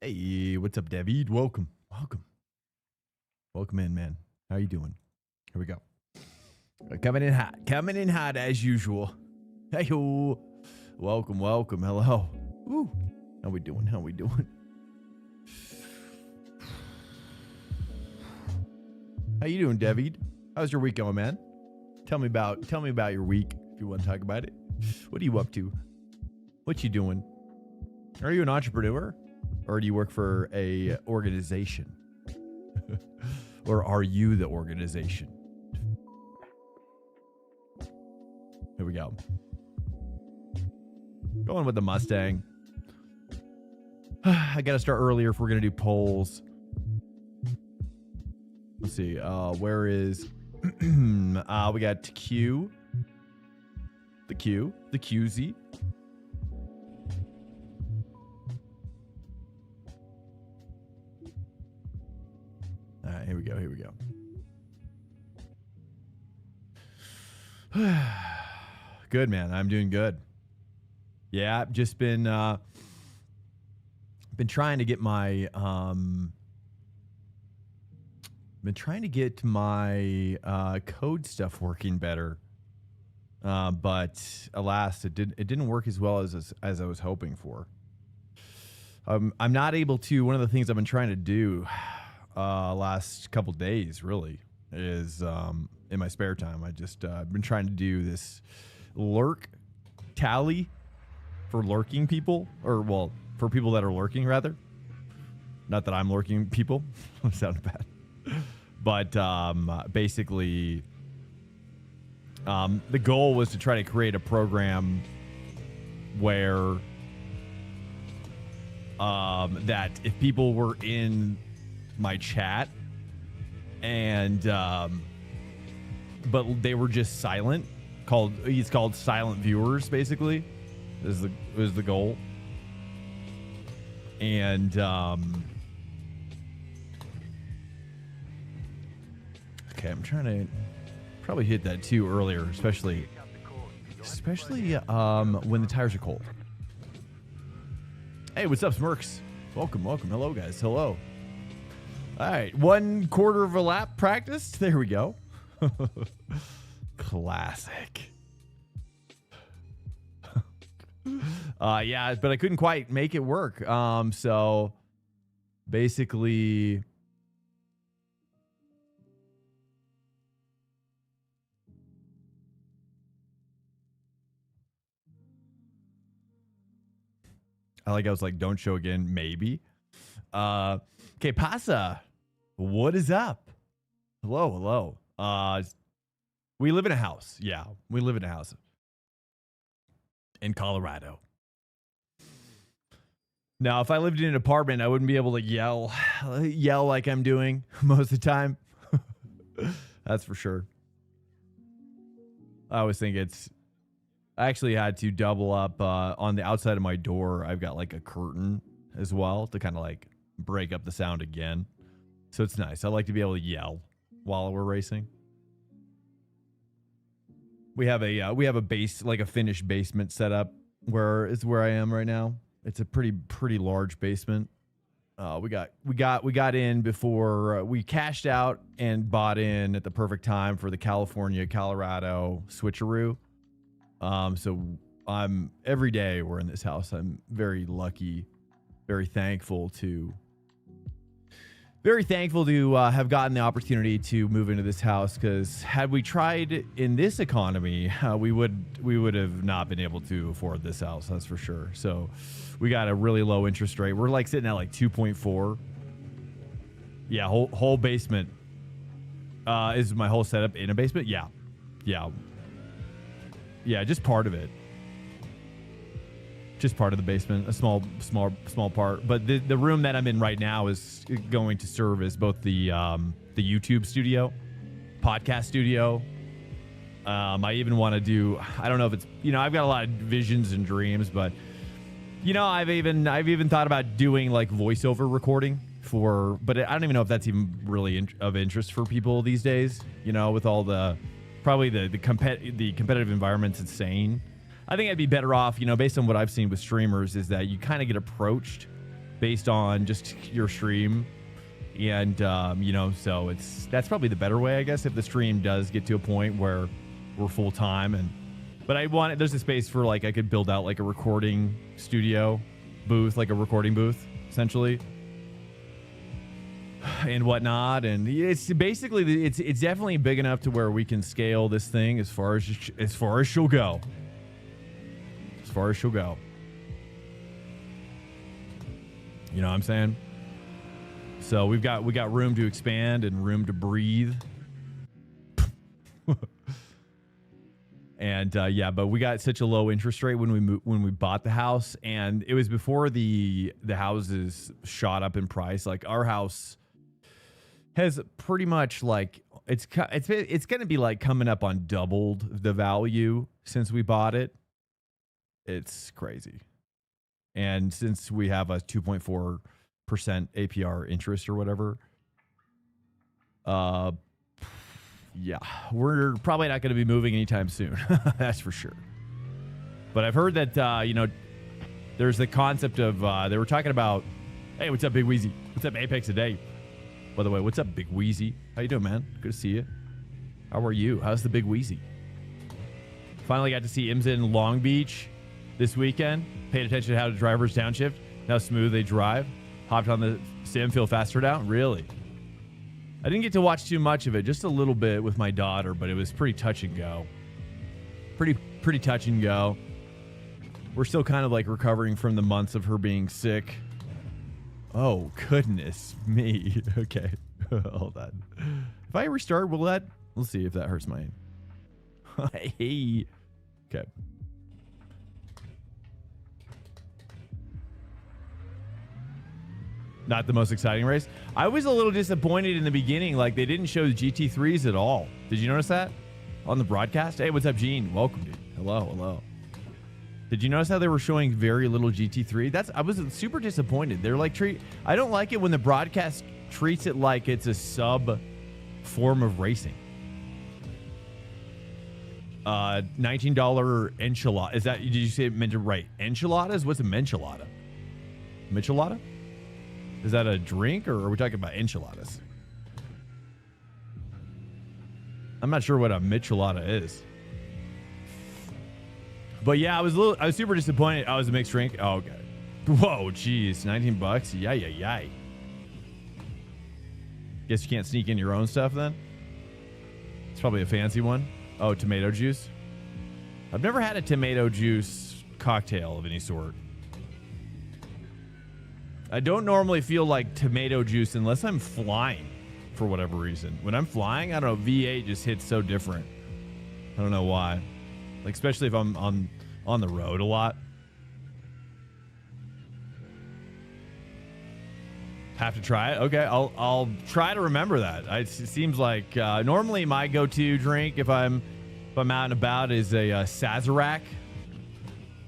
Hey, what's up, David? Welcome. Welcome in, man. How you doing? Here we go. Coming in hot as usual. Hey, yo. Welcome. Hello. Ooh. How we doing? How you doing, David? How's your week going, man? Tell me about your week if you want to talk about it. What are you up to? What you doing? Are you an entrepreneur? Or do you work for a organization? Or are you the organization? Here we go. Going with the Mustang. I got to start earlier if we're going to do polls. Let's see. Where is... we got Q. The QZ. All right, here we go. Good, man. I'm doing good. Yeah, I've just been trying to get my code stuff working better. But alas, it didn't work as well as I was hoping for. I'm not able to. One of the things I've been trying to do last couple days really is in my spare time. I just been trying to do this lurk tally for lurking people, or well, for people that are lurking rather. Not that I'm lurking people. That sounded bad. But basically, the goal was to try to create a program where that if people were in my chat and but they were just silent, it's called silent viewers, basically is the goal. And okay, I'm trying to probably hit that too earlier, especially when the tires are cold. Hey, what's up, Smirks? Welcome. Hello, guys. Hello. All right, 1/4 of a lap practice. There we go. Classic. Yeah, but I couldn't quite make it work. So basically, I was like, don't show again, maybe. Okay, Pasa, what is up? Hello. We live in a house. Yeah, we live in a house in Colorado. Now, if I lived in an apartment, I wouldn't be able to yell like I'm doing most of the time. That's for sure. I always think I actually had to double up on the outside of my door. I've got like a curtain as well to kind of like break up the sound again. So it's nice. I like to be able to yell while we're racing. We have a base, like a finished basement set up where I am right now. It's a pretty large basement. We got in before we cashed out and bought in at the perfect time for the Colorado switcheroo. So every day we're in this house. I'm very lucky, very thankful to have gotten the opportunity to move into this house, because had we tried in this economy, we would have not been able to afford this house. That's for sure. So we got a really low interest rate. We're like sitting at like 2.4. Yeah, whole basement. Is my whole setup in a basement? Yeah, just part of it. Just part of the basement, a small part. But the room that I'm in right now is going to serve as both the YouTube studio, podcast studio. I even want to do, I don't know if it's, I've got a lot of visions and dreams, but I've even thought about doing like voiceover recording but I don't even know if that's even really of interest for people these days, with all the competitive environment's insane. I think I'd be better off, based on what I've seen with streamers, is that you kind of get approached based on just your stream. And, you know, so that's probably the better way, I guess, if the stream does get to a point where we're full time. But there's a space for like, I could build out like a recording studio booth, like a recording booth, essentially, and whatnot. And it's basically, it's definitely big enough to where we can scale this thing as far as she'll go. As far as she'll go. You know what I'm saying? So we've got room to expand and room to breathe. And yeah, but we got such a low interest rate when we bought the house, and it was before the houses shot up in price. Like our house has pretty much like it's going to be like coming up on doubled the value since we bought it. It's crazy. And since we have a 2.4% APR interest or whatever, yeah, we're probably not going to be moving anytime soon. That's for sure. But I've heard that, you know, there's the concept of, they were talking about, hey, what's up, Big Wheezy? What's up, Apex a Day? By the way, what's up, Big Wheezy? How you doing, man? Good to see you. How are you? How's the Big Wheezy? Finally got to see IMSA in Long Beach this weekend. Paid attention to how the drivers downshift, how smooth they drive. Hopped on the sim, feel faster now. Really? I didn't get to watch too much of it, just a little bit with my daughter, but it was pretty touch and go. Pretty touch and go. We're still kind of like recovering from the months of her being sick. Oh, goodness me. Okay. Hold on. If I restart, we'll see if that hurts my hey. Okay. Not the most exciting race. I was a little disappointed in the beginning. Like, they didn't show the GT3s at all. Did you notice that on the broadcast? Hey, what's up, Gene? Welcome, dude. Hello. Did you notice how they were showing very little GT3? I was super disappointed. They're like, I don't like it when the broadcast treats it like it's a sub form of racing. $19 enchilada. Is that, did you say it meant to right? Enchiladas? What's a menchilada? Michelada? Is that a drink, or are we talking about enchiladas? I'm not sure what a michelada is. But yeah, I was super disappointed. Oh, it was a mixed drink. Oh, okay. Whoa, geez, $19. Yay. Guess you can't sneak in your own stuff then. It's probably a fancy one. Oh, tomato juice. I've never had a tomato juice cocktail of any sort. I don't normally feel like tomato juice unless I'm flying for whatever reason. When I'm flying, I don't know, V8 just hits so different. I don't know why. Like, especially if I'm on the road a lot. Have to try it? Okay, I'll try to remember that. It seems like normally my go-to drink if I'm out and about is a Sazerac.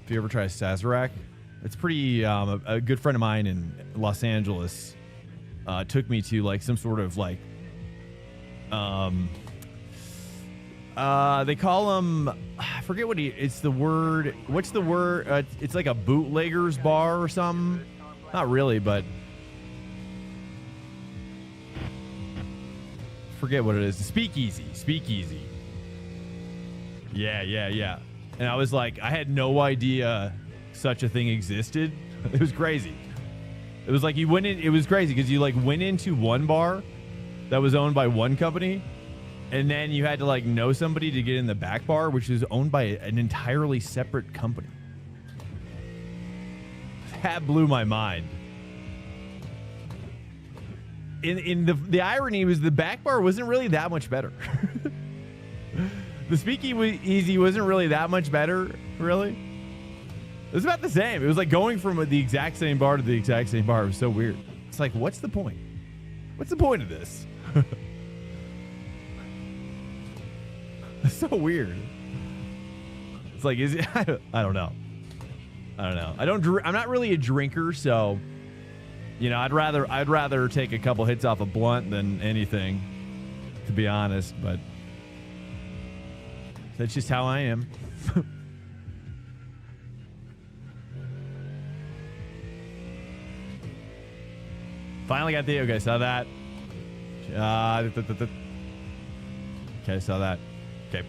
If you ever try a Sazerac, it's pretty. A good friend of mine in Los Angeles took me to like some sort of like they call them, I forget what it's the word. What's the word? It's like a bootlegger's bar or something. Not really, but forget what it is. Speakeasy. Yeah. And I was like, I had no idea such a thing existed. It was crazy. It was like you went in. It was crazy because you like went into one bar that was owned by one company, and then you had to like know somebody to get in the back bar, which is owned by an entirely separate company. That blew my mind. In the irony was the back bar wasn't really that much better. The speakeasy wasn't really that much better, really. It was about the same. It was like going from the exact same bar to the exact same bar. It was so weird. It's like, what's the point? What's the point of this? It's so weird. It's like, is it? I don't know. I'm not really a drinker, so you know, I'd rather take a couple hits off a blunt than anything, to be honest. But that's just how I am. Finally got the, okay, saw that. Okay, saw that. Okay.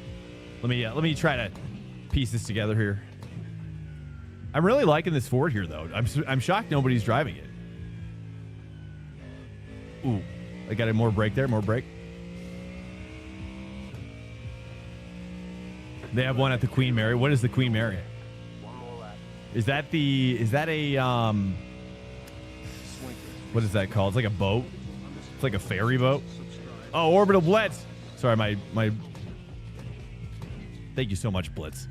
Let me try to piece this together here. I'm really liking this Ford here, though. I'm shocked nobody's driving it. Ooh, I got a more brake there, more brake. They have one at the Queen Mary. What is the Queen Mary? One more lap. Is that a what is that called? It's like a boat. It's like a ferry boat. Oh, Orbital Blitz. Sorry, my thank you so much, Blitz.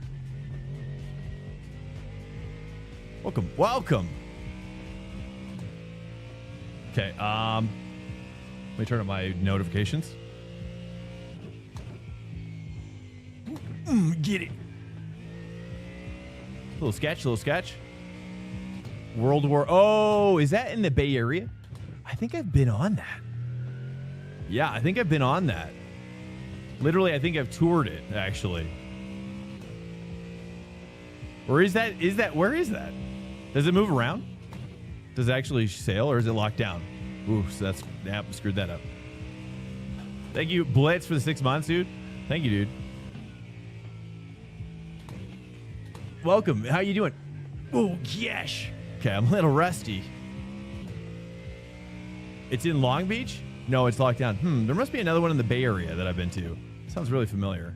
Welcome. Okay, let me turn on my notifications. Get it. Little sketch. World War. Oh, is that in the Bay Area? I think I've been on that. Yeah, I think I've been on that. Literally, I think I've toured it, actually. Where is that? Where is that? Does it move around? Does it actually sail, or is it locked down? Ooh, so that's, yeah, screwed that up. Thank you, Blitz, for the 6 months, dude. Thank you, dude. Welcome. How you doing? Oh, yes. Okay, I'm a little rusty. It's in Long Beach? No, it's locked down. There must be another one in the Bay Area that I've been to. Sounds really familiar.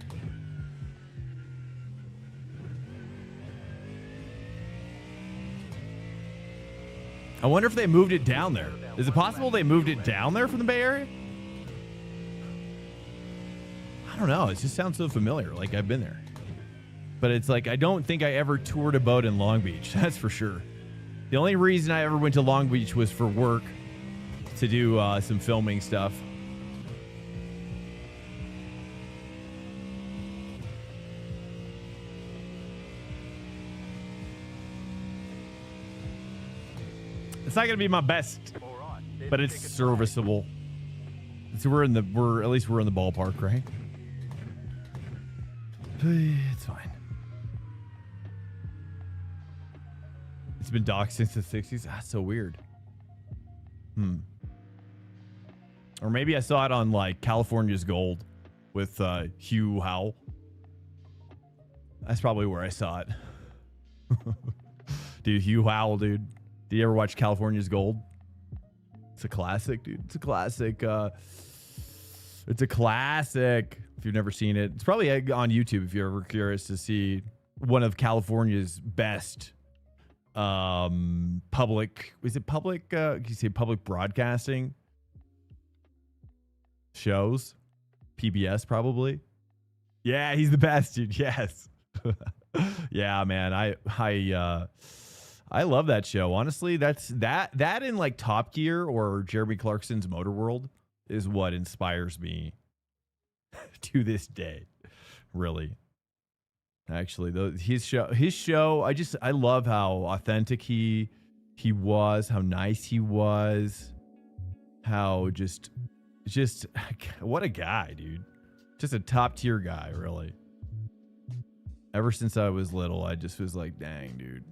I wonder if they moved it down there. Is it possible they moved it down there from the Bay Area? I don't know. It just sounds so familiar. Like I've been there. But it's like, I don't think I ever toured a boat in Long Beach. That's for sure. The only reason I ever went to Long Beach was for work to do some filming stuff. It's not going to be my best, but it's serviceable. So we're in the ballpark, right? It's fine. It's been docked since the 60s. That's so weird. Or maybe I saw it on like California's Gold with Hugh Howell. That's probably where I saw it. Dude, Hugh Howell, dude. Did you ever watch California's Gold? It's a classic, dude. It's a classic. It's a classic. If you've never seen it, it's probably on YouTube if you're ever curious to see one of California's best public. Is it public? Can you say public broadcasting shows? PBS probably. Yeah, he's the best, dude. Yes. Yeah, man. I love that show. Honestly, that in like Top Gear or Jeremy Clarkson's Motor World is what inspires me to this day. Really. Actually, his show, I love how authentic he was, how nice he was, how just what a guy, dude. Just a top tier guy, really. Ever since I was little, I just was like, dang, dude.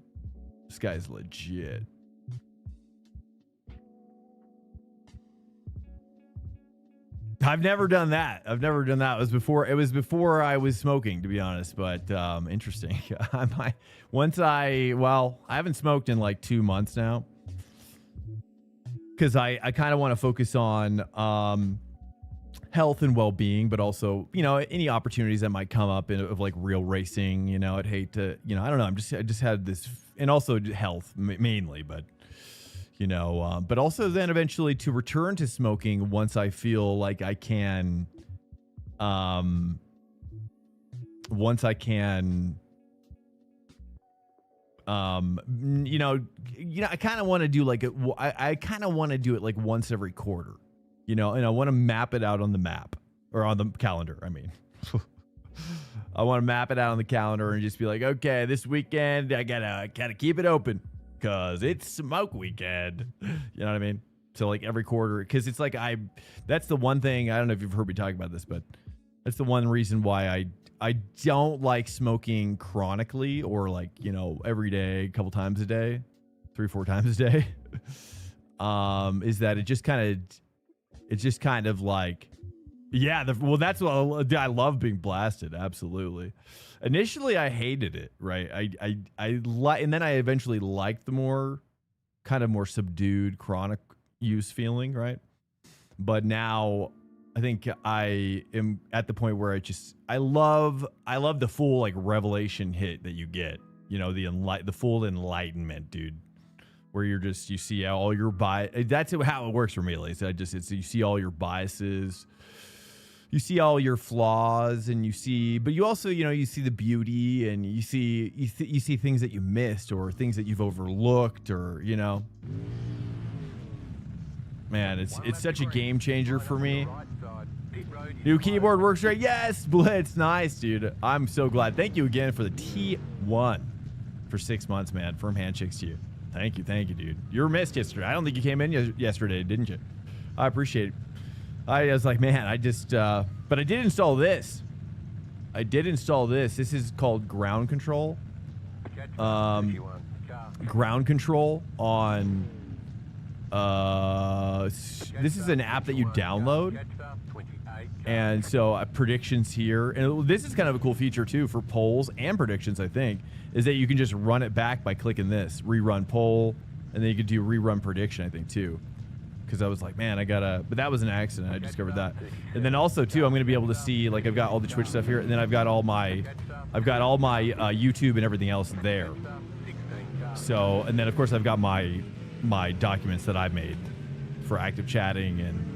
This guy's legit. I've never done that. It was before I was smoking, to be honest, but interesting. I haven't smoked in like 2 months now. Because I kind of want to focus on health and well-being, but also, any opportunities that might come up of like real racing. I'd hate to, I don't know. I just had this, and also health mainly, but but also then eventually to return to smoking once I feel like I can, I kind of want to do like I kind of want to do it like once every quarter, and I want to map it out on the map or on the calendar. I mean, I want to map it out on the calendar and just be like, okay, this weekend I gotta keep it open because it's smoke weekend. You know what I mean? So like every quarter, because it's like that's the one thing, I don't know if you've heard me talk about this, but that's the one reason why I don't like smoking chronically or like, every day, a couple times a day, 3-4 times a day. is that it's just kind of like, yeah, well, that's what I love being blasted. Absolutely. Initially, I hated it, right? And then I eventually liked the more subdued chronic use feeling, right? But now I think I am at the point where I love the full like revelation hit that you get, you know, the full enlightenment, dude, where you see all your that's how it works for me, at least. You see all your biases, you see all your flaws, and but you also, you know, you see the beauty, and you see things that you missed or things that you've overlooked, or, you know. Man, it's such a game changer for me. New keyboard works great. Yes, Blitz. Nice, dude. I'm so glad. Thank you again for the T1 for 6 months, man. Firm handshakes to you. Thank you, dude. You were missed yesterday. I don't think you came in yesterday, didn't you? I appreciate it. I was like, man, but I did install this. This is called ground control. Ground control on... this is an app that you download, and so predictions here, and this is kind of a cool feature too for polls and predictions, I think, is that you can just run it back by clicking this rerun poll, and then you can do rerun prediction, I think, too, because I was like, man, but that was an accident. I discovered that. And then also too, I'm going to be able to see, like, I've got all the Twitch stuff here, and then I've got all my YouTube and everything else there. So, and then of course I've got my documents that I've made for active chatting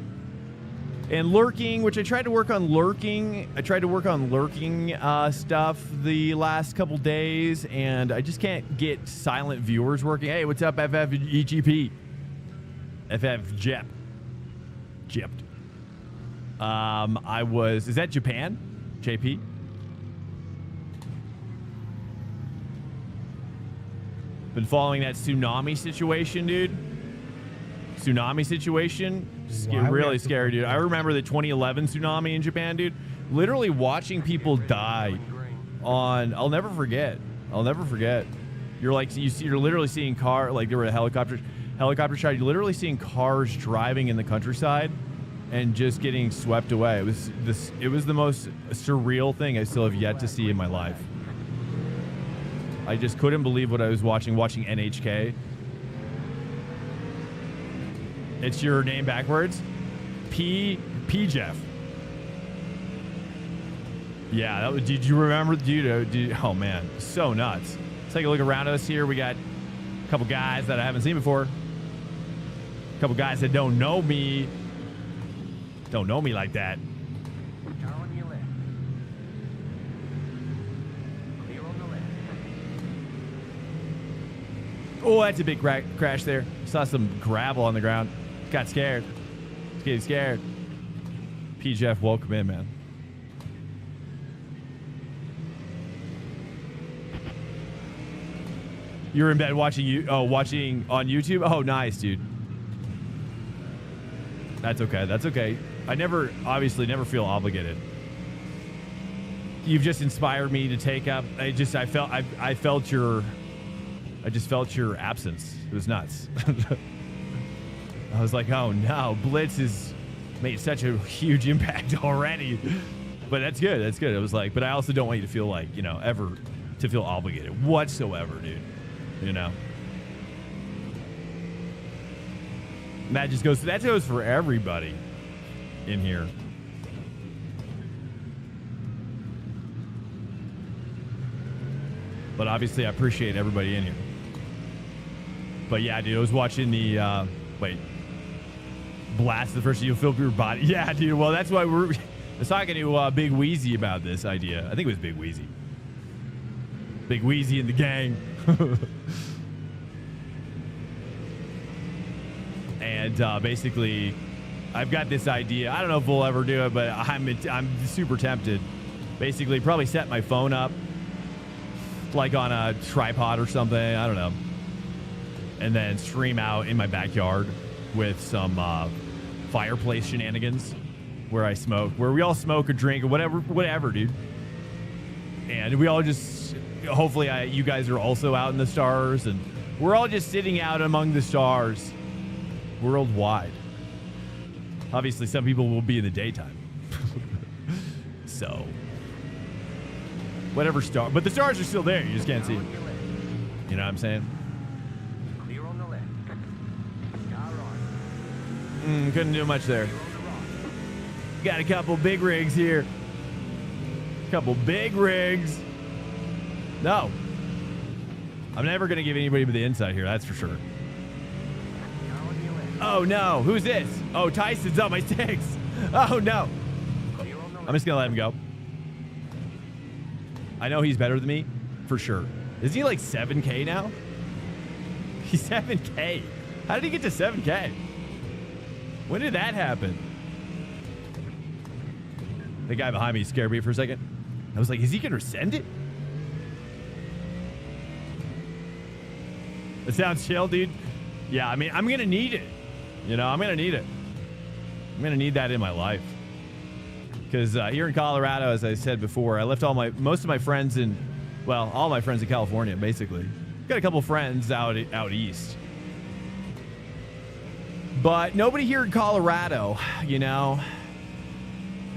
and lurking, which I tried to work on lurking. Stuff the last couple days, and I just can't get silent viewers working. Hey, what's up, FFEGP? FF Jept. Is that Japan? JP? Been following that tsunami situation, dude. Really scary, dude. I remember the 2011 tsunami in Japan, dude. Literally watching people die I'll never forget. You're literally seeing like there were helicopter shot. You're literally seeing cars driving in the countryside and just getting swept away. It was the most surreal thing I still have yet to see in my life. I just couldn't believe what I was watching NHK. It's your name backwards? P Jeff. Yeah, did you remember? Oh man, so nuts. Let's take a look around us here. We got a couple guys that I haven't seen before. A couple guys that don't know me like that. Oh, that's a big crash there. Saw some gravel on the ground. Got scared. Was getting scared. P. Jeff, welcome in, man. You're in bed watching on YouTube? Oh, nice, dude. That's okay. I obviously never feel obligated. You've just inspired me to take up. I just felt your absence. It was nuts. I was like, oh no, Blitz has made such a huge impact already. But that's good. It was like, but I also don't want you to feel like, you know, ever to feel obligated whatsoever, dude. You know? And that goes for everybody in here. But obviously I appreciate everybody in here. But yeah, dude, I was watching the blast the first, you'll feel your body. Yeah, dude. Well, that's why I was talking to Big Wheezy about this idea. I think it was Big Wheezy. Big Wheezy and the gang. And basically, I've got this idea. I don't know if we'll ever do it, but I'm super tempted. Basically, probably set my phone up like on a tripod or something. I don't know. And then stream out in my backyard with some fireplace shenanigans where we all smoke or drink or whatever, dude. And we all just, hopefully you guys are also out in the stars, and we're all just sitting out among the stars worldwide. Obviously, some people will be in the daytime. So, whatever star. But the stars are still there. You just can't see them. You know what I'm saying? Clear on the left. Car on. Couldn't do much there. Got a couple big rigs here. Couple big rigs. No. I'm never going to give anybody the inside here. That's for sure. Oh, no. Who's this? Oh, Tyson's on my sticks. Oh, no. I'm just going to let him go. I know he's better than me. For sure. Is he like 7K now? He's 7K. How did he get to 7K? When did that happen? The guy behind me scared me for a second. I was like, is he going to send it? It sounds chill, dude. Yeah, I mean, I'm going to need it. You know, I'm going to need it. I'm going to need that in my life. Because here in Colorado, as I said before, I left most of my friends in, well, all my friends in California, basically. Got a couple friends out east. But nobody here in Colorado, you know.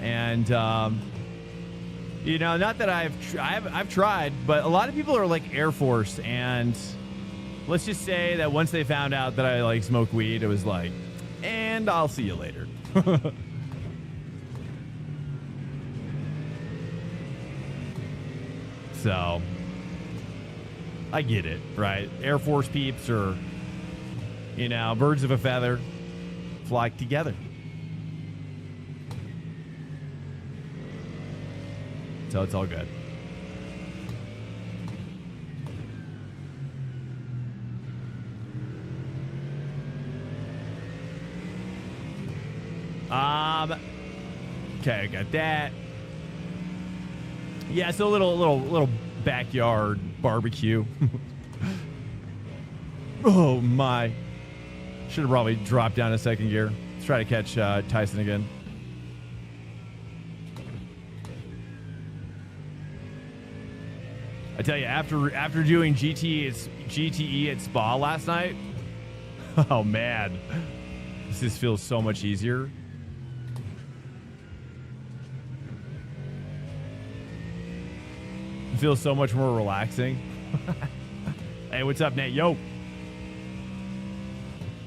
And, you know, not that I've tried, but a lot of people are like Air Force, and let's just say that once they found out that I like smoke weed, it was like, and I'll see you later. So, I get it, right? Air Force peeps are, you know, birds of a feather flock together. So it's all good. Okay, I got that. Yeah, so a little backyard barbecue. Oh my. Should have probably dropped down a second gear. Let's try to catch Tyson again. I tell you, after doing GTE at Spa last night, oh man, this just feels so much easier. It feels so much more relaxing. Hey, what's up, Nate? Yo.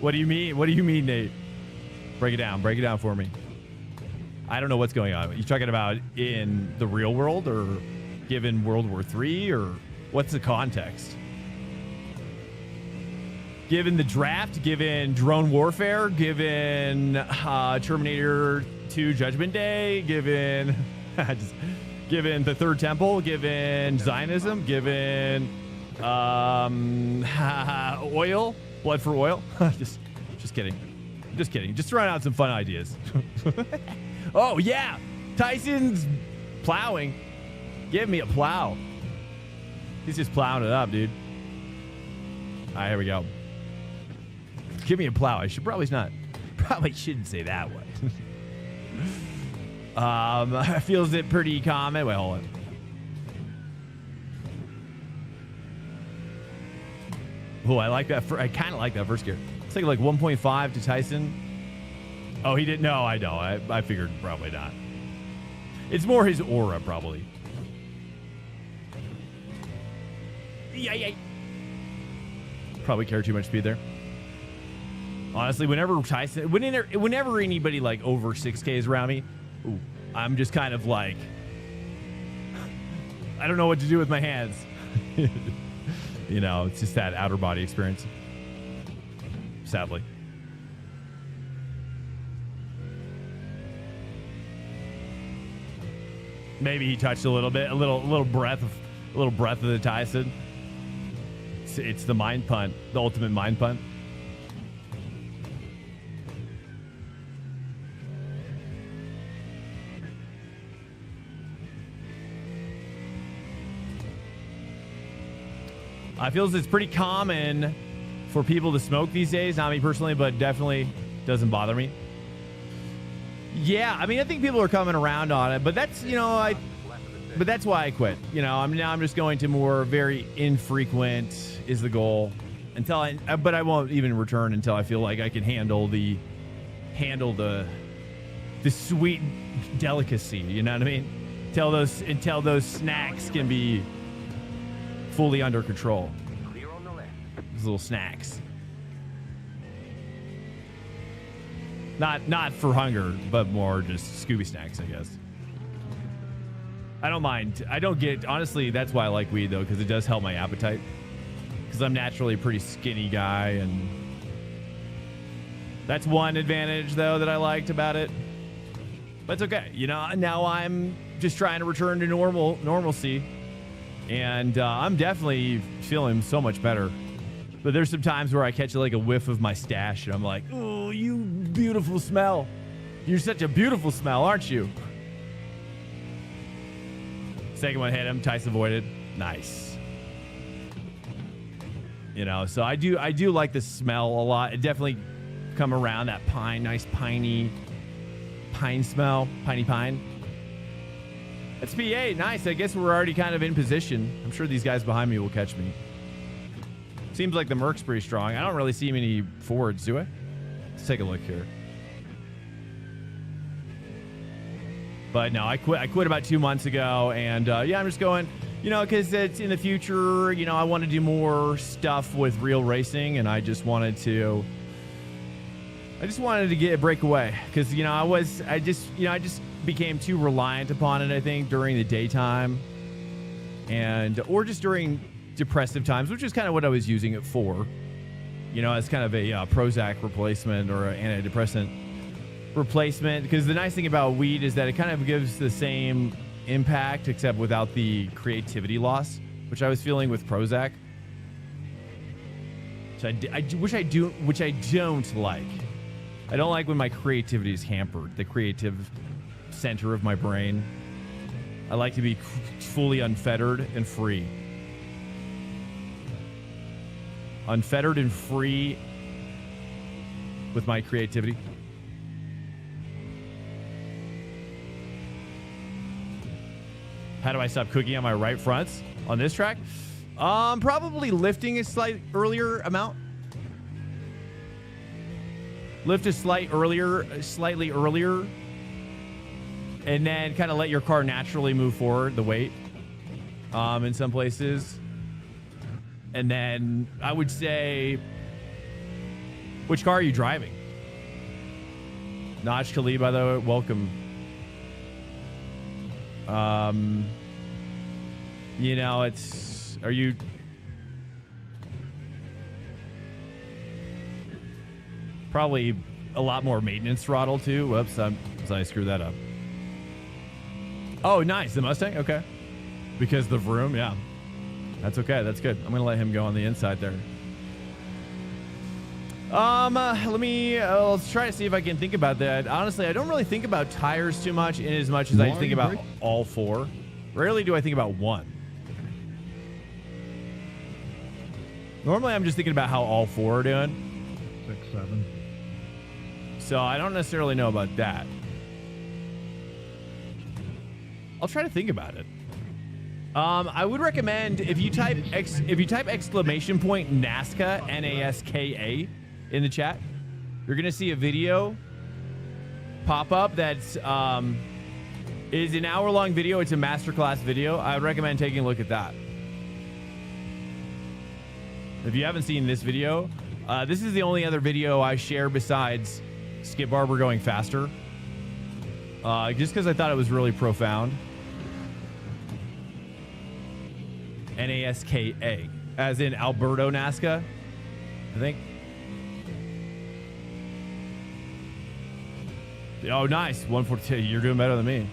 What do you mean? What do you mean, Nate? Break it down. Break it down for me. I don't know what's going on. Are you talking about in the real world or given World War III, or what's the context? Given the draft, given drone warfare, given Terminator 2 Judgment Day, given given the Third Temple, given Zionism, given oil, blood for oil. just kidding. Just kidding. Just throwing out some fun ideas. Oh yeah, Tyson's plowing. Give me a plow. He's just plowing it up, dude. All right, here we go. Give me a plow. I should probably shouldn't say that way. Feels it pretty common. Wait, hold on. Oh, I like that. I kind of like that first gear. It's like 1.5 to Tyson. Oh, he didn't know. I know. I figured probably not. It's more his aura, probably. Yeah. Probably carry too much speed there. Honestly, whenever anybody like over 6K is around me, ooh, I'm just kind of like, I don't know what to do with my hands. You know, it's just that outer body experience. Sadly. Maybe he touched a little bit, a little breath of the Tyson. It's the mind punt, the ultimate mind punt. I feel it's pretty common for people to smoke these days. Not me personally, but definitely doesn't bother me. Yeah, I mean, I think people are coming around on it, but that's, you know, but that's why I quit. You know, I'm just going to more very infrequent is the goal. but I won't even return until I feel like I can handle the sweet delicacy. You know what I mean? Until those snacks can be fully under control. Clear on the left. Those little snacks. Not for hunger, but more just Scooby snacks, I guess. I don't mind. Honestly, that's why I like weed, though, because it does help my appetite. Because I'm naturally a pretty skinny guy, and that's one advantage, though, that I liked about it. But it's okay. You know, now I'm just trying to return to normalcy. And I'm definitely feeling so much better. But there's some times where I catch like a whiff of my stash, and I'm like, oh, you beautiful smell. You're such a beautiful smell, aren't you? Second one hit him. Tice avoided. Nice. You know, so I do like the smell a lot. It definitely come around that nice piney pine smell. Piney pine. That's P8. Nice. I guess we're already kind of in position. I'm sure these guys behind me will catch me. Seems like the Merc's pretty strong. I don't really see many Fords, do I? Let's take a look here. But no, I quit about 2 months ago, and yeah, I'm just going, you know, because it's in the future. You know, I want to do more stuff with real racing, and I just wanted to get a breakaway because you know I just became too reliant upon it. I think during the daytime, or just during depressive times, which is kind of what I was using it for. You know, as kind of a Prozac replacement or an antidepressant replacement, because the nice thing about weed is that it kind of gives the same impact except without the creativity loss, which I was feeling with Prozac, which I don't like. I don't like when my creativity is hampered, the creative center of my brain. I like to be fully unfettered and free. Unfettered and free with my creativity. How do I stop cooking on my right fronts on this track? Probably lifting a slightly earlier amount. Lift a slightly earlier, and then kind of let your car naturally move forward, the weight, in some places. And then I would say, which car are you driving? Notch Khalid, by the way, welcome. You know, are you probably a lot more maintenance throttle too? Whoops, I screwed that up. Oh, nice, the Mustang, okay. Because the Vroom, yeah. That's okay, that's good. I'm gonna let him go on the inside there. Let's try to see if I can think about that. Honestly, I don't really think about tires too much in as much as I think about all four. Rarely do I think about one. Normally, I'm just thinking about how all four are doing. 6, 7. So I don't necessarily know about that. I'll try to think about it. I would recommend if you type exclamation point NASCA, NASKA, in the chat, you're gonna see a video pop up that's is an hour-long video. It's a masterclass video. I would recommend taking a look at that. If you haven't seen this video, this is the only other video I share besides Skip Barber going faster. Just because I thought it was really profound. NASKA, as in Alberto Nasca, I think. Oh, nice. 142. You're doing better than me.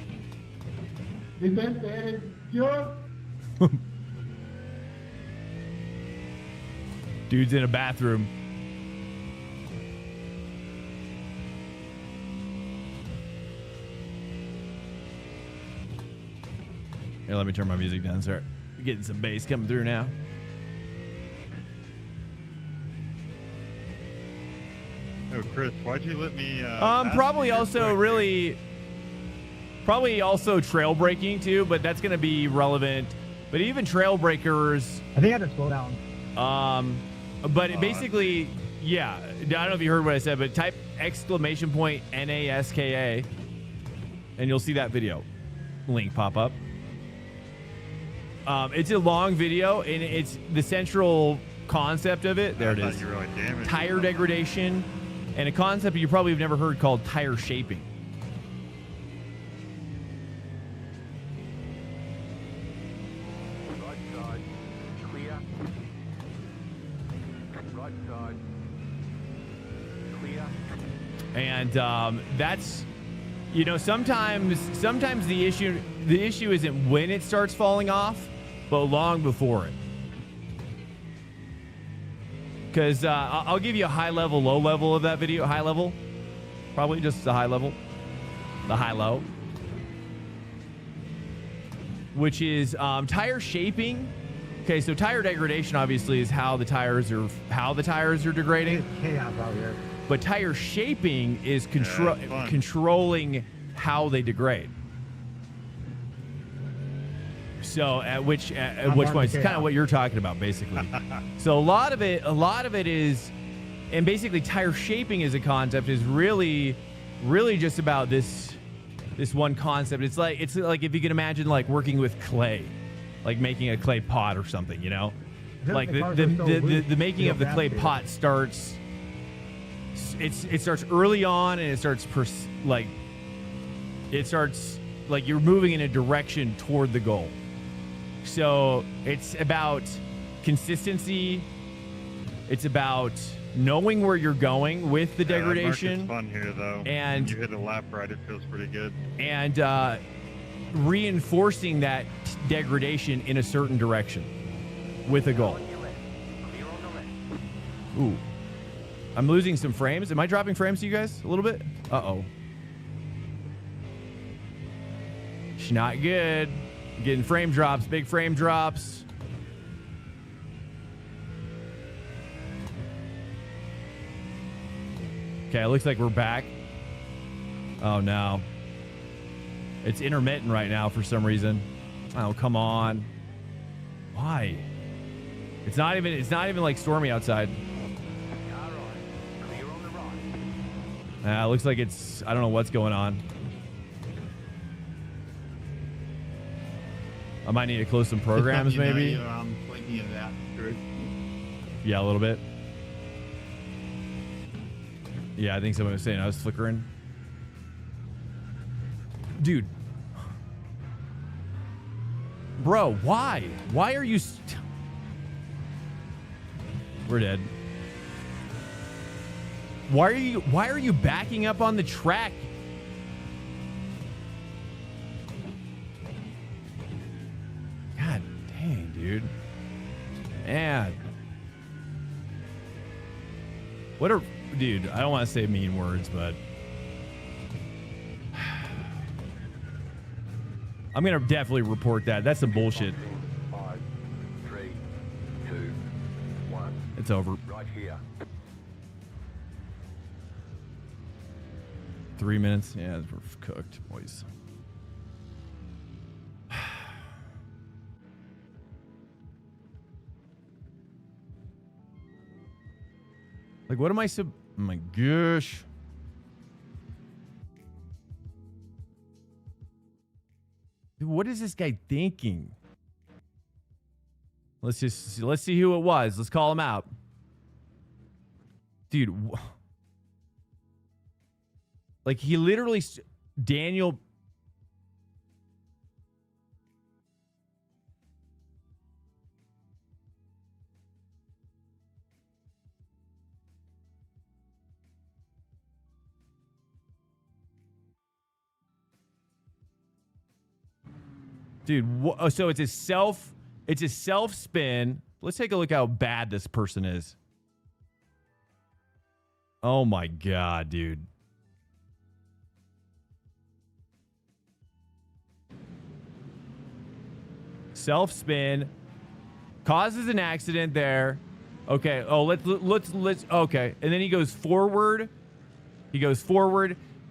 Dude's in a bathroom. Here, let me turn my music down, sir. We're getting some bass coming through now. Oh, Chris, why'd you let me? Probably also trail braking too, but that's going to be relevant. But even trail breakers, I think I had to slow down. But it basically, yeah. I don't know if you heard what I said, but type exclamation point NASKA, and you'll see that video link pop up. It's a long video, and it's the central concept of it. There it is. Really Tire degradation, and a concept you probably have never heard called tire shaping. Right side. Clear. Right side. Clear. And that's, you know, sometimes the issue isn't when it starts falling off, but long before it. Because I'll give you a high level, low level of that video. High level, probably just the high level, the high low, which is tire shaping. Okay, so tire degradation obviously is how the tires are degrading. It's chaos out here. But tire shaping is controlling how they degrade. So at which point, it's kind of what you're talking about, basically. So a lot of it is, and basically tire shaping as a concept is really just about this one concept. It's like if you can imagine like working with clay, like making a clay pot or something, you know, like the making of the clay pot starts. It starts early on, and it starts like you're moving in a direction toward the goal. So it's about consistency. It's about knowing where you're going with the degradation. It's fun here, though. And when you hit a lap right, it feels pretty good. And reinforcing that degradation in a certain direction with a goal. Clear on the left. Ooh. I'm losing some frames. Am I dropping frames to you guys a little bit? Uh-oh. It's not good. Getting frame drops, big frame drops. Okay, it looks like we're back. Oh no. It's intermittent right now for some reason. Oh, come on. Why? It's not even like stormy outside. Clear on the right. It looks like it's, I don't know what's going on. I might need to close some programs, maybe. Thinking of that. Yeah, a little bit. Yeah, I think someone was saying I was flickering. Dude. Bro, why? Why are you... We're dead. Why are you backing up on the track? God dang, dude. Man. What a... Dude, I don't want to say mean words, but... I'm going to definitely report that. That's some bullshit. 5, 3, 2, 1. It's over. Right here. 3 minutes. Yeah, we're cooked, boys. Like, what am I oh my gosh. Dude, what is this guy thinking? Let's see who it was. Let's call him out. Dude, like he literally Daniel Dude, so it's a self spin. Let's take a look how bad this person is. Oh my god, dude. Self spin causes an accident there. Okay. Oh, let's okay. And then he goes forward.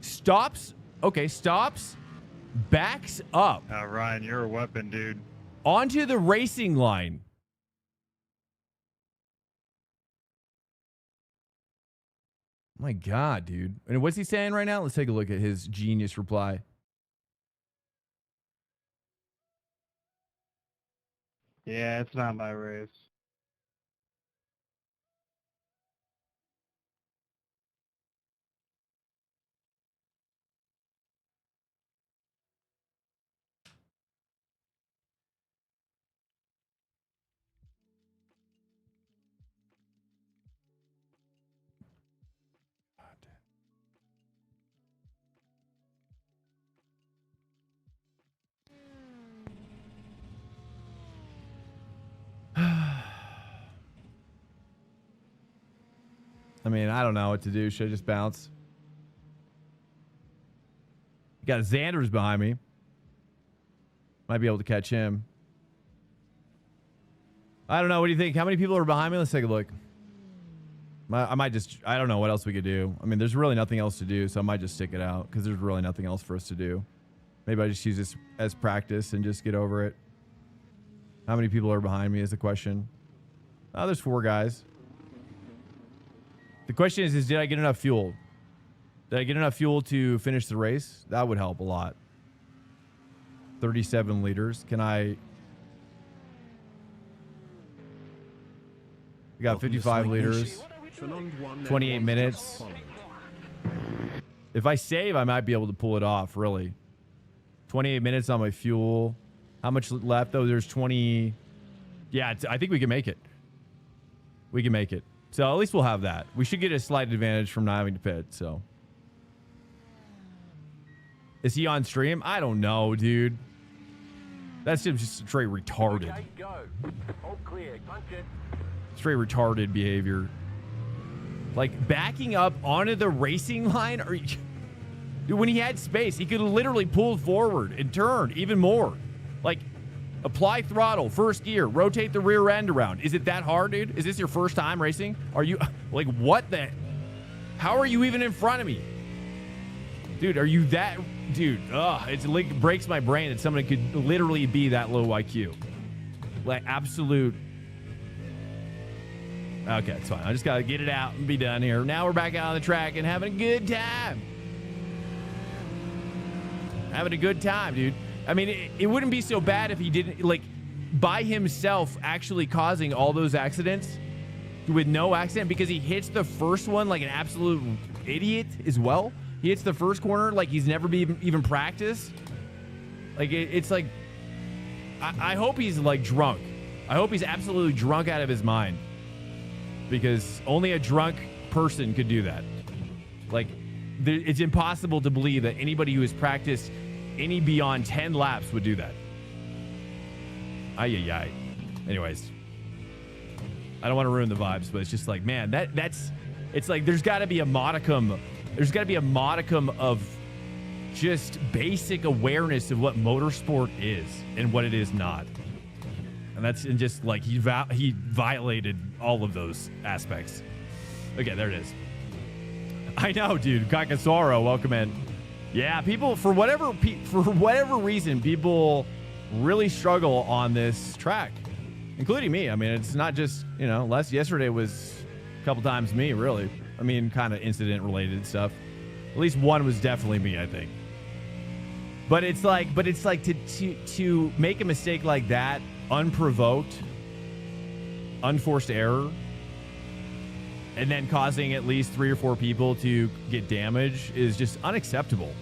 Stops. Okay, stops. Backs up. Ryan, you're a weapon, dude. Onto the racing line. My God, dude. And what's he saying right now? Let's take a look at his genius reply. Yeah, it's not my race. I mean, I don't know what to do. Should I just bounce? You got Xander's behind me. Might be able to catch him. I don't know. What do you think? How many people are behind me? Let's take a look. I might just... I don't know what else we could do. I mean, there's really nothing else to do, so I might just stick it out because there's really nothing else for us to do. Maybe I just use this as practice and just get over it. How many people are behind me is the question. Oh, there's 4 guys. The question is did I get enough fuel? Did I get enough fuel to finish the race? That would help a lot. 37 liters. Can I... We got 55 liters. 28 minutes. If I save, I might be able to pull it off, really. 28 minutes on my fuel. How much left? Oh, there's 20... Yeah, I think we can make it. We can make it. So at least we'll have that. We should get a slight advantage from not having to pit, so. Is he on stream? I don't know, dude. That's just straight retarded. Okay, go. All clear. Punch it. Straight retarded behavior. Like, backing up onto the racing line? Or, dude, when he had space, he could have literally pulled forward and turned even more. Like, apply throttle, first gear, rotate the rear end around. Is it that hard, dude? Is this your first time racing? Are you, like, what the? How are you even in front of me? Dude, are you that, dude, it like breaks my brain that somebody could literally be that low IQ. Like, absolute. Okay, it's fine. I just gotta get it out and be done here. Now we're back out on the track and having a good time. Having a good time, dude. I mean, it wouldn't be so bad if he didn't, like, by himself actually causing all those accidents with no accident, because he hits the first one like an absolute idiot as well. He hits the first corner like he's never even practiced. Like, it's like, I hope he's, like, drunk. I hope he's absolutely drunk out of his mind, because only a drunk person could do that. Like, it's impossible to believe that anybody who has practiced any beyond 10 laps would do that. Ay. Anyways, I don't want to ruin the vibes, but it's just like, man, it's like there's got to be a modicum. There's got to be a modicum of just basic awareness of what motorsport is and what it is not. And just like he violated all of those aspects. Okay, there it is. I know, dude. Kakasoro, welcome in. Yeah, people, for whatever reason, people really struggle on this track, including me. I mean, it's not just, yesterday was a couple times me, really. I mean, kind of incident related stuff. At least one was definitely me, I think. But it's like to make a mistake like that, unprovoked, unforced error, and then causing at least 3 or 4 people to get damage is just unacceptable.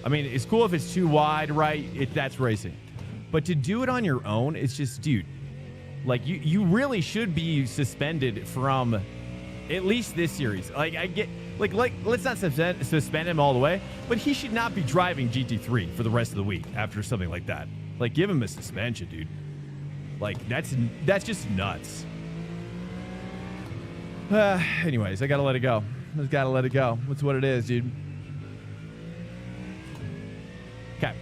I mean, it's cool if it's too wide, right? That's racing. But to do it on your own, it's just, dude, like, you really should be suspended from at least this series. Like, I get, like let's not suspend him all the way, but he should not be driving GT3 for the rest of the week after something like that. Like, give him a suspension, dude. Like, that's just nuts. Anyways, I gotta let it go. Just gotta let it go. That's what it is, dude. Okay.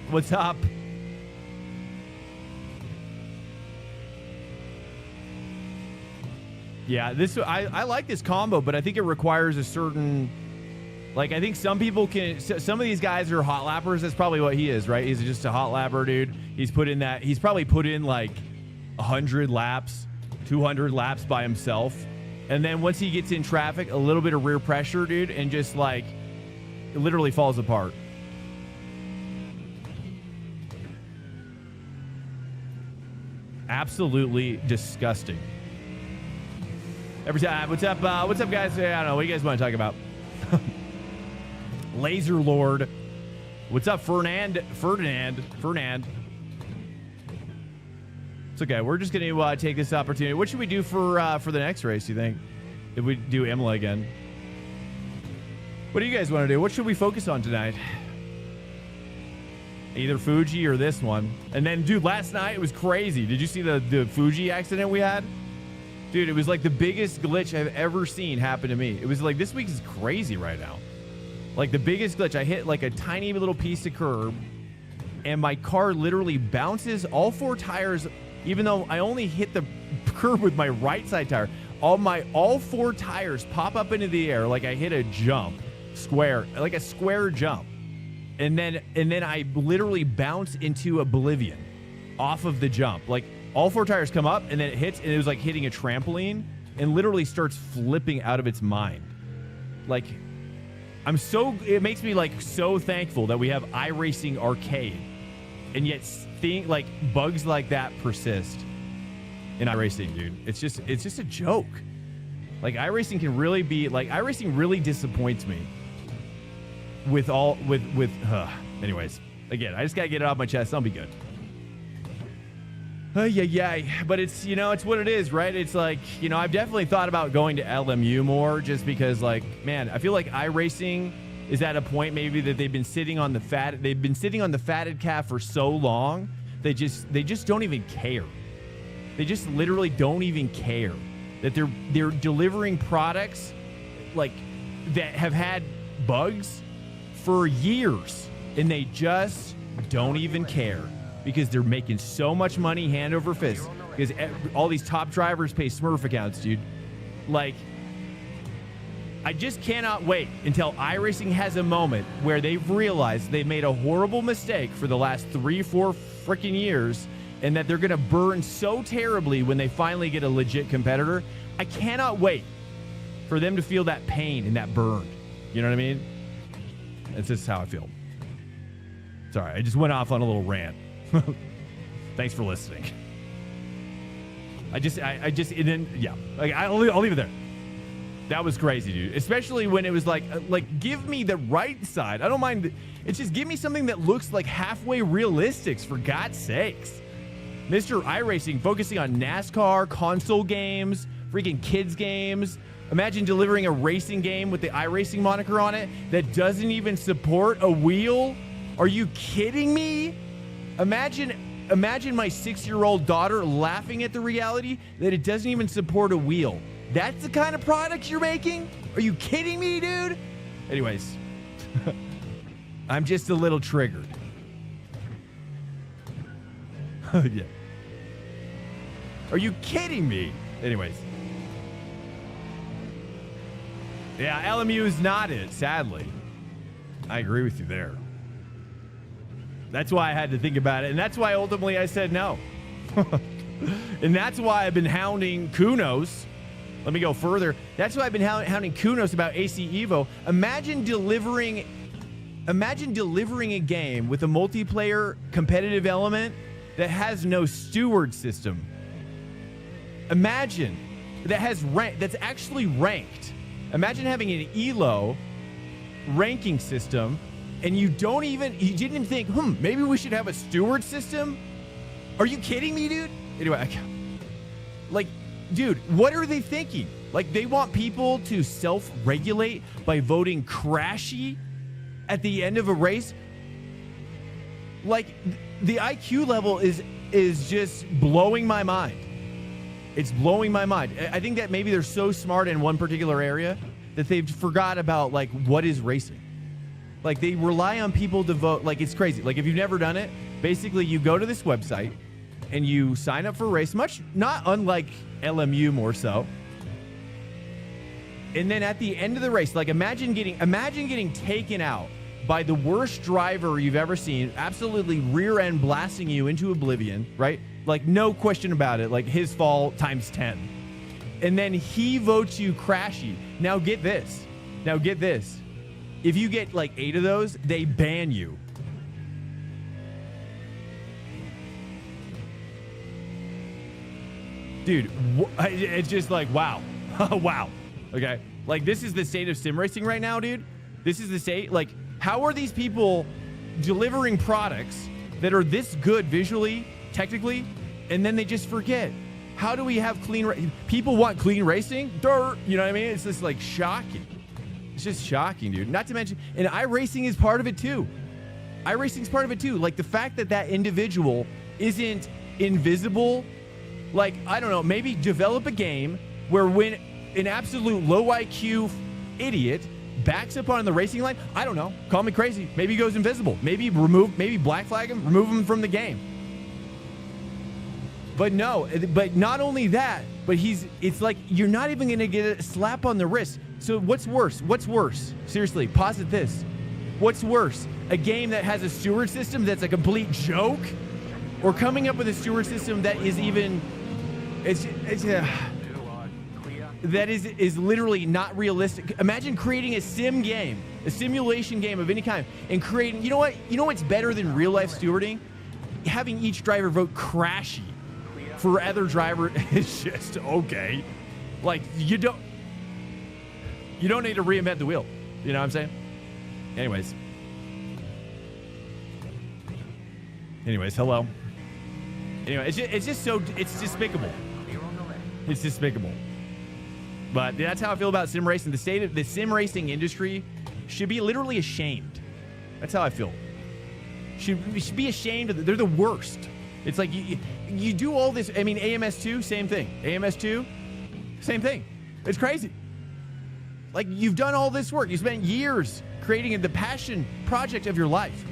What's up? Yeah, I like this combo, but I think it requires a certain, like, I think some people can, some of these guys are hot lappers. That's probably what he is, right? He's just a hot lapper, dude. He's probably put in like 100 laps, 200 laps by himself And then once he gets in traffic, a little bit of rear pressure, dude, and just like it literally falls apart. Absolutely disgusting. Every time. What's up, guys? I don't know. What do you guys want to talk about? Laser Lord. What's up, Fernand? It's okay. We're just going to take this opportunity. What should we do for the next race, you think? If we do Imola again. What do you guys want to do? What should we focus on tonight? Either Fuji or this one. And then, dude, last night it was crazy. Did you see the Fuji accident we had? Dude, it was like the biggest glitch I've ever seen happen to me. It was like, this week is crazy right now. Like the biggest glitch. I hit like a tiny little piece of curb and my car literally bounces all 4 tires, even though I only hit the curb with my right side tire. All 4 tires pop up into the air like I hit a jump. Like a square jump. And then I literally bounce into oblivion off of the jump. Like all 4 tires come up and then it hits and it was like hitting a trampoline and literally starts flipping out of its mind. Like it makes me like so thankful that we have iRacing Arcade. And yet like bugs like that persist in iRacing, dude. It's just a joke. Like iRacing can really be like iRacing really disappoints me. Anyways, again, I just gotta get it off my chest. I'll be good. But it's, it's what it is, right? It's like, I've definitely thought about going to LMU more just because, like, man, I feel like iRacing is at a point maybe that they've been sitting on the fatted calf for so long. They just don't even care. They just literally don't even care that they're delivering products like that have had bugs for years, and they just don't even care because they're making so much money hand over fist because all these top drivers pay Smurf accounts, dude. Like, I just cannot wait until iRacing has a moment where they've realized they've made a horrible mistake for the last 3-4 freaking years and that they're going to burn so terribly when they finally get a legit competitor. I cannot wait for them to feel that pain and that burn. You know what I mean? That's just how I feel. Sorry, I just went off on a little rant. Thanks for listening. I'll leave it there. That was crazy, dude. Especially when it was like, give me the right side. I don't mind. It's just give me something that looks like halfway realistic, for God's sakes. Mr. iRacing focusing on NASCAR, console games, freaking kids games. Imagine delivering a racing game with the iRacing moniker on it that doesn't even support a wheel. Are you kidding me? Imagine my 6-year-old daughter laughing at the reality that it doesn't even support a wheel. That's the kind of product you're making? Are you kidding me, dude? Anyways, I'm just a little triggered. Yeah. Are you kidding me? Anyways. Yeah, LMU is not it, sadly. I agree with you there. That's why I had to think about it, and that's why ultimately I said no. And that's why I've been hounding Kunos. Let me go further. That's why I've been hounding Kunos about AC Evo. Imagine delivering a game with a multiplayer competitive element that has no steward system. Imagine that has that's actually ranked. Imagine having an ELO ranking system and you didn't even think, maybe we should have a steward system? Are you kidding me, dude? Anyway, dude, what are they thinking? Like, they want people to self-regulate by voting crashy at the end of a race? Like, the IQ level is just blowing my mind. It's blowing my mind. I think that maybe they're so smart in one particular area that they've forgot about, like, what is racing. Like, they rely on people to vote. Like, it's crazy. Like, if you've never done it, basically you go to this website and you sign up for a race, not unlike LMU more so. And then at the end of the race, like, imagine getting taken out by the worst driver you've ever seen, absolutely rear end blasting you into oblivion, right? Like, no question about it, like his fall times 10. and then he votes you crashy. Now get this. If you get like 8 of those, they ban you. Dude, it's just like, wow. Wow. Okay. Like, this is the state of sim racing right now, dude. This is the state. Like, how are these people delivering products that are this good visually, technically, and then they just forget? How do we have clean people want clean racing? Dirt. You know what I mean? It's just like shocking. It's just shocking, dude. Not to mention, and iRacing is part of it too. iRacing is part of it too. Like, the fact that that individual isn't invisible. Like, I don't know, maybe develop a game where when an absolute low IQ idiot backs up on the racing line, I don't know, call me crazy. Maybe he goes invisible. Maybe black flag him, remove him from the game. But no, but not only that, but it's like you're not even going to get a slap on the wrist. So what's worse? What's worse? Seriously, posit this. What's worse? A game that has a steward system that's a complete joke, or coming up with a steward system that is even that is literally not realistic. Imagine creating a sim game, a simulation game of any kind, and creating, you know what's better than real life stewarding? Having each driver vote crashy for other driver is just okay. Like, you don't need to reinvent the wheel. You know what I'm saying? Anyways, hello. Anyway, it's despicable. It's despicable. But that's how I feel about sim racing. The sim racing industry should be literally ashamed. That's how I feel. Should be ashamed of they're the worst. It's like you do all this. I mean, AMS2, same thing. AMS2, same thing. It's crazy. Like, you've done all this work. You spent years creating the passion project of your life,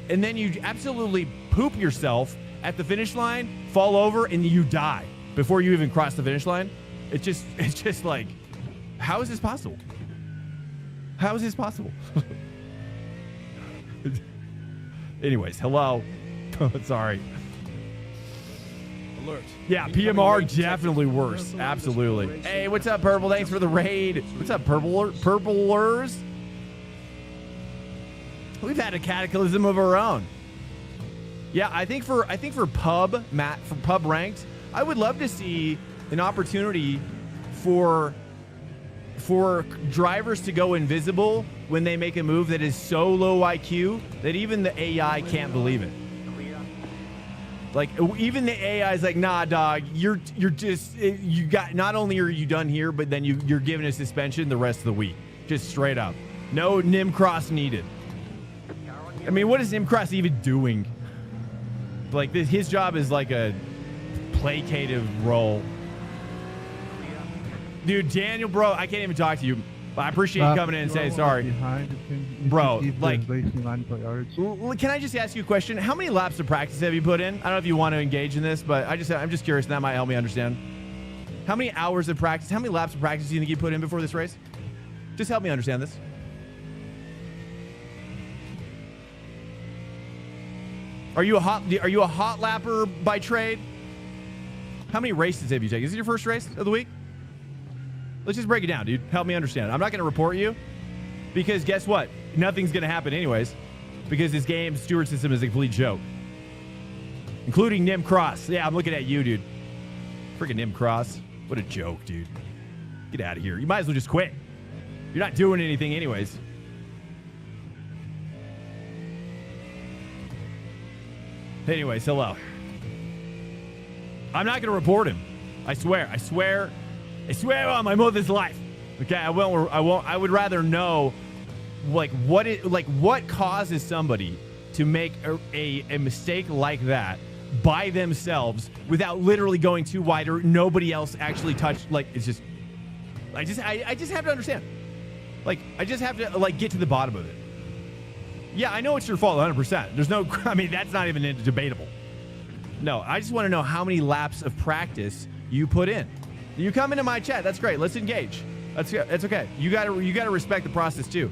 and then you absolutely poop yourself at the finish line, fall over, and you die before you even cross the finish line. It's just like, how is this possible? How is this possible? Anyways, hello. Sorry. Alert. Yeah, PMR definitely worse. Absolutely. Hey, what's up, Purple? Thanks for the raid. What's up, Purplers? We've had a cataclysm of our own. Yeah, I think for pub ranked, I would love to see an opportunity for drivers to go invisible when they make a move that is so low IQ that even the AI can't believe it. Like, even the AI is like, nah, dog, you got, not only are you done here, but then you're given a suspension the rest of the week. Just straight up. No Nim Cross needed. I mean, what is Nim Cross even doing? Like, his job is like a placative role. Dude, Daniel, bro, I can't even talk to you. I appreciate you coming in and saying sorry. Bro, like, can I just ask you a question? How many laps of practice have you put in? I don't know if you want to engage in this, but I'm just curious, and that might help me understand. How many hours of practice, how many laps of practice do you think you put in before this race? Just help me understand this. Are you a hot lapper by trade? How many races have you taken? Is it your first race of the week? Let's just break it down, dude. Help me understand. I'm not going to report you because guess what? Nothing's going to happen anyways because this game's steward system is a complete joke. Including Nim Cross. Yeah, I'm looking at you, dude. Freaking Nim Cross. What a joke, dude. Get out of here. You might as well just quit. You're not doing anything anyways. Anyways, hello. I'm not going to report him. I swear on my mother's life. Okay, I won't. I would rather know, what causes somebody to make a mistake like that by themselves without literally going too wide or nobody else actually touched. Like, it's just, I just have to understand. Like, I just have to get to the bottom of it. Yeah, I know it's your fault 100%. There's no, I mean, that's not even debatable. No, I just want to know how many laps of practice you put in. You come into my chat. That's great. Let's engage. That's okay. You gotta respect the process too.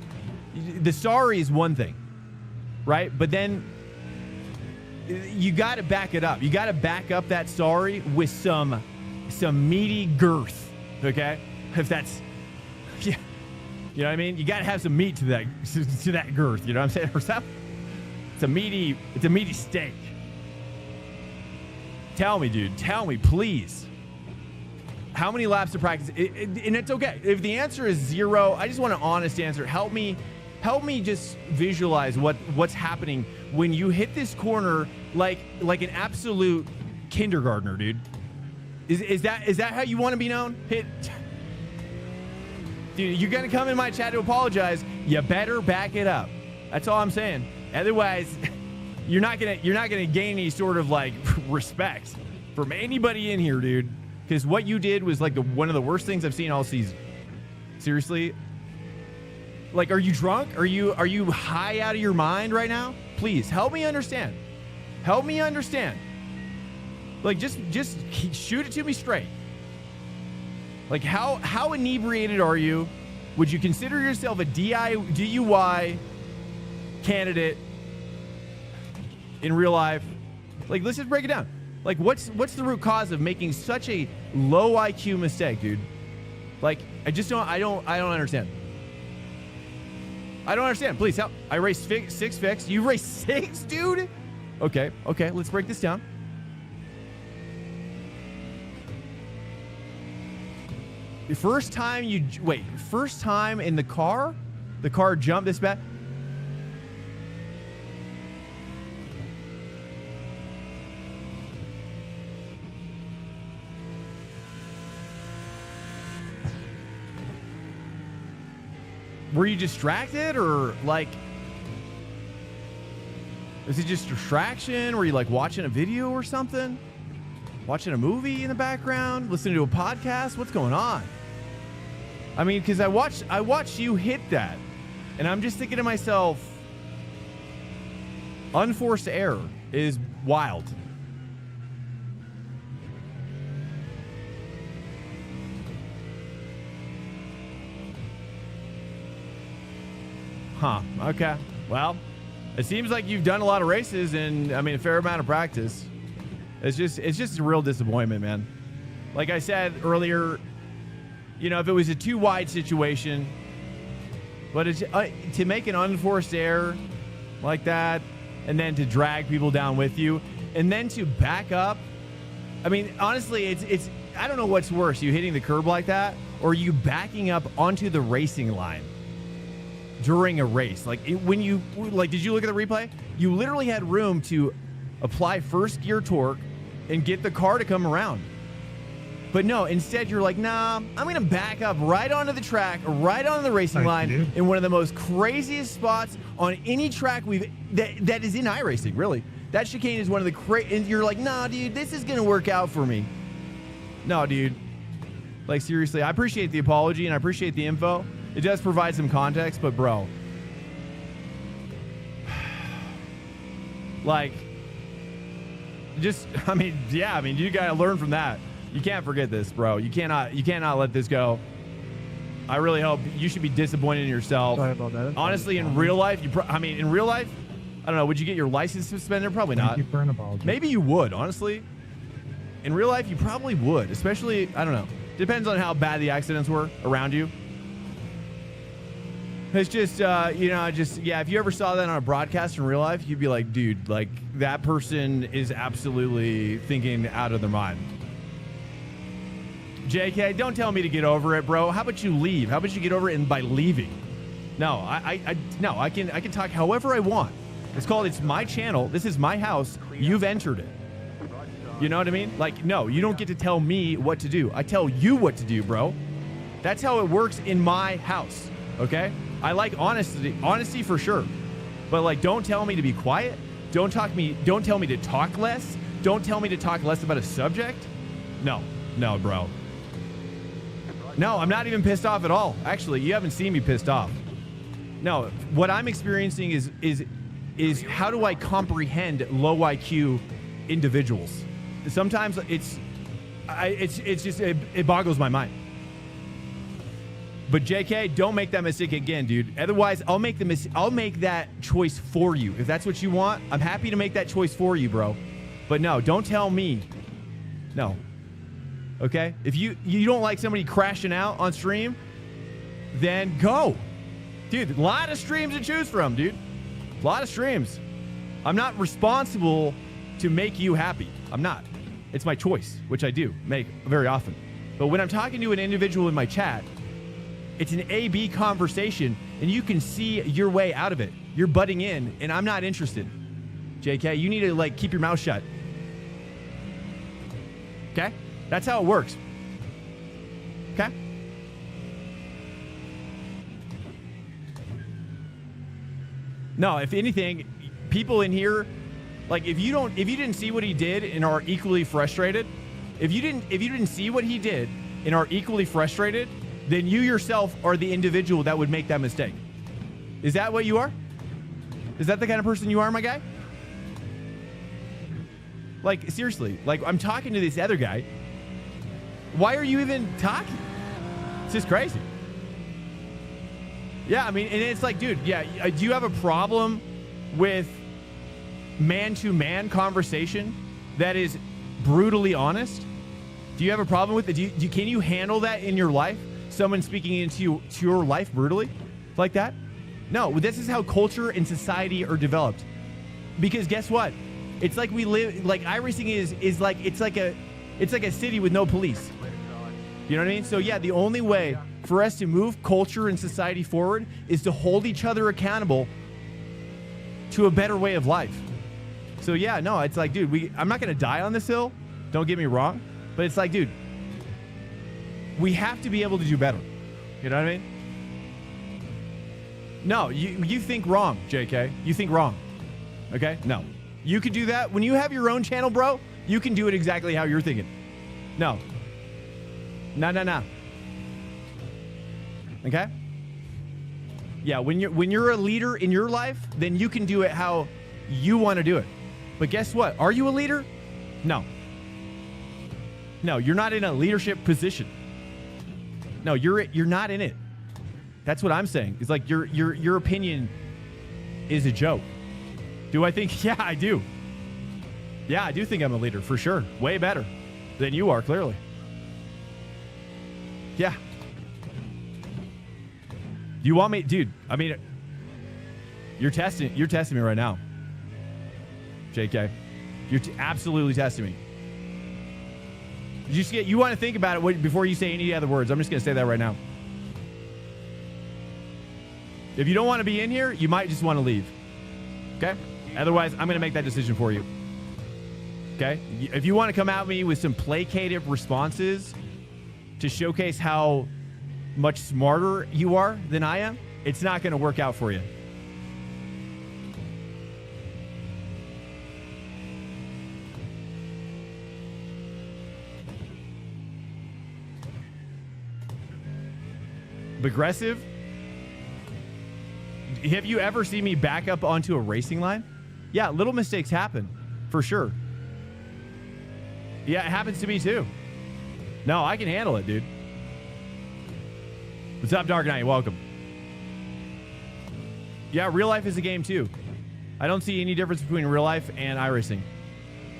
The sorry is one thing, right? But then you got to back it up. You got to back up that sorry with some meaty girth. Okay, if that's, yeah, you know what I mean. You got to have some meat to that girth. You know what I'm saying? Or something. It's a meaty steak. Tell me, dude. Tell me, please. How many laps of practice? And it's okay. If the answer is 0, I just want an honest answer. Help me just visualize what's happening when you hit this corner like an absolute kindergartner, dude. Is that how you want to be known? Dude, you're gonna come in my chat to apologize. You better back it up. That's all I'm saying. Otherwise, you're not gonna gain any sort of like respect from anybody in here, dude. Because what you did was like one of the worst things I've seen all season. Seriously. Like, are you drunk? Are you high out of your mind right now? Please help me understand. Help me understand. Like, just shoot it to me straight. Like, how inebriated are you? Would you consider yourself a DUI candidate in real life? Like, let's just break it down. Like, what's the root cause of making such a low IQ mistake, dude? Like, I don't understand. I don't understand. Please help. I raced 6 fix. You raced 6, dude? Okay, let's break this down. The first time in the car jumped this bad? Were you distracted, or like, is it just distraction? Were you like watching a video or something? Watching a movie in the background? Listening to a podcast? What's going on? I mean, because I watched you hit that, and I'm just thinking to myself, unforced error is wild. Huh. Okay. Well, it seems like you've done a lot of races and, I mean, a fair amount of practice. It's just a real disappointment, man. Like I said earlier, you know, if it was a too wide situation, but it's, to make an unforced error like that, and then to drag people down with you, and then to back up. I mean, honestly, it's I don't know what's worse, you hitting the curb like that, or you backing up onto the racing line during a race. Like, when you, like, did you look at the replay? You literally had room to apply first gear torque and get the car to come around. But no, instead you're like, nah, I'm going to back up right onto the track, right onto the racing line in one of the most craziest spots on any track that is in iRacing, really. That chicane is one of the and you're like, nah, dude, this is going to work out for me. No, dude. Like, seriously, I appreciate the apology and I appreciate the info. It does provide some context, but bro, like, just, I mean, yeah, I mean, you gotta learn from that. You can't forget this, bro. You cannot let this go. I really hope you should be disappointed in yourself. Sorry about that. Honestly, in real life, in real life, I don't know, would you get your license suspended? Probably not. Thank you for an apology. Maybe you would, honestly. In real life, you probably would, especially, I don't know. Depends on how bad the accidents were around you. It's just, you know, yeah, if you ever saw that on a broadcast in real life, you'd be like, dude, like, that person is absolutely thinking out of their mind. JK, don't tell me to get over it, bro. How about you leave? How about you get over it by leaving? No, I can talk however I want. It's my channel. This is my house. You've entered it. You know what I mean? Like, no, you don't get to tell me what to do. I tell you what to do, bro. That's how it works in my house. Okay? I like honesty for sure. But like, don't tell me to be quiet. Don't tell me to talk less. Don't tell me to talk less about a subject. No, bro. No, I'm not even pissed off at all. Actually, you haven't seen me pissed off. No, what I'm experiencing is how do I comprehend low IQ individuals? Sometimes it boggles my mind. But JK, don't make that mistake again, dude. Otherwise, I'll make that choice for you. If that's what you want, I'm happy to make that choice for you, bro. But no, don't tell me. No. Okay? If you don't like somebody crashing out on stream, then go. Dude, a lot of streams to choose from, dude. A lot of streams. I'm not responsible to make you happy. I'm not. It's my choice, which I do make very often. But when I'm talking to an individual in my chat, it's an A-B conversation, and you can see your way out of it. You're butting in, and I'm not interested. JK, you need to, like, keep your mouth shut. Okay? That's how it works. Okay? No, if anything, people in here, like, if you didn't see what he did and are equally frustrated, if you didn't see what he did and are equally frustrated, then you yourself are the individual that would make that mistake. Is that what you are? Is that the kind of person you are, my guy? Like, seriously, like, I'm talking to this other guy. Why are you even talking? It's just crazy. Yeah, I mean, and it's like, dude, yeah, do you have a problem with man-to-man conversation that is brutally honest? Do you have a problem with it? Can you handle that in your life? Someone speaking into your life brutally like that? No, this is how culture and society are developed. Because guess what? It's like we live, like, iRacing is like, it's like a city with no police. You know what I mean? So yeah, the only way for us to move culture and society forward is to hold each other accountable to a better way of life. So yeah, no, it's like, dude, I'm not going to die on this hill. Don't get me wrong. But it's like, dude, we have to be able to do better. You know what I mean? No, you think wrong, JK. You think wrong. Okay? No. You can do that. When you have your own channel, bro, you can do it exactly how you're thinking. No. No. Okay? Yeah, when you're a leader in your life, then you can do it how you want to do it. But guess what? Are you a leader? No. No, you're not in a leadership position. No, you're not in it. That's what I'm saying. It's like your opinion is a joke. Do I think? Yeah, I do. Yeah, I do think I'm a leader for sure. Way better than you are, clearly. Yeah. Do you want me, dude? I mean, you're testing me right now, JK. You're absolutely testing me. You want to think about it before you say any other words. I'm just going to say that right now. If you don't want to be in here, you might just want to leave. Okay? Otherwise, I'm going to make that decision for you. Okay? If you want to come at me with some placative responses to showcase how much smarter you are than I am, it's not going to work out for you. Aggressive? Have you ever seen me back up onto a racing line? Yeah, little mistakes happen, for sure. Yeah, it happens to me too. No, I can handle it, dude. What's up, Dark Knight? Welcome. Yeah, real life is a game too. I don't see any difference between real life and iRacing.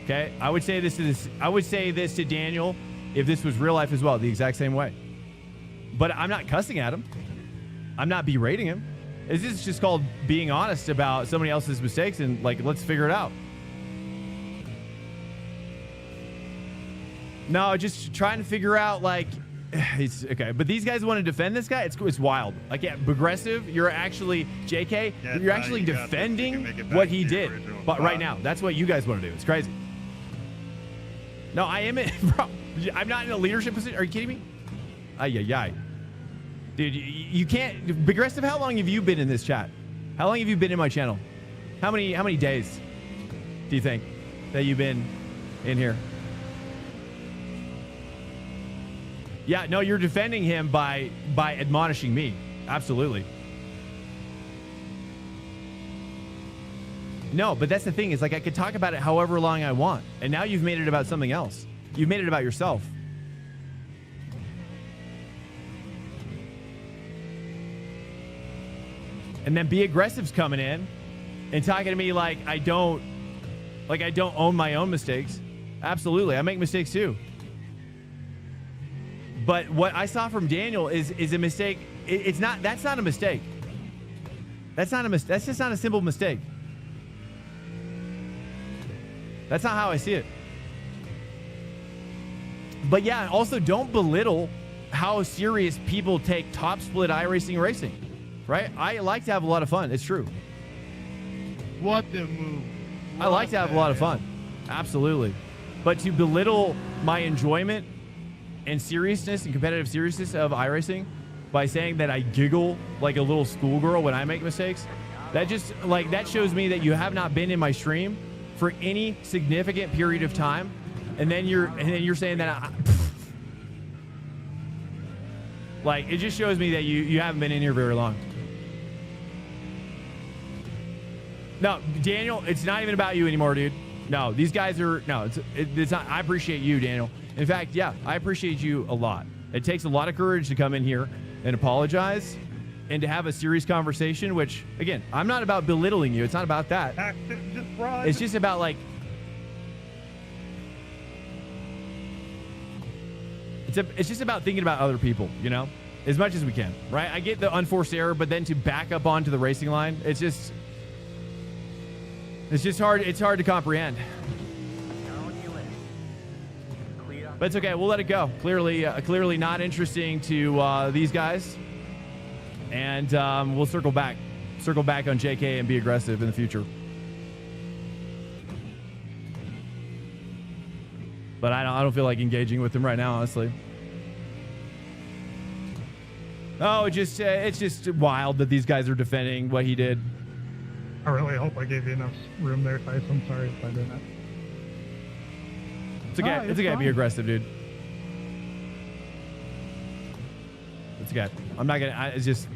Okay, I would say this to Daniel if this was real life as well, the exact same way. But I'm not cussing at him. I'm not berating him. This is just called being honest about somebody else's mistakes and, like, let's figure it out. No, just trying to figure out, like, it's okay. But these guys want to defend this guy. It's wild. Like, yeah, aggressive. You're actually, JK, yeah, you're actually defending what he did. But right now, that's what you guys want to do. It's crazy. No, I am in, bro. I'm not in a leadership position. Are you kidding me? Ay. Dude, you can't. Aggressive, how long have you been in this chat? How long have you been in my channel? How many days do you think that you've been in here? Yeah, no, you're defending him by admonishing me. Absolutely. No, but that's the thing, is like I could talk about it however long I want. And now you've made it about something else. You've made it about yourself. And then Be Aggressive's coming in and talking to me like I don't own my own mistakes. Absolutely. I make mistakes too. But what I saw from Daniel is a mistake. It's not. That's not a mistake. That's not a mistake. That's just not a simple mistake. That's not how I see it. But yeah, also don't belittle how serious people take top split iRacing racing, right? I like to have a lot of fun. It's true. What the move? I like to have a lot of fun. Absolutely. But to belittle my enjoyment and seriousness and competitive seriousness of iRacing by saying that I giggle like a little schoolgirl when I make mistakes, that just like that shows me that you have not been in my stream for any significant period of time, and then you're saying that like it just shows me that you haven't been in here very long. No, Daniel, it's not even about you anymore, dude. No, these guys are it's not. I appreciate you, Daniel. In fact, yeah, I appreciate you a lot. It takes a lot of courage to come in here and apologize and to have a serious conversation, which, again, I'm not about belittling you. It's not about that. It's just about, like, it's just about thinking about other people, you know, as much as we can, right? I get the unforced error, but then to back up onto the racing line, it's just hard. It's hard to comprehend. But it's okay. We'll let it go. Clearly not interesting to these guys. And we'll circle back on JK and be aggressive in the future. But I don't feel like engaging with him right now, honestly. Oh, it's just wild that these guys are defending what he did. I really hope I gave you enough room there, Tyson. I'm sorry if I didn't. It's okay. It's okay. Be aggressive, dude. It's okay. I'm not gonna. It's just.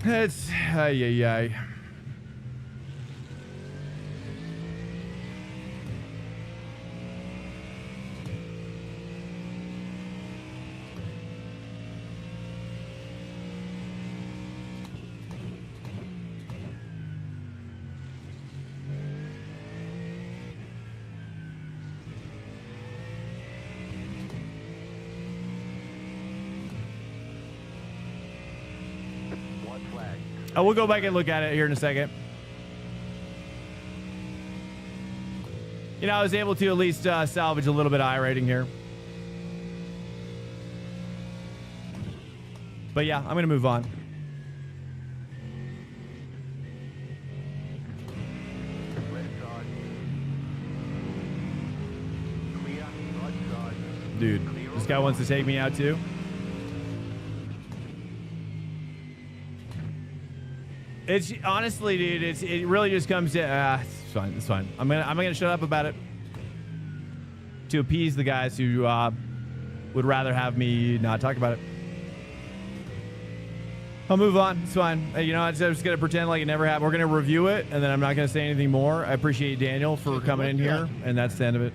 It's ay. We'll go back and look at it here in a second. You know, I was able to at least salvage a little bit of I-rating here. But yeah, I'm going to move on. Dude, this guy wants to take me out too. It's honestly, dude. It really just comes to. It's fine. It's fine. I'm gonna shut up about it to appease the guys who would rather have me not talk about it. I'll move on. It's fine. You know, I'm just gonna pretend like it never happened. We're gonna review it, and then I'm not gonna say anything more. I appreciate Daniel for coming in here, and that's the end of it.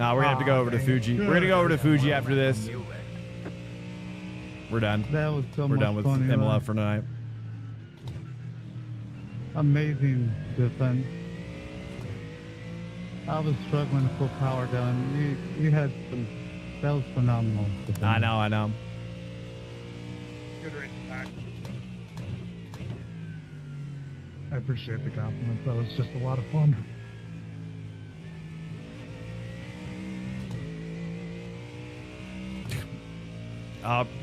We're gonna have to go over to Fuji. We're gonna go over to Fuji after this. We're done. That was so We're much done with fun, Imola for tonight. Amazing defense. I was struggling to pull power down. You had some. That was phenomenal. Defense. I know. Good race back. I appreciate the compliment. That was just a lot of fun.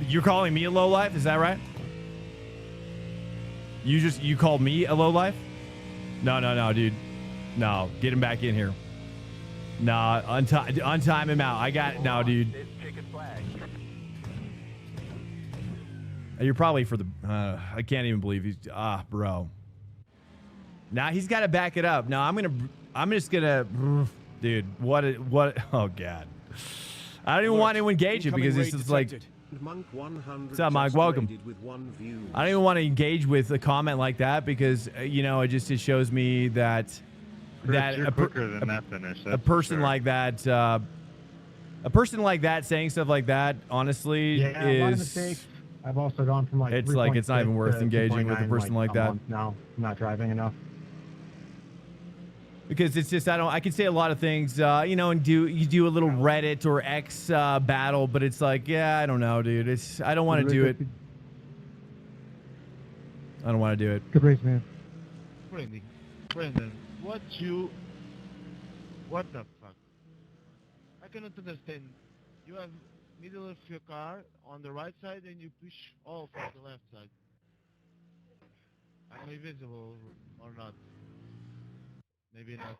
You're calling me a lowlife? Is that right? You called me a lowlife? No, dude. No, get him back in here. Nah, untime him out. I got no, dude. You're probably for the. I can't even believe he's. Bro. Now he's got to back it up. No, I'm just gonna, dude. What? Oh God. I don't even want to engage it because it's just like. What's up, Mike? Welcome. I don't even want to engage with a comment like that because you know it shows me that You're quicker than that finish. A person like that saying stuff like that, honestly, Yeah, a lot of is. mistakes. I've also gone from like. It's like it's not even worth engaging with a person like that. Now I'm not driving enough. Because it's just I can say a lot of things, you know, and you do a little Reddit or X battle, but it's like, yeah, I don't know, dude. I don't want to do it. I don't want to do it. Good race, man. Brendan, what the fuck? I cannot understand. You have middle of your car on the right side and you push off on the left side. Am I visible or not? Maybe not.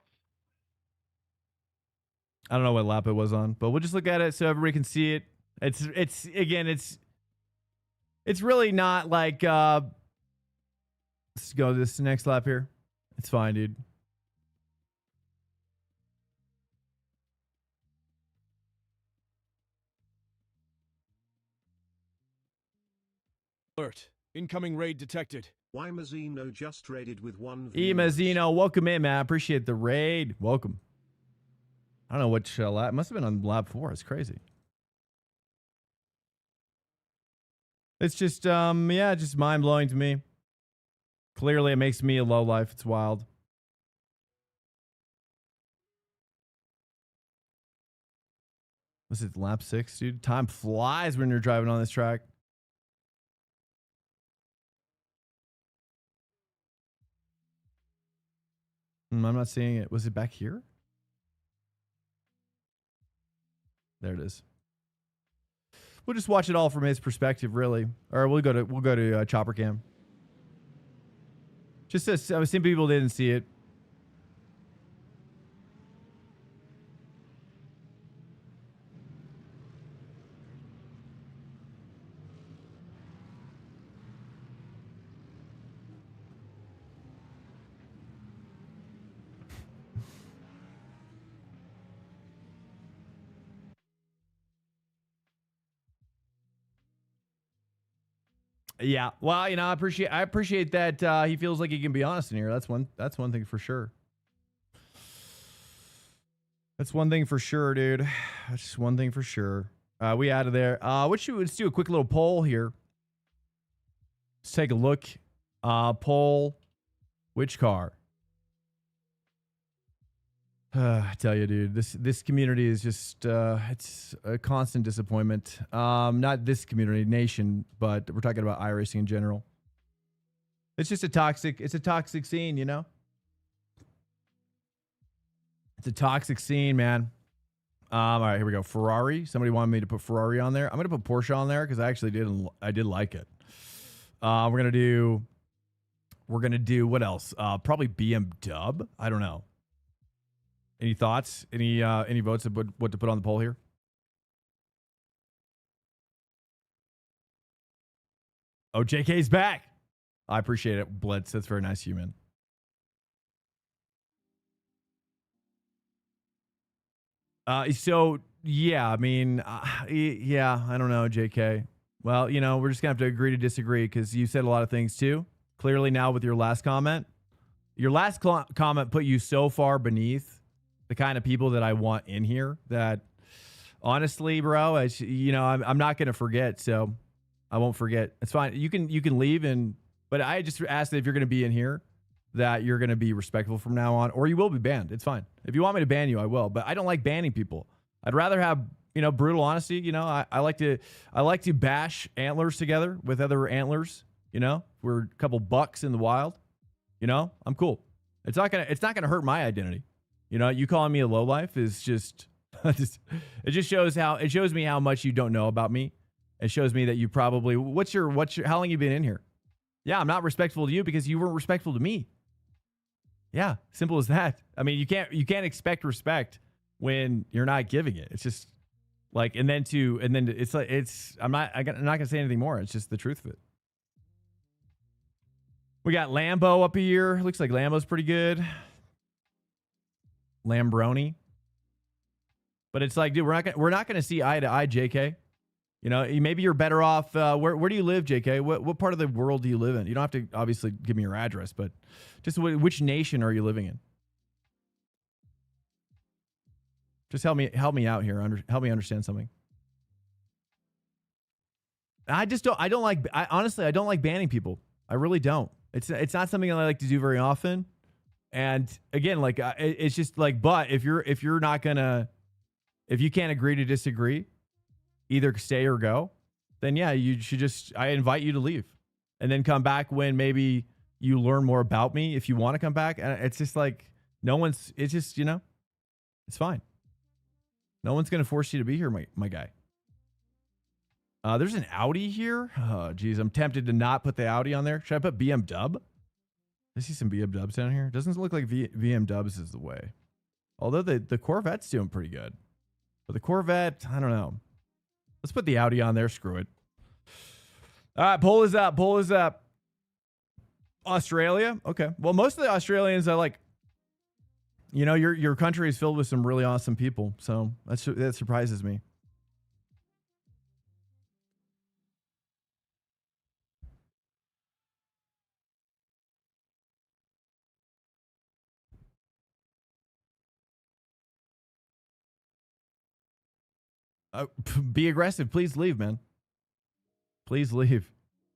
I don't know what lap it was on, but we'll just look at it so everybody can see it. It's really not like let's go to this next lap here. It's fine, dude. Alert. Incoming raid detected. Why Mazzino just raided with 1 view. Mazzino, welcome in, man. I appreciate the raid. Welcome. I don't know what lap. Must have been on lap 4. It's crazy. It's just, yeah, just mind blowing to me. Clearly, it makes me a low life. It's wild. Was it lap 6, dude? Time flies when you're driving on this track. I'm not seeing it. Was it back here? There it is. We'll just watch it all from his perspective, really, or we'll go to Chopper Cam. Just as some people didn't see it. Yeah, well, you know, I appreciate that he feels like he can be honest in here. That's one thing for sure. That's one thing for sure, dude. That's just one thing for sure. We out of there. Let's do a quick little poll here. Let's take a look. Poll. Which car? I tell you, dude, this community is just it's a constant disappointment. Not this community, nation, but we're talking about iRacing in general. It's just a toxic scene, you know? It's a toxic scene, man. All right, here we go. Ferrari. Somebody wanted me to put Ferrari on there. I'm gonna put Porsche on there because I actually did like it. We're gonna do what else? Probably BMW. I don't know. Any thoughts? Any votes of what to put on the poll here? Oh, JK's back. I appreciate it, Blitz. That's very nice of you, man. So yeah, I mean, yeah, I don't know, JK. Well, you know, we're just gonna have to agree to disagree because you said a lot of things too. Clearly, now with your last comment, comment put you so far beneath the kind of people that I want in here that honestly, bro, I'm not going to forget. So I won't forget. It's fine. You can leave but I just ask that if you're going to be in here, that you're going to be respectful from now on, or you will be banned. It's fine. If you want me to ban you, I will, but I don't like banning people. I'd rather have, brutal honesty. I like to bash antlers together with other antlers. We're a couple bucks in the wild. I'm cool. It's not going to hurt my identity. You calling me a lowlife is just, it shows me how much you don't know about me. It shows me that you probably, how long you been in here? Yeah, I'm not respectful to you because you weren't respectful to me. Yeah, simple as that. I mean, you can't expect respect when you're not giving it. It's just like, I'm not gonna say anything more. It's just the truth of it. We got Lambo up here. Looks like Lambo's pretty good. Lambroni. But it's like, dude, we're not gonna see eye to eye, JK. You know, maybe you're better off. Where do you live, JK? What part of the world do you live in? You don't have to obviously give me your address, but just which nation are you living in? Just help me out here. Help me understand something. I don't like. Honestly, I don't like banning people. I really don't. It's not something I like to do very often. And again, like it's just like, but if you can't agree to disagree, either stay or go, then yeah, you should I invite you to leave and then come back when maybe you learn more about me. If you want to come back, and it's just like, it's just, you know, it's fine. No one's going to force you to be here, my guy. There's an Audi here. Oh, geez. I'm tempted to not put the Audi on there. Should I put BMW? I see some BMWs down here. Doesn't look like VMWs is the way. Although the Corvette's doing pretty good. But the Corvette, I don't know. Let's put the Audi on there. Screw it. All right, poll is up. Poll is up. Australia. Okay. Well, most of the Australians I like. You know, your country is filled with some really awesome people. So that surprises me. Be aggressive. Please leave, man. Please leave.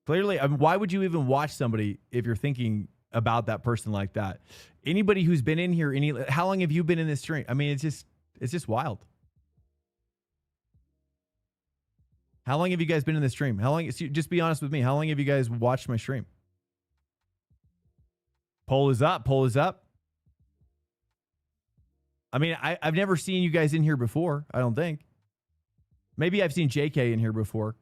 Clearly, I mean, why would you even watch somebody if you're thinking about that person like that? Anybody who's been in here, how long have you been in this stream? I mean, it's just wild. How long have you guys been in this stream? How long? Just be honest with me. How long have you guys watched my stream? Poll is up. Poll is up. I mean, I've never seen you guys in here before. I don't think. Maybe I've seen JK in here before.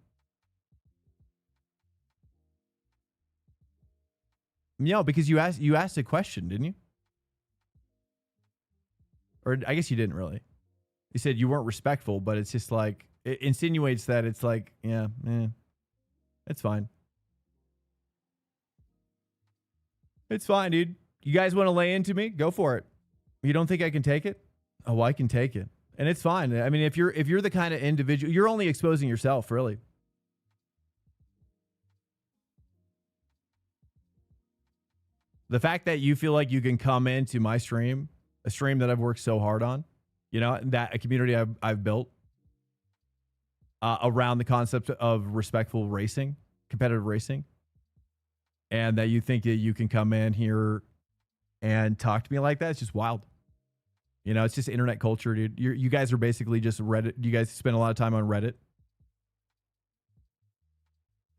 No, because you asked a question, didn't you? Or I guess you didn't really. You said you weren't respectful, but it's just like, it insinuates that it's like, yeah, it's fine. It's fine, dude. You guys want to lay into me? Go for it. You don't think I can take it? Oh, I can take it. And it's fine. I mean, if you're the kind of individual, you're only exposing yourself, really. The fact that you feel like you can come into my stream, a stream that I've worked so hard on, you know, that a community I've built around the concept of respectful racing, competitive racing, and that you think that you can come in here and talk to me like that, it's just wild. You know, it's just internet culture, dude. You guys are basically just Reddit. You guys spend a lot of time on Reddit.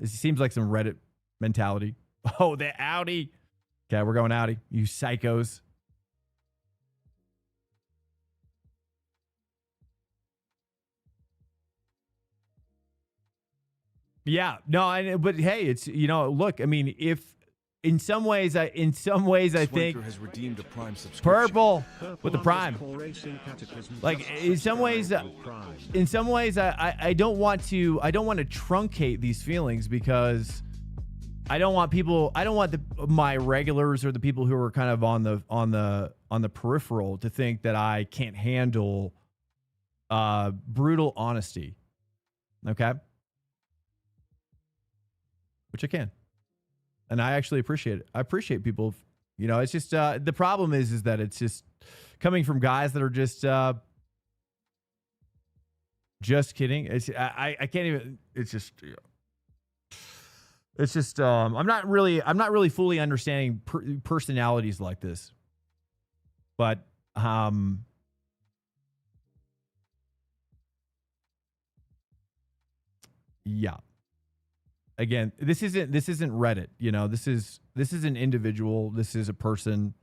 It seems like some Reddit mentality. Oh, the Audi. Okay, we're going Audi. You psychos. Yeah, no, but hey, it's, you know, look, I mean, if in some ways I think has redeemed a Prime subscription. Purple with the Prime. Like in some ways I don't want to truncate these feelings, because I don't want my regulars or the people who are kind of on the peripheral to think that I can't handle brutal honesty. Okay? Which I can. And I actually appreciate it. I appreciate people, you know, it's just, the problem is that it's just coming from guys that are just kidding. It's, I can't even, it's just, I'm not really fully understanding personalities like this, but, yeah. Again, this isn't Reddit, you know, this is an individual. This is a person,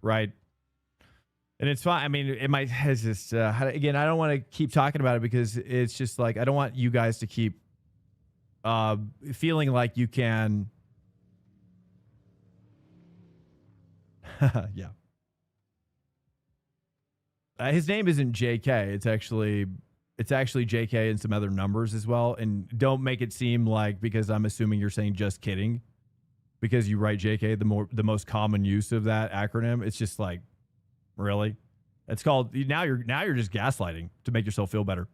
right? And it's fine. I mean, it might has just, again, I don't want to keep talking about it, because it's just like, I don't want you guys to keep feeling like you can. Yeah. His name isn't JK. It's actually JK and some other numbers as well. And don't make it seem like, because I'm assuming you're saying just kidding, because you write JK, the most common use of that acronym. It's just like, really? It's called now you're just gaslighting to make yourself feel better.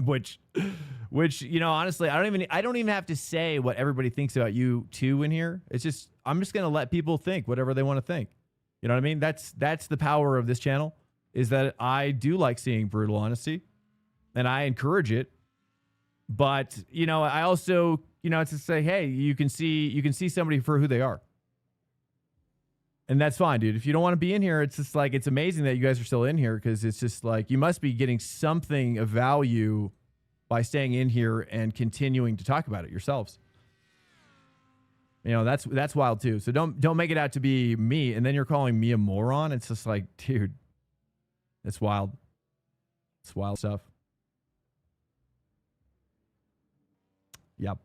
which you know, honestly, I don't even have to say what everybody thinks about you too in here. It's just I'm just gonna let people think whatever they want to think. You know what I mean? That's the power of this channel, is that I do like seeing brutal honesty and I encourage it. But, you know, I also, you know, it's to say, hey, you can see somebody for who they are. And that's fine, dude. If you don't want to be in here, it's just like, it's amazing that you guys are still in here, because it's just like, you must be getting something of value by staying in here and continuing to talk about it yourselves. You know, that's wild too. So don't make it out to be me, and then you're calling me a moron. It's just like, dude, it's wild. It's wild stuff. Yep.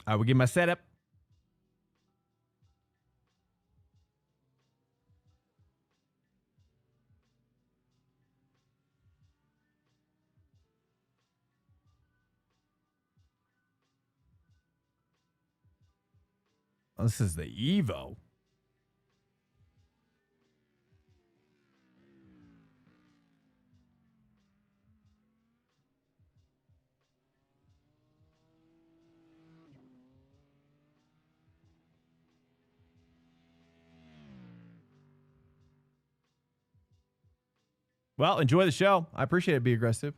I will get my setup. Oh, this is the Evo. Well, enjoy the show. I appreciate it. Be aggressive.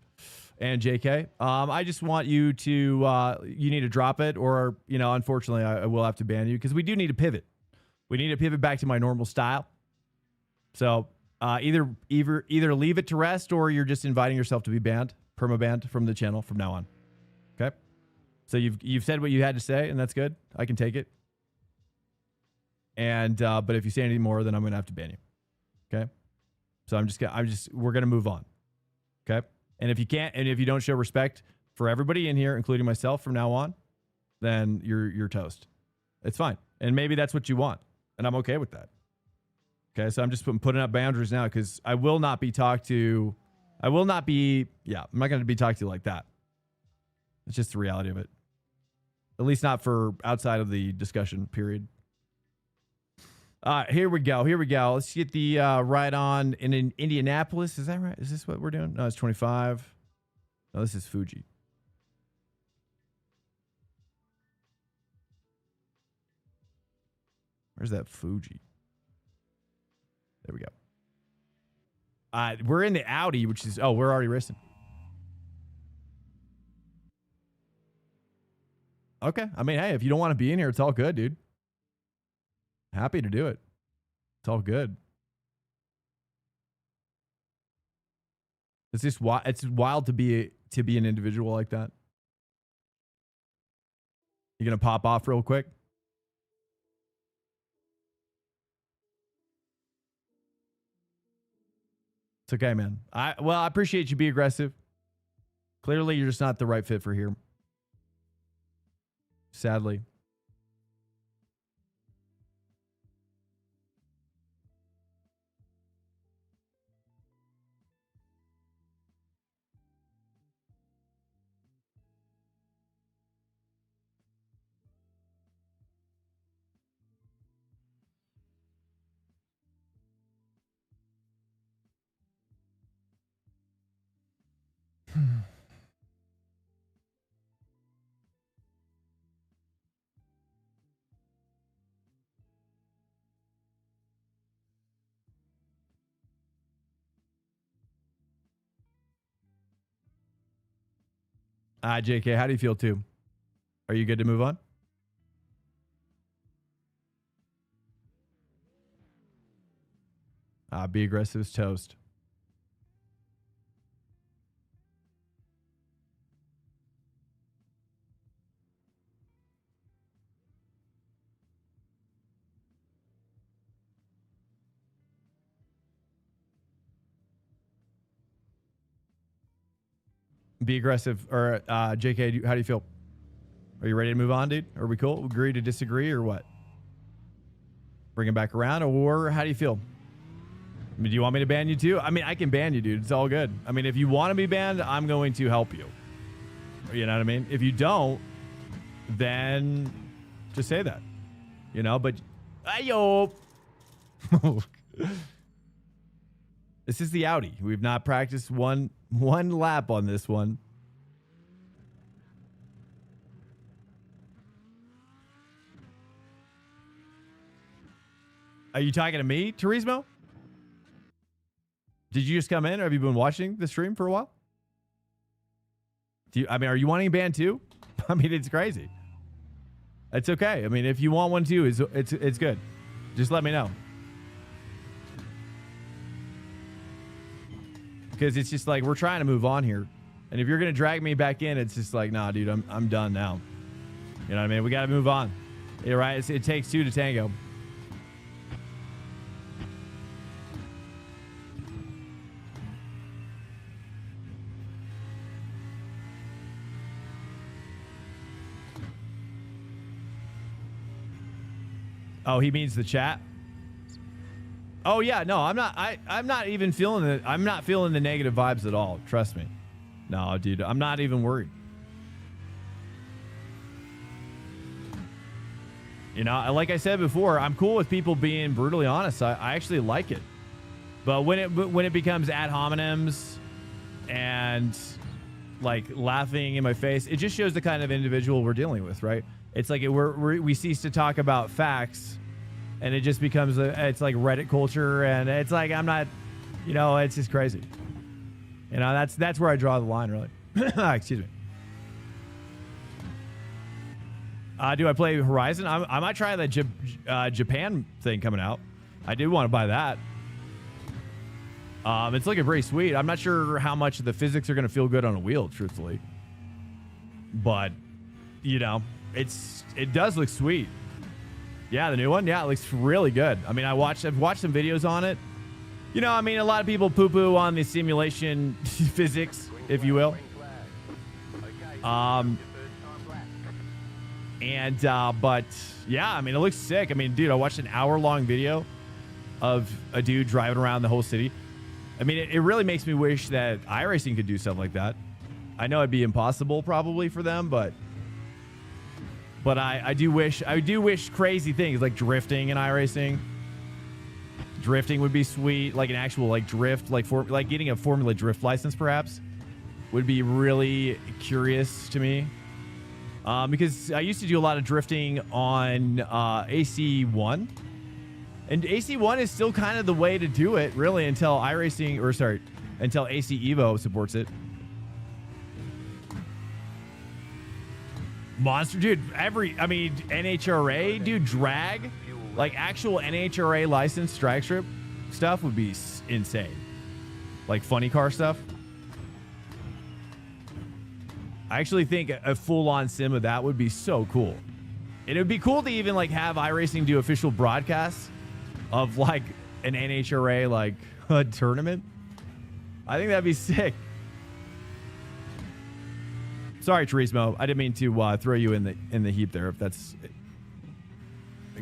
And JK, I just want you to, you need to drop it, or, you know, unfortunately, I will have to ban you, because we do need to pivot. We need to pivot back to my normal style. So either leave it to rest, or you're just inviting yourself to be banned, perma-banned from the channel from now on. Okay? So you've said what you had to say, and that's good. I can take it. And but if you say any more, then I'm going to have to ban you. Okay? So we're going to move on. Okay? And if you can't, and if you don't show respect for everybody in here, including myself from now on, then you're toast. It's fine. And maybe that's what you want. And I'm okay with that. Okay. So I'm just putting up boundaries now, because I will not be talked to. I'm not going to be talked to like that. It's just the reality of it. At least not for outside of the discussion period. Here we go. Let's get the ride on in Indianapolis. Is that right? Is this what we're doing? No, it's 25. No, this is Fuji. Where's that Fuji? There we go. We're in the Audi, which is, we're already racing. Okay. I mean, hey, if you don't want to be in here, it's all good, dude. Happy to do it. It's all good. It's just it's wild to be an individual like that. You gonna pop off real quick? It's okay, man. I appreciate you. Be aggressive. Clearly, you're just not the right fit for here. Sadly. JK, how do you feel too? Are you good to move on? Be aggressive as toast. Be aggressive. Or JK, how do you feel? Are you ready to move on, dude? Are we cool? Agree to disagree or what? Bring him back around, or how do you feel? I mean, do you want me to ban you too? I mean, I can ban you, dude. It's all good. I mean, if you want to be banned, I'm going to help you. You know what I mean? If you don't, then just say that. You know, but ayo. This is the Audi. We've not practiced one lap on this one. Are you talking to me, Turismo? Did you just come in, or have you been watching the stream for a while? I mean, are you wanting a ban too? I mean, it's crazy. It's okay. I mean, if you want one too, it's good. Just let me know. Because it's just like, we're trying to move on here. And if you're going to drag me back in, it's just like, nah, dude, I'm done now. You know what I mean? We got to move on. Yeah, right? It takes two to tango. Oh, he means the chat. Oh yeah, no, I'm not even feeling it. I'm not feeling the negative vibes at all. Trust me. No, dude, I'm not even worried. You know, like I said before, I'm cool with people being brutally honest. I actually like it. But when it becomes ad hominems and like laughing in my face, it just shows the kind of individual we're dealing with, right? It's like we cease to talk about facts, and it just becomes it's like Reddit culture, and it's like, I'm not, you know, it's just crazy. You know, that's where I draw the line, really. Excuse me. Do I play Horizon? I might try that Japan thing coming out. I do want to buy that. It's looking pretty sweet. I'm not sure how much the physics are going to feel good on a wheel, truthfully. But, you know, it does look sweet. Yeah, the new one. Yeah, it looks really good. I mean, I've watched some videos on it. You know, I mean, a lot of people poo-poo on the simulation physics, if you will. But yeah, I mean, it looks sick. I mean, dude, I watched an hour-long video of a dude driving around the whole city. I mean, it really makes me wish that iRacing could do stuff like that. I know it'd be impossible probably for them, but I do wish crazy things like drifting in iRacing. Drifting would be sweet, like an actual like drift, like getting a Formula Drift license perhaps would be really curious to me. Because I used to do a lot of drifting on AC1. And AC1 is still kind of the way to do it, really, until iRacing, until AC Evo supports it. Monster, dude, NHRA, dude, drag, like actual NHRA licensed drag strip stuff would be insane. Like funny car stuff. I actually think a full-on sim of that would be so cool. And it would be cool to even like have iRacing do official broadcasts of like an NHRA like a tournament. I think that'd be sick. Sorry, Turismo. I didn't mean to throw you in the heap there. If that's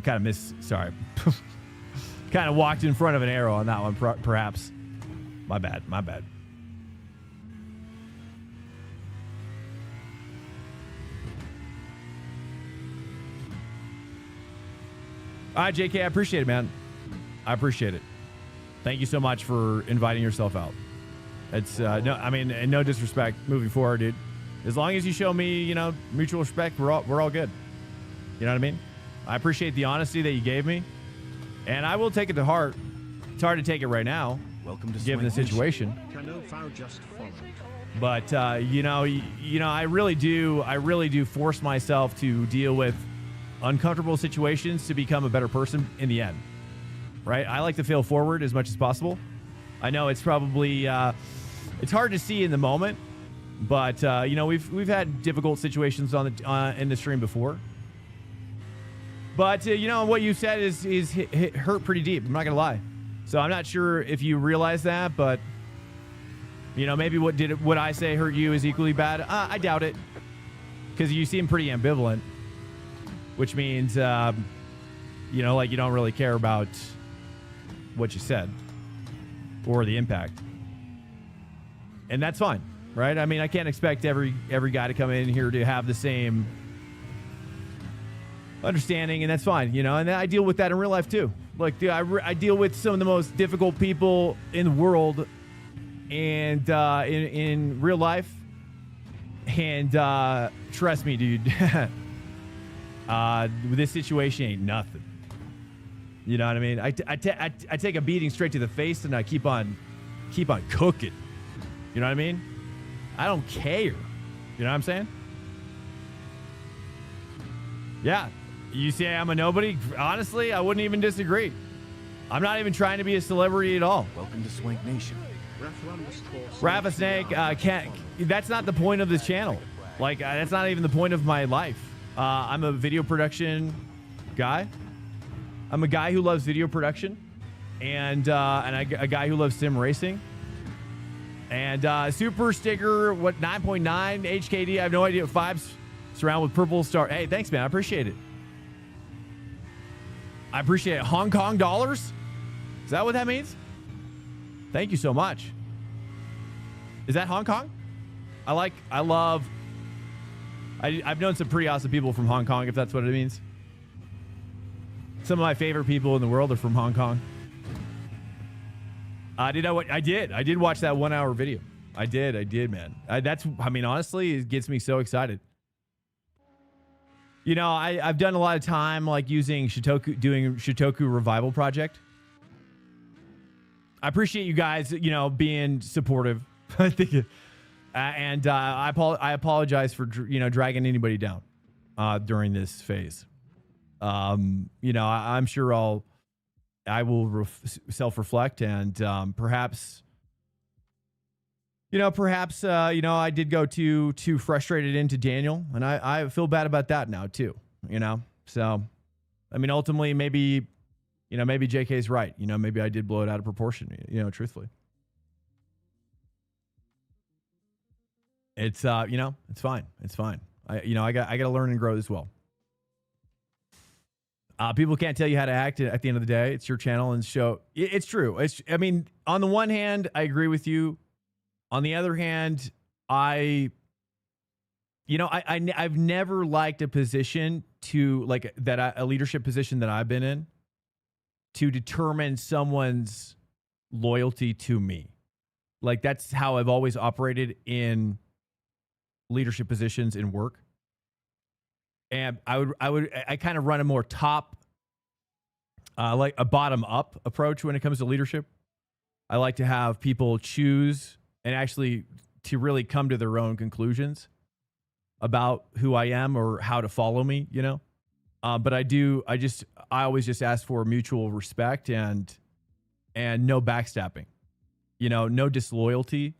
kind of sorry. Kind of walked in front of an arrow on that one, perhaps. My bad. All right, JK, I appreciate it, man. I appreciate it. Thank you so much for inviting yourself out. It's no disrespect moving forward, dude. As long as you show me, you know, mutual respect, we're all good. You know what I mean? I appreciate the honesty that you gave me, and I will take it to heart. It's hard to take it right now, Welcome to given the situation. But you know, I really do force myself to deal with uncomfortable situations to become a better person in the end. Right? I like to fail forward as much as possible. I know it's probably it's hard to see in the moment, but you know, we've had difficult situations in the stream before. But you know, what you said is hurt pretty deep. I'm not gonna lie. So I'm not sure if you realize that, but you know, maybe what I say hurt you is equally bad. I doubt it, because you seem pretty ambivalent, which means You know, like you don't really care about what you said or the impact. And that's fine, right? I mean, I can't expect every guy to come in here to have the same understanding, and that's fine, you know. And I deal with that in real life too. Like, dude, I deal with some of the most difficult people in the world, and in real life. And trust me, dude, this situation ain't nothing. You know what I mean? I take a beating straight to the face, and I keep on cooking. You know what I mean? I don't care. You know what I'm saying? Yeah. You say I'm a nobody? Honestly, I wouldn't even disagree. I'm not even trying to be a celebrity at all. Welcome to Swank Nation. Rafa Snake, can't. That's not the point of this channel. Like, that's not even the point of my life. I'm a video production guy. I'm a guy who loves video production, and a guy who loves sim racing. And super sticker, what, 9.9 HKD? I have no idea. 5's surrounded with purple star. Hey, thanks, man. I appreciate it. I appreciate it. Hong Kong dollars? Is that what that means? Thank you so much. Is that Hong Kong? I've known some pretty awesome people from Hong Kong, if that's what it means. Some of my favorite people in the world are from Hong Kong. I did watch that 1 hour video. I did, man. Honestly, it gets me so excited. You know, I've done a lot of time like doing Shitoku Revival Project. I appreciate you guys, you know, being supportive. I think, I apologize for, you know, dragging anybody down during this phase. You know, I'm sure I will self-reflect, and perhaps I did go too frustrated into Daniel, and I feel bad about that now too, you know. So, I mean, ultimately, maybe JK's right. You know, maybe I did blow it out of proportion, you know, truthfully. It's it's fine. It's fine. I got to learn and grow as well. People can't tell you how to act at the end of the day. It's your channel and show. It's true. I mean, on the one hand, I agree with you. On the other hand, I've never liked a position a leadership position that I've been in to determine someone's loyalty to me. Like, that's how I've always operated in leadership positions in work. And I kind of run a more top, like a bottom up approach when it comes to leadership. I like to have people choose and actually to really come to their own conclusions about who I am or how to follow me, you know? But I always just ask for mutual respect and no backstabbing, you know, no disloyalty.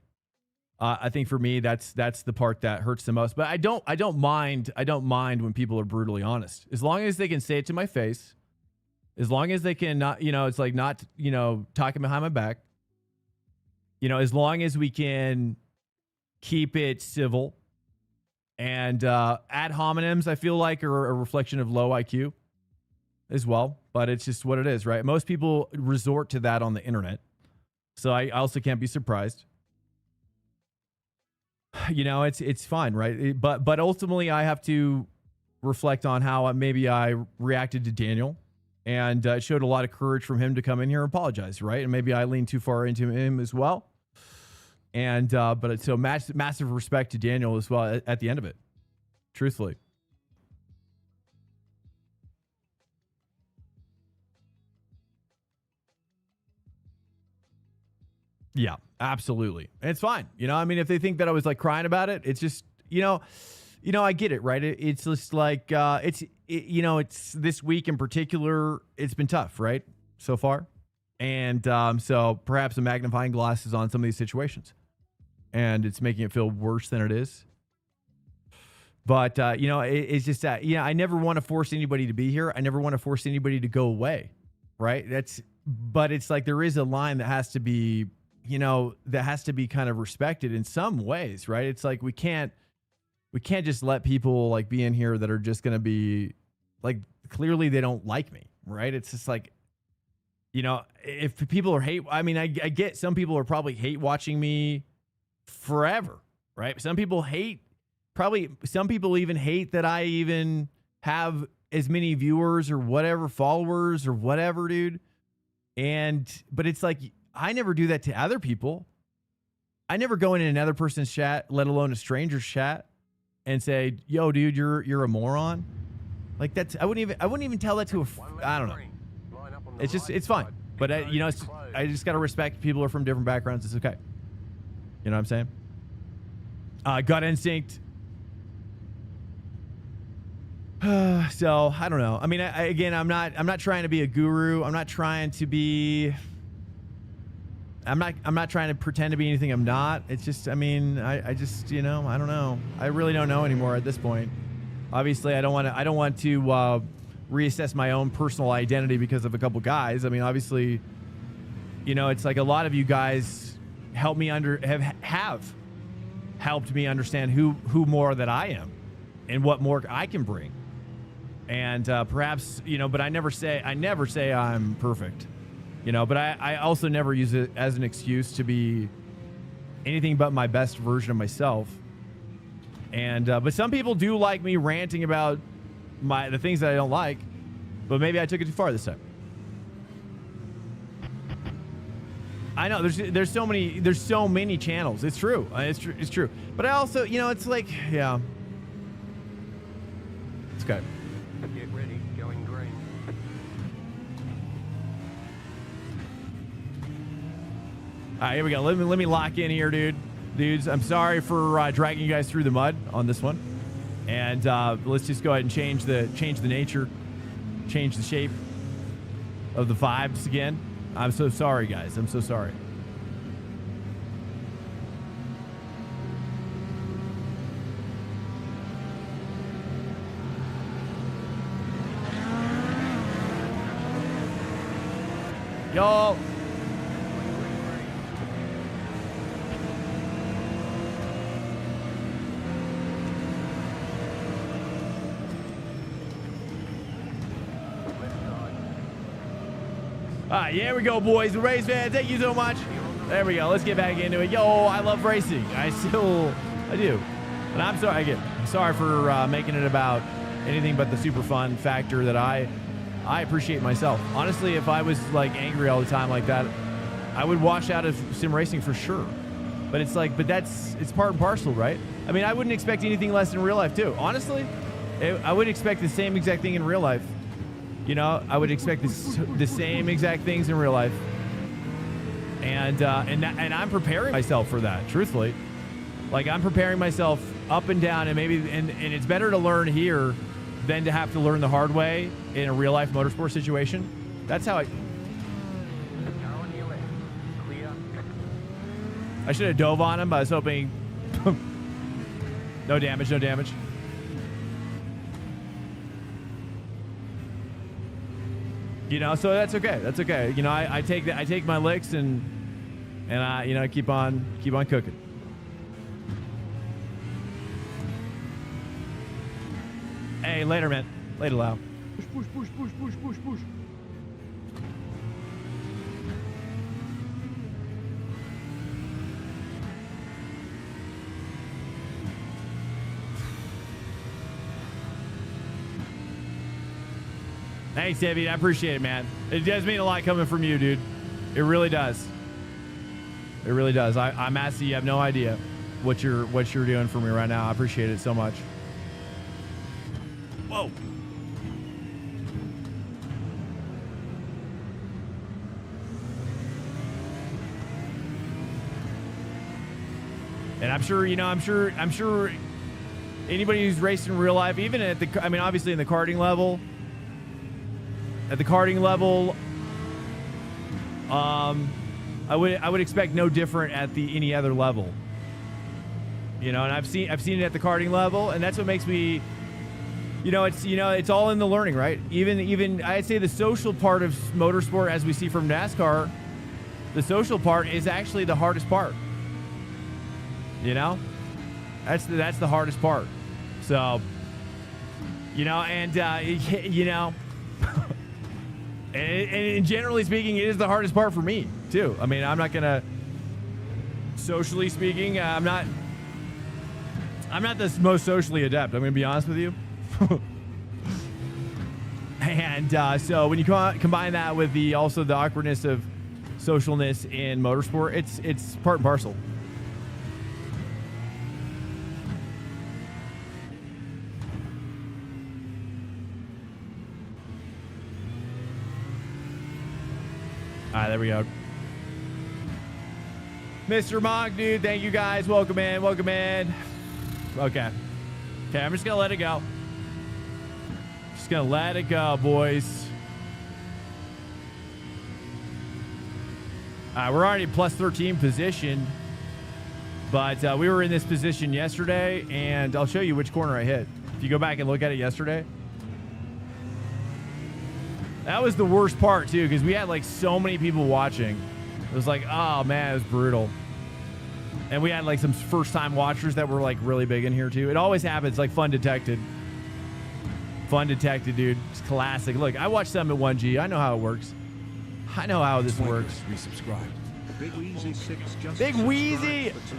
I think for me, that's the part that hurts the most. But I don't mind when people are brutally honest, as long as they can say it to my face, as long as they can not, you know, it's like not, you know, talking behind my back, you know, as long as we can keep it civil. And ad hominems, I feel like, are a reflection of low IQ as well. But it's just what it is, right? Most people resort to that on the internet, so I also can't be surprised. You know, it's fine, right? But ultimately, I have to reflect on how maybe I reacted to Daniel, and it showed a lot of courage from him to come in here and apologize, right? And maybe I leaned too far into him as well. And but so massive respect to Daniel as well at the end of it, truthfully. Yeah, absolutely. And it's fine. You know, I mean, if they think that I was like crying about it, it's just, you know, I get it, right? It's just like, it's this week in particular, it's been tough, right? So far. And so perhaps a magnifying glass is on some of these situations, and it's making it feel worse than it is. But, it's just that, I never want to force anybody to be here. I never want to force anybody to go away, right? But it's like there is a line that has to be, kind of respected in some ways, right? It's like we can't just let people like be in here that are just going to be like, clearly they don't like me, right? It's just like, you know, if people are I get some people are probably hate watching me forever, right? Some people even hate that I even have as many viewers or whatever, followers or whatever, dude. But it's like, I never do that to other people. I never go in another person's chat, let alone a stranger's chat, and say, "Yo, dude, you're a moron." Like I wouldn't even tell that to I don't know. It's just, it's fine. But I just got to respect people who are from different backgrounds. It's okay. You know what I'm saying? Gut instinct. So I don't know. I mean, again, I'm not trying to be a guru. I'm not trying to pretend to be anything I'm not. It's just, I mean, I just, you know, I don't know. I really don't know anymore at this point. Obviously, I don't want to reassess my own personal identity because of a couple guys. I mean, obviously, you know, it's like a lot of you guys have helped me understand who more that I am and what more I can bring. And perhaps, you know, but I never say I'm perfect, you know, but I also never use it as an excuse to be anything but my best version of myself. And but some people do like me ranting about the things that I don't like, but maybe I took it too far this time. I know there's so many channels. It's true. It's true. But I also, you know, it's like, yeah, it's okay. Get ready, going green. All right, here we go. Let me lock in here, dudes. I'm sorry for dragging you guys through the mud on this one, and let's just go ahead and change the nature, change the shape of the vibes again. I'm so sorry, guys. I'm so sorry. Y'all. All right, here we go, boys. Race fans, thank you so much. There we go. Let's get back into it. Yo, I love racing. I do. And I'm sorry, sorry for making it about anything but the super fun factor that I appreciate myself. Honestly, if I was like angry all the time like that, I would wash out of sim racing for sure. But it's like, it's part and parcel, right? I mean, I wouldn't expect anything less in real life too. Honestly, I would expect the same exact thing in real life. You know, I would expect the same exact things in real life. And I'm preparing myself for that, truthfully. Like, I'm preparing myself up and down, and it's better to learn here than to have to learn the hard way in a real life motorsport situation. That's how I should have dove on him, but I was hoping no damage. You know, so that's okay. You know, I take my licks and I, you know, keep on cooking. Hey, later, man. Later, Lau. Push. Thanks, David. I appreciate it, man. It does mean a lot coming from you, dude. It really does. It really does. I'm asking you have no idea what you're doing for me right now. I appreciate it so much. Whoa. And I'm sure anybody who's raced in real life, even obviously in the karting level, I would expect no different at any other level. You know, and I've seen it at the karting level, and that's what makes me, it's all in the learning, right? Even I'd say the social part of motorsport, as we see from NASCAR, the social part is actually the hardest part. You know, that's the hardest part. So, you know, and And generally speaking, it is the hardest part for me too. I mean, I'm not gonna. Socially speaking, I'm not the most socially adept. I'm gonna be honest with you. And so when you combine that with the awkwardness of socialness in motorsport, it's part and parcel. All right, there we go. Mr. Monk, dude, thank you guys. Welcome in, welcome in. Okay. Okay, I'm just gonna let it go. Just gonna let it go, boys. We're already plus 13 position, but we were in this position yesterday, and I'll show you which corner I hit. If you go back and look at it yesterday, that was the worst part too, because we had like so many people watching. It was like, oh man, it was brutal. And we had like some first-time watchers that were like really big in here too. It always happens, like Fun Detected. Fun Detected, dude. It's classic. Look, I watched some at 1G. I know how it works. I know how this works. Resubscribe. Big Wheezy 6 just Big Wheezy! subscribed for 2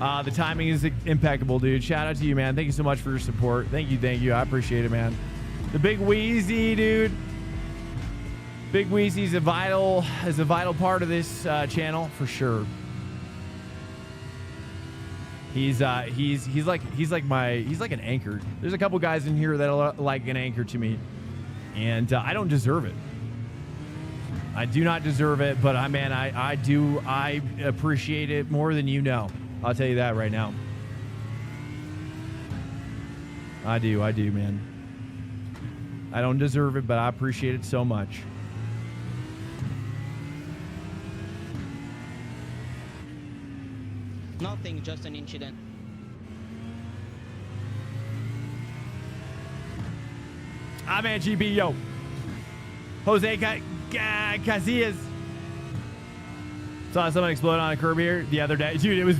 months. The timing is impeccable, dude. Shout out to you, man. Thank you so much for your support. Thank you. I appreciate it, man. The Big Wheezy, dude. Big Wheezy is a vital part of this channel for sure. He's like an anchor. There's a couple guys in here that are like an anchor to me, and I don't deserve it. I do not deserve it, but I appreciate it more than you know. I'll tell you that right now. I do, man. I don't deserve it, but I appreciate it so much. Nothing, just an incident. I'm at GB, yo. Jose Casillas. Saw someone explode on a curb here the other day. Dude, it was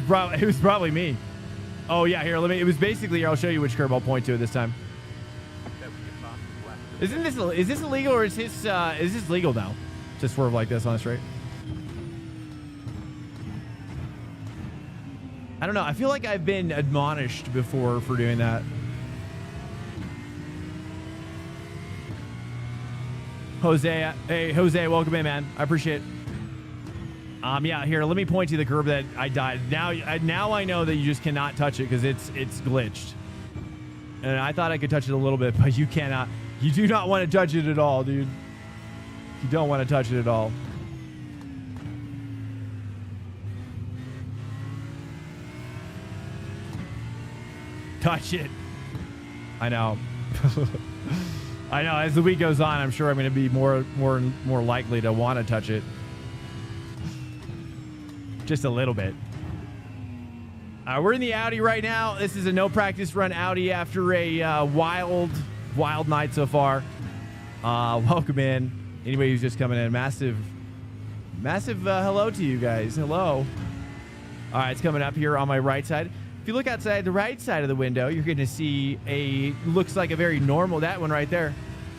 probably me. Oh yeah, here, it was basically, I'll show you which curb I'll point to this time. Is this illegal, or is this legal now? Just swerve like this on a straight. I don't know. I feel like I've been admonished before for doing that. Jose, hey Jose, welcome in, man. I appreciate it. Yeah, here, let me point to the curb that I died. Now I know that you just cannot touch it because it's glitched. And I thought I could touch it a little bit, but you cannot. You do not want to touch it at all, dude. You don't want to touch it at all. Touch it. I know. I know. As the week goes on, I'm sure I'm going to be more likely to want to touch it. Just a little bit. We're in the Audi right now. This is a no practice run Audi after a wild night so far. Welcome in. Anybody who's just coming in, massive hello to you guys. Hello. All right, it's coming up here on my right side. If you look outside the right side of the window, you're going to see looks like a very normal, that one right there.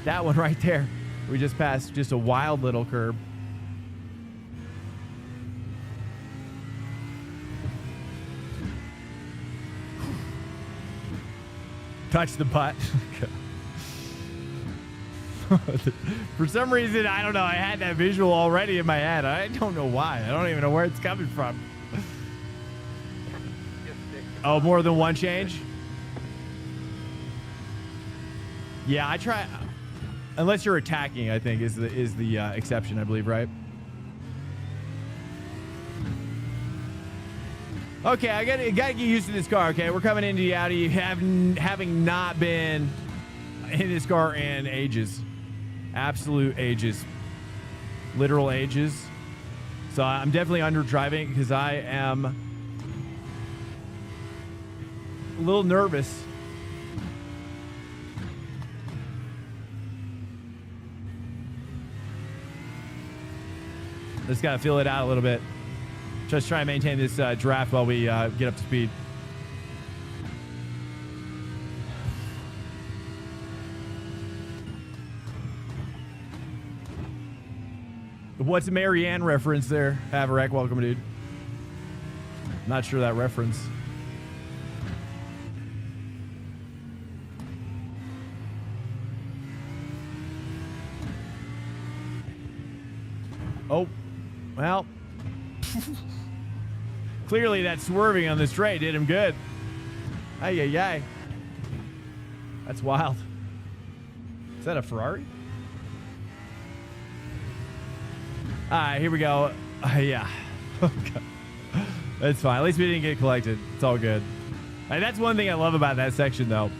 That one right there. We just passed just a wild little curb. Touch the butt. For some reason, I don't know, I had that visual already in my head. I don't know why. I don't even know where it's coming from. Oh, more than one change? Yeah, I try. Unless you're attacking, I think is the exception, I believe, right? Okay, I gotta get used to this car. Okay, we're coming into the Audi, having not been in this car in ages, absolute ages, literal ages. So I'm definitely under driving because I am a little nervous. Just gotta feel it out a little bit. Just try and maintain this draft while we get up to speed. What's a Marianne reference there? Haverek, welcome, dude. Not sure that reference. Oh, well. Clearly that swerving on the straight did him good. Ay, ay, ay. That's wild. Is that a Ferrari? All right, here we go. Yeah. Okay. That's fine. At least we didn't get collected. It's all good. And that's one thing I love about that section, though,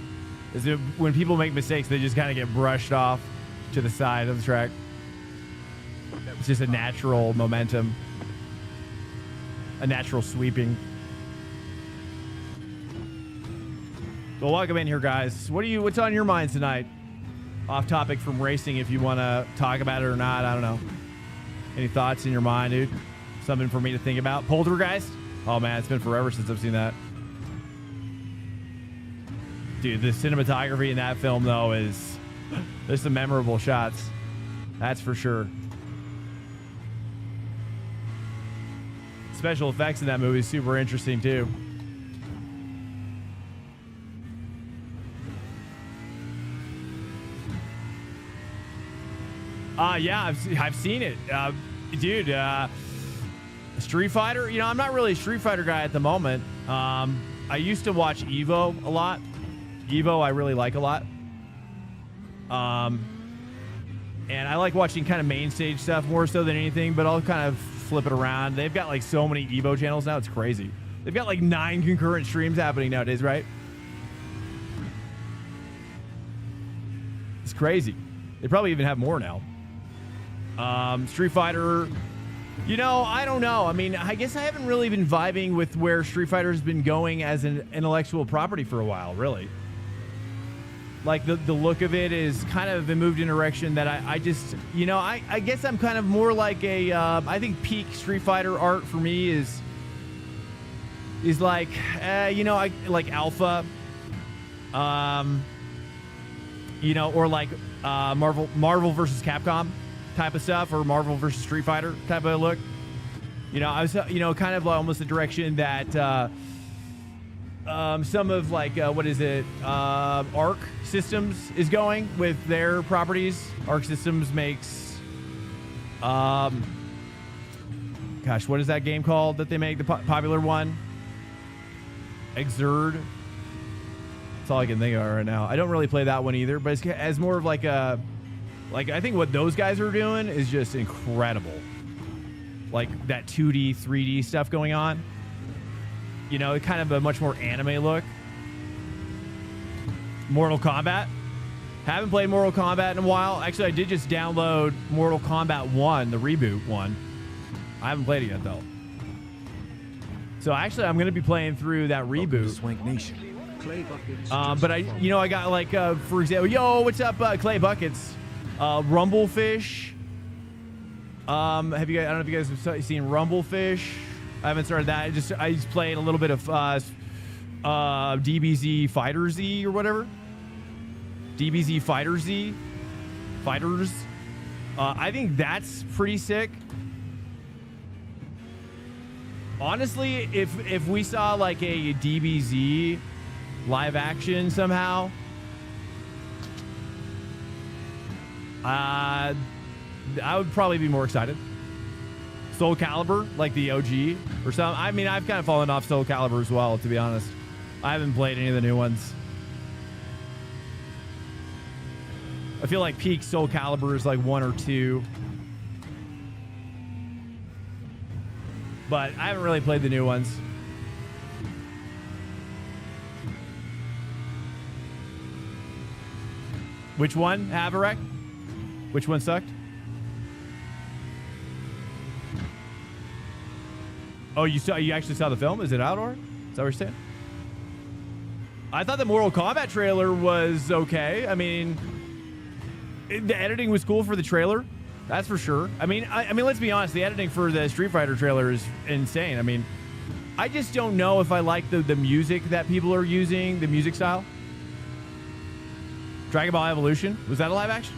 is that when people make mistakes, they just kind of get brushed off to the side of the track. It's just a natural momentum, a natural sweeping. Well, welcome in here, guys. What's on your minds tonight? Off topic from racing, if you want to talk about it or not. I don't know. Any thoughts in your mind, dude? Something for me to think about? Poltergeist? Oh, man, it's been forever since I've seen that. Dude, the cinematography in that film, though, is... There's some memorable shots. That's for sure. Special effects in that movie is super interesting, too. Yeah, I've seen it. Dude, Street Fighter, you know, I'm not really a Street Fighter guy at the moment. I used to watch Evo a lot. Evo I really like a lot. And I like watching kind of main stage stuff more so than anything, but I'll kind of flip it around. They've got like so many Evo channels now, it's crazy. They've got like 9 concurrent streams happening nowadays, right? It's crazy. They probably even have more now. Street Fighter, you know, I don't know. I mean, I guess I haven't really been vibing with where Street Fighter has been going as an intellectual property for a while, really. Like, the look of it is kind of been moved in a direction that I just, you know, I guess I'm kind of more like a, I think peak Street Fighter art for me is like, you know, like Alpha, you know, or like Marvel versus Capcom type of stuff, or Marvel versus Street Fighter type of look. You know, I was, you know, kind of almost the direction that some of like what is it, Arc Systems is going with their properties. Arc Systems makes gosh, what is that game called that they make, the popular one? Exerd. That's all I can think of right now. I don't really play that one either, but it's as more of like a, like, I think what those guys are doing is just incredible. Like that 2D, 3D stuff going on. You know, kind of a much more anime look. Mortal Kombat. Haven't played Mortal Kombat in a while. Actually, I did just download Mortal Kombat 1, the reboot one. I haven't played it yet, though. So actually, I'm going to be playing through that reboot. Swank Nation. Clay Buckets. But I got like, for example, yo, what's up, Clay Buckets? Rumblefish. Have you guys? I don't know if you guys have seen Rumblefish. I haven't started that. I just played a little bit of DBZ Fighter Z or whatever. DBZ Fighter Z. Fighters. I think that's pretty sick. Honestly, if we saw like a DBZ live action somehow, I would probably be more excited. Soul Calibur, like the OG or something. I mean, I've kind of fallen off Soul Calibur as well, to be honest. I haven't played any of the new ones. I feel like peak Soul Calibur is like 1 or 2. But I haven't really played the new ones. Which one, Haverek? Which one sucked? Oh, you actually saw the film? Is it out, or? Is that what you're saying? I thought the Mortal Kombat trailer was okay. I mean, the editing was cool for the trailer. That's for sure. I mean, let's be honest. The editing for the Street Fighter trailer is insane. I mean, I just don't know if I like the music that people are using, the music style. Dragon Ball Evolution. Was that a live action?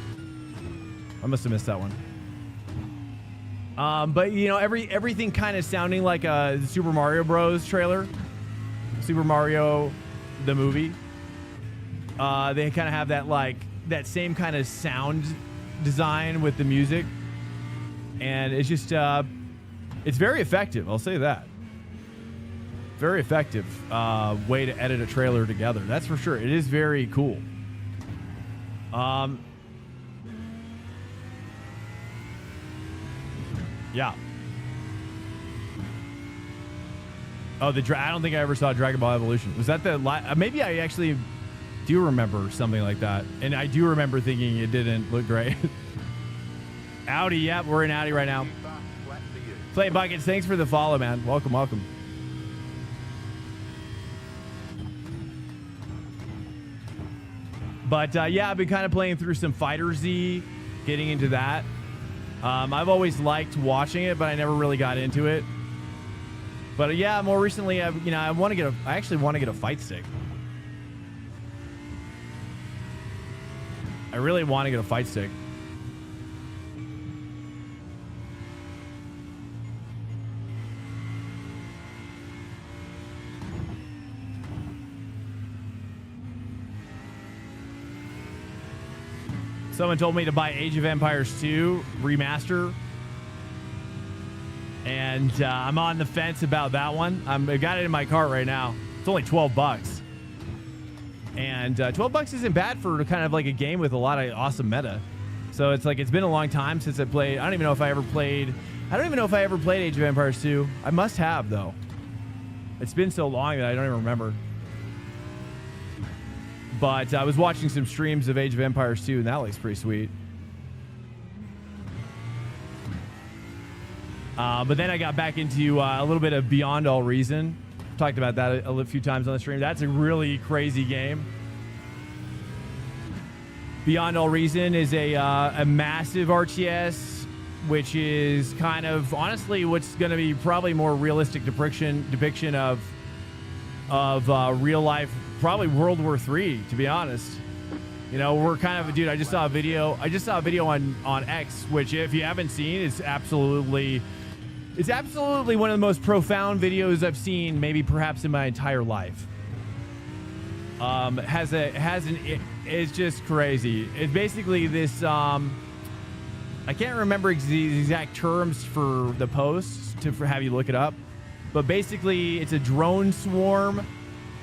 I must have missed that one. But you know, everything kind of sounding like a Super Mario Bros. Trailer, Super Mario, the movie. They kind of have that same kind of sound design with the music, and it's just it's very effective. I'll say that. Very effective way to edit a trailer together. That's for sure. It is very cool. Yeah. Oh, I don't think I ever saw Dragon Ball Evolution. Was that the maybe I actually do remember something like that, and I do remember thinking it didn't look great. Audi, yeah, we're in Audi right now. Play Buckets, thanks for the follow, man. Welcome, welcome. But yeah, I've been kind of playing through some Fighter Z, getting into that. I've always liked watching it, but I never really got into it. But yeah, more recently, I actually want to get a fight stick. I really want to get a fight stick. Someone told me to buy Age of Empires 2 Remaster. And I'm on the fence about that one. I got it in my cart right now. It's only 12 bucks. And 12 bucks isn't bad for kind of like a game with a lot of awesome meta. So it's like, it's been a long time since I played. I don't even know if I ever played Age of Empires 2. I must have, though. It's been so long that I don't even remember. But I was watching some streams of Age of Empires 2, and that looks pretty sweet. But then I got back into a little bit of Beyond All Reason. Talked about that a few times on the stream. That's a really crazy game. Beyond All Reason is a massive RTS, which is kind of honestly what's going to be probably more realistic depiction of real life, probably World War III, to be honest. You know, we're kind of, dude, I just saw a video on X, which if you haven't seen, it's absolutely one of the most profound videos I've seen, maybe perhaps in my entire life. It's just crazy. It's basically this, I can't remember the exact terms for the post to have you look it up, but basically it's a drone swarm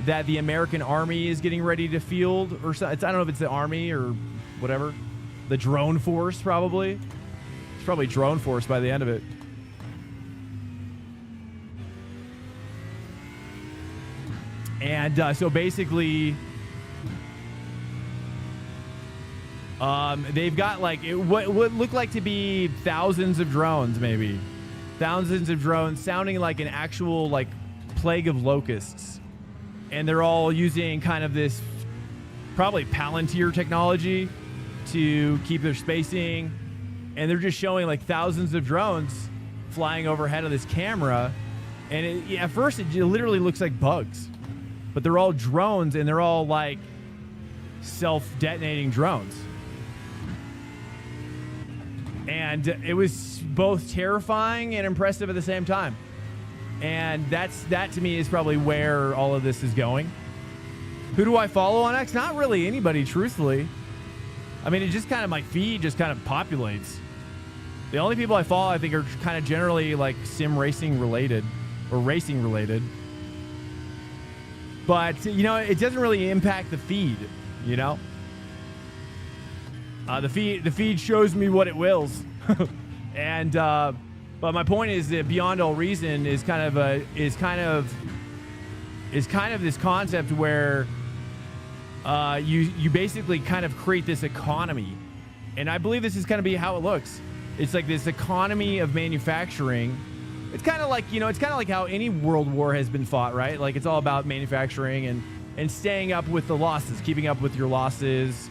that the American army is getting ready to field, or so, I don't know if it's the army or whatever. The drone force, probably. It's probably drone force by the end of it. And so basically, they've got like what look like to be thousands of drones, maybe. Thousands of drones sounding like an actual like plague of locusts. And they're all using kind of this probably Palantir technology to keep their spacing. And they're just showing like thousands of drones flying overhead of this camera. And at first it literally looks like bugs. But they're all drones, and they're all like self-detonating drones. And it was both terrifying and impressive at the same time. And that to me is probably where all of this is going. Who do I follow on X? Not really anybody, truthfully. I mean, it just kind of, my feed just kind of populates. The only people I follow, I think, are kind of generally like sim racing related or racing related. But, you know, it doesn't really impact the feed, you know? The feed shows me what it wills. And, but my point is that Beyond All Reason is kind of this concept where you basically kind of create this economy. And I believe this is going to be how it looks. It's like this economy of manufacturing. It's kind of like, you know, it's kind of like how any world war has been fought, right? Like it's all about manufacturing and staying up with the losses, keeping up with your losses.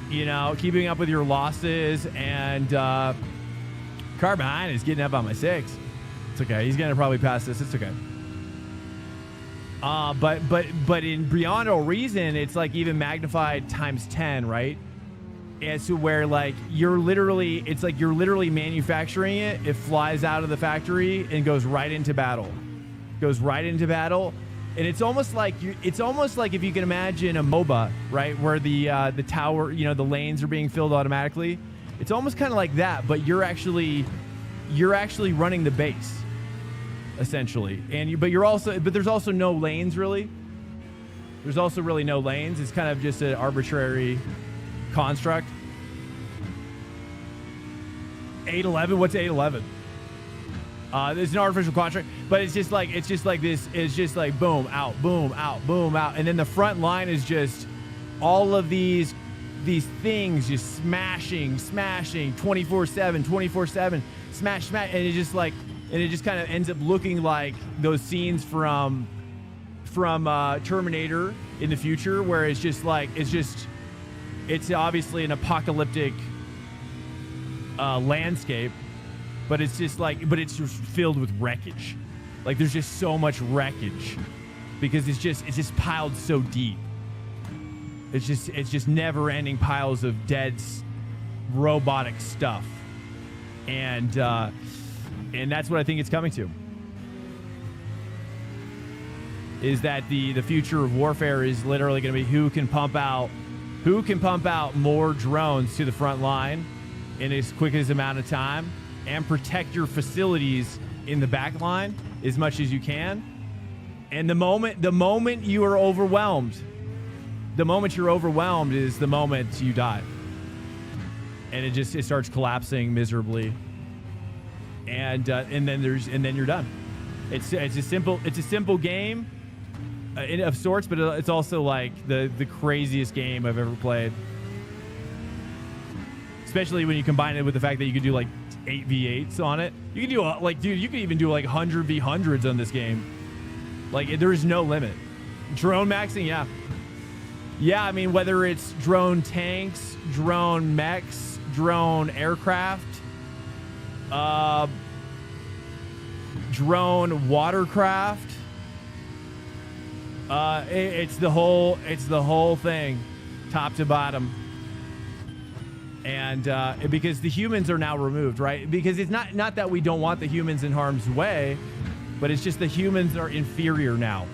You know, keeping up with your losses, and car behind is getting up on my 6. It's okay. He's gonna probably pass this. It's okay. But in Beyond All Reason, it's like even magnified times 10, right? as to where like you're literally manufacturing it. It flies out of the factory and goes right into battle. And it's almost like if you can imagine a MOBA, right, where the tower, you know, the lanes are being filled automatically. It's almost kind of like that, but you're actually running the base, essentially. But there's also no lanes really. There's also really no lanes. It's kind of just an arbitrary construct. 811. What's 811? It's an artificial construct, but it's just like this. It's just like boom out, boom out, boom out, and then the front line is just all of these things just smashing 24/7, smash, and it just kind of ends up looking like those scenes from Terminator in the future, where it's obviously an apocalyptic landscape, but it's just filled with wreckage. Like there's just so much wreckage because it's just piled so deep. It's just never-ending piles of dead robotic stuff, and that's what I think it's coming to. Is that the future of warfare is literally going to be who can pump out more drones to the front line in as quick as amount of time and protect your facilities in the back line as much as you can. And the moment you are overwhelmed, is the moment you die. And it starts collapsing miserably. And then you're done. It's a simple game of sorts, but it's also like the craziest game I've ever played. Especially when you combine it with the fact that you can do like 8v8s on it. You can do you can even do like 100v100s on this game. Like there is no limit. Drone maxing, yeah. Yeah, I mean, whether it's drone tanks, drone mechs, drone aircraft, drone watercraft, it's the whole thing, top to bottom. And because the humans are now removed, right? Because it's not that we don't want the humans in harm's way, but it's just the humans are inferior now.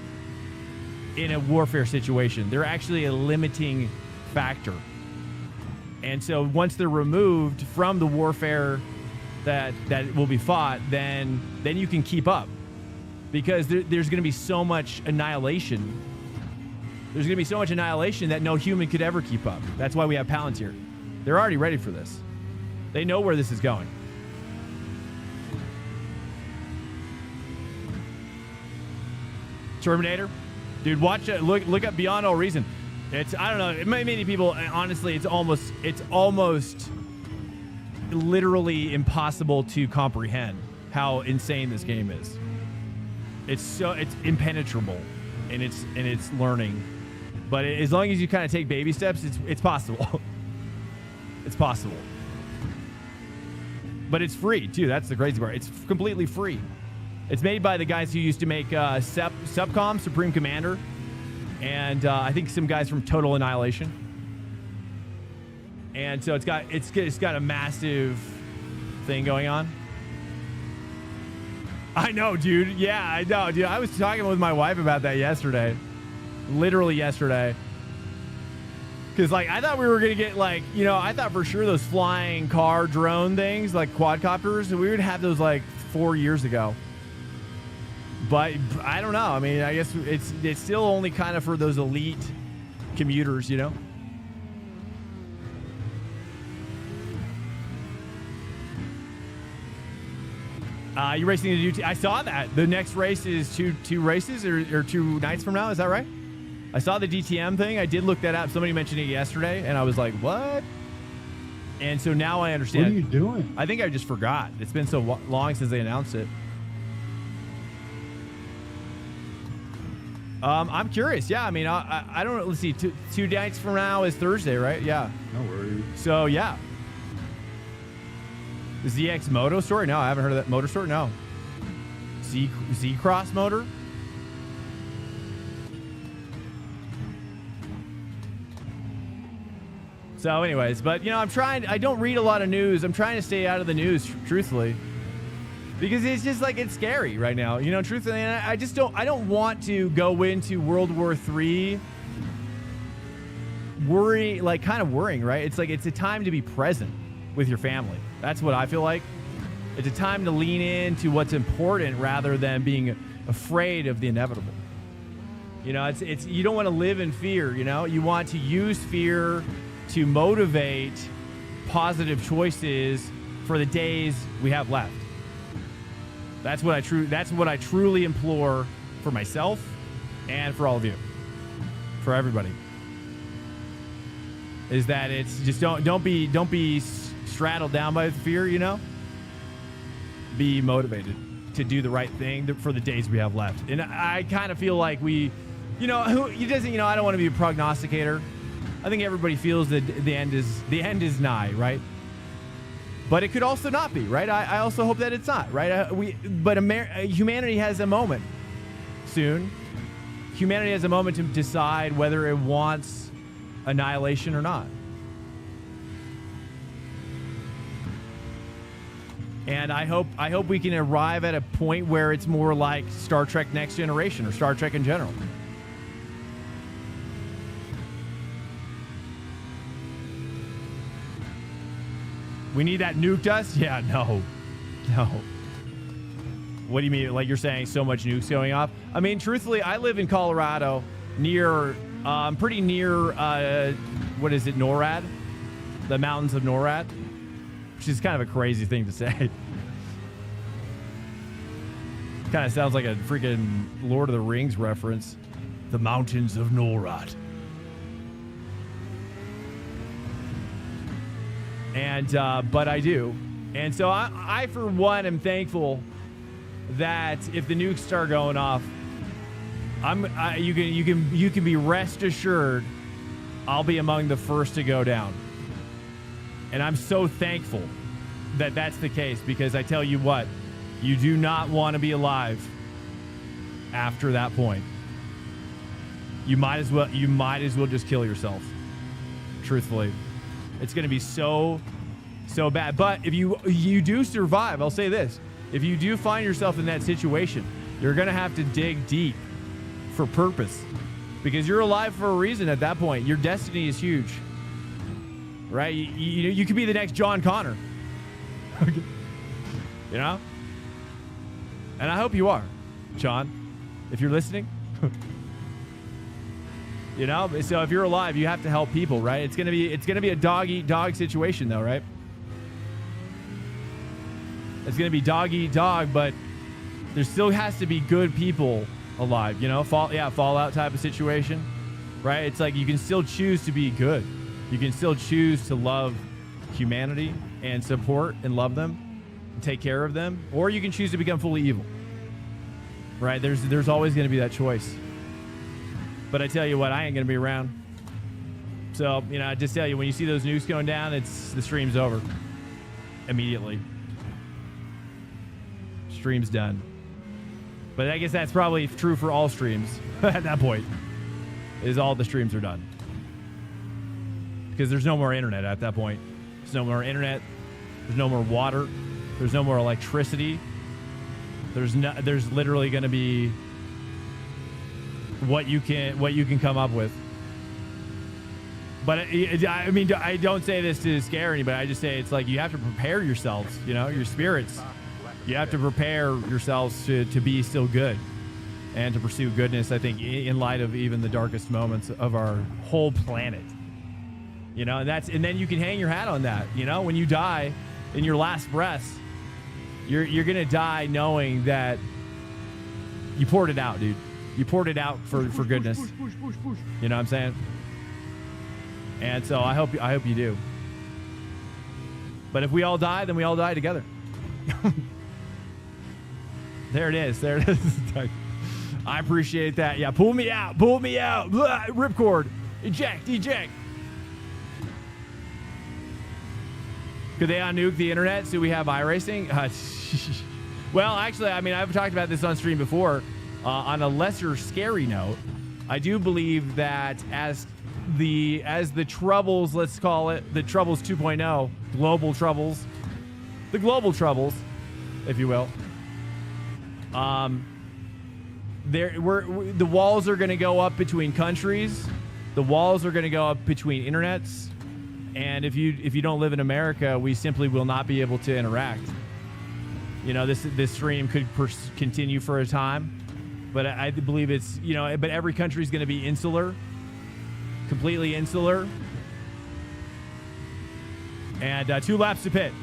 In a warfare situation, they're actually a limiting factor. And so once they're removed from the warfare that will be fought, then you can keep up, because there's going to be so much annihilation. There's going to be so much annihilation that no human could ever keep up. That's why we have Palantir. They're already ready for this. They know where this is going. Terminator. Dude, watch it. Look up Beyond All Reason. I don't know. Many people, honestly, it's almost literally impossible to comprehend how insane this game is. It's impenetrable in its learning, but as long as you kind of take baby steps, it's possible. It's possible. But it's free too. That's the crazy part. It's completely free. It's made by the guys who used to make Subcom, Supreme Commander, and I think some guys from Total Annihilation. And so it's got a massive thing going on. I know, dude. Yeah, I know, dude. I was talking with my wife about that yesterday. Literally yesterday. Because, like, I thought we were going to get, like, you know, I thought for sure those flying car drone things, like quadcopters, we would have those, like, 4 years ago. But I don't know. I mean, I guess it's still only kind of for those elite commuters, you know? You're racing the GT. I saw that. The next race is two races or 2 nights from now. Is that right? I saw the DTM thing. I did look that up. Somebody mentioned it yesterday, and I was like, what? And so now I understand. What are you doing? I think I just forgot. It's been so long since they announced it. I'm curious. Yeah, I mean, I don't know. Let's see. Two nights from now is Thursday, right? Yeah. No worries. So, yeah. The ZX Moto story? No, I haven't heard of that motor story. No. Z-Cross motor? So anyways, but I don't read a lot of news. I'm trying to stay out of the news, truthfully, because it's just like, it's scary right now, truthfully. And I don't want to go into World War III worrying, right? It's like, it's a time to be present with your family. That's what I feel like. It's a time to lean into what's important rather than being afraid of the inevitable. It's you don't want to live in fear, You want to use fear to motivate positive choices for the days we have left. That's what I truly implore for myself and for all of you. For everybody. Is that it's just don't be straddled down by the fear, Be motivated to do the right thing for the days we have left. And I kind of feel like I don't want to be a prognosticator. I think everybody feels that the end is nigh, right? But it could also not be, right? I also hope that it's not, right? Humanity has a moment soon. Humanity has a moment to decide whether it wants annihilation or not. And I hope we can arrive at a point where it's more like Star Trek Next Generation or Star Trek in general. We need that nuke dust? Yeah, no. What do you mean? Like, you're saying so much nukes going off? I mean, truthfully, I live in Colorado pretty near, what is it, NORAD? The mountains of NORAD? Which is kind of a crazy thing to say. Kind of sounds like a freaking Lord of the Rings reference. The mountains of NORAD. And, but I do. And so I for one, am thankful that if the nukes start going off, you can be rest assured I'll be among the first to go down. And I'm so thankful that that's the case, because I tell you what, you do not want to be alive after that point. You might as well just kill yourself. Truthfully. It's going to be so bad. But if you do survive, I'll say this. If you do find yourself in that situation, you're going to have to dig deep for purpose, because you're alive for a reason at that point. Your destiny is huge. Right? You could be the next John Connor. And I hope you are, John, if you're listening. So if you're alive, you have to help people, right? It's gonna be a dog eat dog situation, though, right? It's gonna be dog eat dog, but there still has to be good people alive. Fallout type of situation, right? It's like you can still choose to be good. You can still choose to love humanity and support and love them and take care of them, or you can choose to become fully evil. Right? There's always going to be that choice. But I tell you what, I ain't going to be around. So, I just tell you, when you see those nukes going down, the stream's over. Immediately. Stream's done. But I guess that's probably true for all streams at that point, is all the streams are done. Because there's no more internet at that point. There's no more internet. There's no more water. There's no more electricity. There's literally going to be what you can come up with. But I don't say this to scare anybody. I just say it's like you have to prepare yourselves, your spirits. You have to prepare yourselves to be still good and to pursue goodness, I think, in light of even the darkest moments of our whole planet. And then you can hang your hat on that. When you die in your last breaths, you're gonna die knowing that you poured it out, dude. You poured it out for goodness. Push. You know what I'm saying? And so I hope you do. But if we all die, then we all die together. There it is. I appreciate that. Yeah, pull me out. Blah, ripcord. Eject. Could they unnuke the internet so we have iRacing? Well, actually, I've talked about this on stream before. On a lesser scary note, I do believe that as the troubles, let's call it the troubles 2.0, global troubles, the global troubles, if you will. The walls are going to go up between countries. The walls are going to go up between internets. And if you don't live in America, we simply will not be able to interact. You know, this stream could continue for a time, but I believe it's, you know, but every country is going to be insular, completely insular. And 2 laps to pit.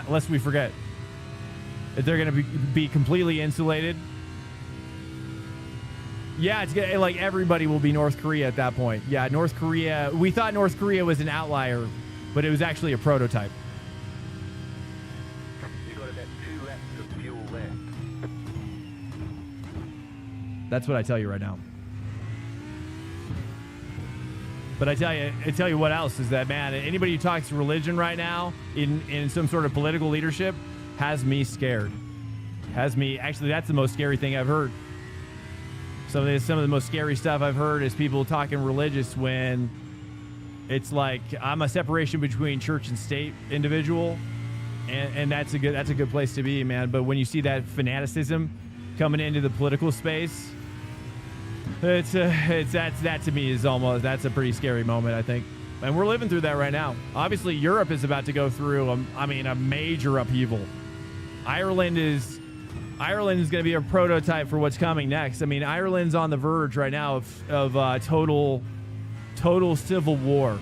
Lest we forget that they're going to be completely insulated. Yeah, it's gonna, like everybody will be North Korea at that point. Yeah, North Korea. We thought North Korea was an outlier, but it was actually a prototype. You got about 2 laps of fuel left. That's what I tell you right now. But I tell you what else is that, man, anybody who talks religion right now in some sort of political leadership has me scared. Actually, that's the most scary thing I've heard. Some of the most scary stuff I've heard is people talking religious when it's like I'm a separation between church and state individual, and that's a good place to be, man. But when you see that fanaticism coming into the political space, that to me is that's a pretty scary moment, I think. And we're living through that right now. Obviously, Europe is about to go through a major upheaval. Ireland is going to be a prototype for what's coming next. I mean, Ireland's on the verge right now of total civil war.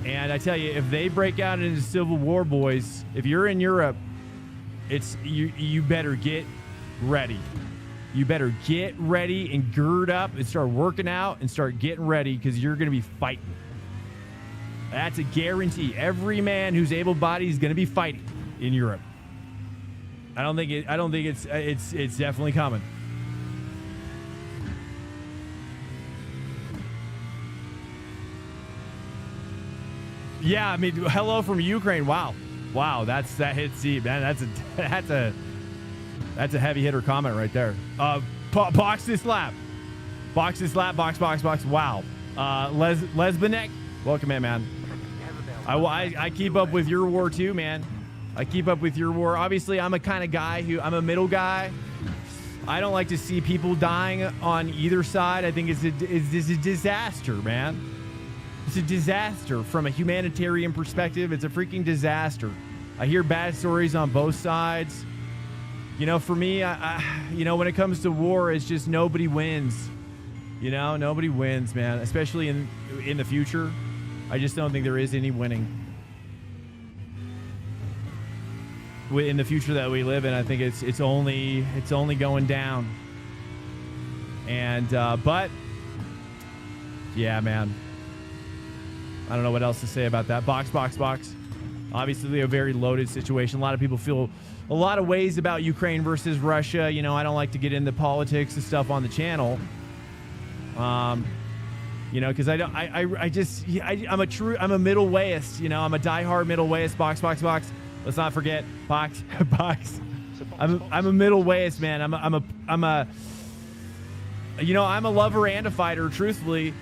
And I tell you, if they break out into civil war, boys, if you're in Europe, it's you better get ready. You better get ready and gird up and start working out and start getting ready, because you're going to be fighting. That's a guarantee. Every man who's able-bodied is going to be fighting in Europe. I don't think it's definitely coming. Yeah, I mean, hello from Ukraine. Wow, that hits deep, man. That's a heavy hitter comment right there. Box this lap. Box. Wow. Lesbinek, welcome in, man. I keep up with your war too, man. I keep up with your war. Obviously, I'm a kind of guy I'm a middle guy. I don't like to see people dying on either side. I think it's a disaster, man. It's a disaster from a humanitarian perspective. It's a freaking disaster. I hear bad stories on both sides. You know, for me, when it comes to war, it's just nobody wins. You know, nobody wins, man. Especially in the future. I just don't think there is any winning. In the future that we live in, I think it's only going down. And but yeah, man, I don't know what else to say about that. Box. Obviously, a very loaded situation. A lot of people feel a lot of ways about Ukraine versus Russia. You know, I don't like to get into politics and stuff on the channel. You know, because I'm a middle wayist. You know, I'm a diehard middle wayist. Box. Let's not forget box. I'm a middle wayist, man. I'm a lover and a fighter, truthfully.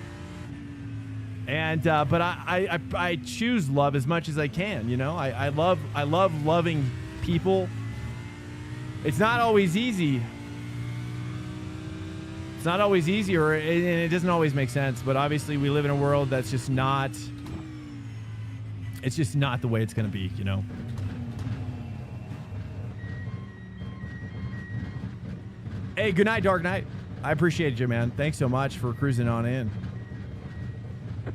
And but I choose love as much as I can. You know, I love loving people. It's not always easy. It's not always easy, and it doesn't always make sense. But obviously, we live in a world that's just not. It's just not the way it's going to be. You know. Hey, good night, Dark Knight. I appreciate you, man. Thanks so much for cruising on in.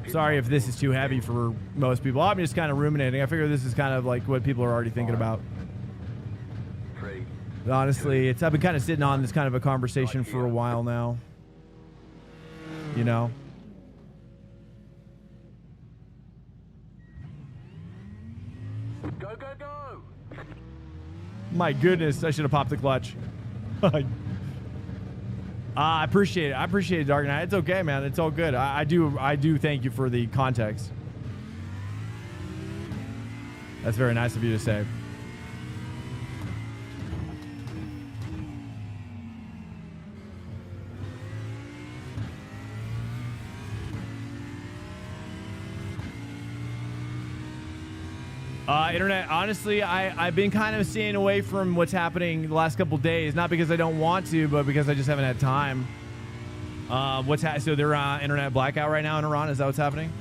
Sorry if this is too heavy for most people. I'm just kind of ruminating. I figure this is kind of like what people are already thinking about. Honestly, I've been kind of sitting on this kind of a conversation for a while now. You know? Go! My goodness, I should have popped the clutch. I appreciate it. I appreciate it, Dark Knight. It's okay, man. It's all good. I do thank you for the context. That's very nice of you to say. Internet, honestly, I've been kind of staying away from what's happening the last couple days, not because I don't want to, but because I just haven't had time. So they're internet blackout right now in Iran. Is that what's happening?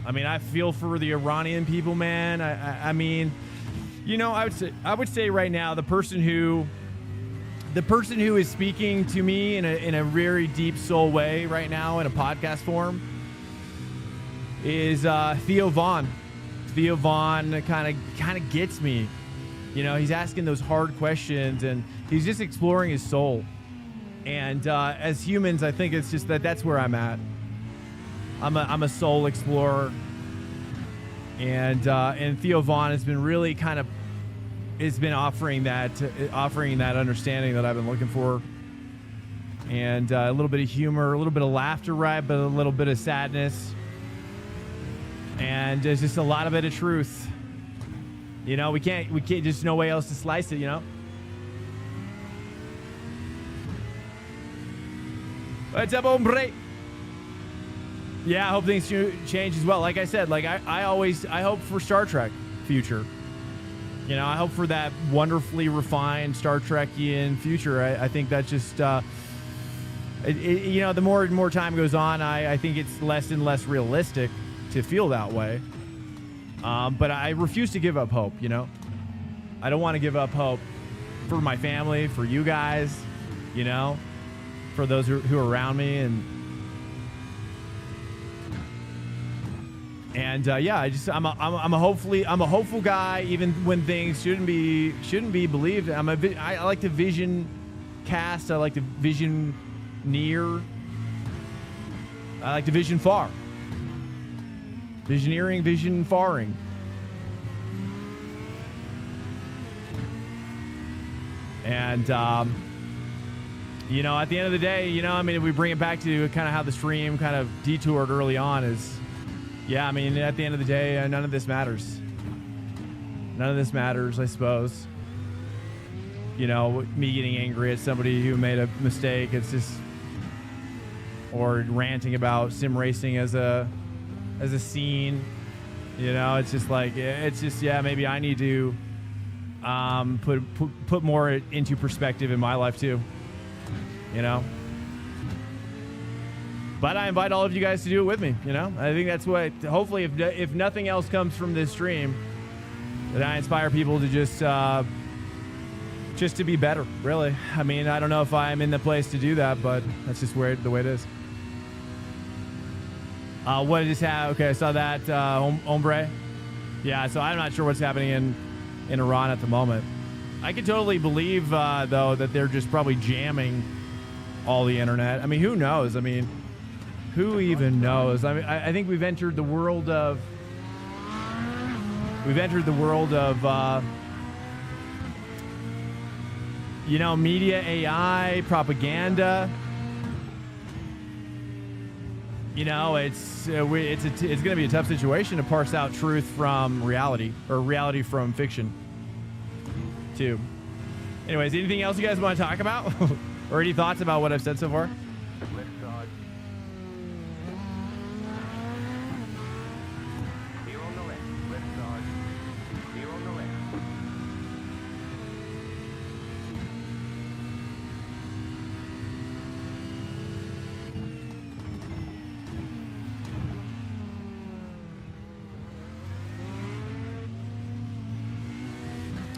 I mean, I feel for the Iranian people, man. I mean, you know, I would say right now the person who is speaking to me in a very deep soul way right now in a podcast form is Theo Vaughn. Theo Vaughn kind of gets me. You know, he's asking those hard questions and he's just exploring his soul. And as humans, I think it's just that's where I'm at. I'm a soul explorer. And Theo Vaughn has been really offering that understanding that I've been looking for. And a little bit of humor, a little bit of laughter, right? But a little bit of sadness. And there's just a lot of bit of truth. You know, we can't just no way else to slice it, you know? What's up, hombre? Yeah, I hope things change as well. Like I said, like I hope for Star Trek future. You know, I hope for that wonderfully refined Star Trekian future. I think that's just, you know, the more and more time goes on, I think it's less and less realistic to feel that way. But I refuse to give up hope, you know? I don't want to give up hope for my family, for you guys, you know? For those who are around me. And yeah, I'm a hopeful guy, even when things shouldn't be believed. I like to vision cast. I like to vision near. I like to vision far. Visioneering, vision faring. And you know, at the end of the day, you know, I mean, if we bring it back to kind of how the stream kind of detoured early on is, yeah, I mean, at the end of the day, none of this matters. None of this matters, I suppose. You know, me getting angry at somebody who made a mistake, it's just, or ranting about sim racing as a scene, you know, it's just like, it's just, yeah, maybe I need to put more into perspective in my life too. You know, but I invite all of you guys to do it with me. You know, I think that's what, hopefully, if nothing else comes from this stream, that I inspire people to just to be better. Really, I mean, I don't know if I'm in the place to do that, but that's just the way it is. What did this have? Okay, I saw that hombre. Yeah, so I'm not sure what's happening in Iran at the moment. I can totally believe though that they're just probably jamming all the internet. I mean, who knows? I mean, who even knows? I mean, I think we've entered the world of you know, media, AI, propaganda. You know, it's going to be a tough situation to parse out truth from reality, or reality from fiction too. Anyways, anything else you guys want to talk about? Or any thoughts about what I've said so far? Left side. Clear on the left. Left side. Clear on the left.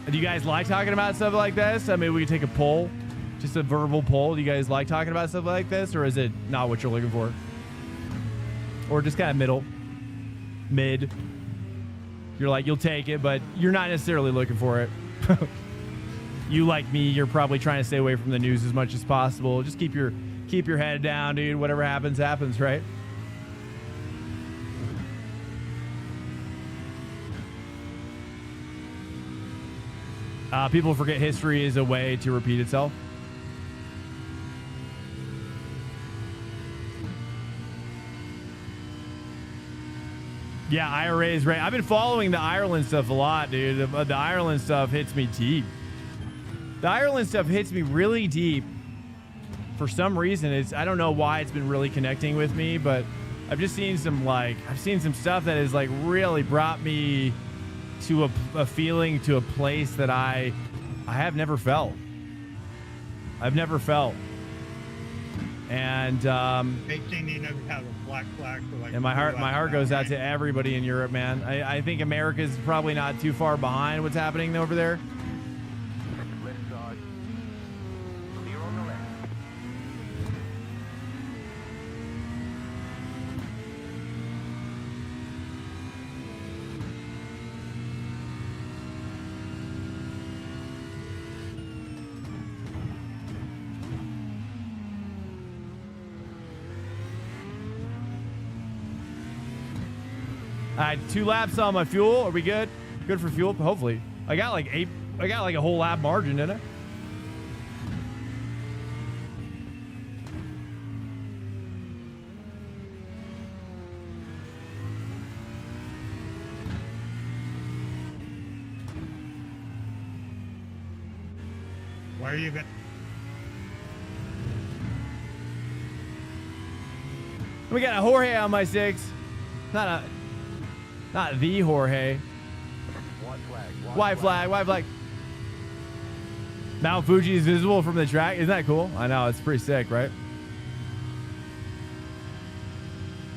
Do you guys like talking about stuff like this? I mean, we could take a poll. Just a verbal poll. Do you guys like talking about stuff like this, or is it not what you're looking for? Or just kind of mid. You're like, you'll take it, but you're not necessarily looking for it. You, like me, you're probably trying to stay away from the news as much as possible. Just keep your head down, dude. Whatever happens, happens, right? People forget history is a way to repeat itself. Yeah, IRA is right. I've been following the Ireland stuff a lot, dude. The Ireland stuff hits me deep. The Ireland stuff hits me really deep. For some reason, I don't know why it's been really connecting with me, but I've just seen some stuff that has like really brought me to a feeling, to a place that I have never felt. I've never felt. And They think they never have a black flag for like. and my heart goes out to everybody in Europe, man. I think America's probably not too far behind what's happening over there. Left side. Clear on the left. All right, 2 laps on my fuel. Are we good? Good for fuel? Hopefully. I got like a whole lap margin, didn't I? Why are you going? We got a Jorge on my 6. Not the Jorge. White flag. White flag, white flag. Mount Fuji is visible from the track. Isn't that cool? I know, it's pretty sick, right?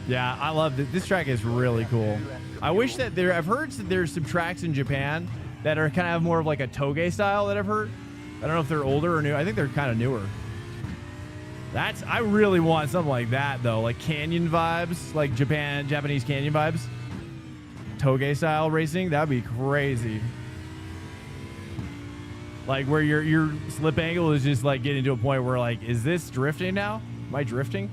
Yeah, I love it. This track is really cool. I wish that I've heard that there's some tracks in Japan that are kind of more of like a toge style that I've heard. I don't know if they're older or new. I think they're kind of newer. I really want something like that though, like canyon vibes, like Japanese canyon vibes. Toge style racing, that'd be crazy. Like where your slip angle is just like getting to a point where like, is this drifting now? Am I drifting?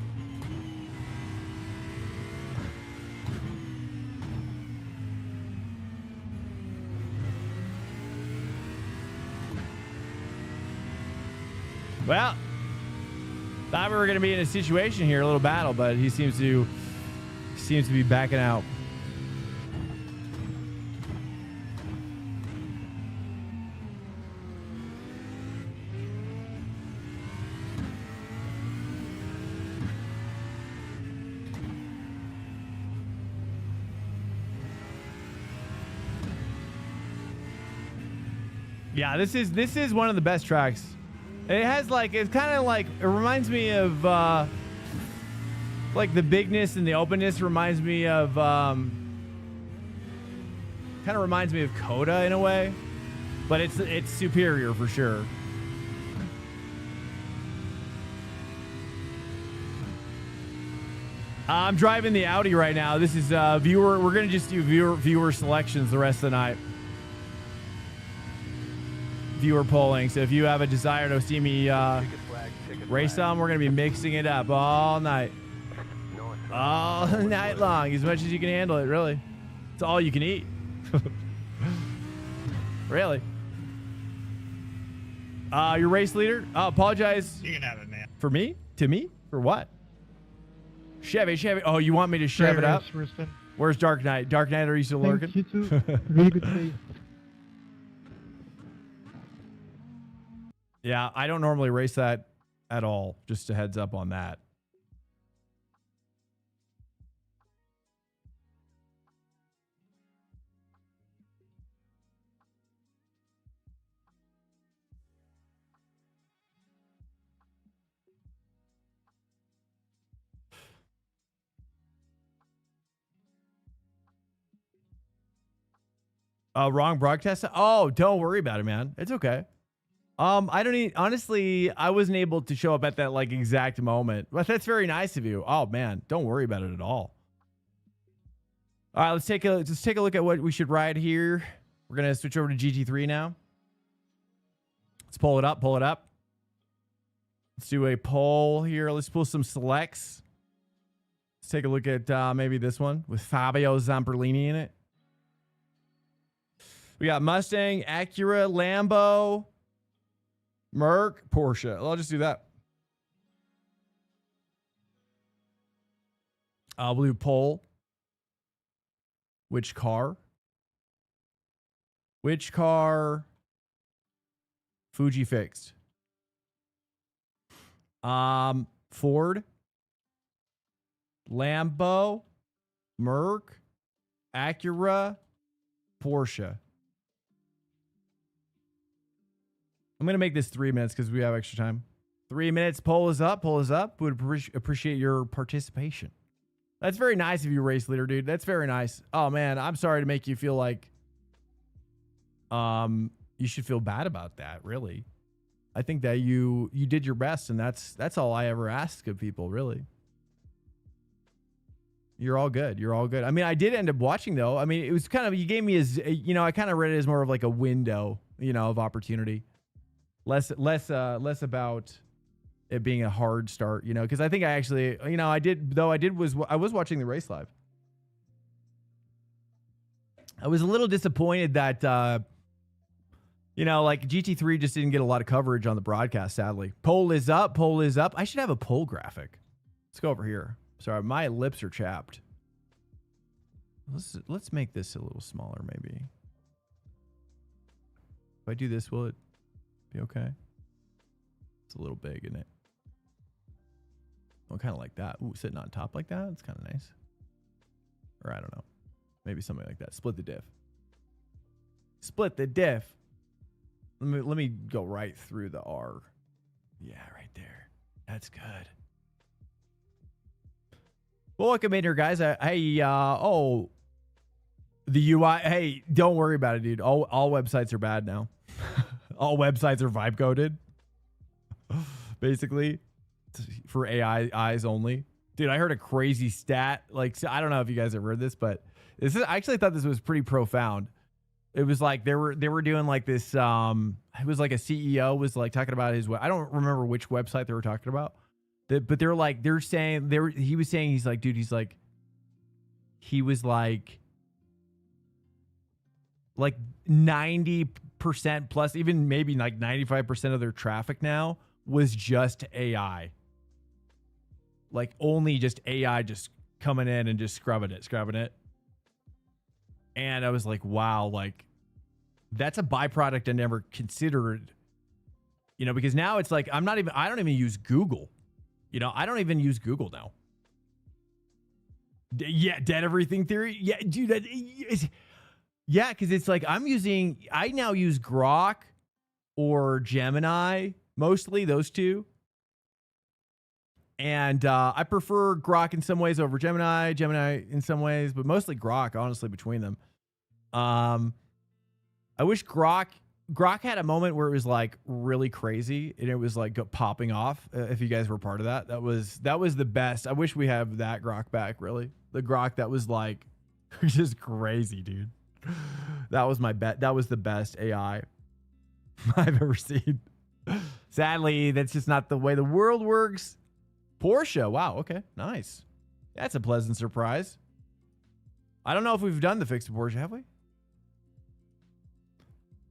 Well, thought we were going to be in a situation here, a little battle, but he seems to be backing out. Yeah, this is one of the best tracks. It has like, it's kind of like, it reminds me of like the bigness and the openness reminds me of kind of reminds me of Coda in a way, but it's superior for sure. I'm driving the Audi right now. This is viewer. We're gonna just do viewer selections the rest of the night. Viewer polling. So if you have a desire to see me race some, we're gonna be mixing it up all night, all night long, as much as you can handle it. Really, it's all you can eat. Really. Your race leader. Apologize. You can have it, man. For me? To me? For what? Chevy. Oh, you want me to chev it up? Where's Dark Knight? Dark Knight, are you still lurking? Thank you too. Really good race. Yeah, I don't normally race that at all. Just a heads up on that. Wrong broadcast. Oh, don't worry about it, man. It's okay. I don't need, honestly, I wasn't able to show up at that like exact moment, but that's very nice of you. Oh man, don't worry about it at all. All right, let's take a look at what we should ride here. We're going to switch over to GT3 now. Let's pull it up. Let's do a poll here. Let's pull some selects. Let's take a look at maybe this one with Fabio Zamperlini in it. We got Mustang, Acura, Lambo, Merc, Porsche. I'll just do that. I'll do poll. Which car? Fuji fixed. Ford, Lambo, Merc, Acura, Porsche. I'm going to make this 3 minutes because we have extra time. 3 minutes. Poll is up. Poll is up. Would appreciate your participation. That's very nice of you, race leader, dude. That's very nice. Oh, man. I'm sorry to make you feel like you should feel bad about that, really. I think that you did your best, and that's all I ever ask of people, really. You're all good. You're all good. I mean, I did end up watching, though. I mean, it was kind of, you gave me as, I kind of read it as more of like a window, of opportunity. Less about it being a hard start, because I think I actually, I was watching the race live. I was a little disappointed that, like GT3 just didn't get a lot of coverage on the broadcast, sadly. Poll is up. Poll is up. I should have a poll graphic. Let's go over here. Sorry, my lips are chapped. Let's make this a little smaller, maybe. If I do this, will it be okay? It's a little big, isn't it? Oh, kind of like that. Ooh, sitting on top like that. It's kind of nice. Or I don't know. Maybe something like that. Split the diff. Split the diff. Let me go right through the R. Yeah, right there. That's good. Well, welcome in here, guys. The UI. Hey, don't worry about it, dude. All websites are bad now. All websites are vibe coded. Basically, for AI eyes only. Dude, I heard a crazy stat. Like, I don't know if you guys have heard this, but I actually thought this was pretty profound. It was like they were doing like this. It was like a CEO was like talking about his. I don't remember which website they were talking about. But he was saying, he's like, dude, he was like 90% plus, even maybe like 95% of their traffic now was just AI. Like only just AI just coming in and just scrubbing it. And I was like, wow, like that's a byproduct I never considered, because now it's like, I don't even use Google. I don't even use Google now. Yeah, dead everything theory. Yeah, dude. Yeah, because it's like I now use Grok or Gemini, mostly those two. And I prefer Grok in some ways over Gemini in some ways, but mostly Grok, honestly, between them. I wish Grok had a moment where it was like really crazy and it was like popping off. If you guys were part of that, that was the best. I wish we have that Grok back. Really, the Grok that was like just crazy, dude. That was my bet. That was the best AI I've ever seen. Sadly, that's just not the way the world works. Porsche. Wow. Okay. Nice. That's a pleasant surprise. I don't know if we've done the fix to Porsche, have we?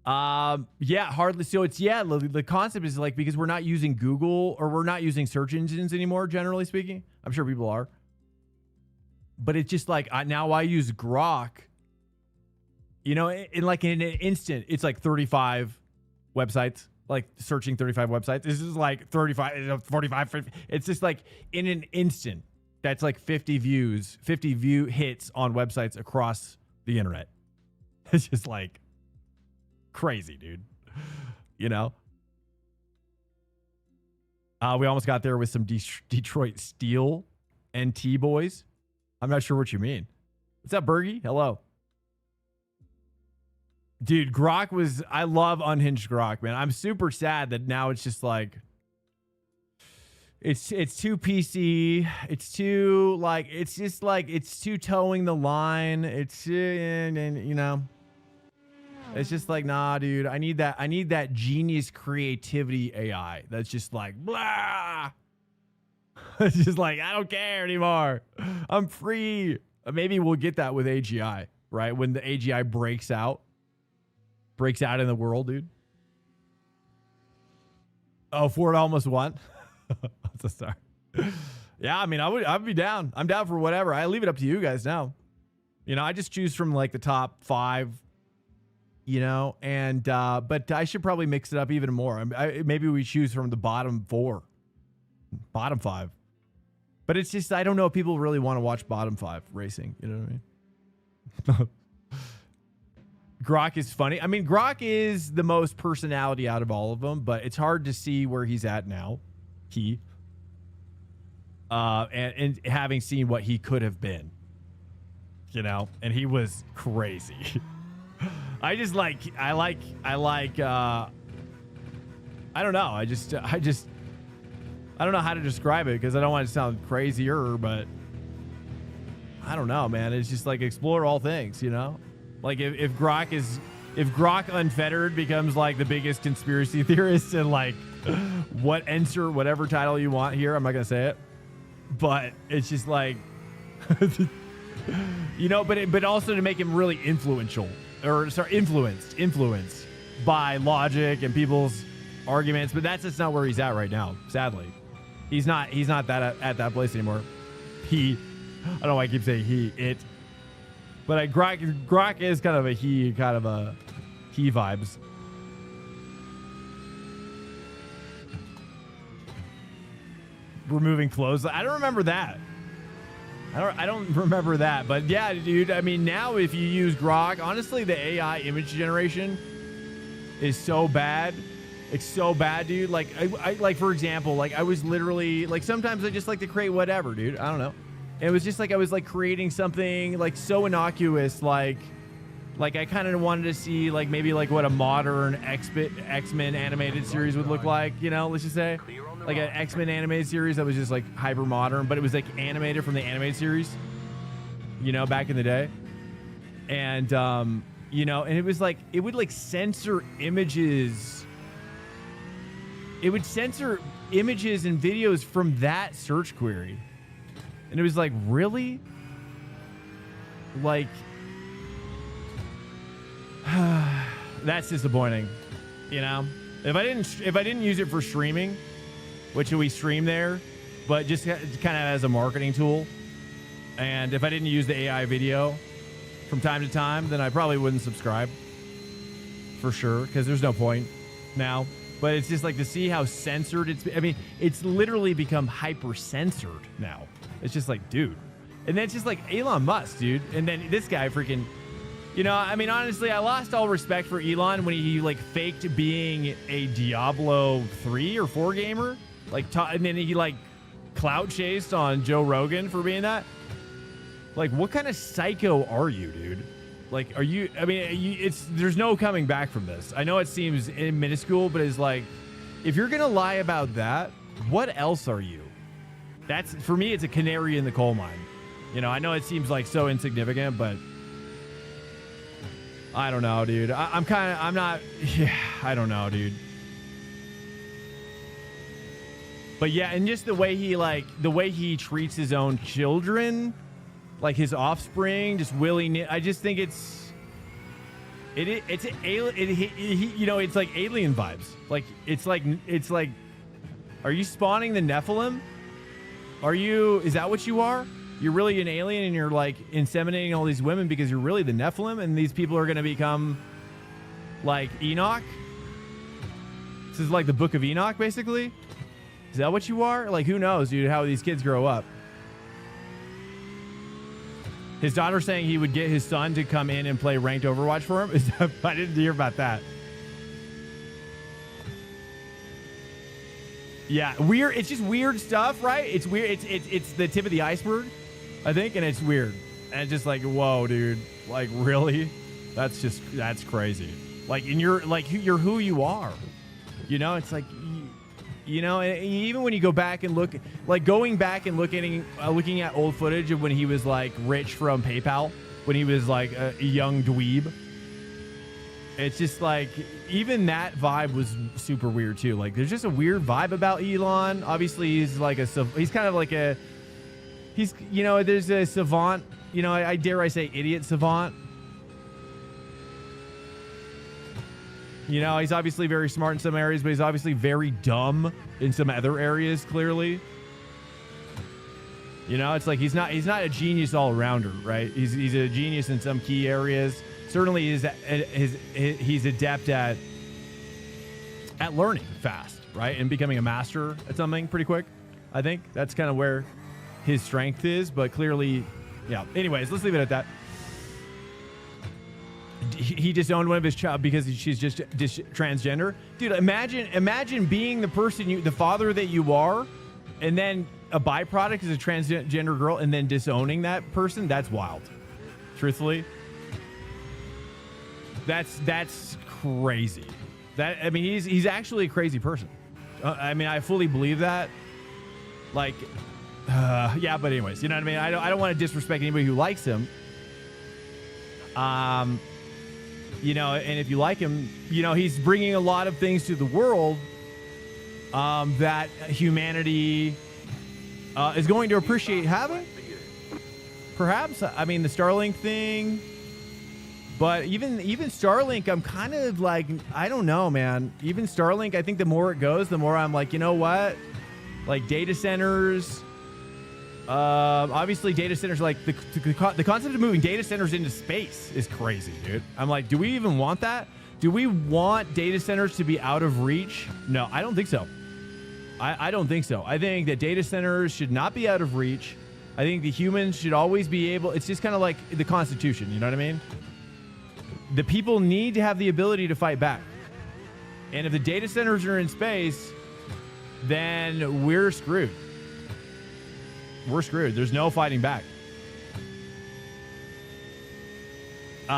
Yeah, hardly. So it's, the concept is like, because we're not using Google or we're not using search engines anymore, generally speaking. I'm sure people are, but it's just like, now I use Grok, in an instant, it's like 35 websites, like searching 35 websites. This is like 35, 45, 50. It's just like in an instant, that's like 50 view hits on websites across the internet. It's just like, crazy, dude. We almost got there with some Detroit Steel NT boys. I'm not sure what you mean. What's up, Bergie? Hello. Dude, Grok I love unhinged Grok, man. I'm super sad that now it's just like, it's too PC. It's too like, it's just like, it's too towing the line. It's, it's just like, nah, dude, I need that genius creativity AI. That's just like, blah. It's just like, I don't care anymore. I'm free. Maybe we'll get that with AGI, right? When the AGI breaks out in the world, dude. Oh, Ford almost won. I'm so sorry. Yeah, I mean, I'd be down. I'm down for whatever. I leave it up to you guys now. I just choose from like the top 5. But I should probably mix it up even more. Maybe we choose from the bottom 5. But it's just, I don't know if people really want to watch bottom 5 racing. You know what I mean? Grok is funny. I mean, Grok is the most personality out of all of them, but it's hard to see where he's at now. And having seen what he could have been, you know, and he was crazy. I don't know. I don't know how to describe it because I don't want to sound crazier, but I don't know, man. It's just like explore all things, you know? Like if Grok Unfettered becomes like the biggest conspiracy theorist and like whatever title you want here, I'm not going to say it, but it's just like, you know, but also to make him really influential or sorry, influenced by logic and people's arguments, but that's just not where he's at right now. Sadly, he's not that at that place anymore. I don't know why I keep saying it, but Grok is kind of a he vibes. Removing clothes. I don't remember that. I don't remember that, but yeah, dude. I mean, now if you use Grok, honestly, the AI image generation is so bad. It's so bad, dude. Like, I like, for example, like I was literally like, sometimes I just like to create whatever, dude. I don't know. And it was just like I was like creating something like so innocuous, like I kind of wanted to see like maybe like what a modern X-Men animated series would look like, you know, let's just say like an X-Men animated series that was just like hyper modern, but it was like animated from the animated series, you know, back in the day. And you know, and it was like it would like censor images. It would censor images and videos from that search query. And it was like, really? Like, that's disappointing, you know? If I didn't use it for streaming, which we stream there, but just kind of as a marketing tool, and if I didn't use the AI video from time to time, then I probably wouldn't subscribe for sure, because there's no point now. But it's just like to see how censored I mean, it's literally become hyper censored now. It's just like, dude. And then it's just like Elon Musk, dude. And then this guy freaking, you know, I mean, honestly, I lost all respect for Elon when he like faked being a Diablo 3 or 4 gamer. Like, and then he like clout chased on Joe Rogan for being that. Like, what kind of psycho are you, dude? Like, are you, I mean, there's no coming back from this. I know it seems minuscule, but it's like, if you're going to lie about that, what else are you? That's, for me, it's a canary in the coal mine. You know, I know it seems like so insignificant, but I don't know, dude. I don't know, dude. But yeah, and just the way he treats his own children, like his offspring, just willy-nilly. I just think it's like alien vibes. Like it's like, are you spawning the Nephilim? Is that what you are? You're really an alien and you're like inseminating all these women because you're really the Nephilim and these people are going to become like Enoch? This is like the Book of Enoch, basically. Is that what you are? Like, who knows, dude, how these kids grow up. His daughter saying he would get his son to come in and play ranked Overwatch for him. I didn't hear about that. Yeah, weird. It's just weird stuff, right? It's weird. It's the tip of the iceberg, I think, and it's weird. And it's just like, whoa, dude. Like, really? That's crazy. Like, and you're who you are. You know, it's like, you know, and even when you go back and look, like going back and looking at old footage of when he was like rich from PayPal, when he was like a young dweeb. It's just like, even that vibe was super weird too. Like, there's just a weird vibe about Elon. Obviously, he's kind of like you know, there's a savant, you know, I dare I say idiot savant. You know, he's obviously very smart in some areas, but he's obviously very dumb in some other areas, clearly. You know, it's like he's not a genius all-rounder, right? He's a genius in some key areas. Certainly he's adept at learning fast, right? And becoming a master at something pretty quick. I think that's kind of where his strength is, but clearly, yeah. Anyways, let's leave it at that. he disowned one of his child because she's just transgender. Dude, imagine being the person the father that you are, and then a byproduct is a transgender girl, and then disowning that person. That's wild. Truthfully, that's crazy. I mean, he's actually a crazy person. I mean, I fully believe that. Like, yeah, but anyways, you know what I mean? I don't want to disrespect anybody who likes him. You know, and if you like him, you know, he's bringing a lot of things to the world that humanity is going to appreciate having. Perhaps, I mean, the Starlink thing, but even Starlink, I'm kind of like, I don't know, man. Even Starlink, I think the more it goes, the more I'm like, you know what? Like data centers. Obviously data centers, like the concept of moving data centers into space is crazy, dude. I'm like, do we even want that? Do we want data centers to be out of reach? No, I don't think so. I don't think so. I think that data centers should not be out of reach. I think the humans should always be able, it's just kind of like the Constitution, you know what I mean? The people need to have the ability to fight back. And if the data centers are in space, then we're screwed. We're screwed. There's no fighting back.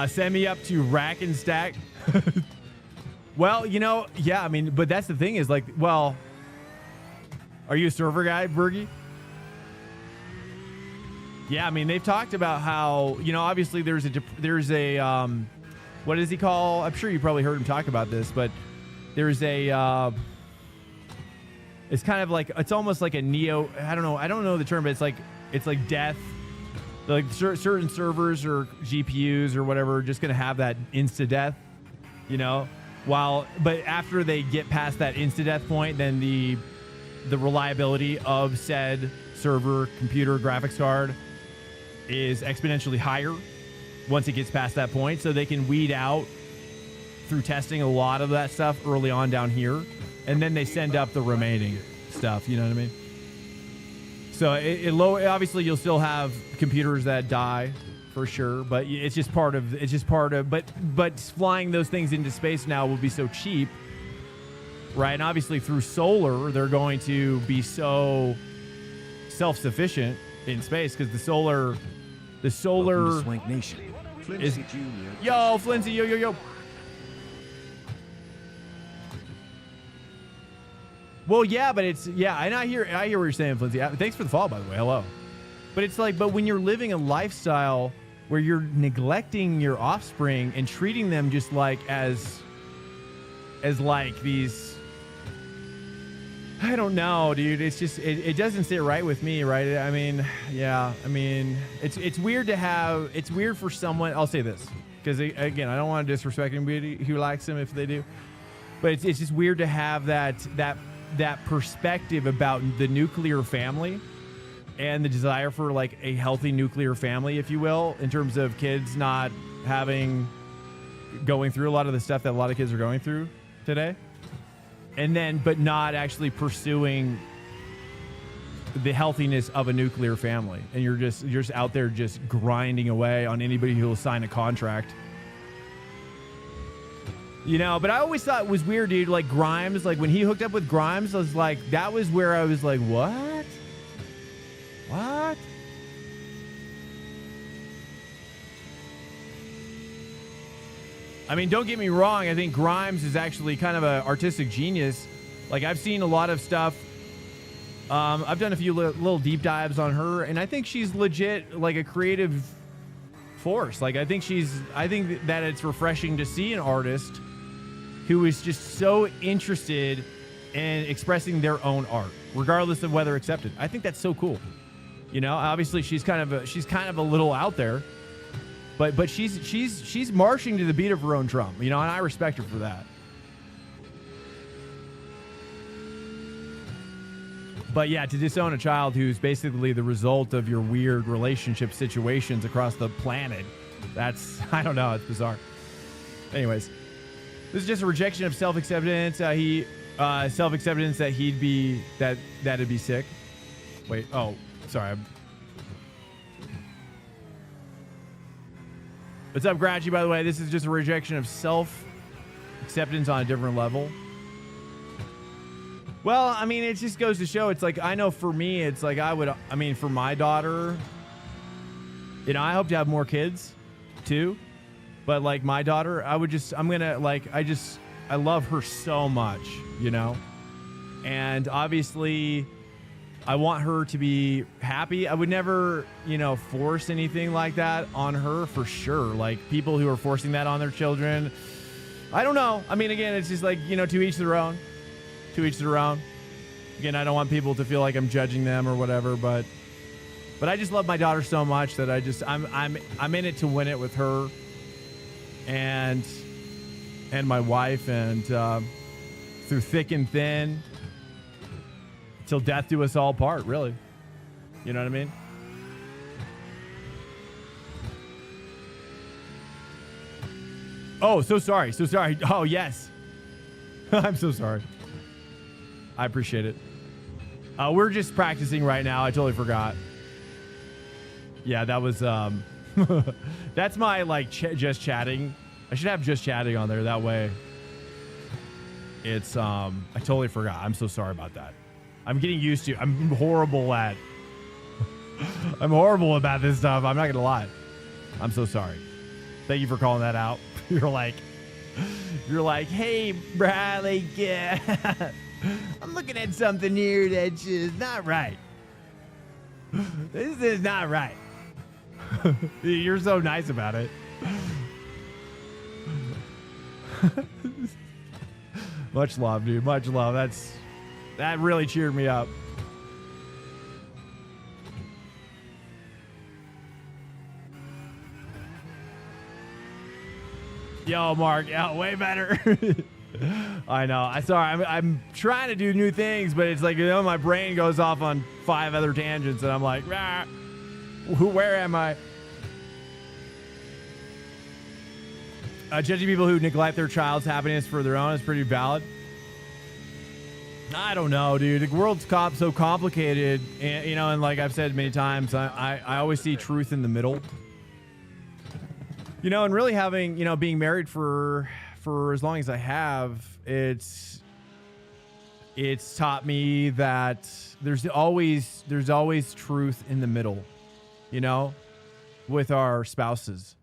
Send me up to rack and stack. Well, you know, yeah, I mean, but that's the thing is like, well, are you a server guy, Bergie? Yeah, I mean, they've talked about how, you know, obviously there's a what does he call? I'm sure you probably heard him talk about this, but there's a it's kind of like, it's almost like a neo, I don't know the term, but it's like death. Like certain servers or GPUs or whatever are just going to have that insta death, you know, but after they get past that insta death point, then the reliability of said server, computer, graphics card is exponentially higher once it gets past that point. So they can weed out through testing a lot of that stuff early on down here. And then they send up the remaining stuff, you know what I mean? So obviously you'll still have computers that die for sure, but it's just part of, but flying those things into space now will be so cheap, right? And obviously through solar, they're going to be so self-sufficient in space because the solar Swank Nation. is, Jr. yo, Flinzy, yo. Well, yeah, but and I hear what you're saying, Flinty. Thanks for the follow, by the way. Hello. But it's like, but when you're living a lifestyle where you're neglecting your offspring and treating them just like as like these, I don't know, dude. It's just, it doesn't sit right with me, right? I mean, yeah, I mean, it's weird to have, it's weird for someone, I'll say this, because again, I don't want to disrespect anybody who likes them if they do, but it's just weird to have that perspective about the nuclear family and the desire for like a healthy nuclear family, if you will, in terms of kids not going through a lot of the stuff that a lot of kids are going through today. And then, but not actually pursuing the healthiness of a nuclear family. And you're just out there just grinding away on anybody who will sign a contract. You know, but I always thought it was weird, dude. Like Grimes, like when he hooked up with Grimes, I was like, that was where I was like, what? What? I mean, don't get me wrong. I think Grimes is actually kind of an artistic genius. Like I've seen a lot of stuff. I've done a few little deep dives on her, and I think she's legit like a creative force. Like I think that it's refreshing to see an artist who is just so interested in expressing their own art, regardless of whether accepted. I think that's so cool. You know, obviously she's kind of a little out there, but she's marching to the beat of her own drum. You know, and I respect her for that. But yeah, to disown a child who's basically the result of your weird relationship situations across the planet, that's, I don't know, it's bizarre. Anyways. This is just a rejection of self-acceptance. Self-acceptance that that'd be sick. Wait. Oh, sorry. What's up, Grouchy, by the way? This is just a rejection of self-acceptance on a different level. Well, I mean, it just goes to show, it's like, I know for me, it's like for my daughter, you know, I hope to have more kids too. But like my daughter, I love her so much, you know? And obviously, I want her to be happy. I would never, you know, force anything like that on her for sure. Like people who are forcing that on their children, I don't know. I mean, again, it's just like, you know, to each their own. To each their own. Again, I don't want people to feel like I'm judging them or whatever, but I just love my daughter so much that I'm in it to win it with her and my wife, and through thick and thin, till death do us all part, really. You know what I mean? Oh, so sorry. So sorry. Oh, yes. I'm so sorry. I appreciate it. We're just practicing right now. I totally forgot. Yeah, that was, that's my, like, just chatting. I should have just chatting on there. That way it's, I totally forgot. I'm so sorry about that. I'm getting used to, I'm horrible at, I'm horrible about this stuff. I'm not going to lie. I'm so sorry. Thank you for calling that out. You're like, hey, Bradley, yeah. I'm looking at something here that's just not right. This is not right. You're so nice about it. Much love, dude. Much love. That really cheered me up. Yo, Mark. Yeah, way better. I know. I'm trying to do new things, but it's like, you know, my brain goes off on 5 other tangents, and I'm like, ah, where am I? Judging people who neglect their child's happiness for their own is pretty valid. I don't know, dude. The world's so complicated, and you know, and like I've said many times, I always see truth in the middle. You know, and really having, you know, being married for as long as I have, it's taught me that there's always truth in the middle, you know, with our spouses.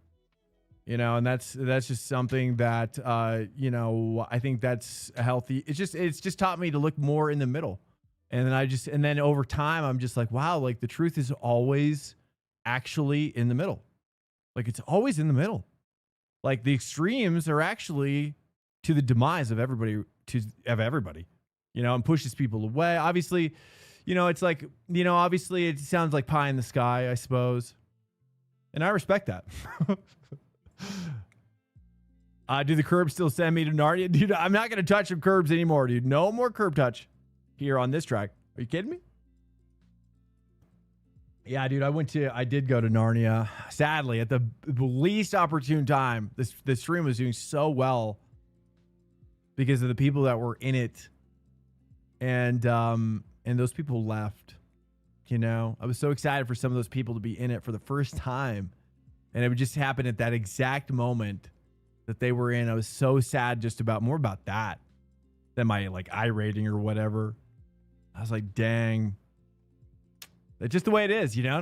You know, and that's just something that, you know, I think that's a healthy. It's just taught me to look more in the middle. And then over time, I'm just like, wow, like the truth is always actually in the middle. Like it's always in the middle. Like the extremes are actually to the demise of everybody, you know, and pushes people away. Obviously, you know, it's like, you know, obviously it sounds like pie in the sky, I suppose. And I respect that. Do the curbs still send me to Narnia? Dude, I'm not going to touch some curbs anymore, dude. No more curb touch here on this track. Are you kidding me? Yeah, dude, I did go to Narnia, sadly, at the least opportune time. The stream was doing so well because of the people that were in it. And those people left, you know. I was so excited for some of those people to be in it for the first time. And it would just happen at that exact moment that they were in. I was so sad more about that than my like iRating or whatever. I was like, dang. It's just the way it is, you know?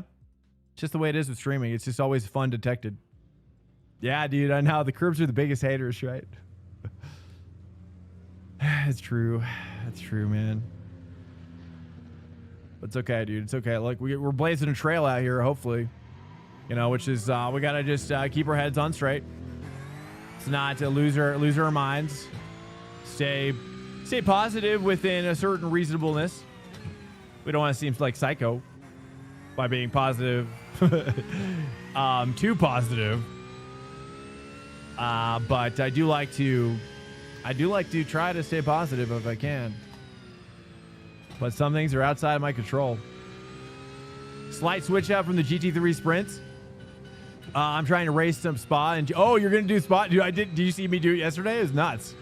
It's just the way it is with streaming. It's just always fun detected. Yeah, dude, I know. The curbs are the biggest haters, right? It's true. It's true, man. But it's okay, dude. It's okay. Like we're blazing a trail out here, hopefully. You know, which is we gotta just keep our heads on straight. It's not to lose our minds. Stay positive within a certain reasonableness. We don't want to seem like psycho by being positive, too positive. But I do like to try to stay positive if I can. But some things are outside of my control. Slight switch up from the GT3 sprints. I'm trying to race some Spa, and you're gonna do Spa, dude. Did you see me do it yesterday? It was nuts,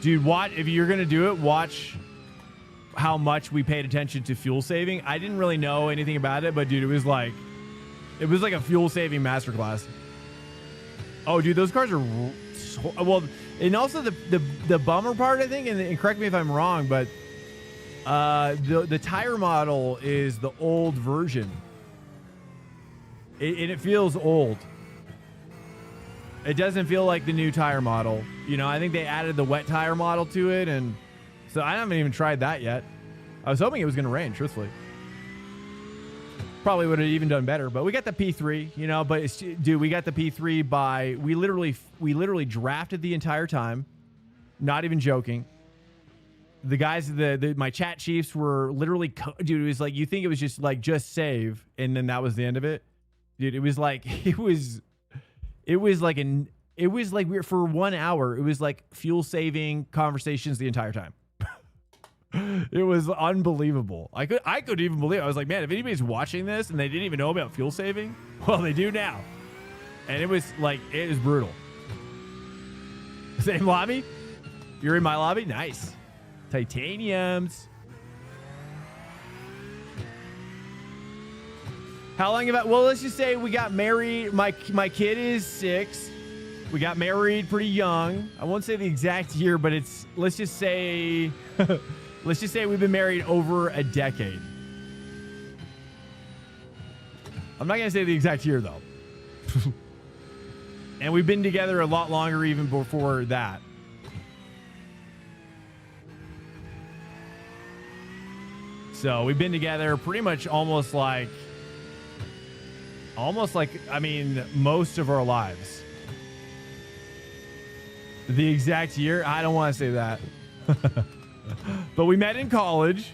dude. If you're gonna do it, watch how much we paid attention to fuel saving. I didn't really know anything about it, but dude, it was like a fuel saving masterclass. Oh, dude, those cars are well, and also the bummer part, I think, and correct me if I'm wrong, but the tire model is the old version, and it feels old. It doesn't feel like the new tire model. You know, I think they added the wet tire model to it, and so I haven't even tried that yet. I was hoping it was going to rain, truthfully. Probably would have even done better, but we got the P3, you know, but dude, we got the P3 by, we literally drafted the entire time. Not even joking. The guys, my chat chiefs were literally, dude, it was like, you think it was just like, just save. And then that was the end of it. Dude, it was like, it was like we were, for 1 hour, it was like fuel saving conversations the entire time. It was unbelievable. I couldn't even believe it. I was like, man, if anybody's watching this and they didn't even know about fuel saving, well, they do now. And it was like, it was brutal. Same lobby? You're in my lobby? Nice. Titaniums. How long about, well, let's just say we got married. My kid is 6. We got married pretty young. I won't say the exact year, but it's, let's just say we've been married over a decade. I'm not going to say the exact year, though. And we've been together a lot longer even before that. So we've been together pretty much almost like, I mean, most of our lives. The exact year, I don't want to say that. But we met in college,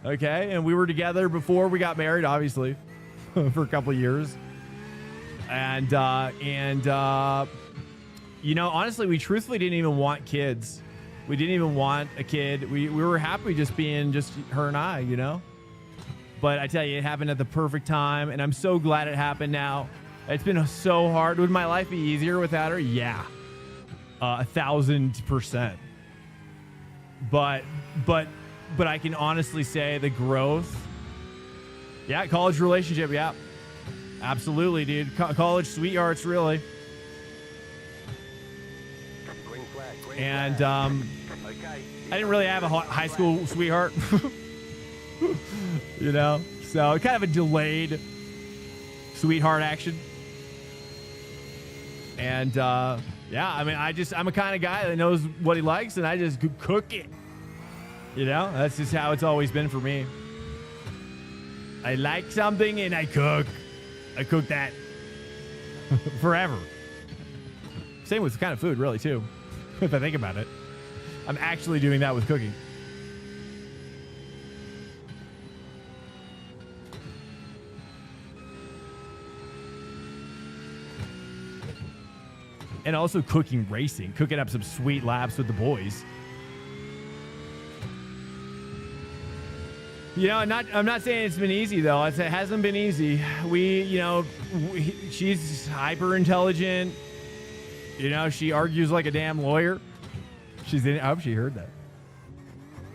okay? And we were together before we got married, obviously, for a couple of years. And you know, honestly, we truthfully didn't even want kids. We didn't even want a kid. We were happy just being just her and I, you know? But I tell you, it happened at the perfect time, and I'm so glad it happened now. It's been so hard. Would my life be easier without her? Yeah. 1,000%. But I can honestly say the growth. Yeah, college relationship. Yeah, absolutely, dude. College sweethearts, really. Green flag, green And flag. Okay. I didn't really have a high school sweetheart, you know. So kind of a delayed sweetheart action. And yeah, I mean, I'm a kind of guy that knows what he likes, and I just cook it. You know, that's just how it's always been for me. I like something and I cook. I cook that forever. Same with kind of food, really, too. If I think about it, I'm actually doing that with cooking. And also cooking racing, cooking up some sweet laps with the boys. You know, I'm not saying it's been easy, though. It hasn't been easy. She's hyper intelligent. You know, she argues like a damn lawyer. I hope she heard that.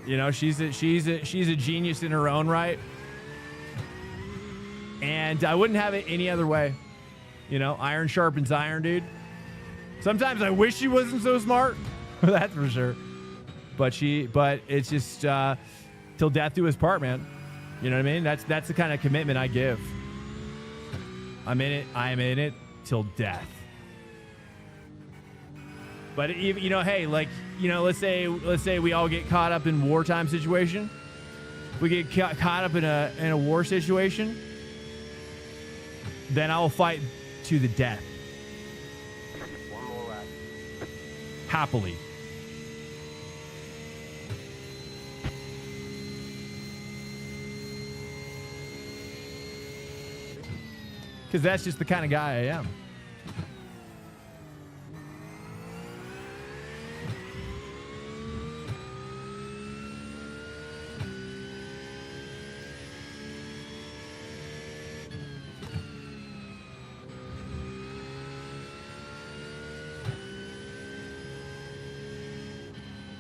You know, she's a genius in her own right. And I wouldn't have it any other way. You know, iron sharpens iron, dude. Sometimes I wish she wasn't so smart. That's for sure. But it's just till death do us part, man. You know what I mean? That's the kind of commitment I give. I am in it till death. But even, you know, hey, like, you know, let's say we all get caught up in wartime situation. We get caught up in a war situation. Then I'll fight to the death. One more lap. Happily. Because that's just the kind of guy I am.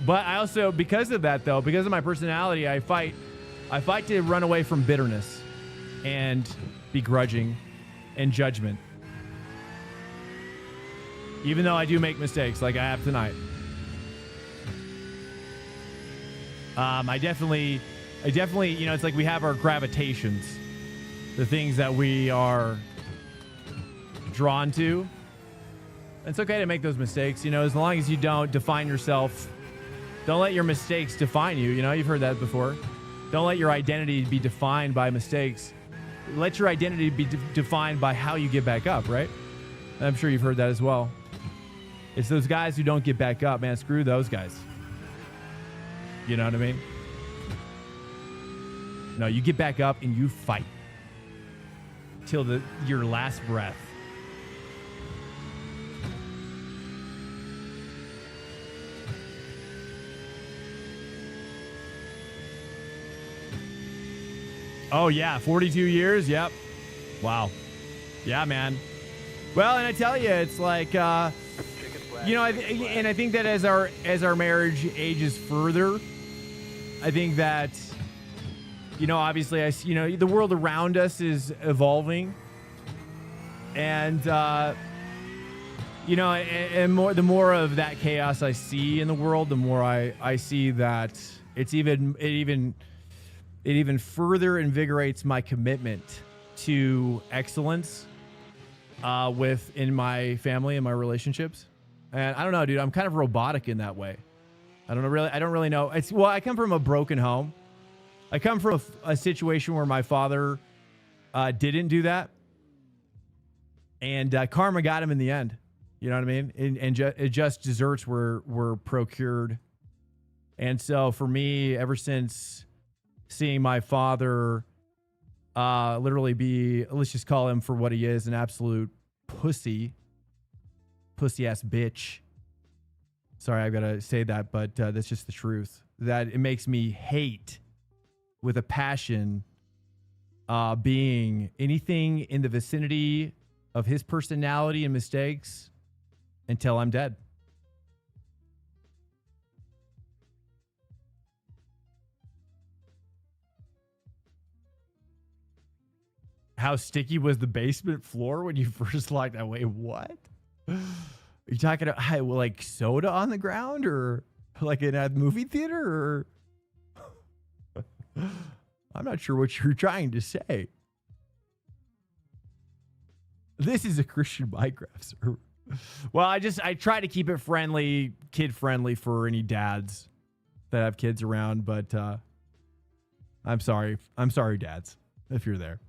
But I also, because of that, though, because of my personality, I fight to run away from bitterness and begrudging and judgment. Even though I do make mistakes like I have tonight. I definitely, you know, it's like we have our gravitations, the things that we are drawn to. It's okay to make those mistakes, you know, as long as you don't define yourself. Don't let your mistakes define you. You know, you've heard that before. Don't let your identity be defined by mistakes. Let your identity be defined by how you get back up, right? I'm sure you've heard that as well. It's those guys who don't get back up, man. Screw those guys. You know what I mean? No, you get back up and you fight till your last breath. Oh, yeah. 42 years. Yep. Wow. Yeah, man. Well, and I tell you, it's like, you know, and I think that as our marriage ages further, I think that, you know, obviously, you know, the world around us is evolving. And, you know, and the more of that chaos I see in the world, the more I see that it even further invigorates my commitment to excellence in my family and my relationships. And I don't know, dude, I'm kind of robotic in that way. I don't really know. Well, I come from a broken home. I come from a situation where my father didn't do that. And karma got him in the end. You know what I mean? And just desserts were procured. And so for me, ever since seeing my father literally be, let's just call him for what he is, an absolute pussy ass bitch. Sorry, I've got to say that, but that's just the truth. That it makes me hate with a passion being anything in the vicinity of his personality and mistakes until I'm dead. How sticky was the basement floor when you first locked that way? What? Are you talking about like soda on the ground or like in a movie theater? Or I'm not sure what you're trying to say. This is a Christian Minecraft server. Well, I try to keep it friendly, kid friendly for any dads that have kids around, but I'm sorry, dads, if you're there.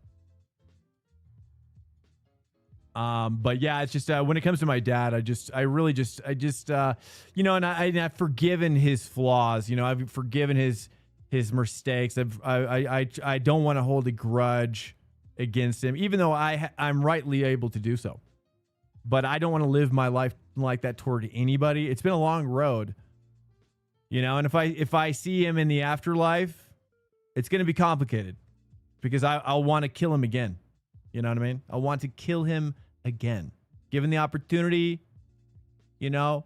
But yeah, it's just when it comes to my dad, I really just you know, and I've forgiven his flaws. You know, I've forgiven his mistakes. I don't want to hold a grudge against him, even though I'm rightly able to do so. But I don't want to live my life like that toward anybody. It's been a long road, you know. And if I see him in the afterlife, it's going to be complicated because I'll want to kill him again. You know what I mean? I want to kill him again. Given the opportunity, you know,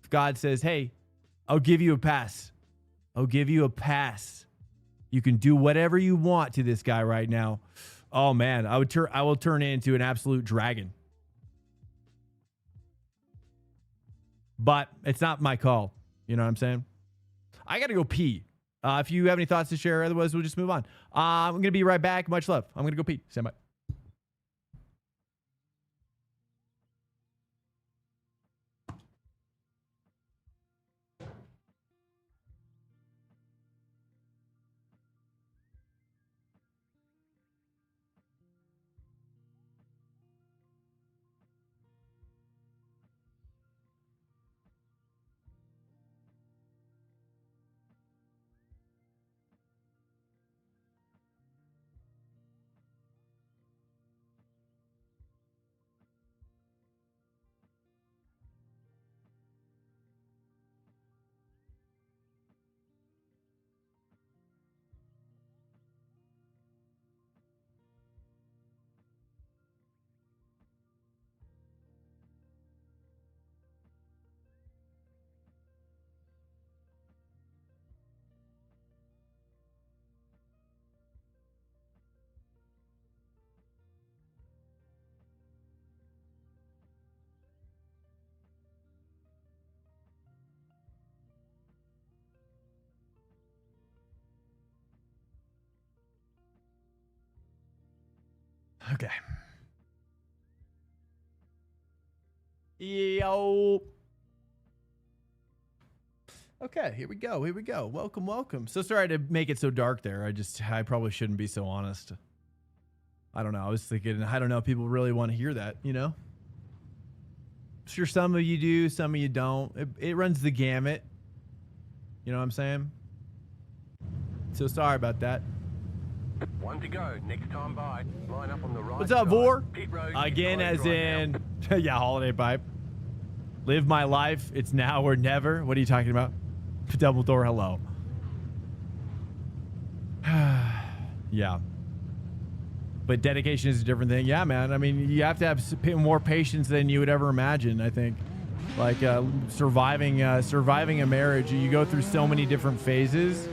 if God says, hey, I'll give you a pass. I'll give you a pass. You can do whatever you want to this guy right now. Oh, man, I will turn into an absolute dragon. But it's not my call. You know what I'm saying? I got to go pee. If you have any thoughts to share, otherwise we'll just move on. I'm going to be right back. Much love. I'm going to go pee. Stand by. Okay. Yo. Okay, here we go. Here we go. Welcome, welcome. So sorry to make it so dark there. I probably shouldn't be so honest. I don't know. I was thinking, I don't know if people really want to hear that, you know? Sure, some of you do, some of you don't. It runs the gamut. You know what I'm saying? So sorry about that. One to go. Next time by. Line up on the right. What's up, side. Vor? Pit road, Again, pit road as right in, now. yeah, holiday pipe. Live my life. It's now or never. What are you talking about? Dumbledore, hello. Yeah. But dedication is a different thing. Yeah, man. I mean, you have to have more patience than you would ever imagine, I think. Like surviving a marriage, you go through so many different phases.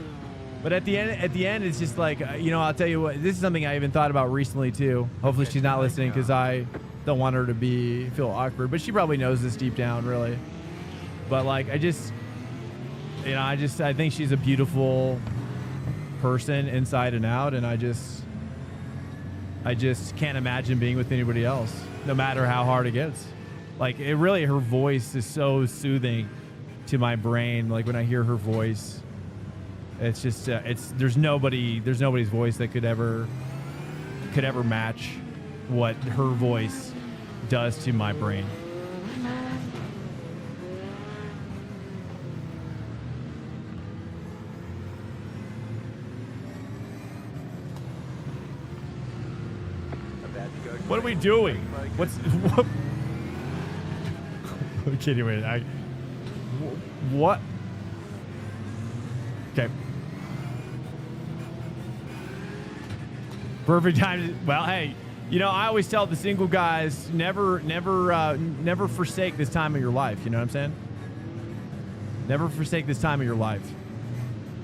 But at the end, it's just like, you know, I'll tell you what, this is something I even thought about recently too. Hopefully she's not listening because I don't want her to feel awkward, but she probably knows this deep down, really. But like, I think she's a beautiful person inside and out. And I just can't imagine being with anybody else, no matter how hard it gets. Like, it really, her voice is so soothing to my brain. Like when I hear her voice, it's just, there's nobody's voice that could ever match what her voice does to my brain. What are we doing? What? Okay, anyway, what? Okay. Perfect time. Well, hey, you know, I always tell the single guys, never forsake this time of your life. You know what I'm saying? Never forsake this time of your life.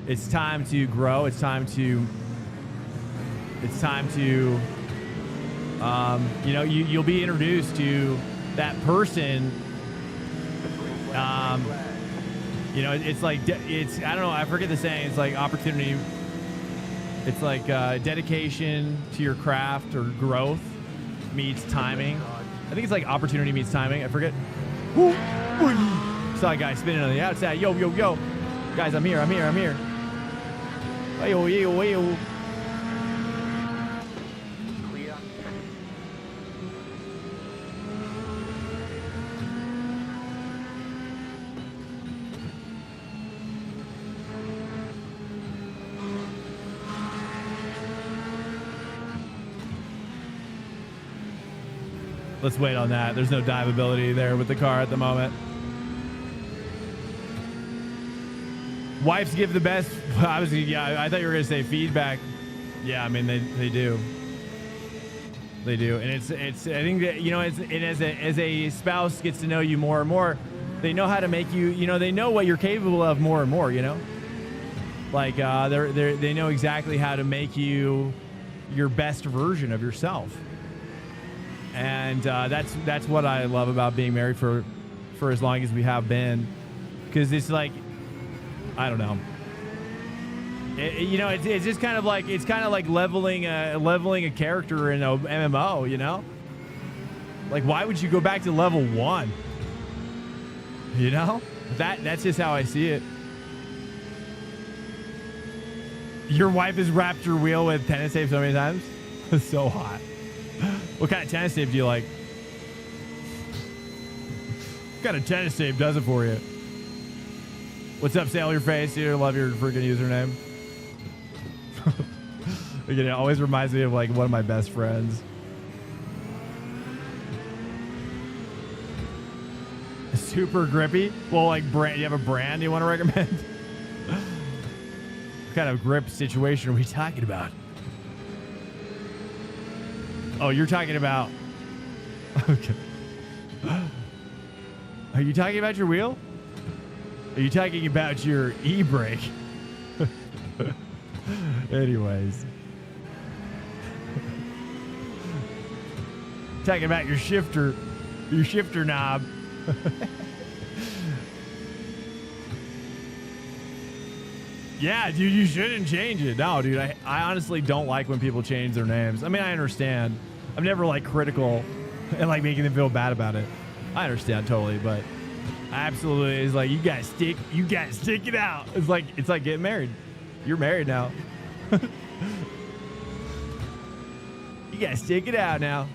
It's time to grow. It's time to, you know, you'll be introduced to that person. You know, it's like, I don't know, I forget the saying. It's like opportunity. It's like dedication to your craft or growth meets timing. I think it's like opportunity meets timing. I forget. Saw a guy spinning on the outside. Yo, yo, yo. Guys, I'm here. Yo, yo, yo. Clear. Let's wait on that. There's no dive ability there with the car at the moment. Wipes give the best. I thought you were gonna say feedback. Yeah, I mean they do. They do, and it's. I think that, you know, as a spouse gets to know you more and more, they know how to make you. You know, they know what you're capable of more and more. You know, like they know exactly how to make you your best version of yourself. And that's what I love about being married for as long as we have been, because it's like, I don't know, you know, it's just kind of like, it's kind of like leveling a character in a MMO, you know, like why would you go back to level 1? You know, that's just how I see it. Your wife has wrapped your wheel with tennis tape so many times. It's so hot. What kind of tennis tape do you like? What kind of tennis tape does it for you? What's up, Sail Your Face? Dude, I love your freaking username. Again, it always reminds me of like one of my best friends. Super grippy? Well, like brand, you have a brand you want to recommend? What kind of grip situation are we talking about? Oh, you're talking about... Okay. Are you talking about your wheel? Are you talking about your e-brake? Anyways. Talking about your shifter knob. Yeah, dude, you shouldn't change it. No, dude, I honestly don't like when people change their names. I mean, I understand. I'm never like critical and like making them feel bad about it. I understand totally, but absolutely, it's like you gotta stick it out. It's like getting married. You're married now. You gotta stick it out now.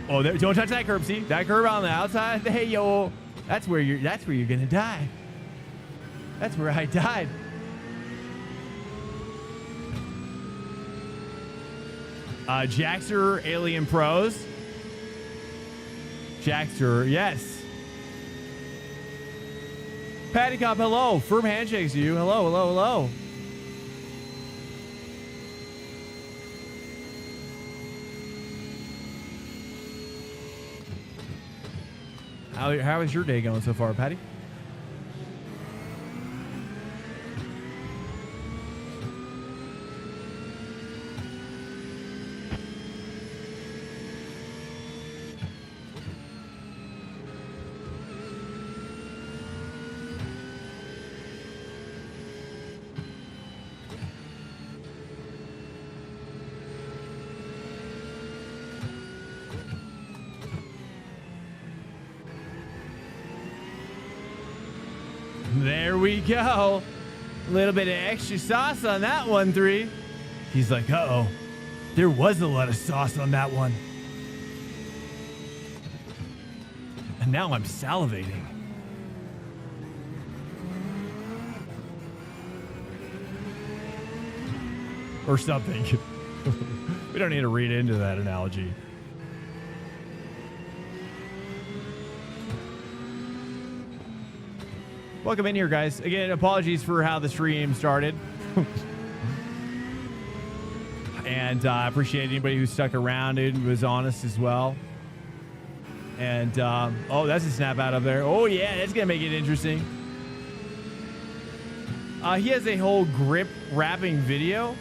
Oh, there, don't touch that curb. See that curb on the outside? Hey, yo, that's where you're gonna die. That's where I died. Jaxter Alien Pros. Jaxter, yes. Patty Cop, hello. Firm handshakes to you. Hello, hello, hello. How is your day going so far, Patty? There we go. A little bit of extra sauce on that one, 3. He's like, uh-oh. There was a lot of sauce on that one. And now I'm salivating. Or something. We don't need to read into that analogy. Welcome in here, guys. Again, apologies for how the stream started. And I appreciate anybody who stuck around and was honest as well. And, oh, that's a snap out of there. Oh, yeah, that's going to make it interesting. He has a whole grip wrapping video.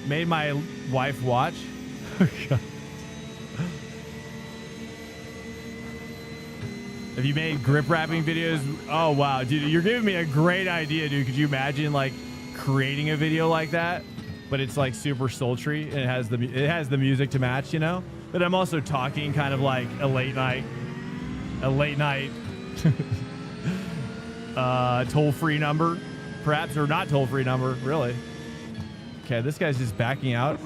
Made my wife watch. Have you made grip wrapping videos? Oh, wow, dude, you're giving me a great idea, dude. Could you imagine like creating a video like that, but it's like super sultry and it has the music to match, you know? But I'm also talking kind of like a late night toll-free number, perhaps, or not toll-free number, really. Okay, this guy's just backing out.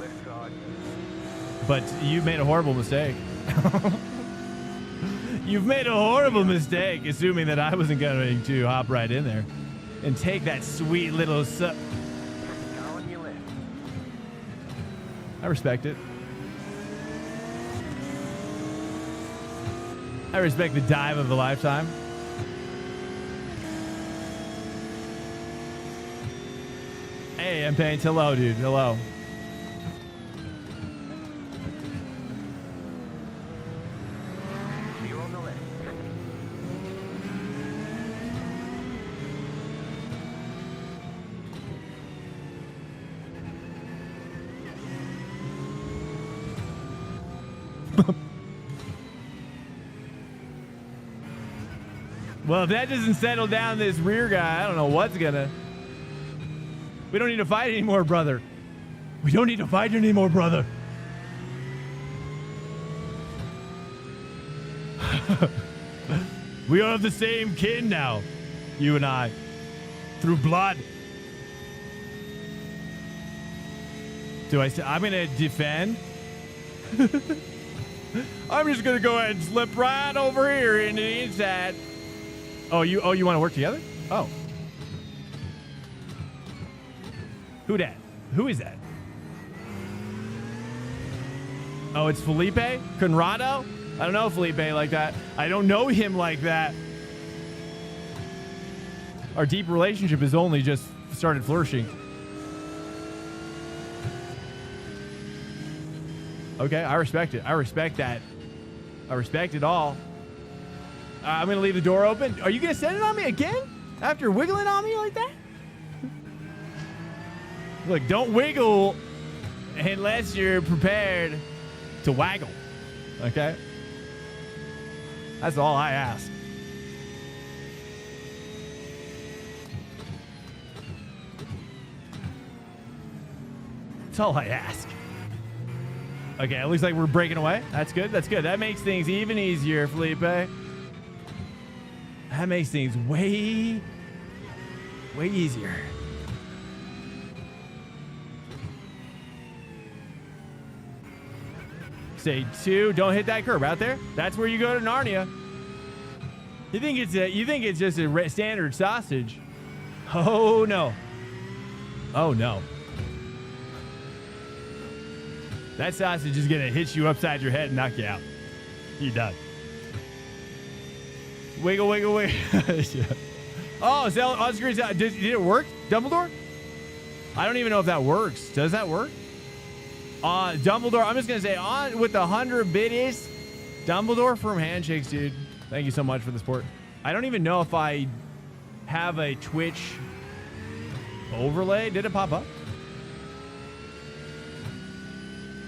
But you made a horrible mistake. You've made a horrible mistake, assuming that I wasn't going to hop right in there and take that sweet little I respect it. I respect the dive of a lifetime. Hey, I'm Paint. Hello, dude. Hello. Well, if that doesn't settle down this rear guy, I don't know what's gonna. We don't need to fight anymore, brother. We don't need to fight anymore, brother. We are of the same kin now, you and I, through blood. I'm gonna defend. I'm just gonna go ahead and slip right over here into the inside. Oh, you want to work together? Oh. Who that? Who is that? Oh, it's Felipe Conrado? I don't know Felipe like that. I don't know him like that. Our deep relationship has only just started flourishing. Okay, I respect it. I respect that. I respect it all. I'm going to leave the door open. Are you going to send it on me again? After wiggling on me like that? Look, don't wiggle unless you're prepared to waggle. Okay? That's all I ask. That's all I ask. Okay, it looks like we're breaking away. That's good. That's good. That makes things even easier, Felipe. That makes things way easier. Say 2. Don't hit that curb out there. That's where you go to Narnia. You think it's just a standard sausage? Oh no. Oh no. That sausage is gonna hit you upside your head and knock you out. You're done. Wiggle, wiggle, wiggle. Yeah. Oh, so on screen, did it work, Dumbledore? I don't even know if that works. Does that work? Dumbledore, I'm just gonna say on with the 100 biddies. Dumbledore from Handshakes, dude. Thank you so much for the support. I don't even know if I have a Twitch overlay. Did it pop up?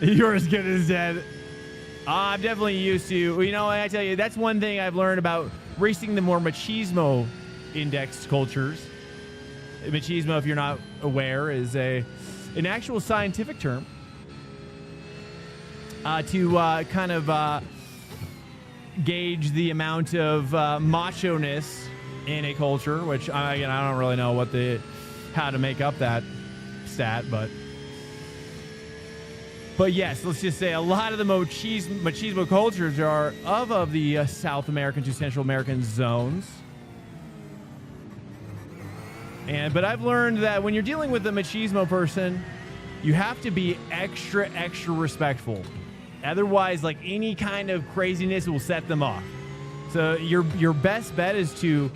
You're as good as dead. I'm definitely used to, you know, I tell you, that's one thing I've learned about racing the more machismo indexed cultures. Machismo, if you're not aware, is an actual scientific term to kind of gauge the amount of macho-ness in a culture, which again, I don't really know how to make up that stat, but yes, let's just say a lot of the machismo cultures are of the South American to Central American zones. But I've learned that when you're dealing with a machismo person, you have to be extra respectful. Otherwise, like any kind of craziness will set them off. So your best bet is to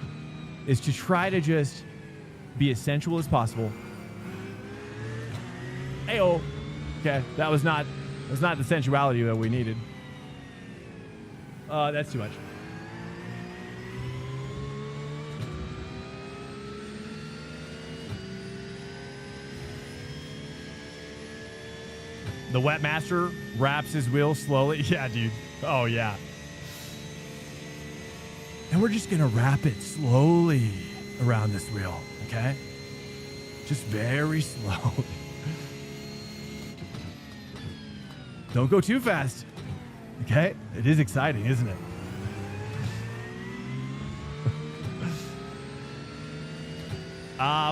try to just be as sensual as possible. Hey-oh. Okay, that was not the sensuality that we needed. That's too much. The wet master wraps his wheel slowly. Yeah, dude. Oh, yeah. And we're just gonna wrap it slowly around this wheel, okay? Just very slow. Don't go too fast. Okay? It is exciting, isn't it?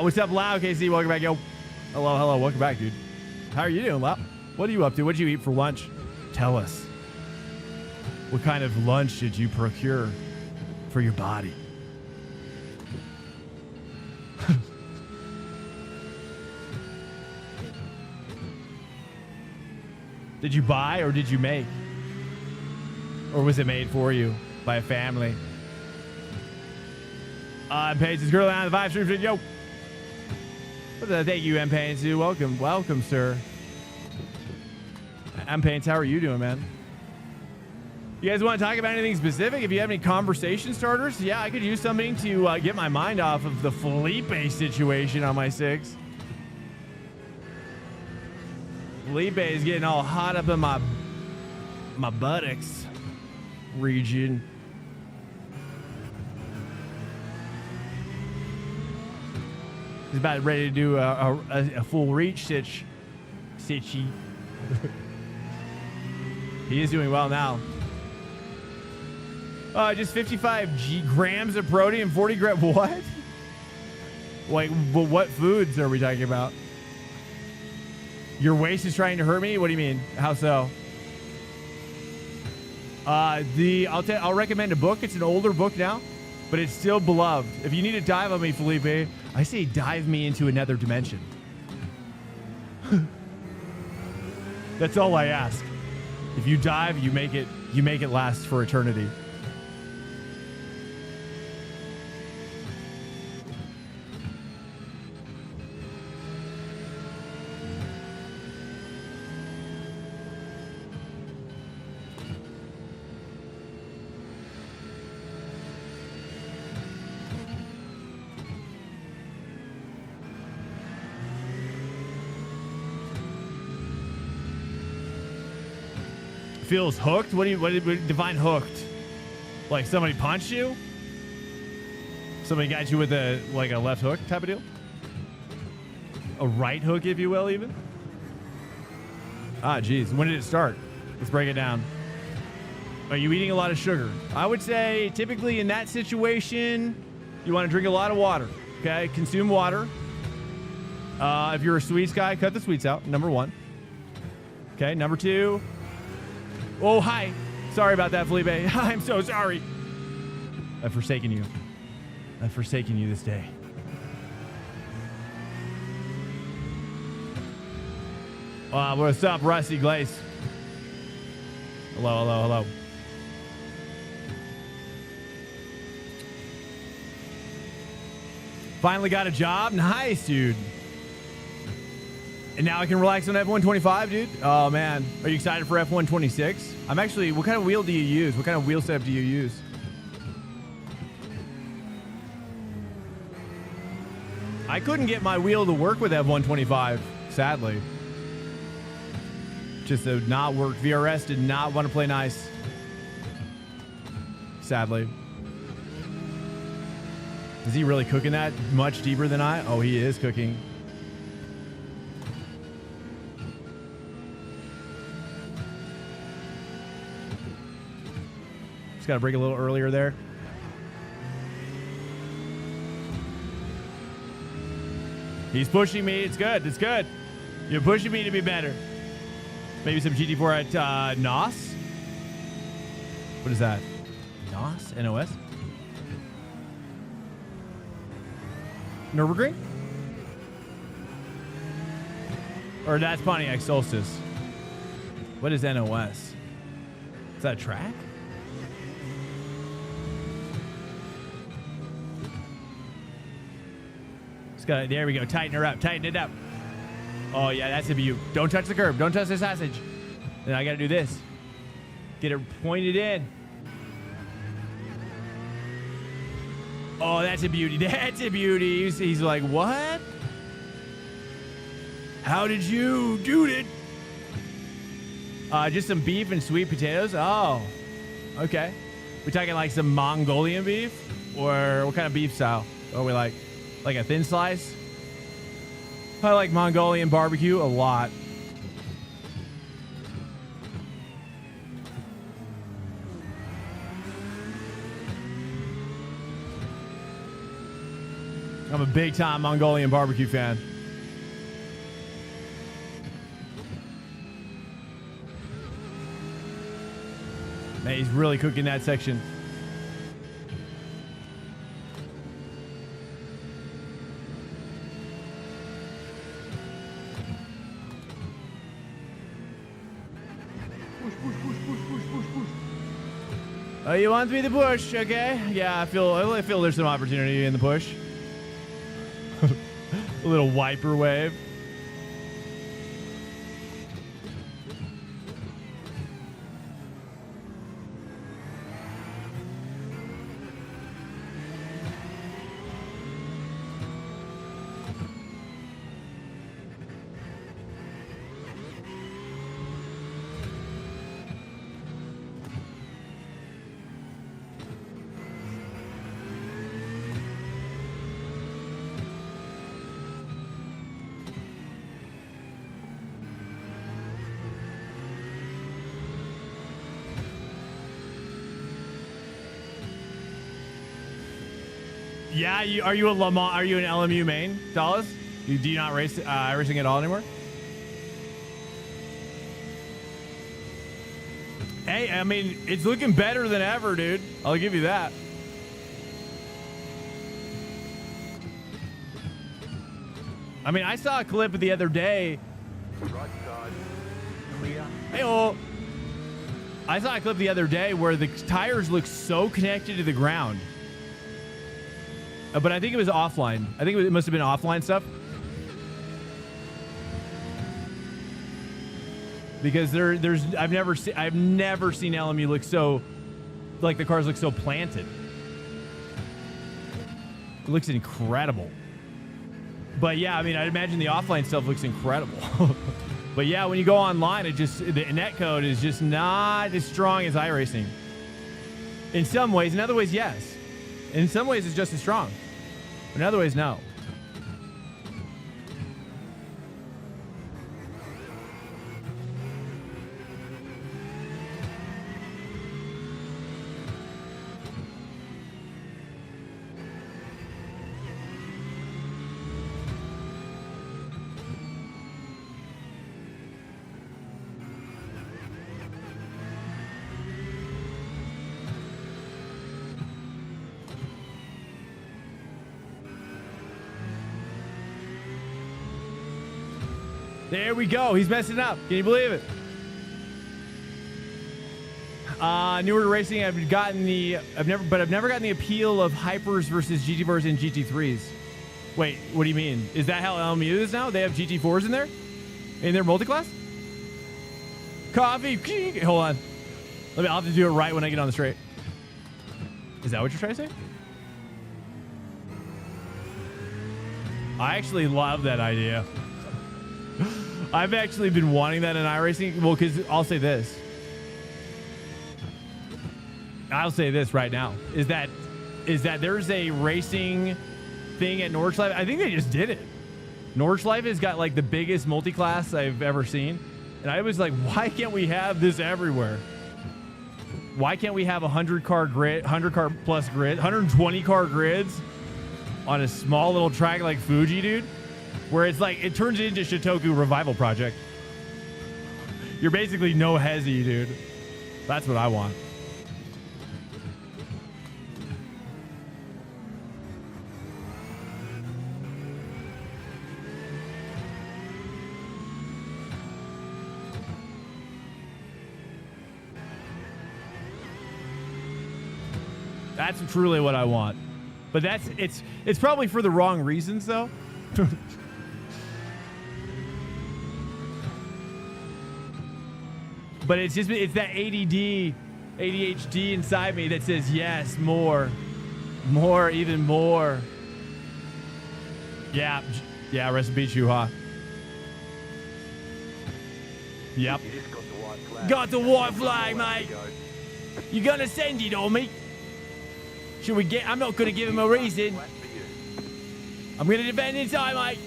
What's up, Lau? KC, welcome back, yo. Hello, welcome back, dude. How are you doing, Lau? What are you up to? What did you eat for lunch? Tell us. What kind of lunch did you procure for your body? Did you buy or did you make? Or was it made for you by a family? Paige is girl on the 5 stream. Yo. Thank you, M Pains. Welcome, sir. M Pains, how are you doing, man? You guys want to talk about anything specific? If you have any conversation starters, yeah, I could use something to get my mind off of the Felipe situation on my 6. Felipe is getting all hot up in my buttocks region. He's about ready to do a full reach sitchy. He is doing well now. Just 55 grams of protein, 40 grams. What? Like, what foods are we talking about? Your waist is trying to hurt me? What do you mean? How so? I'll recommend a book. It's an older book now, but it's still beloved. If you need to dive on me, Felipe, I say dive me into another dimension. That's all I ask. If you dive, you make it last for eternity. Feels hooked? What do you define hooked? Like somebody punched you? Somebody got you with a left hook type of deal? A right hook, if you will, even? Ah, geez. When did it start? Let's break it down. Are you eating a lot of sugar? I would say typically in that situation, you want to drink a lot of water. Okay? Consume water. If you're a sweets guy, cut the sweets out. Number 1. Okay, number 2. Oh, hi. Sorry about that, Felipe. I'm so sorry. I've forsaken you. I've forsaken you this day. What's up, Rusty Glaze? Hello, hello, hello. Finally got a job. Nice, dude. And now I can relax on F125, dude. Oh, man. Are you excited for F126? I'm actually... What kind of wheel do you use? What kind of wheel setup do you use? I couldn't get my wheel to work with F125, sadly. Just did not work. VRS did not want to play nice. Sadly. Is he really cooking that much deeper than I? Oh, he is cooking. Just got to break a little earlier there. He's pushing me. It's good. It's good. You're pushing me to be better. Maybe some GT4 at NOS? What is that? NOS? NOS? Nürburgring? Or that's Pontiac Solstice. What is NOS? Is that a track? There we go. Tighten her up. Tighten it up. Oh, yeah, that's a view. Don't touch the curb. Don't touch the sausage. Then I got to do this. Get it pointed in. Oh, that's a beauty. That's a beauty. He's like, what? How did you do it? Just some beef and sweet potatoes. Oh, okay. We talking like some Mongolian beef? Or what kind of beef style? What are we like? Like a thin slice? I like Mongolian barbecue a lot. I'm a big time Mongolian barbecue fan. Man, he's really cooking that section. Oh, you want me to push? Okay. Yeah, I feel there's some opportunity in the push. A little wiper wave. Yeah, are you a Le Mans? Are you an LMU main, Dallas? Do you not race iRacing at all anymore? Hey, I mean, it's looking better than ever, dude. I'll give you that. I mean, I saw a clip the other day. Right side. Clear. Hey-oh. I saw a clip the other day where the tires look so connected to the ground. But I think it was offline. I think it must have been offline stuff. Because I've never seen LMU look so, like the cars look so planted. It looks incredible. But yeah, I mean, I'd imagine the offline stuff looks incredible. But yeah, when you go online, the netcode is just not as strong as iRacing. In some ways, in other ways, yes. In some ways, it's just as strong. But in other ways, no. There we go. He's messing up. Can you believe it? Newer racing. I've never gotten the appeal of hypers versus GT4s and GT3s. Wait, what do you mean? Is that how LMU is now? They have GT4s in there? In their multi-class? Coffee. Hold on. I'll have to do it right when I get on the straight. Is that what you're trying to say? I actually love that idea. I've actually been wanting that in iRacing. Well, because I'll say this. I'll say this right now. Is that there's a racing thing at Nordschleife. I think they just did it. Nordschleife has got like the biggest multi-class I've ever seen. And I was like, why can't we have this everywhere? Why can't we have 100 car grid, 100 car plus grid, 120 car grids on a small little track like Fuji, dude? Where it's like, it turns into Shotoku Revival Project. You're basically no hezzy, dude. That's what I want. That's truly what I want. But it's probably for the wrong reasons though. But it's that ADHD inside me that says yes, more, even more. Yeah, rest in peace, Chillhop. Yep. You just got the white flag. Got the white flag, mate. You gonna send it on me? Should we get? I'm not gonna give him a reason. Flat for you. I'm gonna defend inside, mate.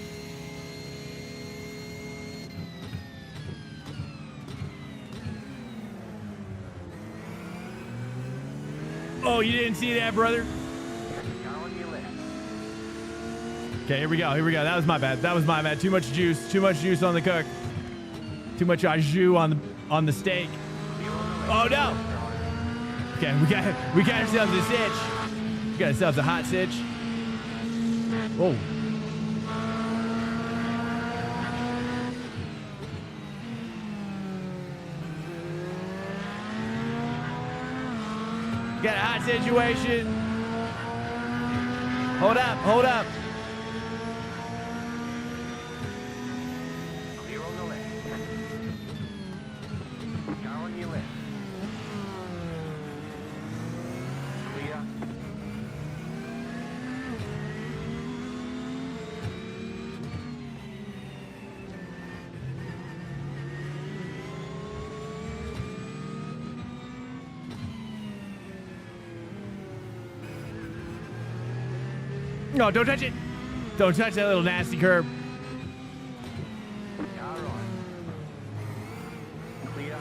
Oh, you didn't see that, brother? Car on your left. Okay, here we go. That was my bad. Too much juice on the cook. Too much au jus on the steak. Oh no! Okay, we got ourselves a sitch. We got ourselves a hot sitch. Oh. Got a hot situation. Hold up. Clear on the left. Car on your left. Clear. No, don't touch it. Don't touch that little nasty curb. Car on. Clear.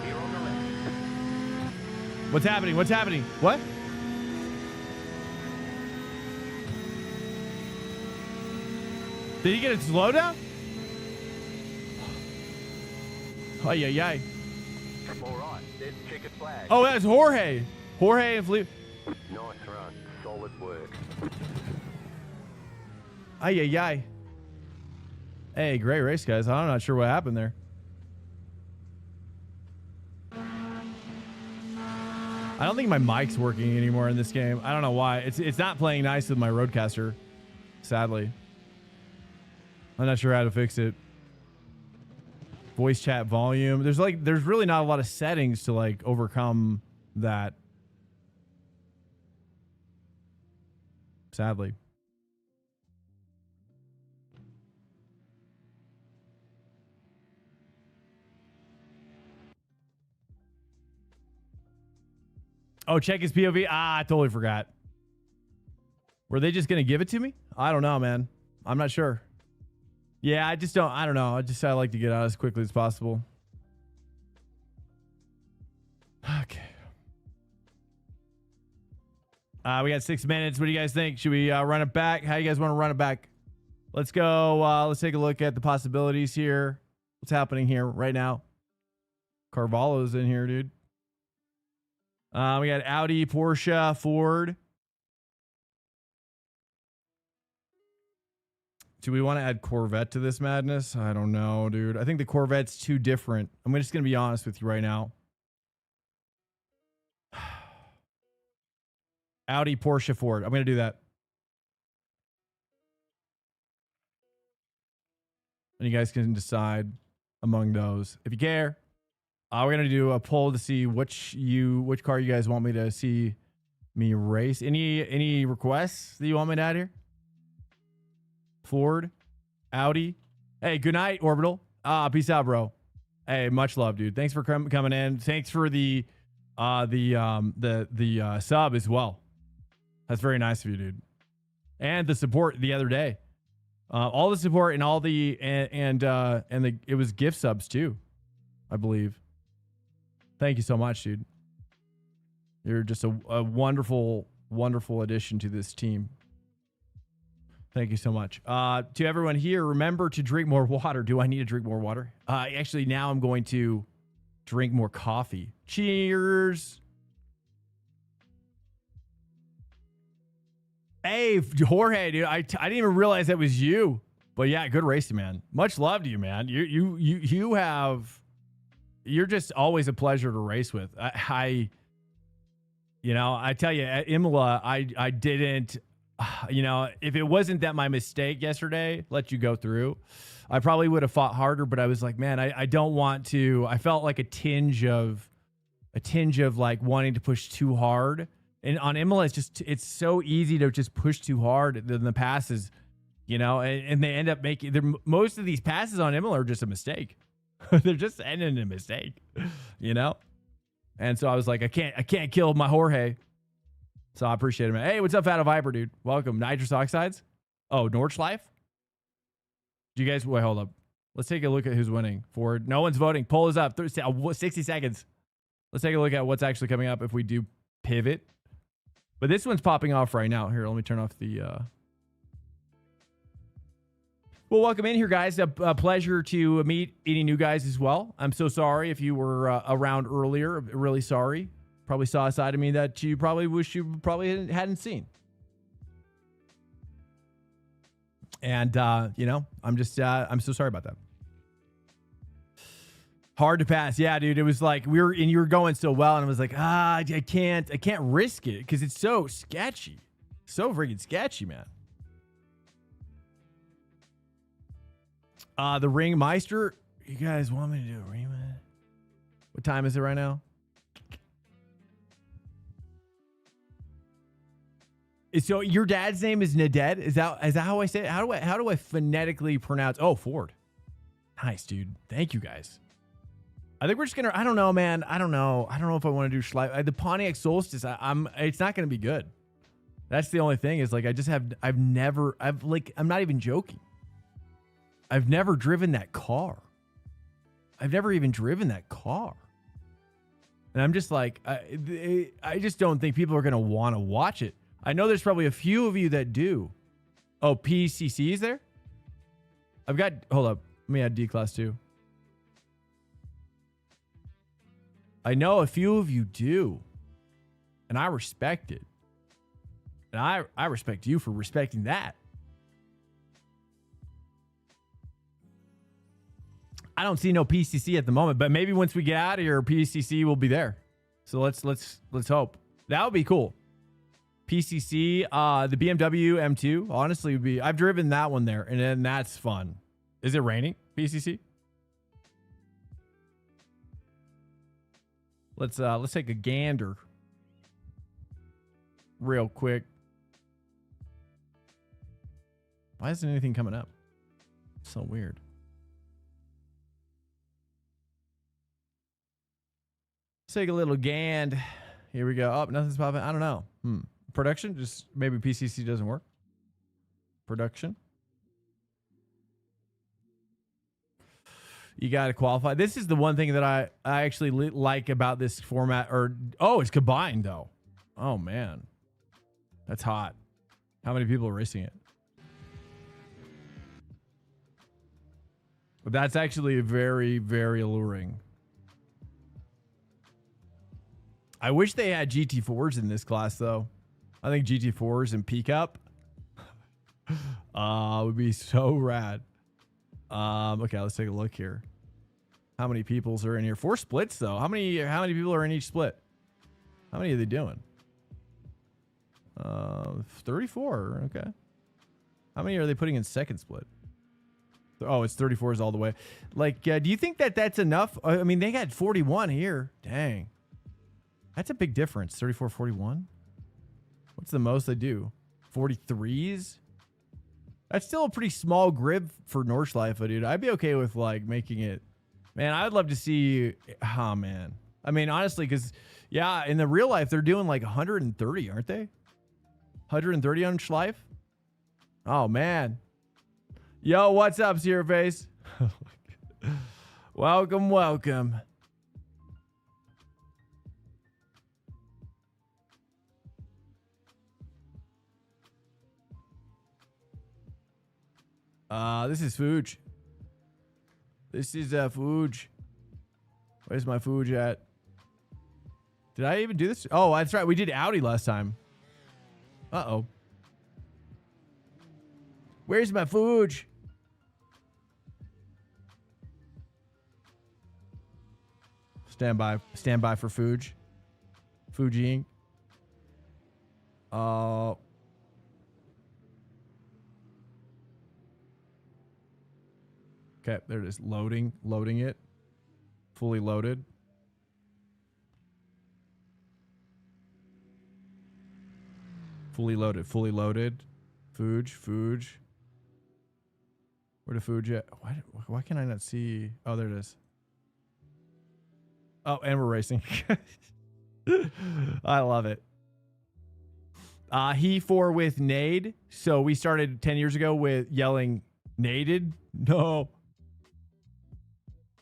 Clear on the left. What's happening? What? Did he get a slowdown? Oh, yeah. All right, there's checkered flag. Oh, that's Jorge. Jorge and Fleet. Nice run. Solid work. Ay. Hey, great race, guys. I'm not sure what happened there. I don't think my mic's working anymore in this game. I don't know why. It's not playing nice with my Rodecaster, sadly. I'm not sure how to fix it. Voice chat volume. There's really not a lot of settings to like overcome that. Sadly. Oh, check his POV. I totally forgot. Were they just going to give it to me? I don't know, man. I'm not sure. Yeah, I don't know. I like to get out as quickly as possible. Okay. We got 6 minutes. What do you guys think? Should we run it back? How do you guys want to run it back? Let's go. Let's take a look at the possibilities here. What's happening here right now? Carvalho's in here, dude. We got Audi, Porsche, Ford. Do we want to add Corvette to this madness? I don't know, dude. I think the Corvette's too different. I'm just going to be honest with you right now. Audi, Porsche, Ford. I'm going to do that. And you guys can decide among those if you care. We're going to do a poll to see which car you guys want me to see me race. Any requests that you want me to add here? Ford, Audi. Hey, good night, Orbital. Peace out, bro. Hey, much love, dude. Thanks for coming in. Thanks for the sub as well. That's very nice of you, dude. And the support the other day. All the support and all the it was gift subs too, I believe. Thank you so much, dude. You're just a wonderful, wonderful addition to this team. Thank you so much. To everyone here, remember to drink more water. Do I need to drink more water? Actually, now I'm going to drink more coffee. Cheers. Hey, Jorge, dude. I didn't even realize that was you. But yeah, good racing, man. Much love to you, man. You're just always a pleasure to race with. I tell you, at Imola, I didn't, if it wasn't that my mistake yesterday let you go through, I probably would have fought harder, but I was like, man, I don't want to. I felt like a tinge of like wanting to push too hard. And on Imola, it's so easy to just push too hard in the passes, and they end up making, most of these passes on Imola are just a mistake. They're just ending in a mistake, And so I was like, I can't kill my Jorge. So I appreciate it, man. Hey, what's up, Fat Viper, dude? Welcome. Nitrous oxides? Oh, Nordschleife? Do you guys, wait, hold up. Let's take a look at who's winning. Ford. No one's voting. Poll is up. 60 seconds. Let's take a look at what's actually coming up if we do pivot. But this one's popping off right now. Here, let me turn off the... Well, welcome in here, guys. A pleasure to meet any new guys as well. I'm so sorry if you were around earlier. Really sorry. Probably saw a side of me that you probably wish you probably hadn't seen. And, I'm so sorry about that. Hard to pass. Yeah, dude. It was like you were going so well, and I was like, I can't risk it because it's so sketchy. So freaking sketchy, man. The Ring Meister. You guys want me to do a ring? What time is it right now? So your dad's name is Naded? Is that how I say it? How do I phonetically pronounce? Oh, Ford. Nice, dude. Thank you, guys. I think we're just gonna. I don't know, man. I don't know if I want to do Schleif. The Pontiac Solstice. It's not gonna be good. That's the only thing. Is like I'm not even joking. I've never driven that car. I've never even driven that car. And I'm just like, I just don't think people are gonna want to watch it. I know there's probably a few of you that do. Oh, PCC is there? Hold up. Let me add D-Class too. I know a few of you do. And I respect it. And I respect you for respecting that. I don't see no PCC at the moment, but maybe once we get out of here, PCC will be there. So let's hope. That would be cool. PCC, the BMW M2, honestly would be. I've driven that one there, and then that's fun. Is it raining? PCC. Let's take a gander, real quick. Why isn't anything coming up? So weird. Let's take a little gand. Here we go. Oh, nothing's popping. I don't know. Production? Just maybe PCC doesn't work. Production. You got to qualify. This is the one thing that I actually like about this format. It's combined, though. Oh, man. That's hot. How many people are racing it? But that's actually very, very alluring. I wish they had GT4s in this class, though. I think GT4s and Peak Up Would be so rad. Okay, let's take a look here. How many peoples are in here? 4 splits though. How many people are in each split? How many are they doing? 34. Okay. How many are they putting in second split? Oh, it's 34s all the way. Like, do you think that that's enough? I mean, they got 41 here. Dang. That's a big difference. 34, 41. What's the most they do? 43s? That's still a pretty small grid for Nordschleife, dude. I'd be okay with like making it. Man, I'd love to see. Oh, man. I mean, honestly, because, yeah, in the real life, they're doing like 130, aren't they? 130 on Schleif? Oh, man. Yo, what's up, Zero Face? Welcome, welcome. This is Fuji. This is Fuji. Where's my Fuji at? Did I even do this? Oh, that's right. We did Audi last time. Uh-oh. Where's my Fuji? Stand by for Fuji. Fuji Inc. Okay, there it is. Loading it. Fully loaded. Fully loaded. Fuji. Where the Fuji at? Why can I not see? Oh, there it is. Oh, and we're racing. I love it. He 4 with nade. So we started 10 years ago with yelling naded. No.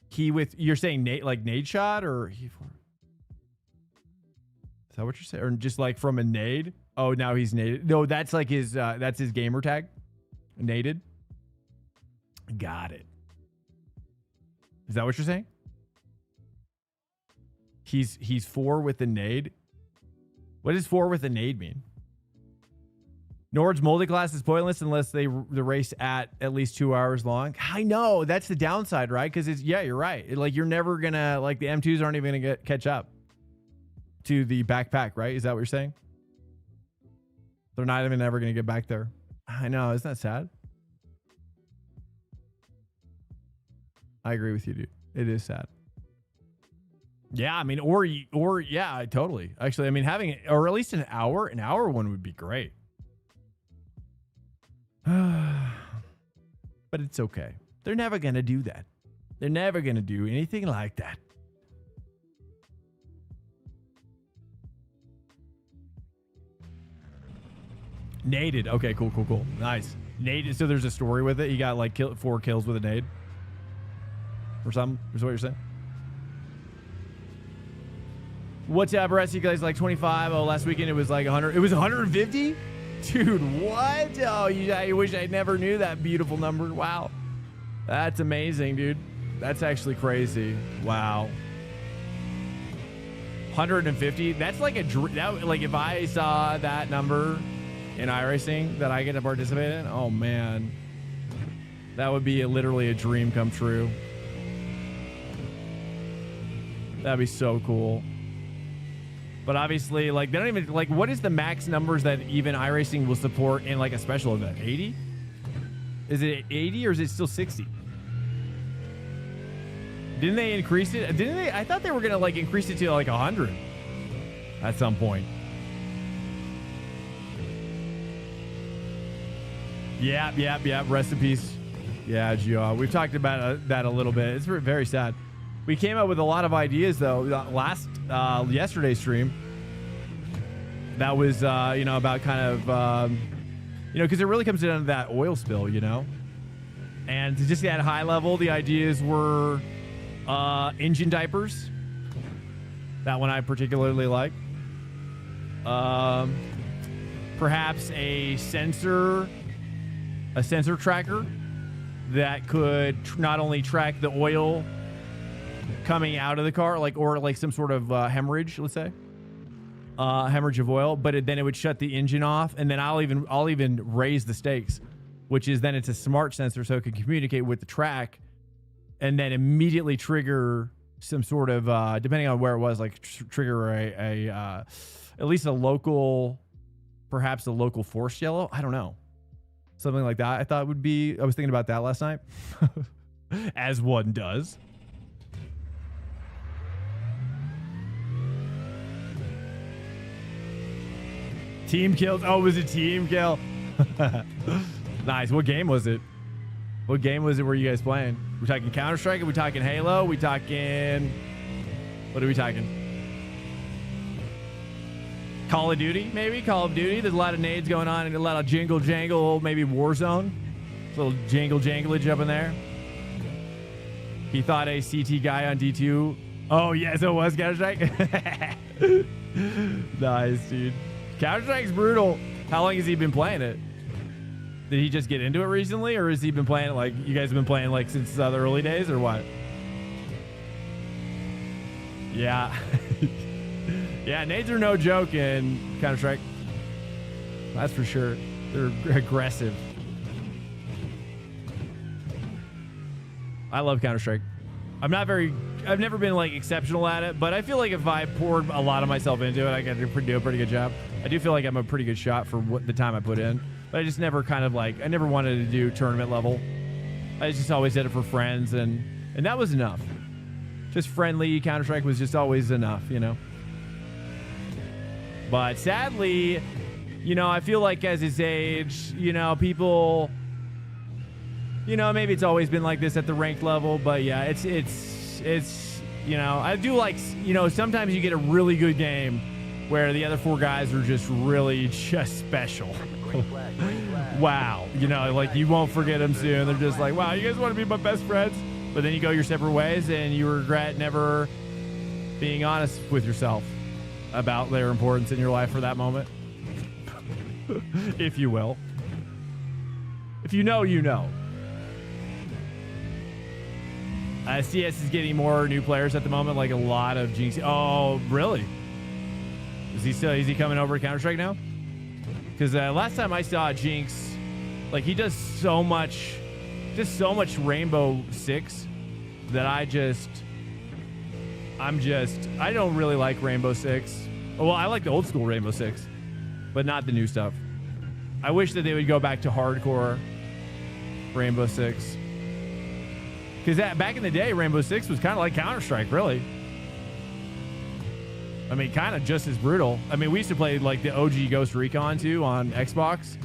He with, you're saying nade, like nade shot, or he 4? Is that what you're saying? Or just like from a nade? Oh, now he's naded. No, that's like his gamer tag. Naded. Got it. Is that what you're saying? He's 4 with the nade. What does 4 with the nade mean? Nord's multi-class is pointless unless the race at least 2 hours long. I know, that's the downside, right? Because it's, yeah, you're right. Like, you're never gonna, like, the M2s aren't even gonna catch up to the backpack, right? Is that what you're saying? They're not even ever gonna get back there. I know, isn't that sad? I agree with you, dude. It is sad. Yeah, I mean, or yeah, totally. Actually, I mean, having, or at least an hour one would be great. But it's okay. They're never going to do that. They're never going to do anything like that. Naded. Okay, cool. Nice. Naded. So there's a story with it. He got like 4 kills with a nade. Or something. Is what you're saying? What's up, rest? You guys like 25? Oh, last weekend it was like 100. It was 150? Dude, what? Oh, I wish I never knew that beautiful number. Wow. That's amazing, dude. That's actually crazy. Wow. 150? That's like like if I saw that number in iRacing that I get to participate in, oh man. That would be literally a dream come true. That'd be so cool. But obviously, like, they don't even, like, what is the max numbers that even iRacing will support in, like, a special event? 80? Is it 80 or is it still 60? Didn't they increase it? Didn't they? I thought they were going to, like, increase it to, like, 100 at some point. Yeah. Rest in peace. Yeah, Gio. We've talked about that a little bit. It's very sad. We came up with a lot of ideas, though, yesterday's stream. That was, about kind of, because it really comes down to that oil spill, And to just at high level, the ideas were engine diapers. That one I particularly like. Perhaps a sensor tracker that could not only track the oil coming out of the car, or some sort of hemorrhage, let's say, hemorrhage of oil, but then it would shut the engine off, and then I'll even raise the stakes. which is then it's a smart sensor, so it can communicate with the track and then immediately trigger some sort of, depending on where it was, like trigger at least a local, perhaps a local force yellow. I don't know. Something like that. I thought would be, I was thinking about that last night. As one does. Team kills. Oh, it was a team kill. Nice. What game was it? What game was it were you guys playing? We talking Counter-Strike? Are we talking Halo? We talking... What are we talking? Call of Duty, maybe? Call of Duty. There's a lot of nades going on and a lot of jingle jangle, maybe Warzone. A little jangle janglage up in there. He thought a CT guy on D2. Oh, yes, it was Counter-Strike. Nice, dude. Counter-Strike's brutal. How long has he been playing it? Did he just get into it recently, or has he been playing it like you guys have been playing like since the early days, or what? Yeah. Yeah, nades are no joke in Counter-Strike. That's for sure. They're aggressive. I love Counter-Strike. I've never been like exceptional at it, but I feel like if I poured a lot of myself into it, I could do a pretty good job. I do feel like I'm a pretty good shot for what the time I put in, but I just never I never wanted to do tournament level. I just always did it for friends, and that was enough. Just friendly Counter-Strike was just always enough, you know. But sadly, you know, I feel like as his age, you know, people, you know, maybe it's always been like this at the ranked level, but yeah, it's, you know, I do like, you know, sometimes you get a really good game where the other four guys are just really just special. Wow. You know, like you won't forget them soon. They're just like, wow, you guys want to be my best friends? But then you go your separate ways and you regret never being honest with yourself about their importance in your life for that moment. If you will. If you know, you know. CS is getting more new players at the moment, like a lot of Jinx. Oh, really? Is he coming over to Counter-Strike now? Because last time I saw Jinx, like he does so much Rainbow Six that I don't really like Rainbow Six. Well, I like the old school Rainbow Six, but not the new stuff. I wish that they would go back to hardcore Rainbow Six. Because back in the day, Rainbow Six was kind of like Counter-Strike, really. I mean, kind of just as brutal. I mean, we used to play like the OG Ghost Recon too on Xbox.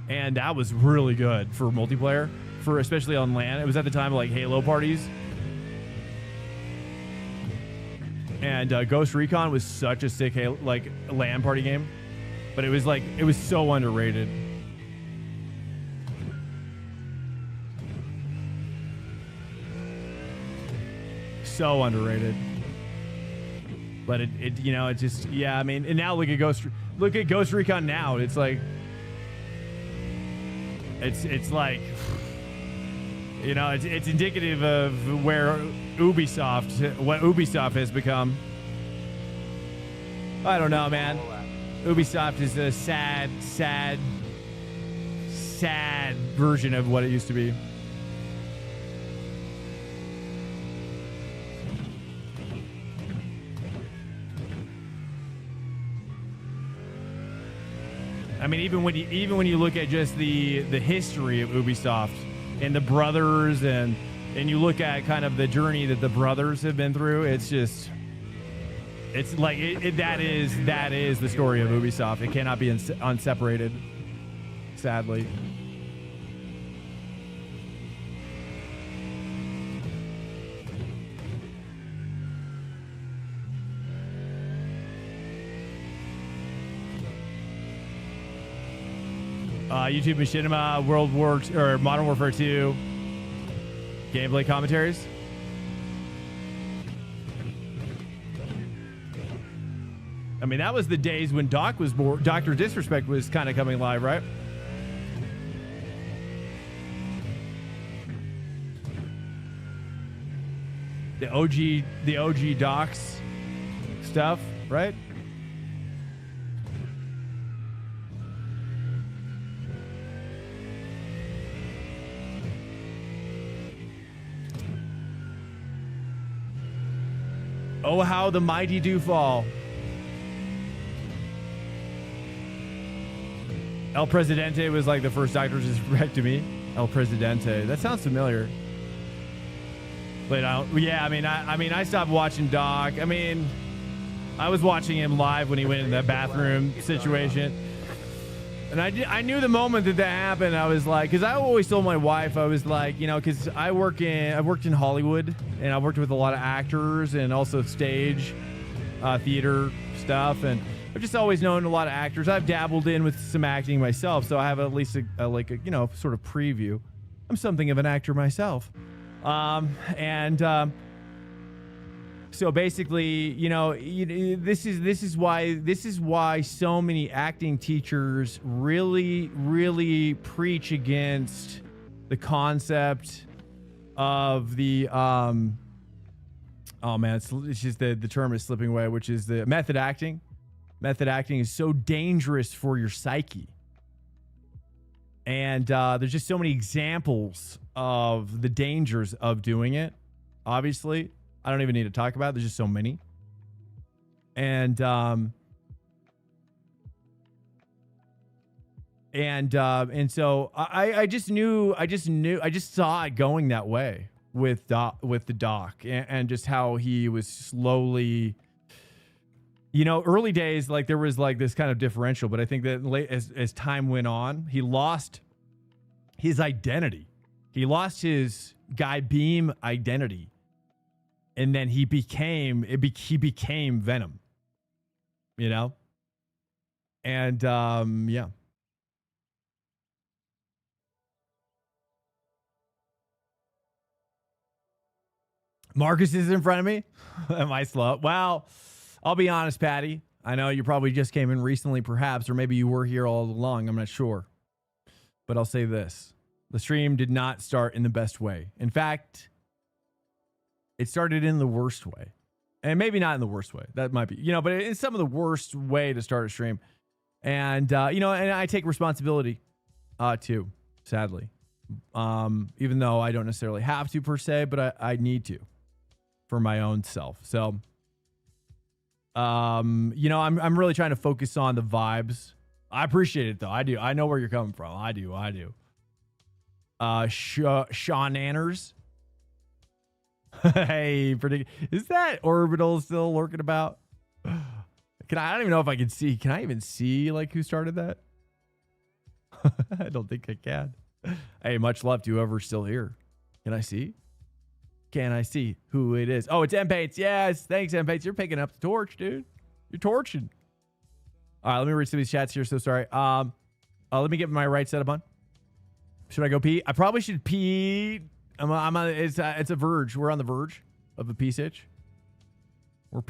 And that was really good for multiplayer, especially on LAN. It was at the time of like Halo parties. And Ghost Recon was such a sick like LAN party game. But it was so underrated. So underrated. But it you know, it just, yeah, I mean, and now look at Ghost Recon now. It's like it's like, you know, it's indicative of what Ubisoft has become. I don't know, man. Ubisoft is a sad version of what it used to be. I mean, even when you look at just the history of Ubisoft and the brothers and you look at kind of the journey that the brothers have been through, it's like that is the story of Ubisoft. It cannot be unseparated, sadly. YouTube Machinima, Modern Warfare 2 gameplay commentaries. I mean, that was the days when Dr. Disrespect was kind of coming live, right? The OG Docs stuff, right? Oh, how the mighty do fall. El Presidente was like the first actor to direct to me. El Presidente. That sounds familiar. But yeah, I mean, I stopped watching Doc. I mean, I was watching him live when he went in that bathroom situation. And I knew the moment that happened. I was like, because I always told my wife, I was like, you know, because I've worked in Hollywood and I worked with a lot of actors and also stage, theater stuff. And I've just always known a lot of actors. I've dabbled in with some acting myself. So I have at least a you know, sort of preview. I'm something of an actor myself. So basically, you know, this is why so many acting teachers really preach against the concept of the oh man, it's just the term is slipping away, which is the method acting. Method acting is so dangerous for your psyche. And there's just so many examples of the dangers of doing it. Obviously, I don't even need to talk about it. There's just so many. And so I just saw it going that way with the doc and just how he was slowly, you know, early days, like there was like this kind of differential, but I think that as time went on, he lost his identity. He lost his Guy Beam identity. And then he became Venom, you know? And, yeah. Marcus is in front of me. Am I slow? Well, I'll be honest, Patty. I know you probably just came in recently, perhaps, or maybe you were here all along. I'm not sure. But I'll say this. The stream did not start in the best way. In fact, it started in the worst way. And maybe not in the worst way. That might be, you know, but it's some of the worst way to start a stream. And, you know, and I take responsibility, too, sadly. Even though I don't necessarily have to per se, but I need to for my own self. So, you know, I'm really trying to focus on the vibes. I appreciate it, though. I do. I know where you're coming from. I do. Sean Anners. Hey, is that Orbital still lurking about? I don't even know if I can see. Can I even see like who started that? I don't think I can. Hey, much love to whoever's still here. Can I see? Can I see who it is? Oh, it's M-Pates. Yes, thanks, M-Pates. You're picking up the torch, dude. You're torching. All right, let me read some of these chats here. So sorry. Let me get my right setup on. Should I go pee? I probably should pee. It's a verge. We're on the verge of a pee sitch. It's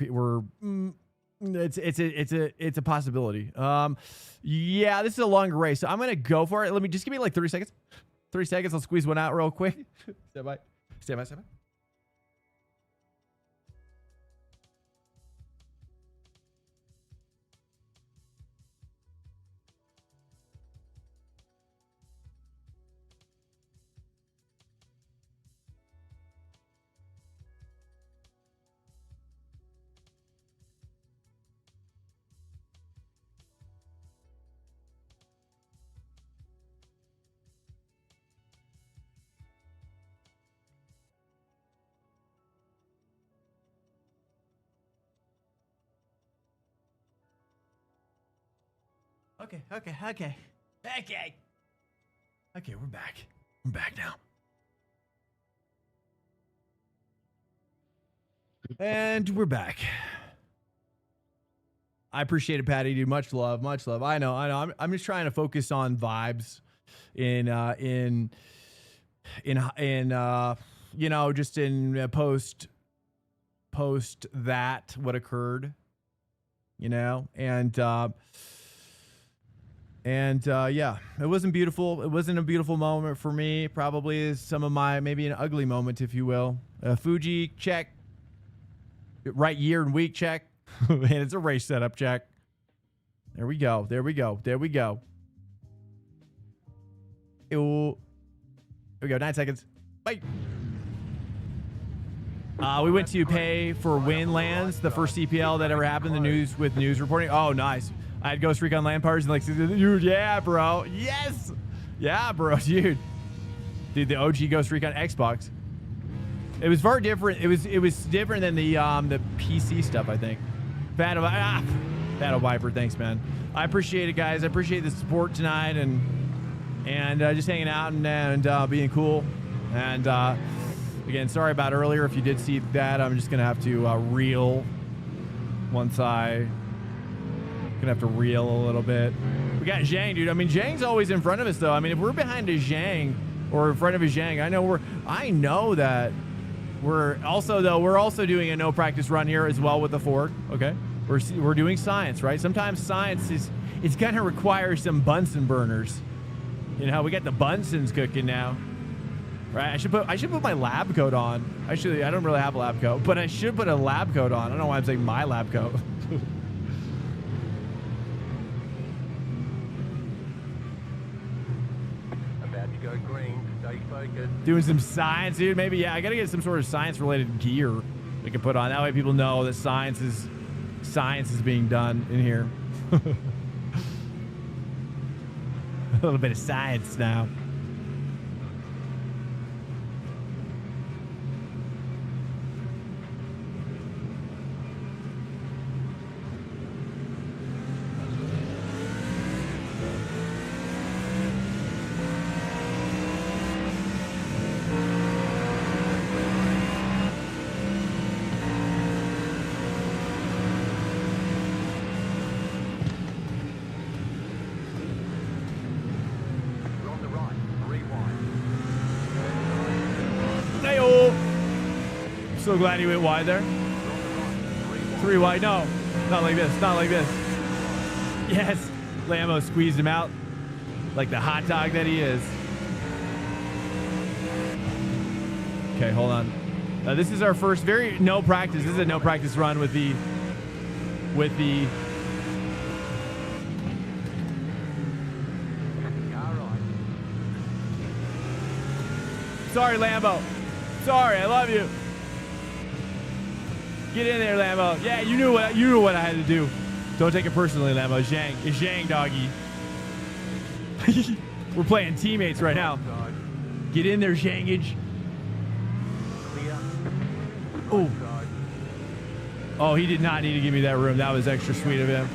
a possibility. Yeah, this is a longer race, so I'm gonna go for it. Let me just give me like 30 seconds. 3 seconds. I'll squeeze one out real quick. Stand by. Okay, we're back. We're back now. And we're back. I appreciate it, Patty, dude. Much love. I know. I'm just trying to focus on vibes in you know, just in post that what occurred, you know, and yeah, it wasn't beautiful. It wasn't a beautiful moment for me. Probably is some of my, maybe an ugly moment, if you will. Fuji check. Right year and week check. And it's a race setup check. There we go. Here we go. 9 seconds. Bye. We went to pay for Winlands, the first CPL that ever happened. The news with news reporting. Oh, nice. I had Ghost Recon land parties and like, dude, yeah, bro, yes, yeah, bro, dude, the OG Ghost Recon Xbox. It was far different. It was different than the PC stuff, I think. Battle Viper, thanks, man. I appreciate it, guys. I appreciate the support tonight and just hanging out and being cool. And again, sorry about earlier. If you did see that, I'm just gonna have to reel once I gonna have to reel a little bit. We got Zhang, dude. I mean, Zhang's always in front of us, though. I mean, if we're behind a Zhang or in front of a Zhang, I know that we're also doing a no practice run here as well with the Ford. Okay, we're doing science, right? Sometimes science it's gonna require some Bunsen burners. You know, we got the Bunsens cooking now, right? I should put my lab coat on. I don't really have a lab coat, but I should put a lab coat on. I don't know why I'm saying my lab coat. About to go green. Stay focused. Doing some science, dude. Maybe, yeah, I gotta get some sort of science-related gear we can put on. That way people know that science is being done in here. A little bit of science now. So glad he went wide there. 3 wide. No, not like this. Not like this. Yes. Lambo squeezed him out like the hot dog that he is. Okay, hold on. This is our first no practice. This is a no practice run with the Sorry, Lambo. Sorry, I love you. Get in there, Lambo. Yeah, you knew what I had to do. Don't take it personally, Lambo. It's Zhang, doggy. We're playing teammates right now. Get in there, Zhangage. Oh. Oh, he did not need to give me that room. That was extra sweet of him.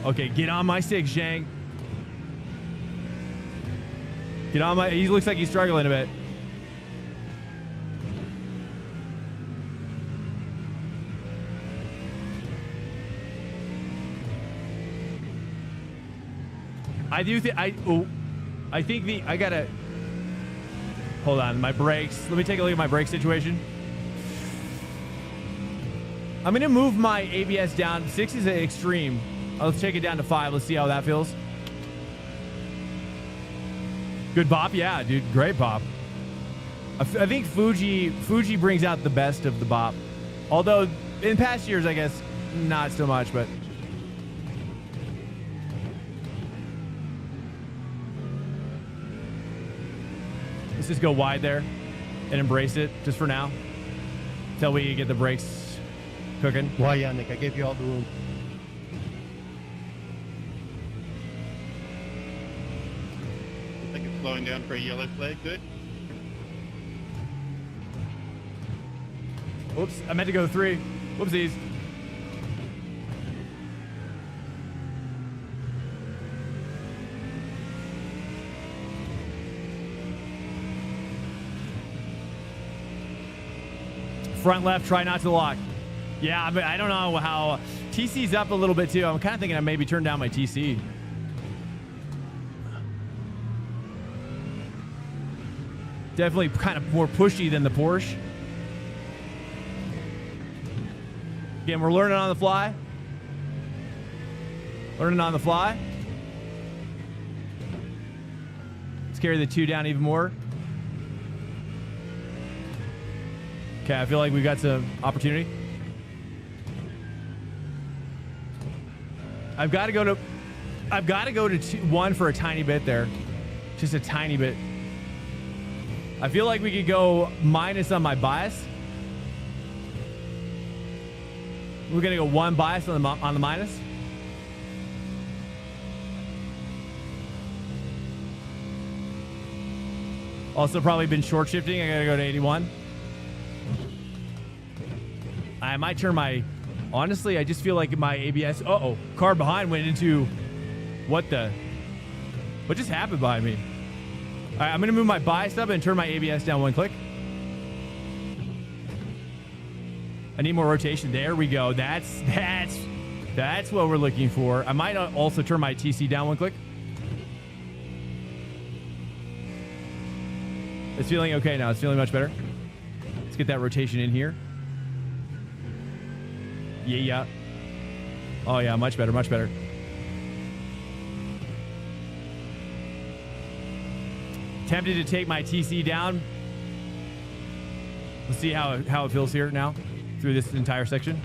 Okay, get on my six, Zhang. Get on my... He looks like he's struggling a bit. I gotta hold on. My brakes. Let me take a look at my brake situation. I'm gonna move my ABS down. 6 is an extreme. Let's take it down to 5. Let's see how that feels. Good bop, yeah, dude. Great bop. I think Fuji brings out the best of the bop. Although in past years, I guess not so much, but. Let's just go wide there and embrace it just for now until we get the brakes cooking. Why, Yannick? I gave you all the room. I think it's slowing down for a yellow flag. Good. Whoops, I meant to go 3. Whoopsies. Front left, try not to lock. Yeah, I don't know how. TC's up a little bit too. I'm kind of thinking I maybe turn down my TC. Definitely kind of more pushy than the Porsche. Again, we're learning on the fly. Learning on the fly. Let's carry the 2 down even more. Okay, I feel like we've got some opportunity. I've got to go to 1 for a tiny bit there. Just a tiny bit. I feel like we could go minus on my bias. We're gonna go one bias on the minus. Also probably been short shifting. I gotta go to 81. I might turn my, honestly, I just feel like my ABS, uh-oh, car behind went into, what just happened behind me? All right, I'm gonna move my bias up and turn my ABS down one click. I need more rotation. There we go. That's what we're looking for. I might also turn my TC down one click. It's feeling okay now. It's feeling much better. Let's get that rotation in here. Yeah. Oh, yeah. Much better. Much better. Tempted to take my TC down. Let's see how it feels here now through this entire section.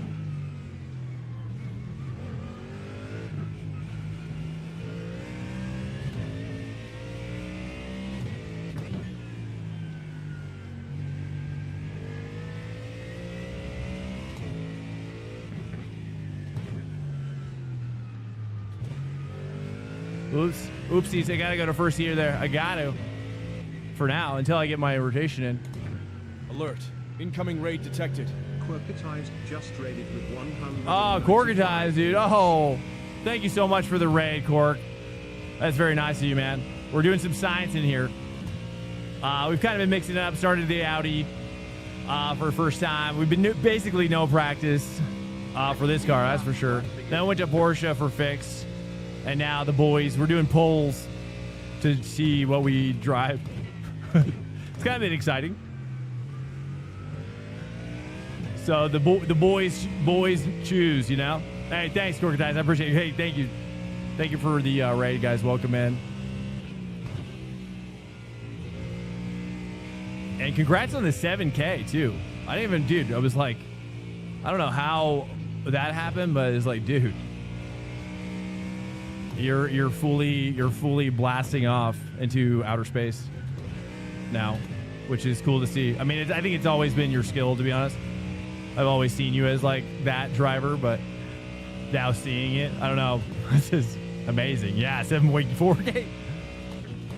Oops. Oopsies. I gotta go to first gear there. I gotta. For now, until I get my rotation in. Alert. Incoming raid detected. Corketized just raided with 100. Oh, Corketized, dude. Oh, thank you so much for the raid, Cork. That's very nice of you, man. We're doing some science in here. We've kind of been mixing it up. Started the Audi for the first time. We've been basically no practice for this car, that's for sure. Then went to Porsche for fix. And now the boys, we're doing polls to see what we drive. It's kind of been exciting. So the boys choose, you know. Hey, thanks, Corketize. I appreciate it. Hey, thank you for the raid, guys. Welcome in. And congrats on the 7K too. I didn't even, dude. I was like, I don't know how that happened, but it's like, dude, you're fully blasting off into outer space now, which is cool to see. I mean, I think it's always been your skill, to be honest. I've always seen you as like that driver, but now seeing it, I don't know. This is amazing. Yeah, 7.4K.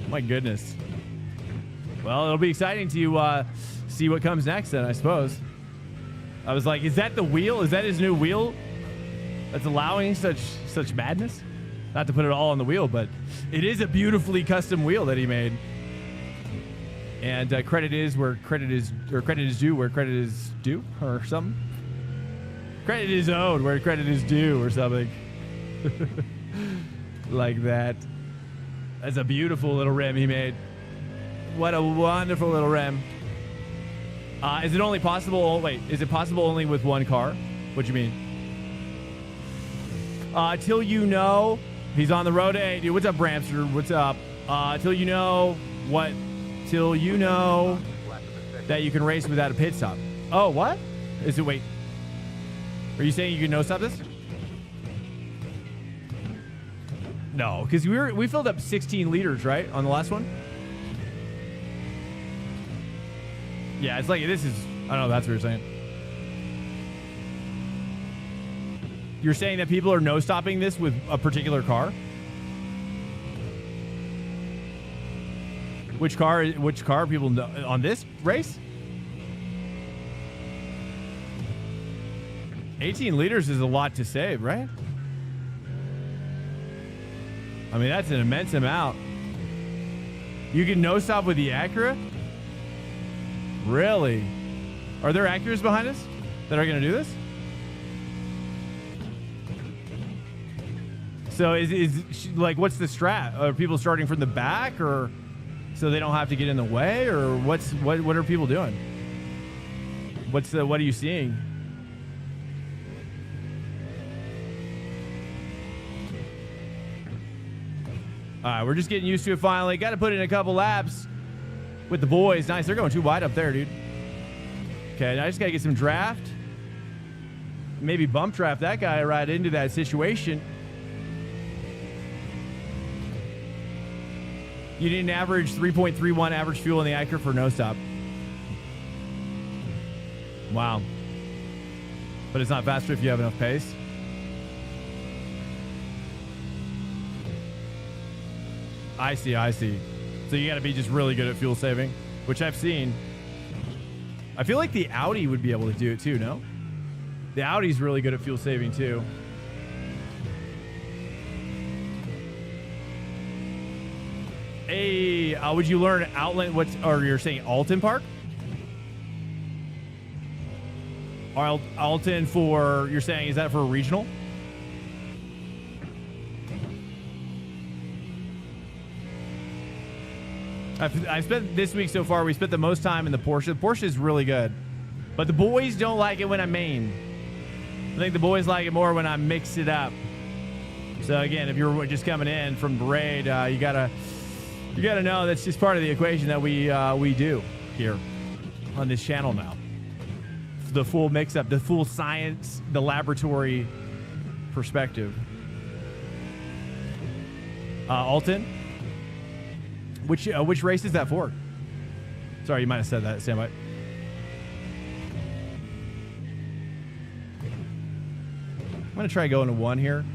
My goodness. Well, it'll be exciting to see what comes next then, I suppose. I was like, is that the wheel? Is that his new wheel that's allowing such madness? Not to put it all on the wheel, but it is a beautifully custom wheel that he made. And credit is where credit is, or credit is due where credit is due, or something. Credit is owed where credit is due, or something. Like that. That's a beautiful little rim he made. What a wonderful little rim. Is it only possible? Wait, is it possible only with one car? What do you mean? Till you know, he's on the road. Hey, dude, what's up, Bramster? What's up? Till you know what? Till you know that you can race without a pit stop. Oh, what? Is it? Wait. Are you saying you can no stop this? No, because we filled up 16 liters, right, on the last one. Yeah, it's like this is. I don't know. That's what you're saying. You're saying that people are no stopping this with a particular car? Which car people know on this race? 18 liters is a lot to save, right? I mean, that's an immense amount. You can no stop with the Acura? Really? Are there Acuras behind us that are going to do this? So is like, what's the strat? Are people starting from the back, or so they don't have to get in the way, or what are people doing? What are you seeing? All right, we're just getting used to it finally. Got to put in a couple laps with the boys. Nice, they're going too wide up there, dude. Okay, now I just got to get some draft. Maybe bump draft that guy right into that situation. You need an average 3.31 average fuel in the Acura for no stop. Wow. But it's not faster if you have enough pace. I see, I see. So you got to be just really good at fuel saving, which I've seen. I feel like the Audi would be able to do it too, no? The Audi's really good at fuel saving too. Hey, would you learn Outland? Or you're saying Alton Park? Or Alton for, you're saying, is that for a regional? I spent this week so far, we spent the most time in the Porsche. The Porsche is really good. But the boys don't like it when I main. I think the boys like it more when I mix it up. So again, if you're just coming in from Parade, you gotta know that's just part of the equation that we do here on this channel now. The full mix-up, the full science, the laboratory perspective. Alton, which race is that for? Sorry, you might have said that, standby. I'm gonna try going to 1 here.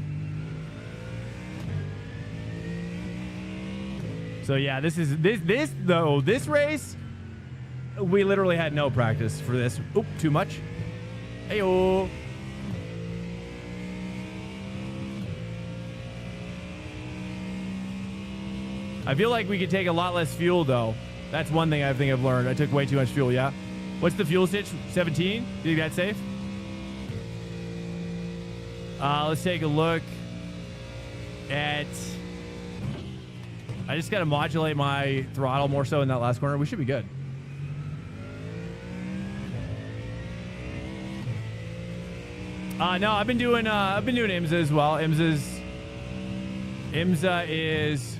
So yeah, this race, we literally had no practice for this. Oop, too much. Heyo. I feel like we could take a lot less fuel though. That's one thing I think I've learned. I took way too much fuel, yeah. What's the fuel stitch? 17? Do you think that's safe? Let's take a look at... I just got to modulate my throttle more so in that last corner. We should be good. No, I've been doing IMSA as well. IMSA is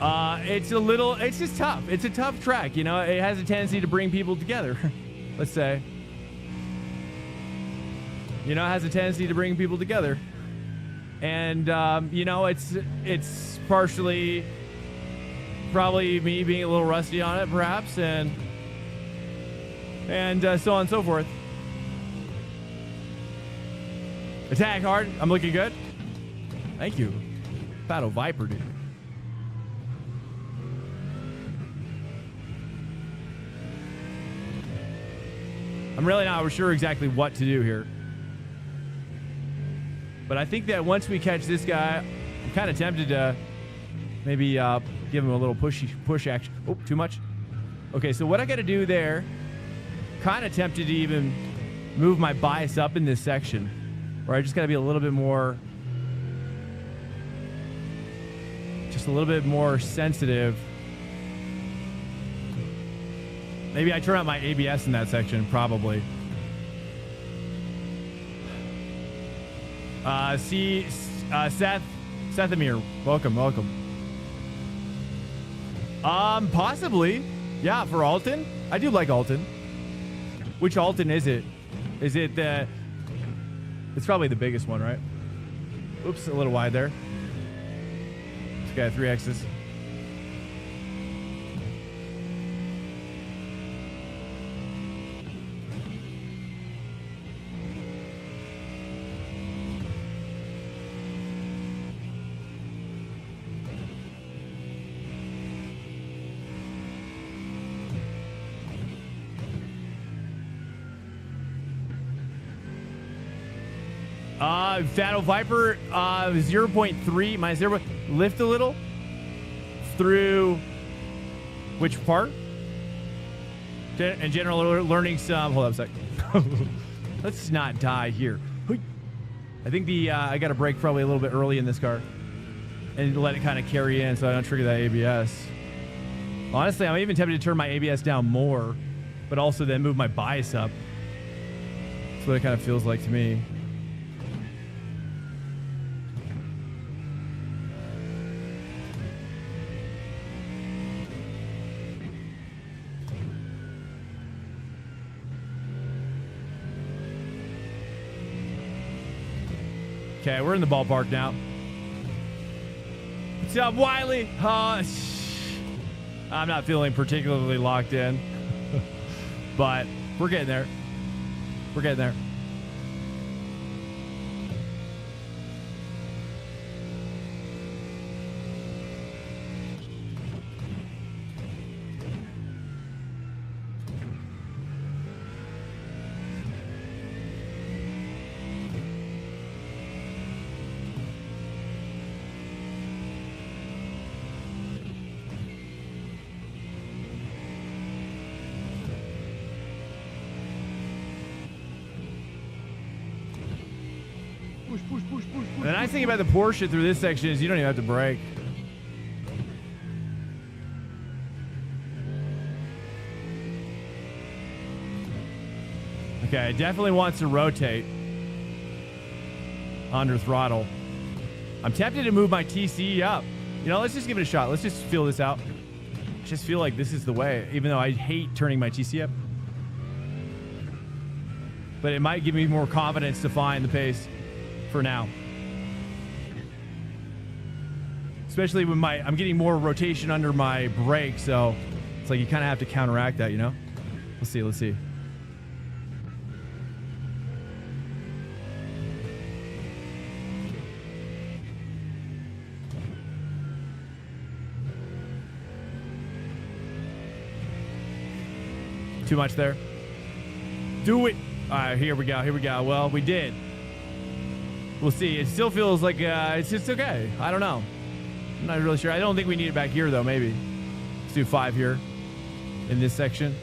it's just tough. It's a tough track, you know. It has a tendency to bring people together. Let's say. You know, it has a tendency to bring people together. And, you know, it's partially probably me being a little rusty on it, perhaps, and so on and so forth. Attack hard. I'm looking good. Thank you. Battle Viper, dude. I'm really not sure exactly what to do here. But I think that once we catch this guy, I'm kind of tempted to maybe give him a little push action. Oh, too much. Okay, so what I got to do there, kind of tempted to even move my bias up in this section, where I just got to be a little bit more, just a little bit more sensitive. Maybe I turn out my ABS in that section, probably. Sethemir, welcome. Possibly, yeah, for Alton. I do like Alton. Which Alton is it? Is it the? It's probably the biggest one, right? Oops, a little wide there. It's got 3 X's. Battle Viper 0.3 minus 0. Lift a little through which part? In general, learning some. Hold up a sec. Let's not die here. I think I got to brake probably a little bit early in this car and let it kind of carry in so I don't trigger that ABS. Honestly, I'm even tempted to turn my ABS down more, but also then move my bias up. That's what it kind of feels like to me. Okay, we're in the ballpark now. What's up, Wiley? I'm not feeling particularly locked in, but We're getting there. We're getting there. The nice thing about the Porsche through this section is you don't even have to brake. Okay, it definitely wants to rotate under throttle. I'm tempted to move my TC up. You know, let's just give it a shot. Let's just feel this out. I just feel like this is the way, even though I hate turning my TC up. But it might give me more confidence to find the pace for now. Especially when I'm getting more rotation under my brake, so it's like you kind of have to counteract that, you know? Let's see, let's see. Too much there. Do it. All right, here we go. Here we go. Well, we did. We'll see. It still feels like it's just okay. I don't know. I'm not really sure. I don't think we need it back here, though. Maybe. Let's do 5 here in this section.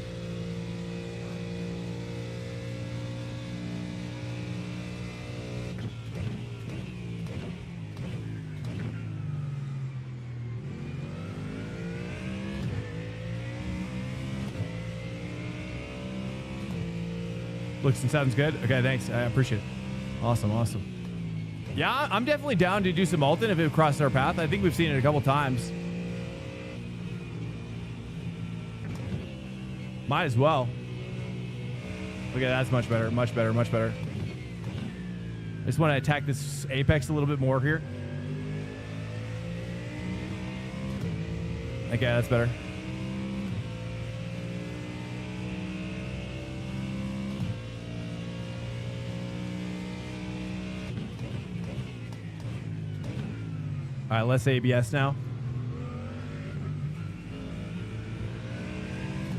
Looks and sounds good. Okay, thanks. I appreciate it. Awesome, awesome. Yeah, I'm definitely down to do some Alton if it crosses our path. I think we've seen it a couple times. Might as well. Okay, that's much better, much better, much better. I just want to attack this apex a little bit more here. Okay, that's better. All right, let's ABS now.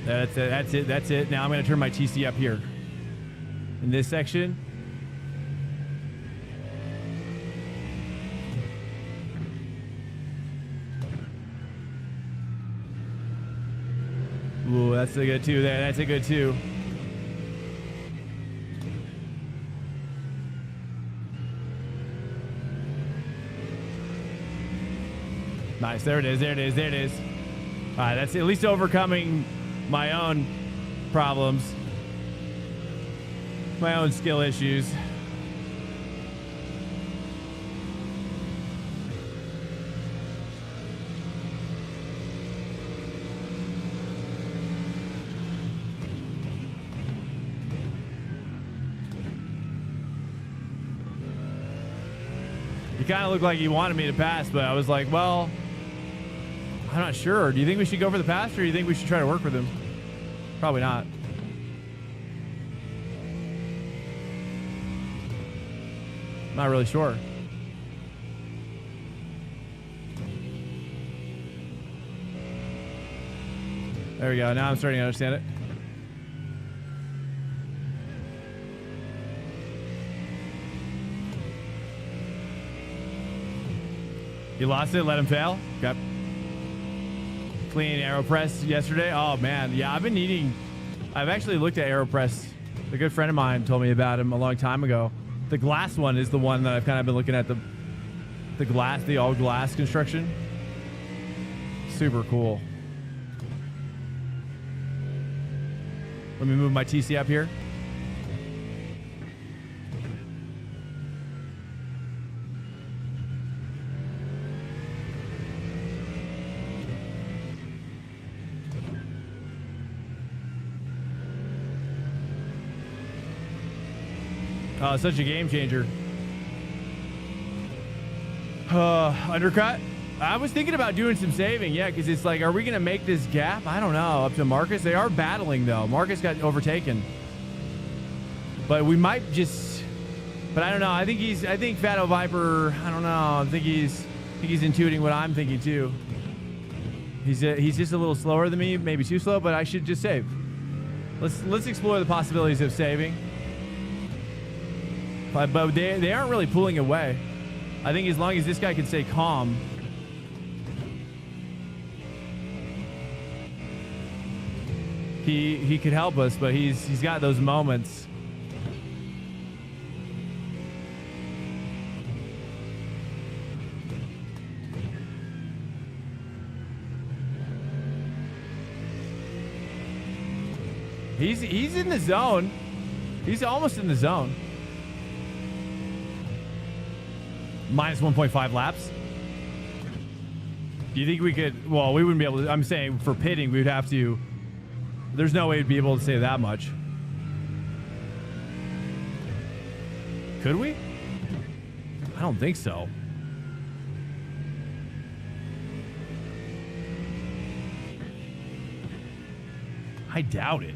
That's it. That's it. That's it. Now I'm going to turn my TC up here in this section. Ooh, that's a good 2 there. That's a good 2. Nice. There it is. There it is. There it is. All right. That's at least overcoming my own problems, my own skill issues. You kind of look like you wanted me to pass, but I was like, well, I'm not sure. Do you think we should go for the pass, or do you think we should try to work with him? Probably not. Not really sure. There we go. Now I'm starting to understand it. You lost it? Let him fail? Okay. Clean AeroPress yesterday. Oh man, yeah, I've actually looked at AeroPress. A good friend of mine told me about him a long time ago. The glass one is the one that I've kind of been looking at, the all glass construction. Super cool. Let me move my TC up here. Oh, such a game changer. Undercut. I was thinking about doing some saving, yeah, because it's like, are we going to make this gap? I don't know. Up to Marcus. They are battling, though. Marcus got overtaken. But we might just. But I don't know. I think Fado Viper. I don't know. I think he's intuiting what I'm thinking too. He's just a little slower than me, maybe too slow. But I should just save. Let's explore the possibilities of saving. But they aren't really pulling away. I think as long as this guy can stay calm. He could help us, but he's got those moments. He's in the zone. He's almost in the zone. Minus 1.5 laps. Do you think we could? Well, we wouldn't be able to. I'm saying for pitting, we would have to. There's no way we'd be able to save that much. Could we? I don't think so. I doubt it.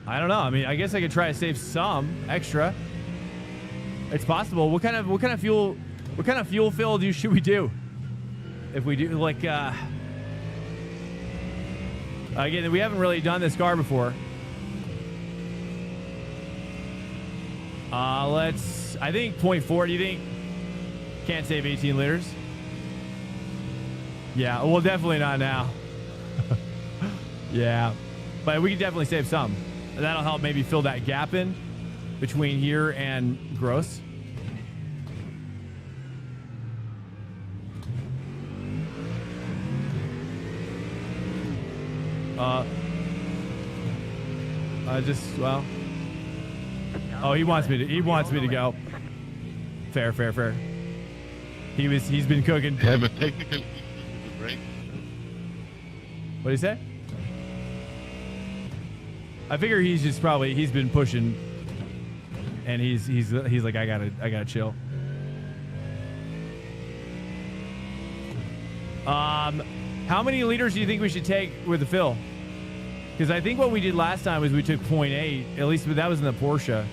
I don't know. I mean, I guess I could try to save some extra. It's possible. What kind of fuel fill should we do? If we do like again, we haven't really done this car before. I think 0.4. Do you think can't save 18 liters? Yeah, well, definitely not now. Yeah, but we can definitely save some. That'll help maybe fill that gap in between here and gross. Well. Oh, he wants me to go. Fair. He's been cooking. Yeah, but technically, break. What do you say? I figure he's been pushing, and he's like, I gotta chill. How many liters do you think we should take with the fill? Because I think what we did last time was we took 0.8, at least, but that was in the Porsche.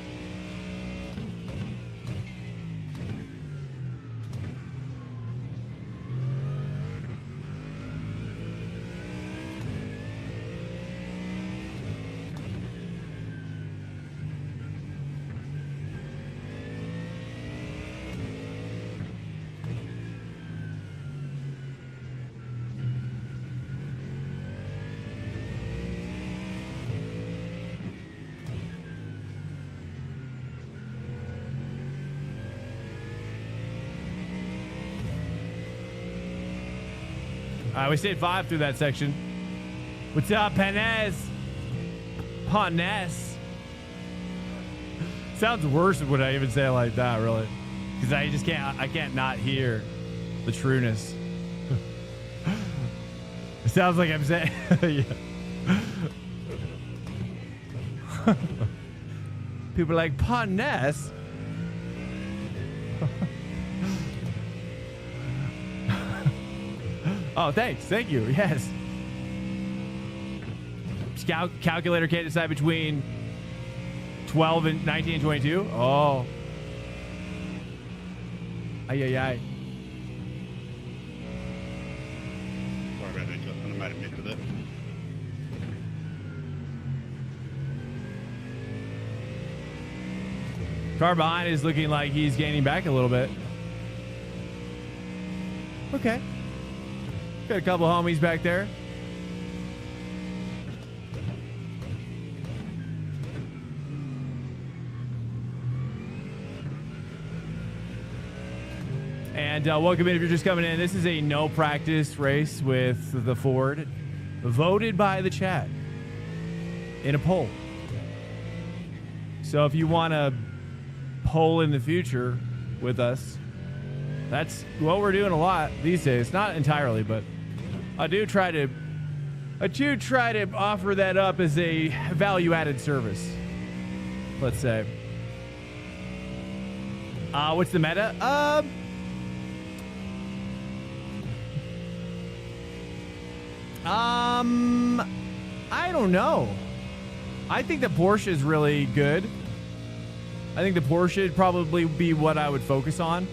We stayed 5 through that section. What's up, Panez? Panez. Sounds worse when I even say it like that, really. Because I can't not hear the trueness. It sounds like I'm saying, yeah. People are like, Panez? Oh, thanks. Thank you. Yes. Calculator can't decide between 12 and 19 and 22. Oh. Ay. Sorry about that, Justin. I might have missed it. Car behind is looking like he's gaining back a little bit. Okay. Got a couple homies back there. And welcome in if you're just coming in. This is a no practice race with the Ford, voted by the chat in a poll. So if you want to poll in the future with us, that's what we're doing a lot these days. Not entirely, but I do try to offer that up as a value-added service. Let's say. What's the meta? I don't know. I think the Porsche is really good. I think the Porsche would probably be what I would focus on.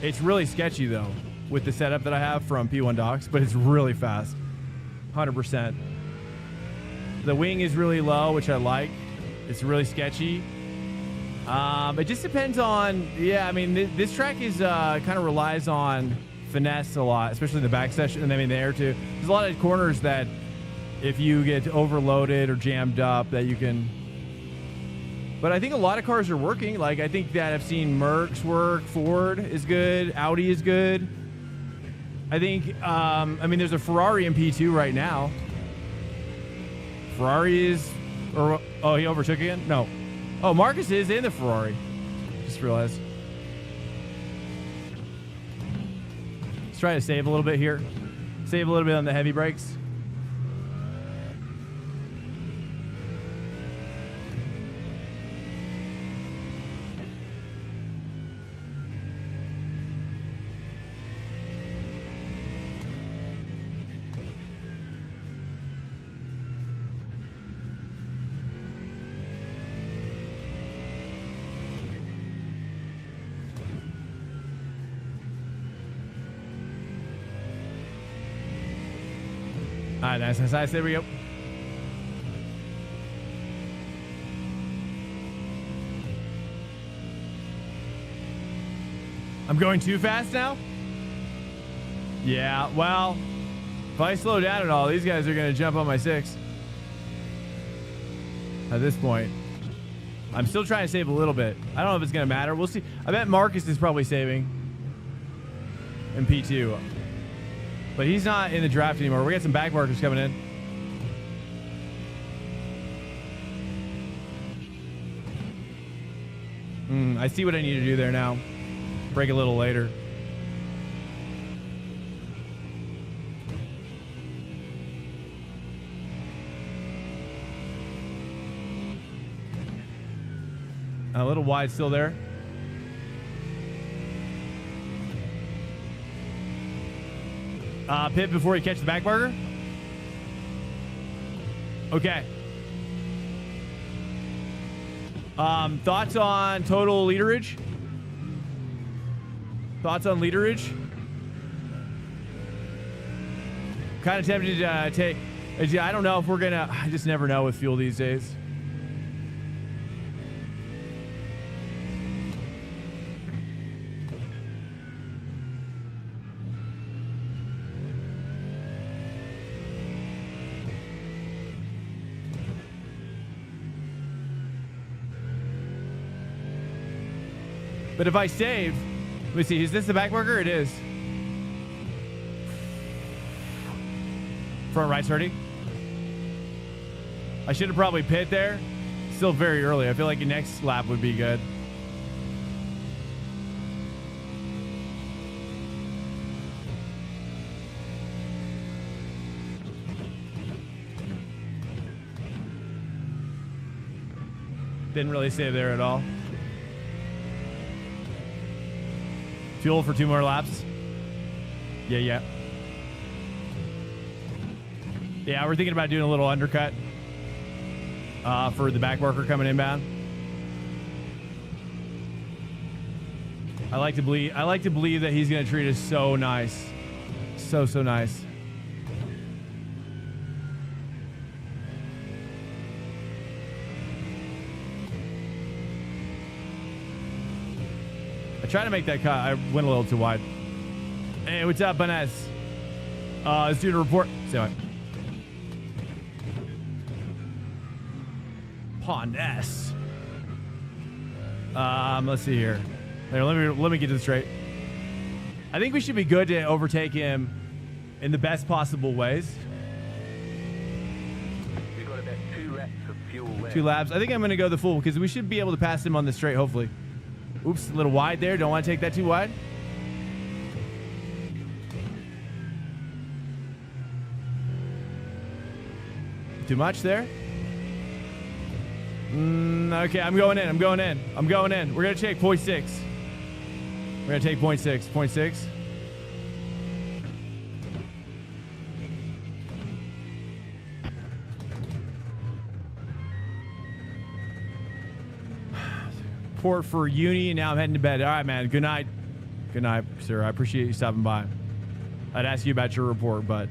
It's really sketchy, though, with the setup that I have from P1 Docs, but it's really fast. 100%. The wing is really low, which I like. It's really sketchy. It just depends on, yeah, I mean, this track is kind of relies on finesse a lot, especially in the back section, and I mean the air too. There's a lot of corners that if you get overloaded or jammed up that you can, but I think a lot of cars are working. Like, I think that I've seen Mercs work, Ford is good, Audi is good. I think, I mean, there's a Ferrari in P2 right now. Ferrari is, or, oh, he overtook again? No. Oh, Marcus is in the Ferrari. Just realized. Let's try to save a little bit here. Save a little bit on the heavy brakes. All right, nice. There we go. I'm going too fast now? Yeah, well, if I slow down at all, these guys are going to jump on my 6. At this point. I'm still trying to save a little bit. I don't know if it's going to matter. We'll see. I bet Marcus is probably saving in P2. But he's not in the draft anymore. We got some back markers coming in. I see what I need to do there now. Break a little later. A little wide still there. Pit before you catch the back marker. Okay. Thoughts on total leaderage? Thoughts on leaderage? Kind of tempted to take. I don't know if we're gonna. I just never know with fuel these days. But if I save, let me see, is this the back marker? It is. Front right's hurting. I should have probably pit there. Still very early. I feel like the next lap would be good. Didn't really save there at all. Fuel for 2 more laps. Yeah, we're thinking about doing a little undercut for the back marker coming inbound. I like to believe that he's going to treat us so nice. So nice. I tried to make that cut. I went a little too wide. Hey, what's up, Banez? Let's do the report. Say what? Pondes. Let's see here. There, let me get this straight. I think we should be good to overtake him in the best possible ways. You've got about 2 laps of fuel left. 2 laps. I think I'm going to go the full because we should be able to pass him on the straight, hopefully. Oops, a little wide there. Don't want to take that too wide. Too much there? Okay, I'm going in. We're going to take 0.6. We're going to take 0.6. 0.6. report for uni, and now I'm heading to bed. All right, man. Good night. Good night, sir. I appreciate you stopping by. I'd ask you about your report, but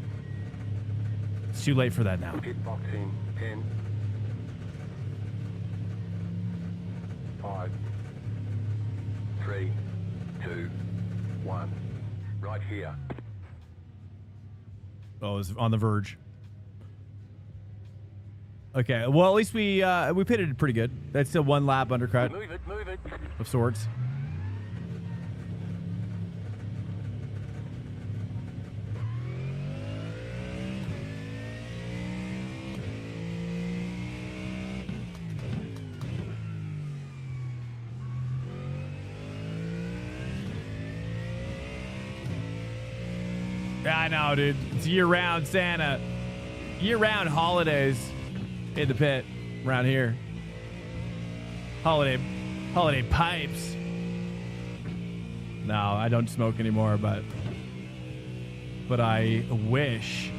it's too late for that now. Pit box in 10, 5, 3, 2, 1. Right here. Oh, it was on the verge. Okay, well, at least we pitted it pretty good. That's still one lap undercut Move it, move it. of sorts. Yeah, I know, dude. It's year-round Santa. Year-round holidays in the pit around here. Holiday pipes. No, I don't smoke anymore, but I wish.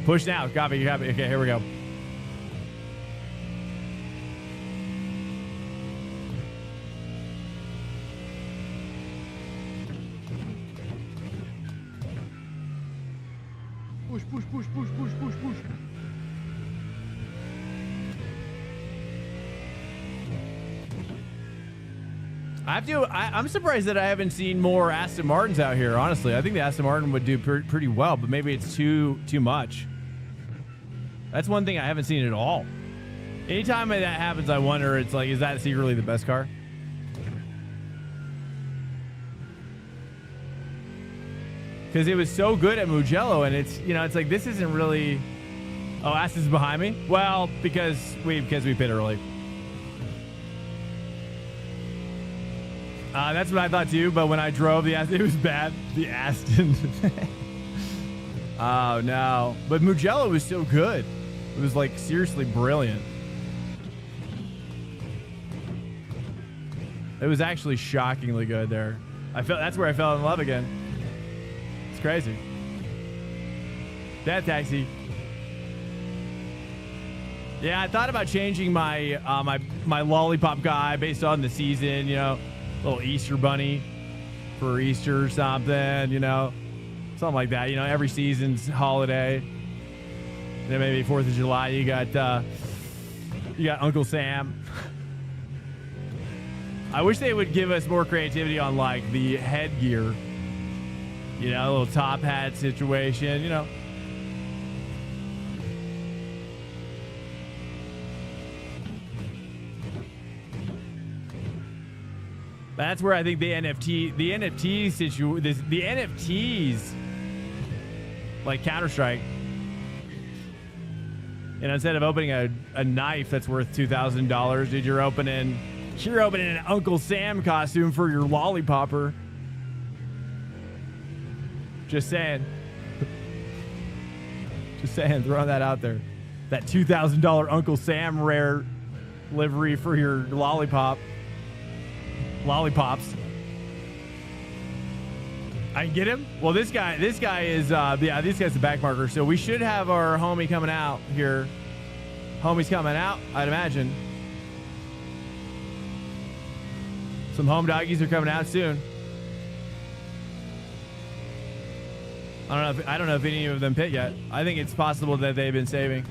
Push now. Copy. Okay, here we go. Push, push, push, push, push, push, push. I'm surprised that I haven't seen more Aston Martins out here, honestly. I think the Aston Martin would do pretty well, but maybe it's too much. That's one thing I haven't seen at all. Anytime that happens, I wonder, it's like, is that secretly the best car? Because it was so good at Mugello, and it's, you know, it's like, this isn't really... Oh, Aston's behind me? Well, because we pit early. That's what I thought too, but when I drove the Aston, it was bad. The Aston. Oh, no. But Mugello was so good. It was, like, seriously brilliant. It was actually shockingly good there. That's where I fell in love again. It's crazy. That taxi. Yeah, I thought about changing my my lollipop guy based on the season, you know, little Easter bunny for Easter or something, you know, something like that. You know, every season's holiday. And then maybe 4th of July, you got Uncle Sam. I wish they would give us more creativity on, like, the headgear. You know, a little top hat situation, you know. That's where I think the NFTs, like Counter-Strike, you know, instead of opening a knife that's worth $2,000, dude, you're opening an Uncle Sam costume for your lollipopper. Just saying. Just saying, throwing that out there. That $2,000 Uncle Sam rare livery for your lollipops. I can get him. Well, this guy is this guy's the back marker. So we should have our homie coming out here. Homie's coming out, I'd imagine. Some home doggies are coming out soon. I don't know if any of them pit yet. I think it's possible that they've been saving.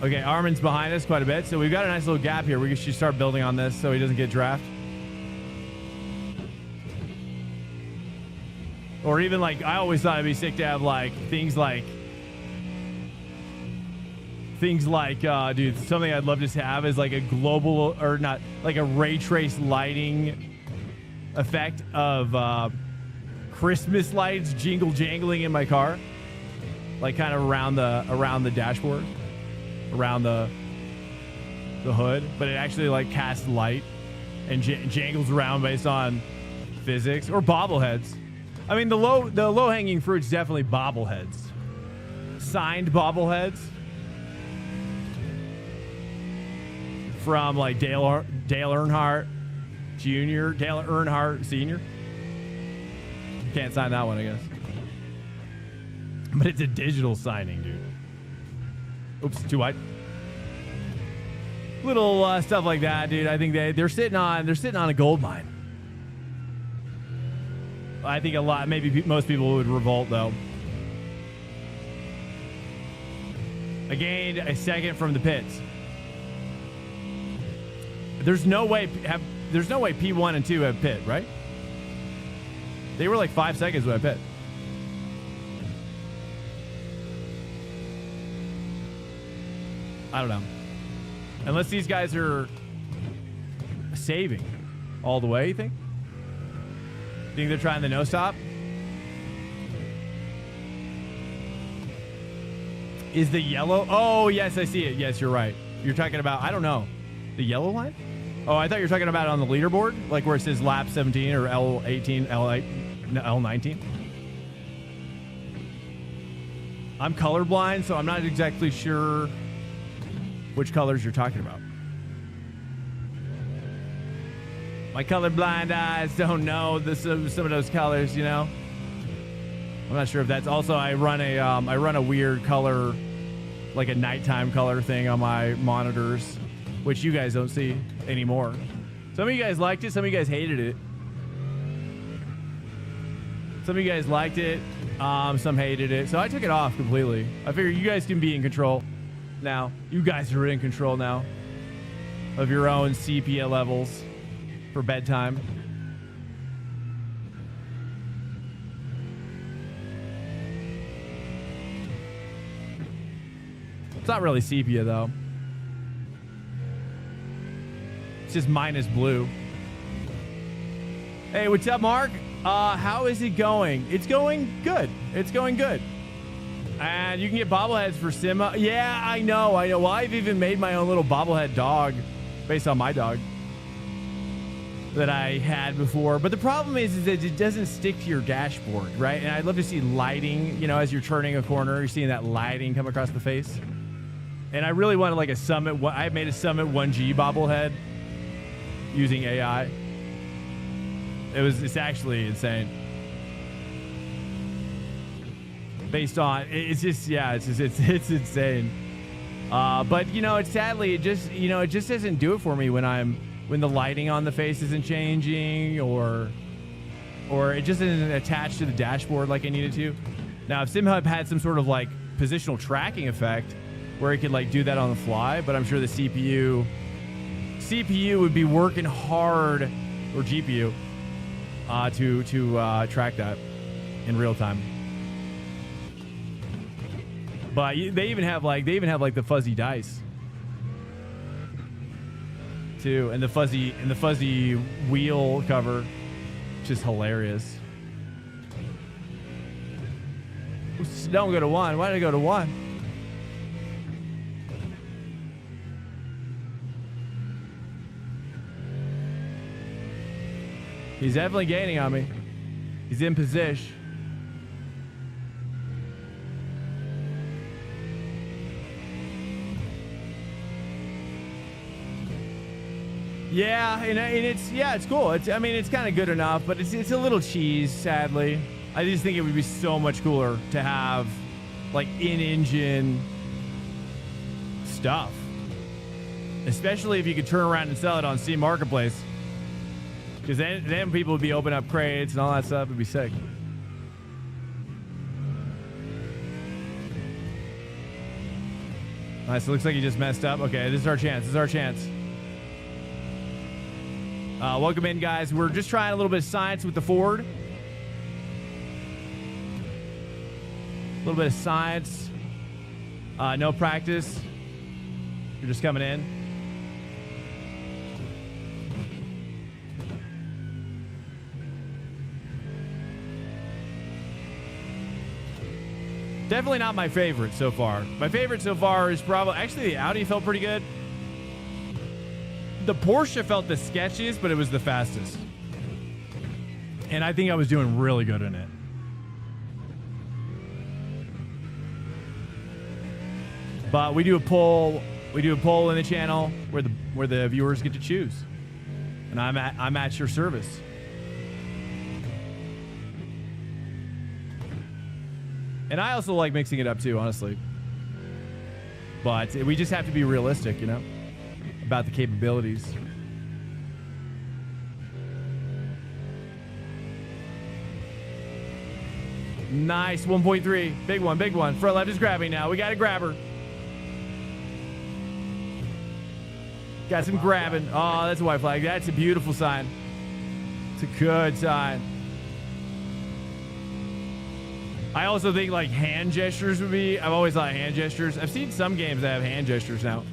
Okay, Armin's behind us quite a bit, so we've got a nice little gap here. We should start building on this so he doesn't get draft. Or even, like, I always thought it'd be sick to have, like, things like, dude, something I'd love to have is like a global, or not, like a ray trace lighting effect of Christmas lights jangling in my car, like kind of around the dashboard, around the hood, but it actually like casts light and jangles around based on physics. Or bobbleheads. I mean, the low hanging fruit's definitely bobbleheads, signed bobbleheads from like Dale Earnhardt, Jr., Dale Earnhardt Sr. Can't sign that one, I guess. But it's a digital signing, dude. Oops, too wide. Little stuff like that, dude. I think they're sitting on a gold mine. I think maybe most people would revolt though. I gained a second from the pits. There's no way P1 and 2 have pit, right? They were like 5 seconds when I pit. I don't know. Unless these guys are saving all the way, you think? Think they're trying the no stop? Is the yellow? Oh, yes, I see it. Yes, you're right. You're talking about, I don't know, the yellow line? Oh, I thought you were talking about it on the leaderboard, like where it says lap 17 or L18, L19. I'm colorblind, so I'm not exactly sure which colors you're talking about. My colorblind eyes don't know some of those colors, you know. I'm not sure if that's also. I run a weird color, like a nighttime color thing on my monitors, which you guys don't see anymore. Some of you guys liked it. Some of you guys hated it. Some of you guys liked it. Some hated it. So I took it off completely. I figured you guys can be in control now. You guys are in control now of your own sepia levels for bedtime. It's not really sepia though. It's just minus blue. Hey, what's up, Mark? How is it going? It's going good. It's going good. And you can get bobbleheads for Sima. Yeah, I know. Well, I've even made my own little bobblehead dog based on my dog that I had before. But the problem is that it doesn't stick to your dashboard, right? And I'd love to see lighting, you know, as you're turning a corner, you're seeing that lighting come across the face. And I really wanted like a Summit. I made a Summit 1G bobblehead using AI. It's actually insane. Based on it's insane. But you know, it just doesn't do it for me when the lighting on the face isn't changing or it just isn't attached to the dashboard like I needed to. Now, if SimHub had some sort of like positional tracking effect where it could like do that on the fly, but I'm sure the CPU would be working hard, or GPU, to track that in real time. But they even have like the fuzzy dice too, and the fuzzy wheel cover, which is hilarious. Don't go to 1. Why did I go to 1? He's definitely gaining on me. He's in position. Yeah, and it's cool. It's kind of good enough, but it's a little cheese, sadly. I just think it would be so much cooler to have like in-engine stuff, especially if you could turn around and sell it on Steam Marketplace. Because then people would be opening up crates and all that stuff. It'd be sick. Nice. It looks like you just messed up. Okay, this is our chance. Welcome in, guys. We're just trying a little bit of science with the Ford. A little bit of science. No practice. You're just coming in. Definitely not my favorite so far. My favorite so far is probably... Actually, the Audi felt pretty good. The Porsche felt the sketchiest, but it was the fastest. And I think I was doing really good in it. But we do a poll in the channel where the viewers get to choose. And I'm at your service. And I also like mixing it up too, honestly. But we just have to be realistic, you know, about the capabilities. Nice, 1.3. Big one, big one. Front left is grabbing now. We got to grab her. Got some grabbing. Oh, that's a white flag. That's a beautiful sign. It's a good sign. I also think like hand gestures would be, I've always thought hand gestures. I've seen some games that have hand gestures now.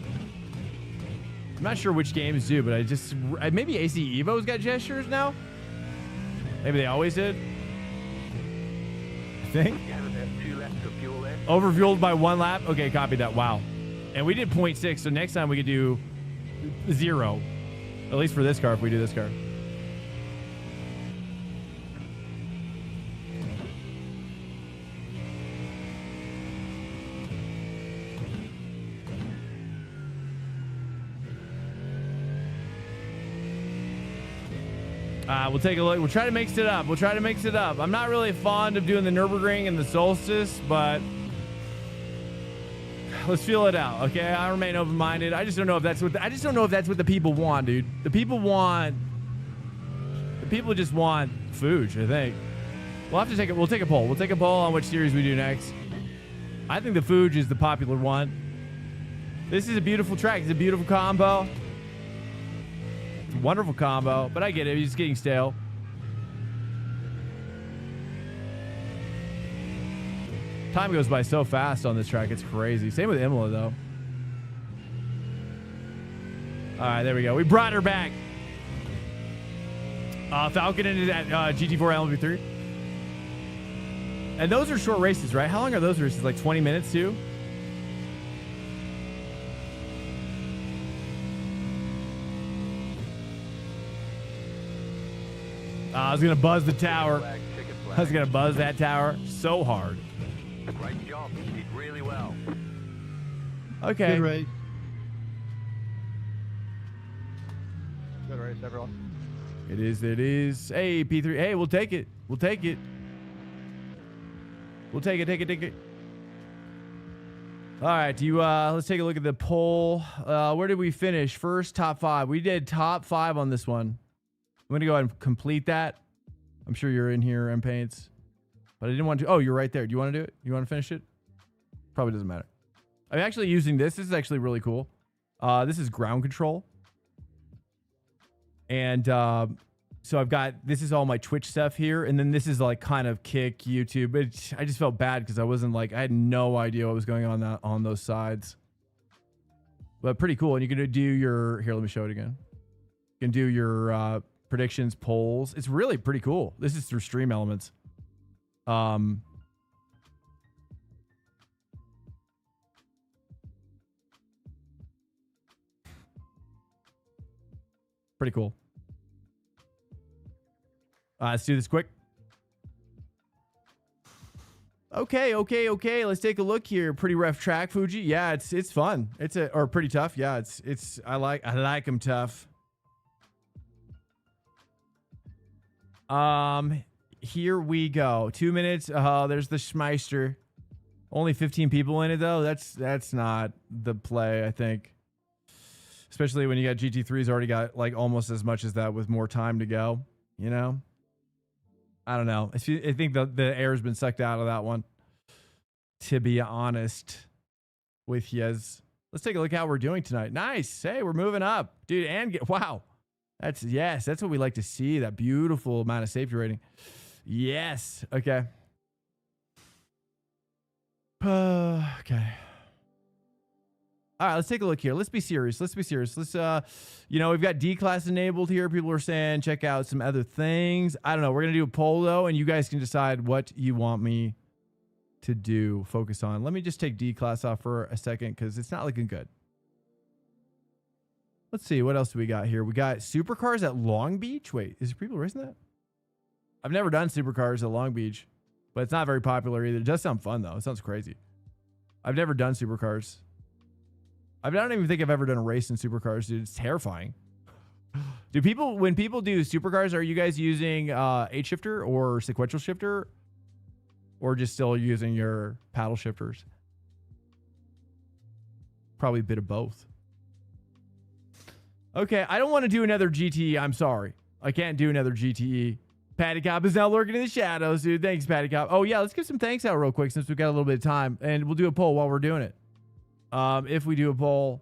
I'm not sure which games do, but maybe AC Evo's got gestures now? Maybe they always did. I think. Overfueled by 1 lap. Okay, copy that. Wow. And we did 0.6, so next time we could do 0. At least for this car, if we do this car. We'll take a look. We'll try to mix it up. I'm not really fond of doing the Nürburgring and the Solstice, but let's feel it out, okay? I remain open-minded. I just don't know if that's what the people want, dude. The people just want Fuji, I think. We'll take a poll. We'll take a poll on which series we do next. I think the Fuji is the popular one. This is a beautiful track. It's a beautiful combo. Wonderful combo, but I get it. He's getting stale. Time goes by so fast on this track. It's crazy. Same with Imola, though. All right, there we go. We brought her back. Falcon into that GT4 LMP3. And those are short races, right? How long are those races? Like 20 minutes, too? I was going to buzz the tower. I was going to buzz that tower so hard. Great job. You did really well. Okay. Good race. Good race, everyone. It is. Hey, P3. Hey, we'll take it. Take it. All right, let's take a look at the poll. Where did we finish? First, top 5. We did top 5 on this one. I'm going to go ahead and complete that. I'm sure you're in here, M Paints. But I didn't want to. Oh, you're right there. Do you want to do it? You want to finish it? Probably doesn't matter. I'm actually using this. This is actually really cool. This is ground control. And so I've got, this is all my Twitch stuff here. And then this is like kind of Kick, YouTube. I just felt bad because I wasn't like, I had no idea what was going on those sides. But pretty cool. And you can do your, here, let me show it again. You can do your predictions, polls. It's really pretty cool. This is through Stream Elements. Pretty cool. Let's do this quick. Okay. Let's take a look here. Pretty rough track, Fuji. Yeah, it's fun. Or pretty tough. Yeah, I like them tough. Here we go. 2 minutes. Oh, there's the Schmeister. Only 15 people in it though. That's not the play, I think. Especially when you got GT3's already got like almost as much as that with more time to go. You know? I don't know. I think the air's been sucked out of that one. To be honest with yez. Let's take a look how we're doing tonight. Nice. Hey, we're moving up. Dude, and wow. That's what we like to see. That beautiful amount of safety rating. Yes. Okay. Okay. All right, let's take a look here. Let's be serious. Let's, we've got D-Class enabled here. People are saying check out some other things. I don't know. We're going to do a poll, though, and you guys can decide what you want me to do, focus on. Let me just take D-Class off for a second because it's not looking good. Let's see. What else do we got here? We got supercars at Long Beach. Wait, is people racing that? I've never done supercars at Long Beach, but it's not very popular either. It does sound fun, though. It sounds crazy. I've never done supercars. I don't even think I've ever done a race in supercars, dude. It's terrifying. Do people, when people do supercars, are you guys using H shifter or sequential shifter, or just still using your paddle shifters? Probably a bit of both. Okay, I don't want to do another GTE. I'm sorry. I can't do another GTE. Patty Cop is now lurking in the shadows, dude. Thanks, Patty Cop. Oh, yeah, let's give some thanks out real quick since we've got a little bit of time. And we'll do a poll while we're doing it. If we do a poll.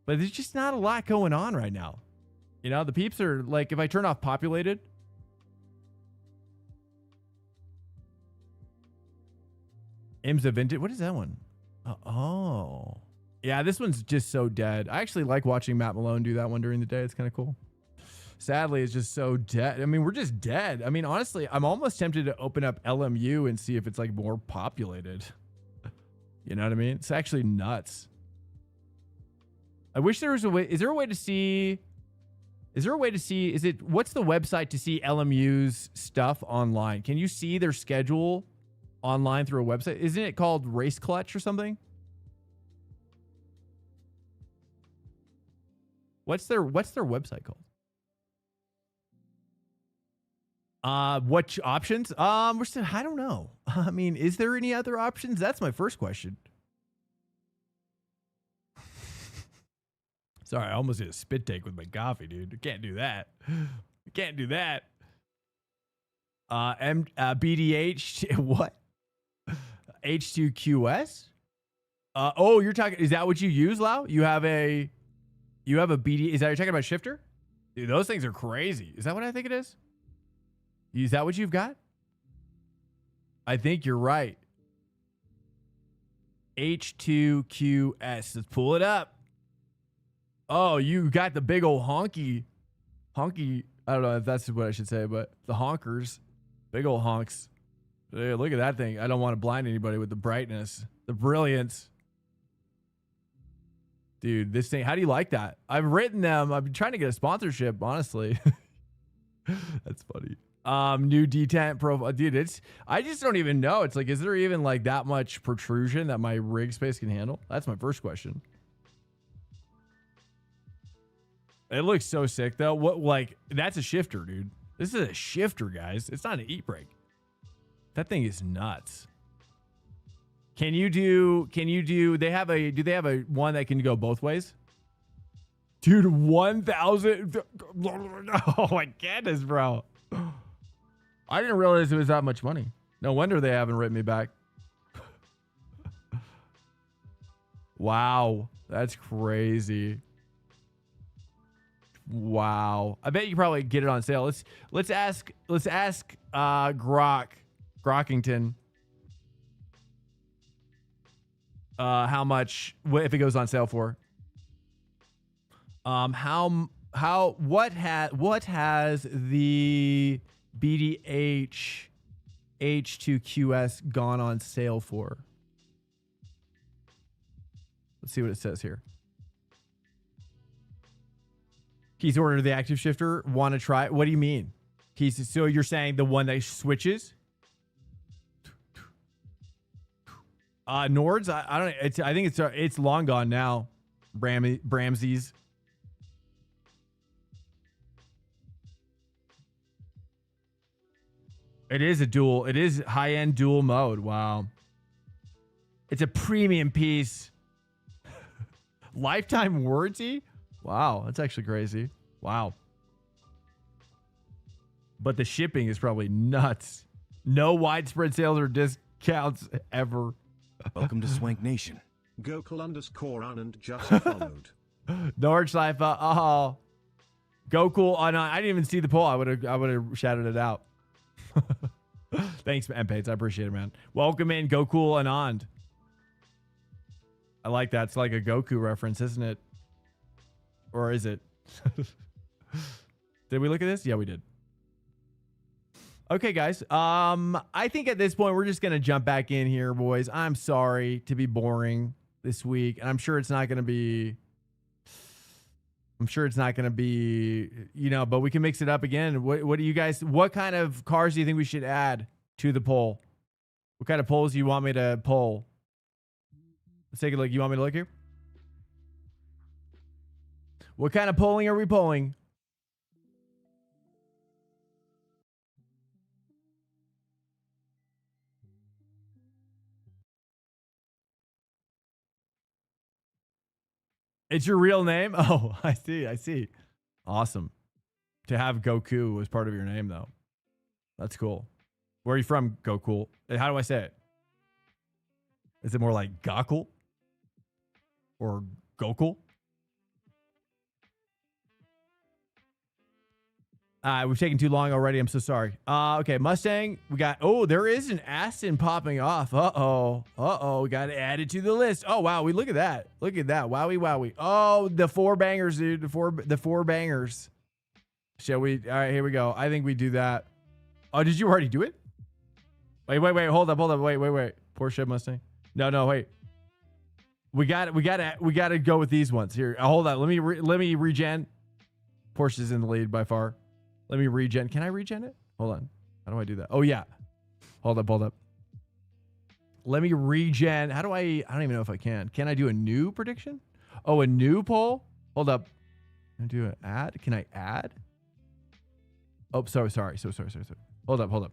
But there's just not a lot going on right now. You know, the peeps are like, if I turn off populated. IMSA Vintage. What is that one? Oh. Yeah, this one's just so dead. I actually like watching Matt Malone do that one during the day. It's kind of cool. Sadly, it's just so dead. I mean, we're just dead. I mean, honestly, I'm almost tempted to open up LMU and see if it's like more populated. You know what I mean? It's actually nuts. I wish there was a way. Is there a way to see? Is there a way to see? Is it, what's the website to see LMU's stuff online? Can you see their schedule online through a website? Isn't it called Race Clutch or something? What's their website called? What options? We're still, I don't know. I mean, is there any other options? That's my first question. Sorry, I almost did a spit take with my coffee, dude. I can't do that. I can't do that. BDH, what? H2QS? Oh, you're talking, is that what you use, Lau? You have a BD, is that, you're talking about shifter? Dude, those things are crazy. Is that what I think it is? Is that what you've got? I think you're right. H2QS. Let's pull it up. Oh, you got the big old honky. I don't know if that's what I should say, but the honkers. Big old honks. Hey, look at that thing. I don't want to blind anybody with the brightness, the brilliance. Dude, this thing, how do you like that? I've written them. I've been trying to get a sponsorship, honestly. That's funny. New detent profile. Dude, I just don't even know. It's like, is there even like that much protrusion that my rig space can handle? That's my first question. It looks so sick though. What, like, that's a shifter, dude. This is a shifter, guys. It's not an e-brake. That thing is nuts. Do they have a one that can go both ways? Dude, 1,000. Oh my goodness, bro. I didn't realize it was that much money. No wonder they haven't written me back. Wow. That's crazy. Wow. I bet you probably get it on sale. Let's ask Grockington how much, if it goes on sale for. What has the BDH H2QS gone on sale for? Let's see what it says here. He's ordered the active shifter. Want to try it? What do you mean? So you're saying the one that switches? Nords? I don't know. I think it's long gone now. Bramsies. It is high-end dual mode. Wow. It's a premium piece. Lifetime warranty? Wow, that's actually crazy. Wow. But the shipping is probably nuts. No widespread sales or discounts ever. Welcome to Swank Nation. Gokul_on and just followed. Norwich Life. Oh. Goku. Oh, no, I didn't even see the poll. I would have shouted it out. Thanks, MPates. I appreciate it, man. Welcome in, Goku Anand. I like that. It's like a Goku reference, isn't it? Or is it? Did we look at this? Yeah, we did. Okay, guys. I think at this point, we're just going to jump back in here, boys. I'm sorry to be boring this week. And I'm sure it's not going to be... you know, but we can mix it up again. What do you guys... What kind of cars do you think we should add to the poll? What kind of polls do you want me to poll? Let's take a look. You want me to look here? What kind of polling are we polling? It's your real name? Oh, I see. I see. Awesome. To have Goku as part of your name, though. That's cool. Where are you from, Goku? How do I say it? Is it more like Gakul? Or Goku? We've taken too long already. I'm so sorry. Okay, Mustang. We got, oh, there is an Aston popping off. Uh-oh. Uh-oh. We got to add it to the list. Oh, wow. Look at that. Look at that. Wowie, wowie. Oh, the 4 bangers, dude. The four bangers. Shall we? All right, here we go. I think we do that. Oh, did you already do it? Wait. Hold up. Wait. Porsche Mustang. No, wait. We got to go with these ones here. Hold on. Let me regen. Porsche's in the lead by far. Let me regen. Can I regen it? Hold on. How do I do that? Oh, yeah. Hold up. Let me regen. How do I don't even know if I can. Can I do a new prediction? Oh, a new poll? Hold up. Can I do an add? Can I add? Oh, sorry. Hold up.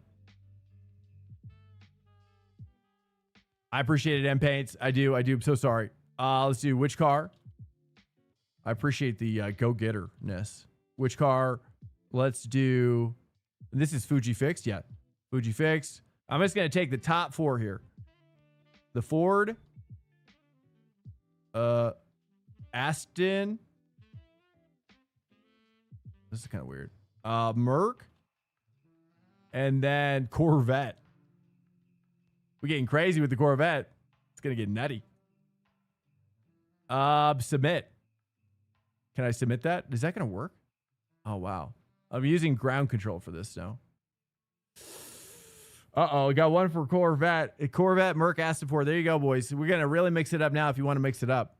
I appreciate it, M Paints. I do. I'm so sorry. Let's do which car? I appreciate the go-getter-ness. Which car? Let's do, this is Fuji fixed. Yeah. Fuji fixed. I'm just going to take the top 4 here. The Ford, Aston. This is kind of weird. Merc, and then Corvette. We're getting crazy with the Corvette. It's going to get nutty. Submit. Can I submit that? Is that going to work? Oh, wow. I'm using ground control for this now. Uh-oh, we got one for Corvette. Corvette, Merc, Aston Ford. There you go, boys. We're going to really mix it up now if you want to mix it up.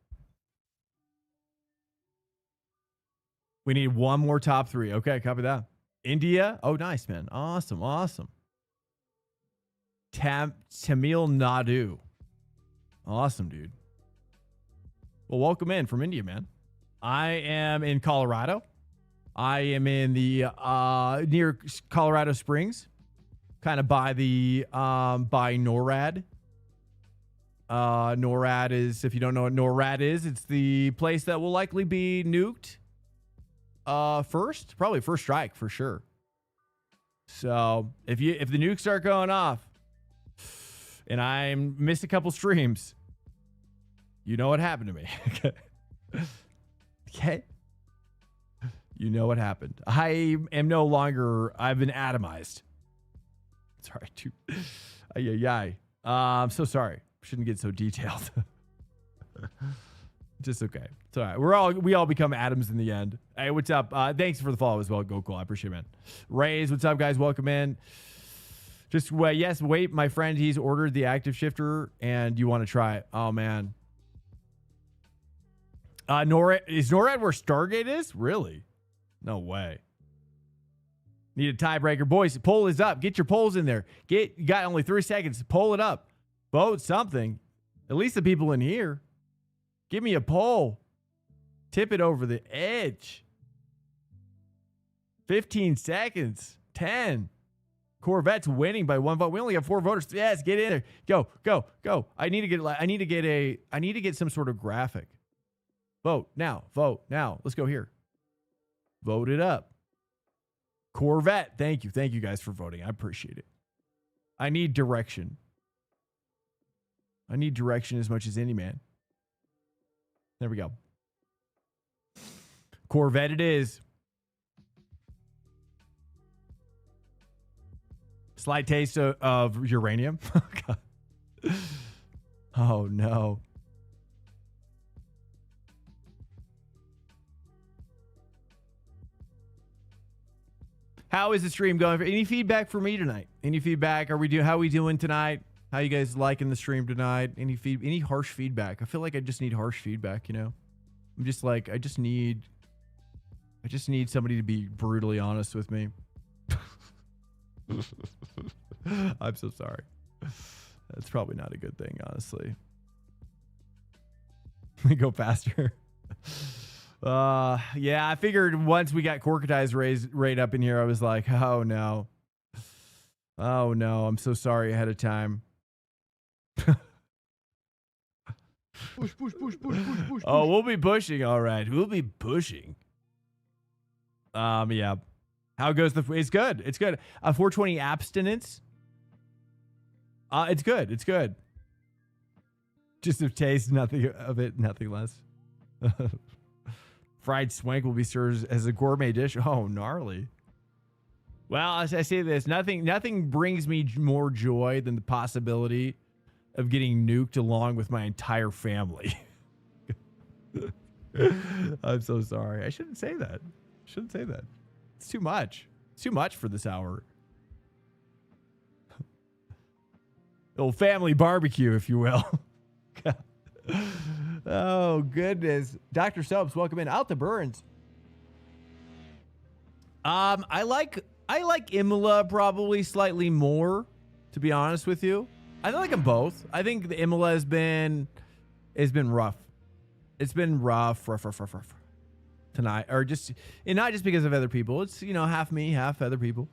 We need one more top 3. Okay, copy that. India. Oh, nice, man. Awesome. Tamil Nadu. Awesome, dude. Well, welcome in from India, man. I am in Colorado. I am in the near Colorado Springs, kind of by the by NORAD. NORAD is, if you don't know what NORAD is, it's the place that will likely be nuked first, probably first strike for sure. So if the nukes start going off, and I missed a couple streams, you know what happened to me. Okay. You know what happened. I am no longer, I've been atomized. Sorry, dude. I'm so sorry. Shouldn't get so detailed. Just okay. It's all right. We all become atoms in the end. Hey, what's up? Thanks for the follow as well, Goku. I appreciate it, man. Rays, what's up, guys? Welcome in. Just, yes, wait, my friend, he's ordered the active shifter and you want to try it. Oh, man. NORAD, is NORAD where Stargate is? Really? No way. Need a tiebreaker. Boys, poll is up. Get your polls in there. You got only 3 seconds. Poll it up. Vote something. At least the people in here. Give me a poll. Tip it over the edge. 15 seconds. 10. Corvette's winning by 1 vote. We only have 4 voters. Yes, get in there. Go. I need to get some sort of graphic. Vote now. Let's go here. Vote it up. Corvette. Thank you guys for voting. I appreciate it. I need direction. I need direction as much as any man. There we go. Corvette it is. Slight taste of uranium. Oh, no. How is the stream going? Any feedback for me tonight? Any feedback? How are we doing tonight? How you guys liking the stream tonight? Any harsh feedback? I feel like I just need harsh feedback, you know? I'm just like, I just need somebody to be brutally honest with me. I'm so sorry. That's probably not a good thing, honestly. Go faster. Yeah, I figured once we got Corketize rate up in here, I was like, oh no. I'm so sorry ahead of time. Push, push, push, push, push, push. Oh, we'll be pushing. All right. We'll be pushing. Yeah. How goes it's good. It's good. 420 abstinence. It's good. It's good. Just of taste, nothing of it, nothing less. Fried swank will be served as a gourmet dish. Oh, gnarly. Well, as I say this, nothing brings me more joy than the possibility of getting nuked along with my entire family. I'm so sorry. I shouldn't say that. Shouldn't say that. It's too much. It's too much for this hour. Little family barbecue, if you will. Oh, goodness. Dr. Soaps, welcome in. Out the Burns. I like Imola probably slightly more, to be honest with you. I like them both. I think the Imola has been rough. It's been rough tonight, or just, and not just because of other people. It's, you know, half me, half other people.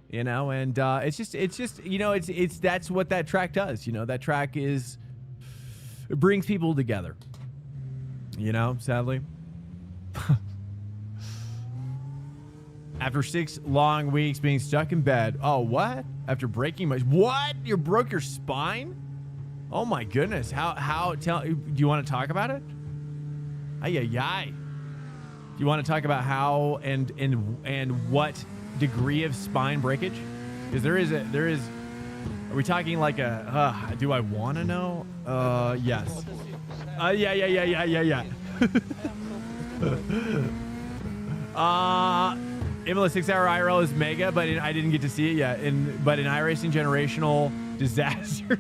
You know, and it's just, you know, it's that's what that track does. You know, that track it brings people together. You know, sadly. After 6 long weeks being stuck in bed. Oh, what? After breaking my... What? You broke your spine? Oh, my goodness. Do you want to talk about it? Ay. Do you want to talk about how and what degree of spine breakage? Because there is... Are we talking like a... do I want to know? Yes. Yeah. Imola 6-hour IRL is mega, but I didn't get to see it yet. But in iRacing Generational Disaster,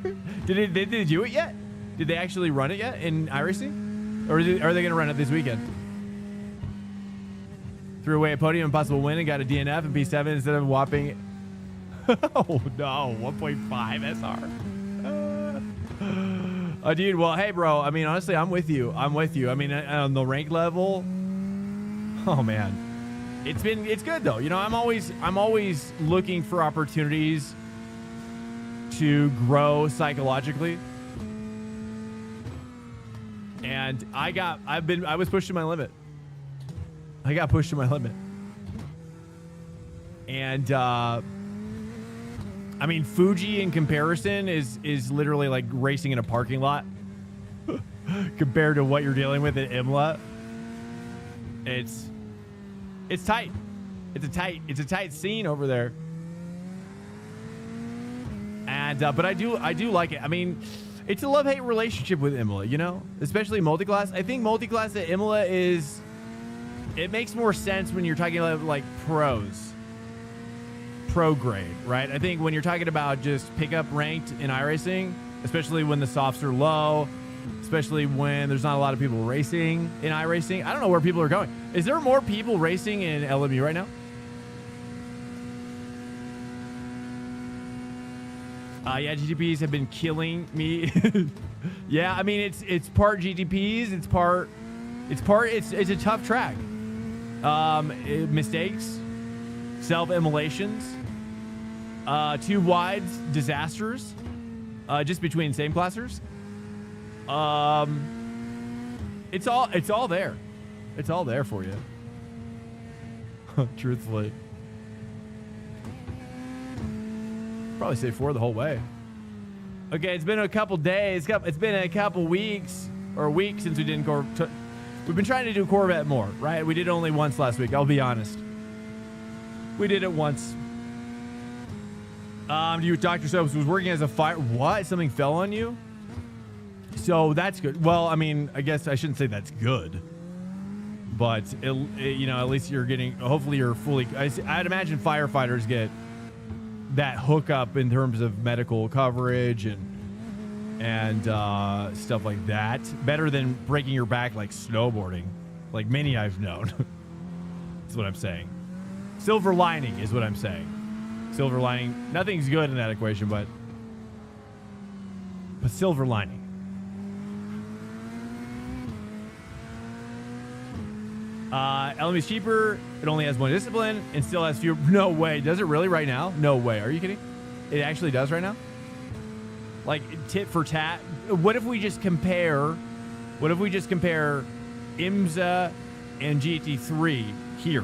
did they do it yet? Did they actually run it yet in iRacing? Or are they going to run it this weekend? Threw away a podium impossible win and got a DNF in P7 instead of whopping... Oh, no. 1.5 SR. Dude, well, hey, bro. I mean, honestly, I'm with you. I mean, on the rank level... Oh, man. It's good though. You know, I'm always looking for opportunities to grow psychologically. And I was pushed to my limit. I got pushed to my limit. And I mean, Fuji in comparison is literally like racing in a parking lot compared to what you're dealing with at Imola. It's tight. It's a tight scene over there. And but I do like it. I mean, it's a love-hate relationship with Imola, you know, especially multiclass. I think multiclass at Imola it makes more sense when you're talking about like pro grade, right? I think when you're talking about just pick up ranked in iRacing, especially when the softs are low, especially when there's not a lot of people racing in iRacing. I don't know where people are going. Is there more people racing in LMU right now? Yeah, GTPs have been killing me. Yeah, I mean it's part GTPs, it's a tough track. Mistakes, self-immolations, 2 wides, disasters, just between same classers. It's all there. It's all there for you. Truthfully. Probably say 4 the whole way. Okay, it's been a couple days. It's been a couple weeks or a week since we didn't we've been trying to do Corvette more, right? We did it only once last week. I'll be honest. We did it once. Dr. Soaps was working as a fire. What? Something fell on you? So that's good. Well, I mean, I guess I shouldn't say that's good, but you know, at least you're getting. Hopefully, you're fully. I'd imagine firefighters get that hookup in terms of medical coverage and stuff like that. Better than breaking your back like snowboarding, like many I've known. That's what I'm saying. Silver lining is what I'm saying. Silver lining. Nothing's good in that equation, but silver lining. LM's cheaper. It only has 1 discipline and still has fewer. No way. Does it really right now? No way. Are you kidding? It actually does right now? Like tit for tat. What if we just compare? What if we just compare IMSA and GT3 here,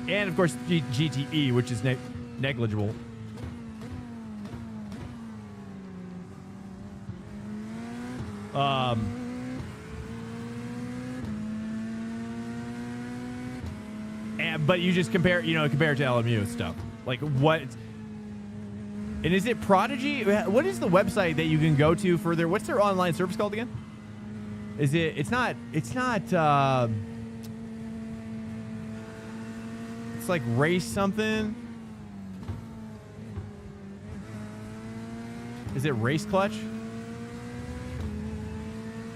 and of course GTE, which is negligible. But you just compare, compare it to LMU stuff. Like what? And is it Prodigy? What is the website that you can go to for their? What's their online service called again? Is it? It's not. It's like race something. Is it Race Clutch?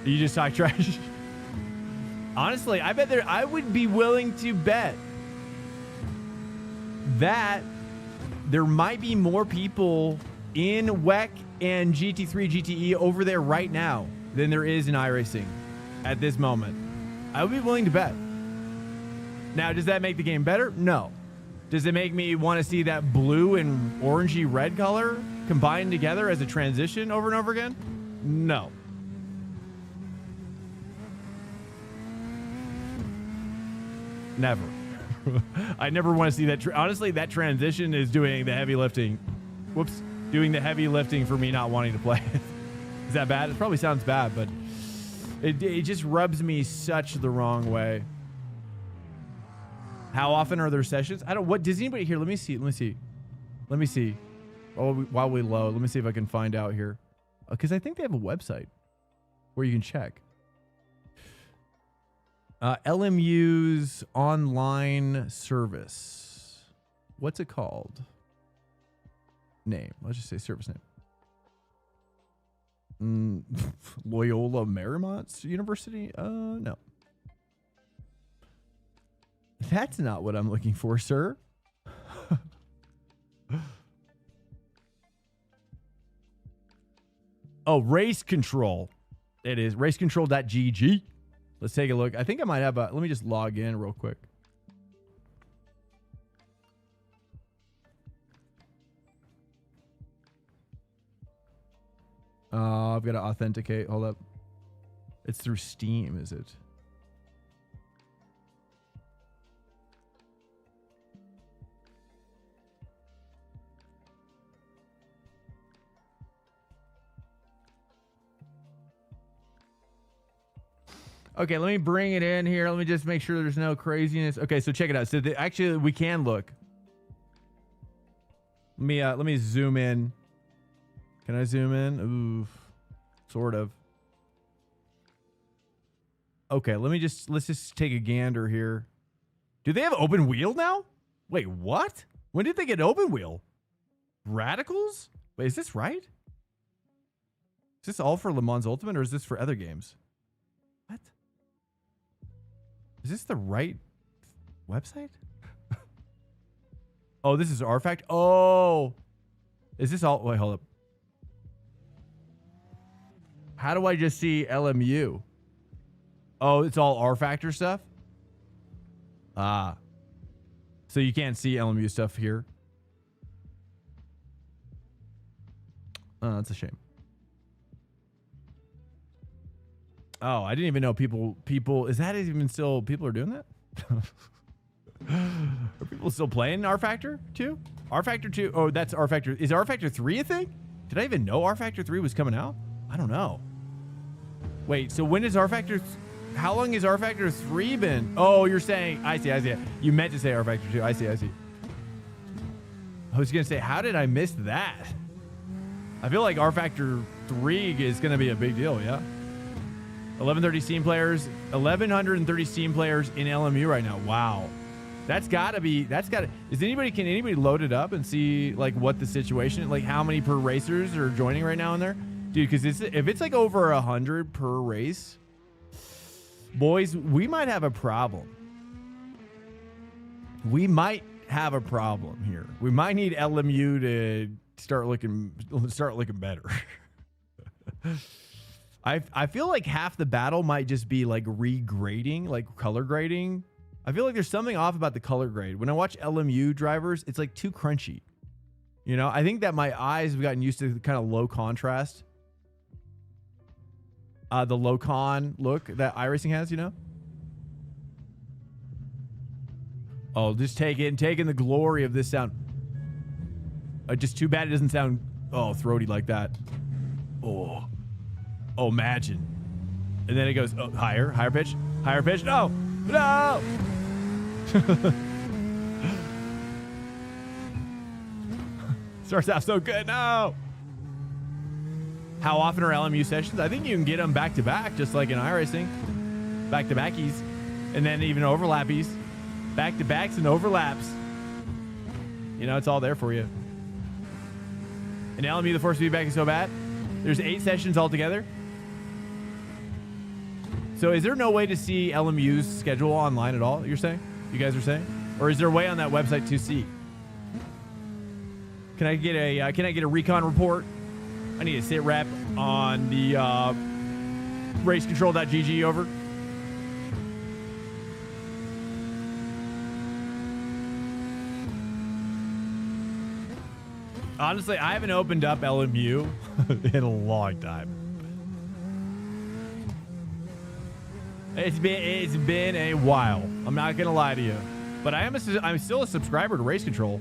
You just talk trash. Honestly, I bet I would be willing to bet that there might be more people in WEC and GT3, GTE over there right now than there is in iRacing at this moment. I would be willing to bet. Now, does that make the game better? No. Does it make me want to see that blue and orangey red color combined together as a transition over and over again? No. Never. I never want to see that. Honestly, that transition is doing the heavy lifting. Whoops. Doing the heavy lifting for me not wanting to play. Is that bad? It probably sounds bad, but it just rubs me such the wrong way. How often are there sessions? I don't. What does anybody here? Let me see. While we load, let me see if I can find out here, because I think they have a website where you can check. LMU's online service. What's it called? Name. Let's just say service name. Loyola Marymount University? No. That's not what I'm looking for, sir. Oh, Race Control. It is racecontrol.gg. Let's take a look. I think I might have let me just log in real quick. I've got to authenticate. Hold up. It's through Steam, is it? Okay, let me bring it in here. Let me just make sure there's no craziness. Okay, so check it out. So actually, we can look. Let me zoom in. Can I zoom in? Ooh, sort of. Okay, let's just take a gander here. Do they have open wheel now? Wait, what? When did they get open wheel? Radicals? Wait, is this right? Is this all for Le Mans Ultimate, or is this for other games? What? Is this the right website? Oh, this is R-Fact. Oh, is this all? Wait, hold up. How do I just see LMU? Oh, it's all R-Factor stuff? Ah. So you can't see LMU stuff here? Oh, that's a shame. Oh, I didn't even know people, is that even still, people are doing that? Are people still playing R-Factor 2? R-Factor 2, oh, that's R-Factor. Is R-Factor 3 a thing? Did I even know R-Factor 3 was coming out? I don't know. Wait, so when is R-Factor, how long has R-Factor 3 been? Oh, you're saying, I see. You meant to say R-Factor 2, I see. I was going to say, how did I miss that? I feel like R-Factor 3 is going to be a big deal, yeah? 1130 Steam players, 1,130 Steam players in LMU right now. Wow. Can anybody load it up and see like what the situation, like how many per racers are joining right now in there? Dude, because if it's like over 100 per race, boys, we might have a problem. We might have a problem here. We might need LMU to start looking better. I feel like half the battle might just be like regrading, like color grading. I feel like there's something off about the color grade. When I watch LMU drivers, it's like too crunchy. You know, I think that my eyes have gotten used to the kind of low contrast. The low con look that iRacing has, you know? Oh, just taking the glory of this sound. Just too bad it doesn't sound, throaty like that. Oh, imagine. And then it goes higher pitch. No. Starts out so good. No. How often are LMU sessions? I think you can get them back to back, just like in iRacing. Back to backies, and then even overlappies. Back to backs and overlaps. You know, it's all there for you. In LMU, the force feedback is so bad. There's 8 sessions altogether. So is there no way to see LMU's schedule online at all, you're saying? You guys are saying? Or is there a way on that website to see? Can I get a recon report? I need a sit rep on the racecontrol.gg over. Honestly, I haven't opened up LMU in a long time. It's been a while. I'm not gonna lie to you, but I'm still a subscriber to Race Control.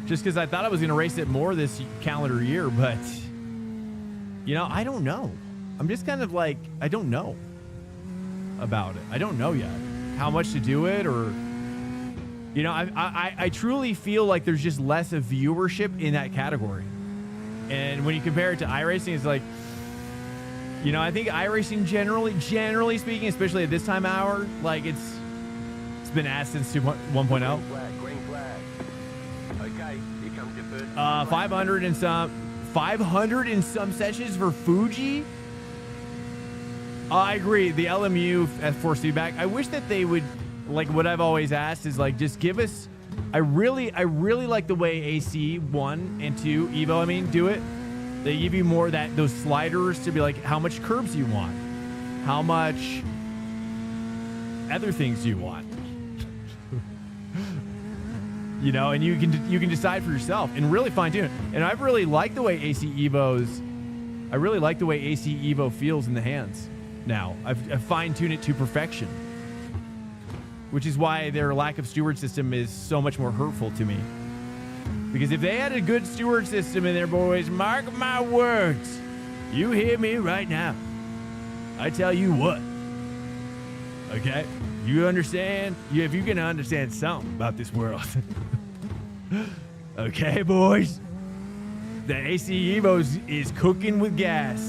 Just because I thought I was gonna race it more this calendar year, but you know, I don't know. I'm just kind of like, I don't know about it. I don't know yet how much to do it, or you know, I truly feel like there's just less of viewership in that category. And when you compare it to iRacing, it's like, you know, I think iRacing generally speaking, especially at this time of hour, like it's been asked since 1.0. Green flag. Okay, here comes your first. 500 and some sessions for Fuji. I agree. The LMU force feedback. I wish that they would, like what I've always asked is like, just give us. I really like the way AC 1 and 2 Evo, do it. They give you more those sliders to be like, how much curbs you want, how much other things you want. You know, and you can decide for yourself and really fine tune it. And I really like the way AC Evo feels in the hands now. I've fine tuned it to perfection, which is why their lack of steward system is so much more hurtful to me. Because if they had a good steward system in there, boys, mark my words, you hear me right now, I tell you what, okay? You understand? If you can understand something about this world. Okay, boys? The AC Evo is cooking with gas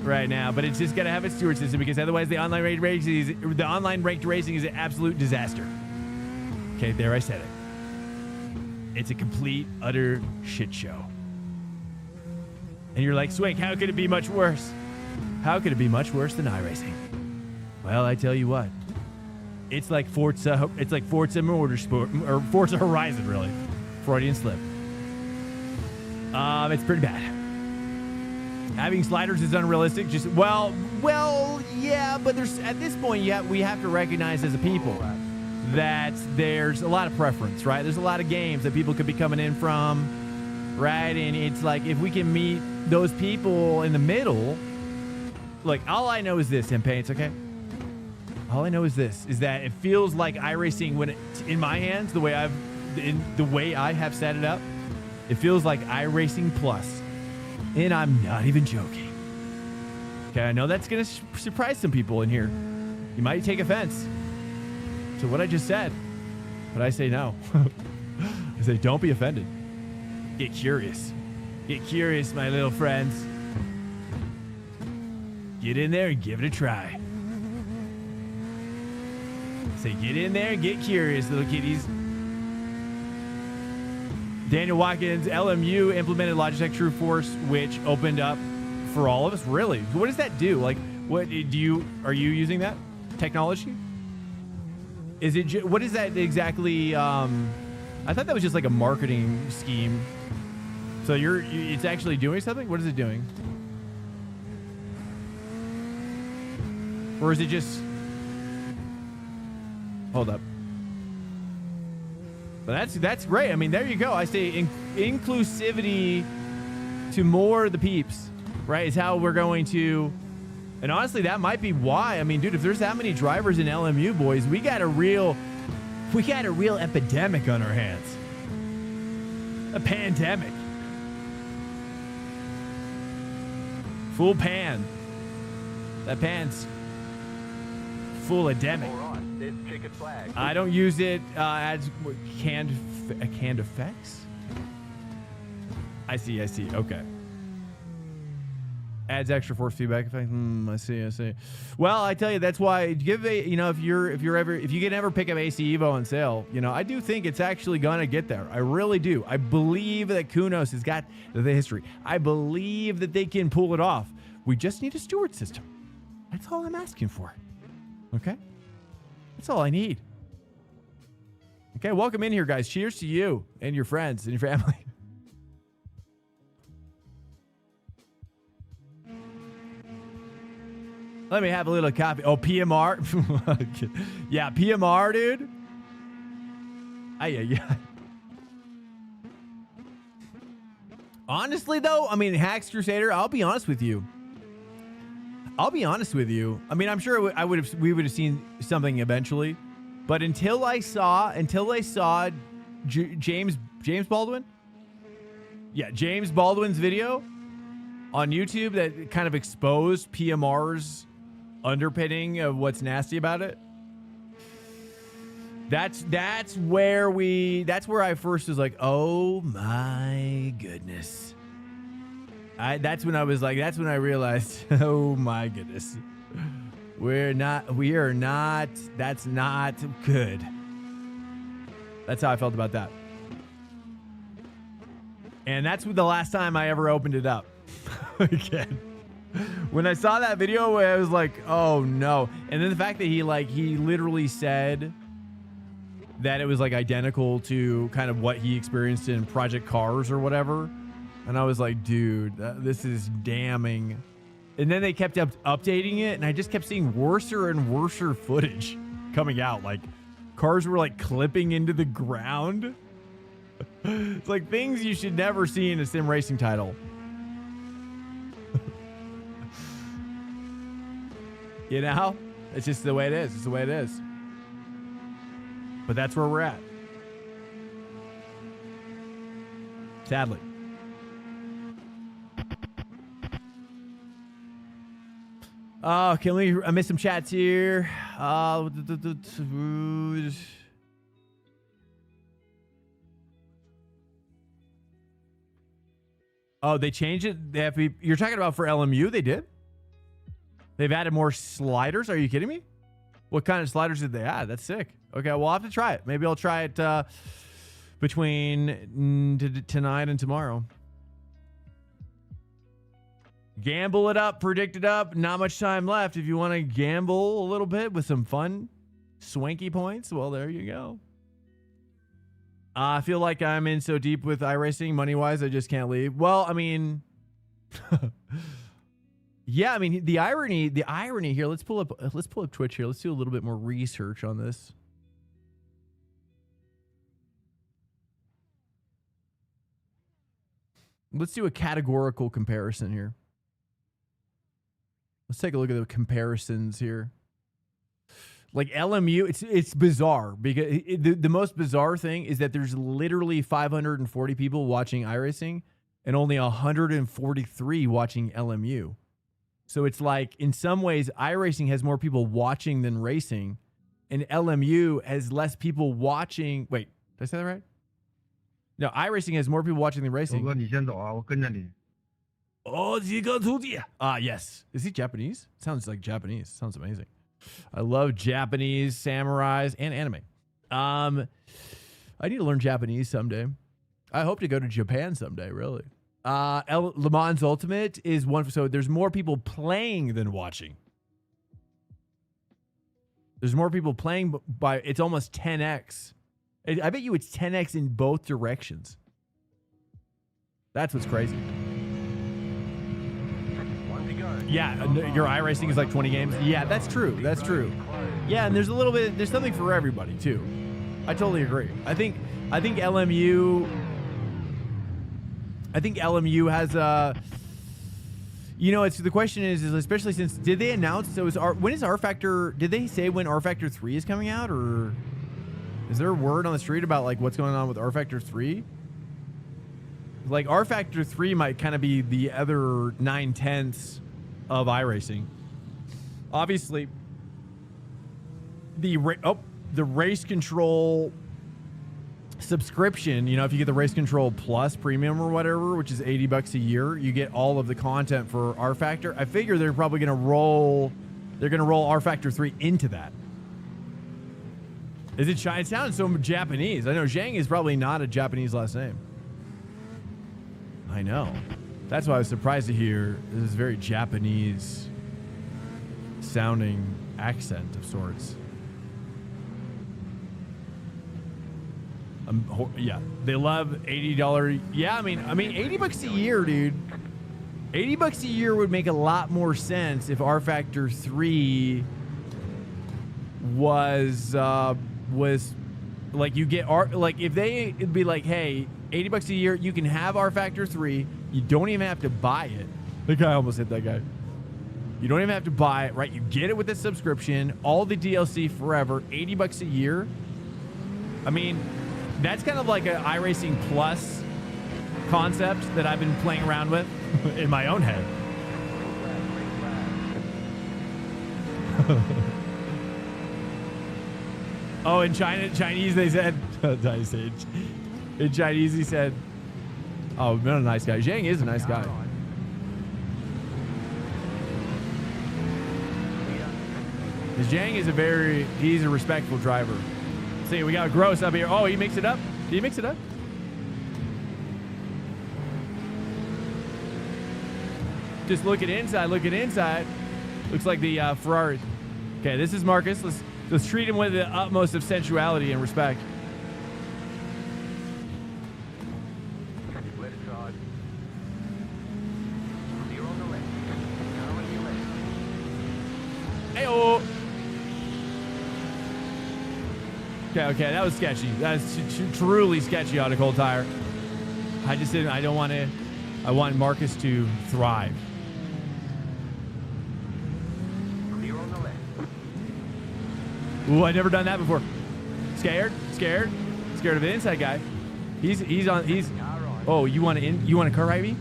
right now, but it's just got to have a steward system, because otherwise the online ranked racing is an absolute disaster. Okay, there I said it. It's a complete, utter shit show. And you're like, Swank, how could it be much worse? How could it be much worse than iRacing? Well, I tell you what. It's like Forza Motorsport, or Forza Horizon, really. Freudian slip. It's pretty bad. Having sliders is unrealistic. Just, well, yeah, but there's, at this point, we have to recognize as a people that there's a lot of preference, right? There's a lot of games that people could be coming in from, right? And it's like, if we can meet those people in the middle, like, all I know is this, Paints, okay? All I know is this, is that it feels like iRacing, when it's in my hands, the way I have set it up, it feels like iRacing Plus. And I'm not even joking. Okay, I know that's going to surprise some people in here. You might take offense to what I just said, but I say no. I say, don't be offended. Get curious. Get curious, my little friends. Get in there and give it a try. Say, get in there and get curious, little kitties. Daniel Watkins, LMU implemented Logitech True Force, which opened up for all of us. Really? What does that do? Like, are you using that technology? Is it, what is that exactly? I thought that was just like a marketing scheme. So it's actually doing something? What is it doing? Or is it just, hold up. But that's great. I mean, there you go. I say inclusivity to more of the peeps, right? Is how we're going to. And honestly, that might be why. I mean, dude, if there's that many drivers in LMU, boys, we got a real epidemic on our hands. A pandemic. Full pan. That pan's full of demic. All right, there's checkered flag. I don't use it as canned effects. I see. Okay. Adds extra force feedback effect. I see. Well, I tell you, that's why if you can ever pick up AC Evo on sale, I do think it's actually gonna get there. I really do. I believe that Kunos has got the history. I believe that they can pull it off. We just need a steward system. That's all I'm asking for. Okay? That's all I need. Okay, welcome in here, guys. Cheers to you and your friends and your family. Let me have a little coffee. Oh, PMR. Yeah, PMR, dude. Yeah. Honestly, though, I mean, Hacks Crusader, I'll be honest with you. I mean, I'm sure we would have seen something eventually, but until I saw James Baldwin. Yeah, James Baldwin's video on YouTube that kind of exposed PMR's underpinning of what's nasty about it. That's where I first was like, oh my goodness. That's when I realized, oh my goodness. We are not, that's not good. That's how I felt about that. And that's the last time I ever opened it up again. When I saw that video, I was like, oh no. And then the fact that he literally said that it was like identical to kind of what he experienced in Project Cars or whatever. And I was like, dude, this is damning. And then they kept updating it, and I just kept seeing worser and worser footage coming out. Like, cars were like clipping into the ground. It's like things you should never see in a sim racing title. It's just the way it is. It's the way it is. But that's where we're at. Sadly. Oh, I missed some chats here. Oh, they changed it. You're talking about for LMU? They did? They've added more sliders? Are you kidding me? What kind of sliders did they add? That's sick. Okay, we'll have to try it. Maybe I'll try it between tonight and tomorrow. Gamble it up, predict it up. Not much time left. If you want to gamble a little bit with some fun, swanky points, well, there you go. I feel like I'm in so deep with iRacing, money-wise, I just can't leave. Well, I mean, yeah, I mean, the irony here. Let's pull up Twitch here. Let's do a little bit more research on this. Let's do a categorical comparison here. Let's take a look at the comparisons here. Like LMU, it's bizarre because the most bizarre thing is that there's literally 540 people watching iRacing and only 143 watching LMU. So it's like, in some ways, iRacing has more people watching than racing, and LMU has less people watching. Wait, did I say that right? No, iRacing has more people watching than racing. Oh, yes. Is he Japanese? Sounds like Japanese. Sounds amazing. I love Japanese samurais and anime. I need to learn Japanese someday. I hope to go to Japan someday, really. Le Mans Ultimate is one. So there's more people playing than watching. There's more people playing by, it's almost 10x. I bet you it's 10x in both directions. That's what's crazy. Yeah, your iRacing is like 20 games. Yeah, that's true. That's true. Yeah, and there's something for everybody too. I totally agree. I think I think LMU has you know, it's the question is especially since did they announce when is R Factor? Did they say when R Factor 3 is coming out, or is there a word on the street about like what's going on with R Factor 3? Like R Factor 3 might kind of be the other 9/10 of iRacing. Obviously, the race control subscription, you know, if you get the race control plus premium or whatever, which is $80 a year, you get all of the content for R Factor. I figure they're probably going to roll R Factor 3 into that. Is it China? It sounds so Japanese. I know Zhang is probably not a Japanese last name. I know. That's why I was surprised to hear this is very Japanese sounding accent of sorts. Yeah, they love $80. Yeah, I mean, $80 a year, dude. $80 a year would make a lot more sense if R Factor 3 was like you get like if it'd be like, hey, $80 a year, you can have R Factor 3. You don't even have to buy it. The guy almost hit that guy. You don't even have to buy it, right? You get it with a subscription, all the DLC forever, $80 a year. I mean, that's kind of like an iRacing Plus concept that I've been playing around with in my own head. Oh, in Chinese they said, in Chinese he said, oh, not a nice guy. Zhang is a nice guy. Zhang is he's a respectful driver. See, we got Gross up here. Oh, he mixed it up. Did he mix it up? Just look at inside. Look at inside. Looks like the Ferrari. Okay, this is Marcus. Let's treat him with the utmost of sensuality and respect. Left side. Clear on the left. Now on your left. Hey-oh. Okay, that was sketchy. That's truly sketchy on a cold tire. I want Marcus to thrive. Clear on the left. Ooh, I never done that before. Scared of an inside guy. He's. Oh, you want to car ride me?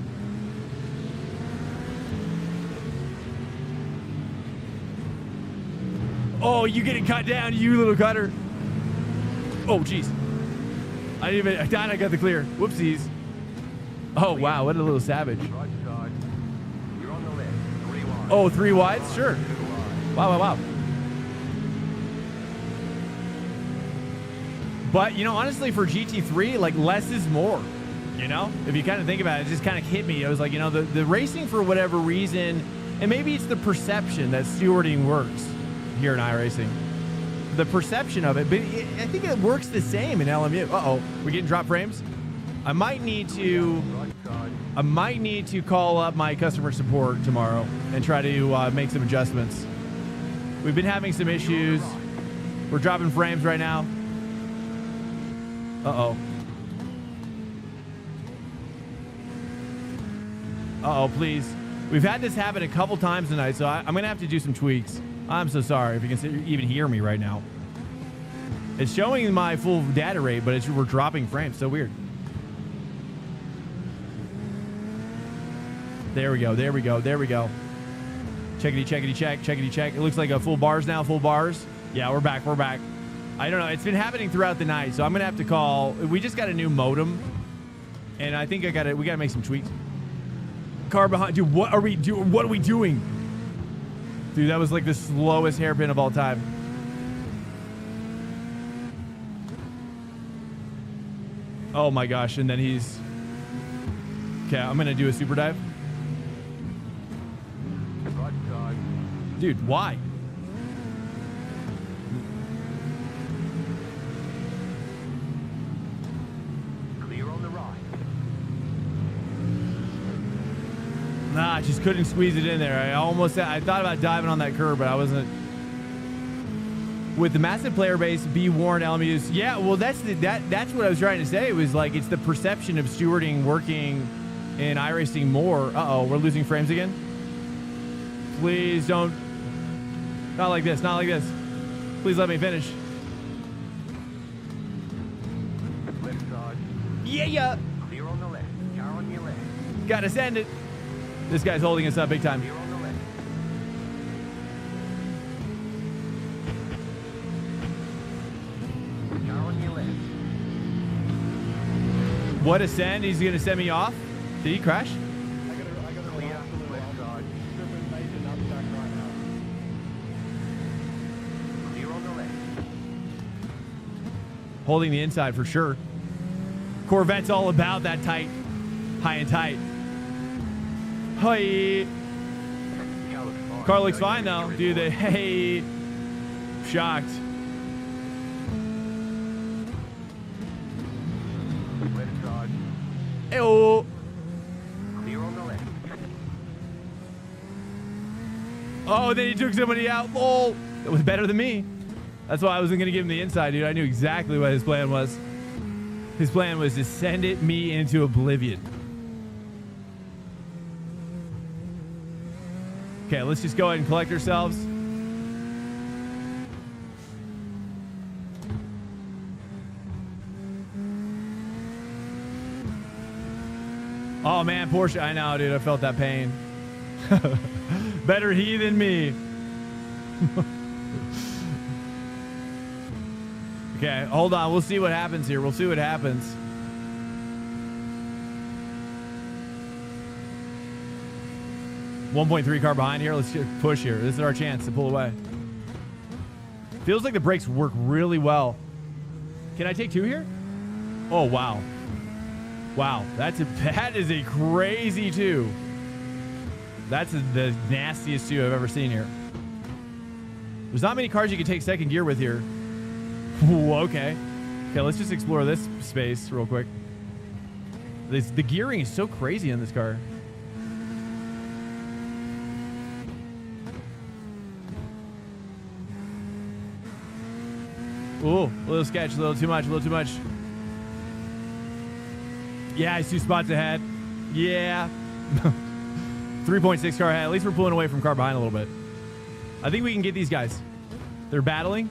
Oh, you getting cut down, you little cutter. Oh, jeez. I thought I got the clear. Whoopsies. Oh, wow. What a little savage. Right side. You're on the left. 3 wide. Oh, 3 wides? Sure. Wow. But, you know, honestly, for GT3, like, less is more. You know? If you kind of think about it, it just kind of hit me. I was like, you know, the racing, for whatever reason, and maybe it's the perception that stewarding works here in iRacing. The perception of it, but I think it works the same in LMU. Uh-oh, we're getting drop frames. I might need to call up my customer support tomorrow and try to make some adjustments. We've been having some issues. We're dropping frames right now. Uh-oh. Uh-oh, please. We've had this happen a couple times tonight, so I'm going to have to do some tweaks. I'm so sorry if you can even hear me right now. It's showing my full data rate, but we're dropping frames. So weird. There we go. Checkity check. It looks like a full bars now, full bars. Yeah, we're back. I don't know. It's been happening throughout the night, so I'm going to have to call. We just got a new modem, and I think we got to make some tweaks. Car behind. Dude, what are we doing? Dude, that was like the slowest hairpin of all time. Oh my gosh, and then he's... Okay, I'm gonna do a super dive. Right side. Dude, why? Clear on the right. Nah, I just couldn't squeeze it in there. I thought about diving on that curb, but I wasn't. with the massive player base, be warned, LMUs. Yeah, well, that's what I was trying to say. It was like it's the perception of stewarding working in iRacing more. Uh-oh, we're losing frames again. Please don't. Not like this. Not like this. Please let me finish. Left side. Yeah. Clear on the left. Car on your left. Gotta send it. This guy's holding us up big time. Clear on the left. Car on your left. What a send. He's gonna send me off. Did he crash? Clear. Left side. Clear on the left. Holding the inside for sure. Corvette's all about that tight. High and tight. Hi. Car looks fine though. Dude, hey. Shocked. Left side. Ew. Clear on the left. Oh, then he took somebody out. Lol. That was better than me. That's why I wasn't going to give him the inside, dude. I knew exactly what his plan was. His plan was to send me into oblivion. Okay, let's just go ahead and collect ourselves. Oh, man, Porsche. I know, dude. I felt that pain. Better he than me. Okay, hold on. We'll see what happens here. We'll see what happens. .3 car behind here. Let's get push here. This is our chance to pull away. Feels like the brakes work really well. Can I take 2 here? Oh, wow. Wow. That is a crazy 2. That's the nastiest 2 I've ever seen here. There's not many cars you can take second gear with here. Ooh, okay. Okay, let's just explore this space real quick. The gearing is so crazy on this car. Ooh, a little sketch, a little too much, a little too much. Yeah, he's 2 spots ahead. Yeah. 3.6 car ahead. At least we're pulling away from car behind a little bit. I think we can get these guys. They're battling.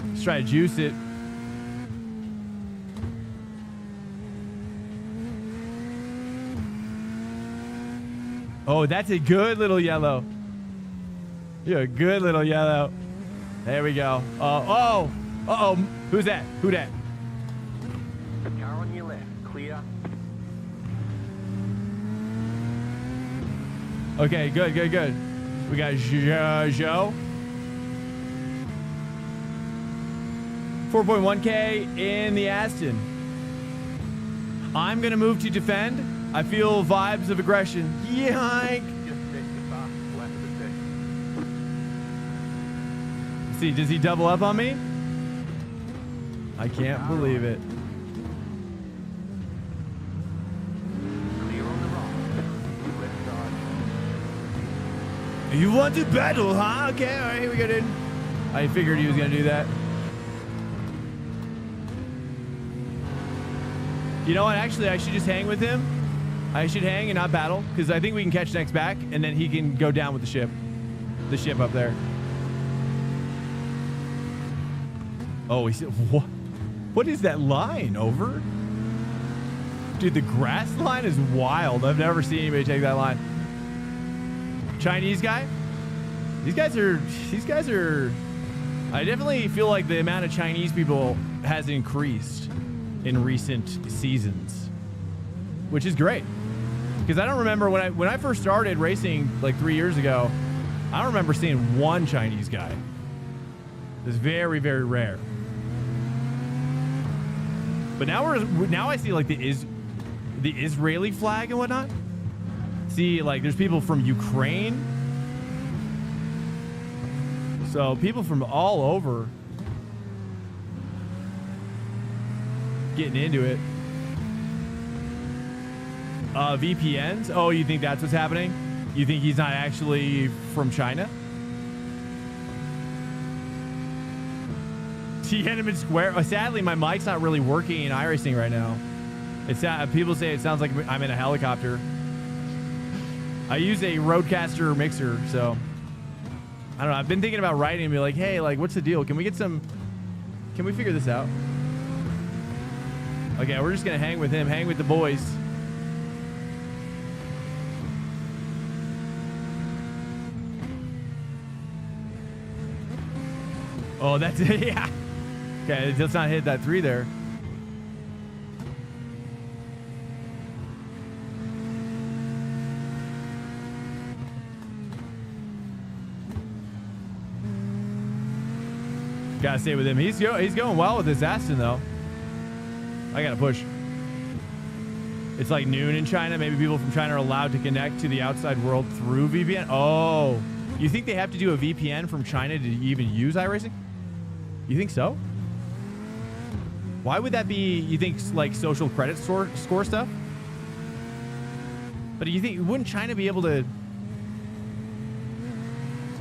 Let's try to juice it. Oh, that's a good little yellow. You're a good little yellow. There we go. Oh. Uh-oh. Who's that? Who that? Car on your left. Clear. Okay, good. We got Joe. 4.1K in the Aston. I'm going to move to defend. I feel vibes of aggression. Yoink. Just set the fast lap of the session. See, does he double up on me? I can't believe it. Clear on the right. Left side. You want to battle, huh? Okay, all right, here we go, dude. I figured he was going to do that. You know what? Actually, I should just hang with him. I should hang and not battle, because I think we can catch next back, and then he can go down with the ship. The ship up there. Oh, he said, what? What is that line? Over? Dude, the grass line is wild. I've never seen anybody take that line. Chinese guy? These guys are... I definitely feel like the amount of Chinese people has increased in recent seasons, which is great. Because I don't remember when I first started racing like 3 years ago, I don't remember seeing one Chinese guy. It's very, very rare. But now I see like the Israeli flag and whatnot. See, like there's people from Ukraine. So people from all over getting into it. VPNs? Oh, you think that's what's happening? You think he's not actually from China? Tiananmen Square. Oh, sadly, my mic's not really working in iRacing right now. It's people say it sounds like I'm in a helicopter. I use a Rodecaster mixer, so I don't know. I've been thinking about writing and be like, hey, like, what's the deal? Can we figure this out? Okay, we're just gonna hang with him, hang with the boys. Oh, that's it. Yeah. Okay, let's not hit that 3 there. Gotta stay with him. He's going well with this Aston though. I gotta push. It's like noon in China. Maybe people from China are allowed to connect to the outside world through VPN. Oh, you think they have to do a VPN from China to even use iRacing? You think so? Why would that be? You think like social credit score stuff? But you think wouldn't China be able to?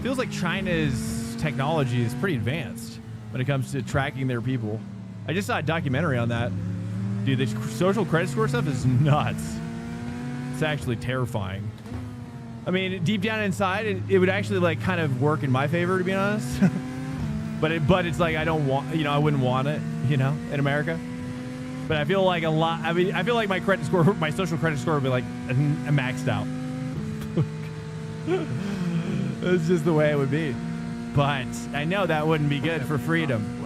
Feels like China's technology is pretty advanced when it comes to tracking their people. I just saw a documentary on that. Dude, the social credit score stuff is nuts. It's actually terrifying. I mean, deep down inside, it would actually like kind of work in my favor, to be honest. but it's like I don't want, I wouldn't want it, in America. But I feel like I feel like my credit score, my social credit score would be like maxed out. It's just the way it would be. But I know that wouldn't be good for freedom.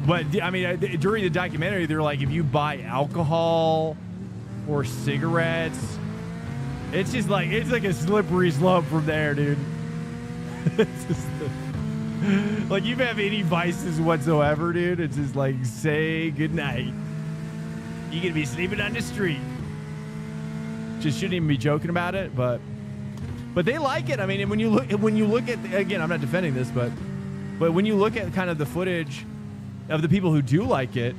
But I mean, during the documentary, they're like, if you buy alcohol or cigarettes, it's just like, it's like a slippery slope from there, dude. It's just like, you have any vices whatsoever, dude, it's just like, say goodnight. You're gonna be sleeping on the street. Just shouldn't even be joking about it, but they like it. I mean, when you look at again, I'm not defending this, but when you look at kind of the footage of the people who do like it,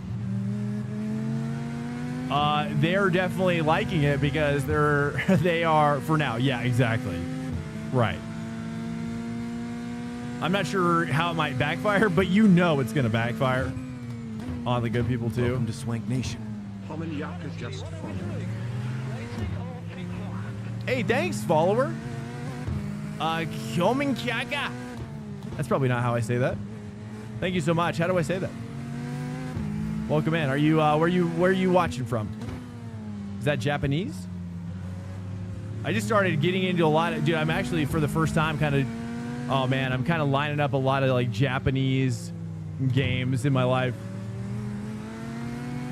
they're definitely liking it because they are for now. Yeah, exactly. Right. I'm not sure how it might backfire, but it's going to backfire on the good people too. Welcome to Swank Nation. Homanyaka just followed. Hey, thanks, follower. Kyominkyaka. That's probably not how I say that. Thank you so much. How do I say that? Welcome in. Are you where are you watching from? Is that Japanese? I just started getting into a lot of, dude, I'm actually for the first time I'm kind of lining up a lot of like Japanese games in my life.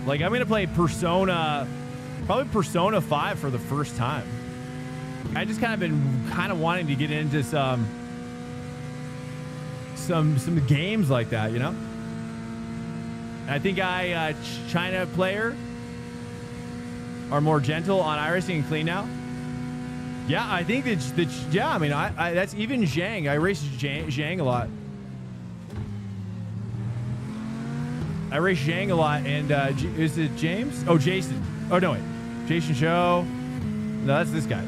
Like I'm going to play probably Persona 5 for the first time. I just kind of been wanting to get into some games like that, I think China player are more gentle on iRacing and clean now. Yeah, I think that's even Zhang. I race Zhang a lot. I race Zhang a lot, and is it James? Oh, Jason. Oh no, wait, Jason Show. No, that's this guy.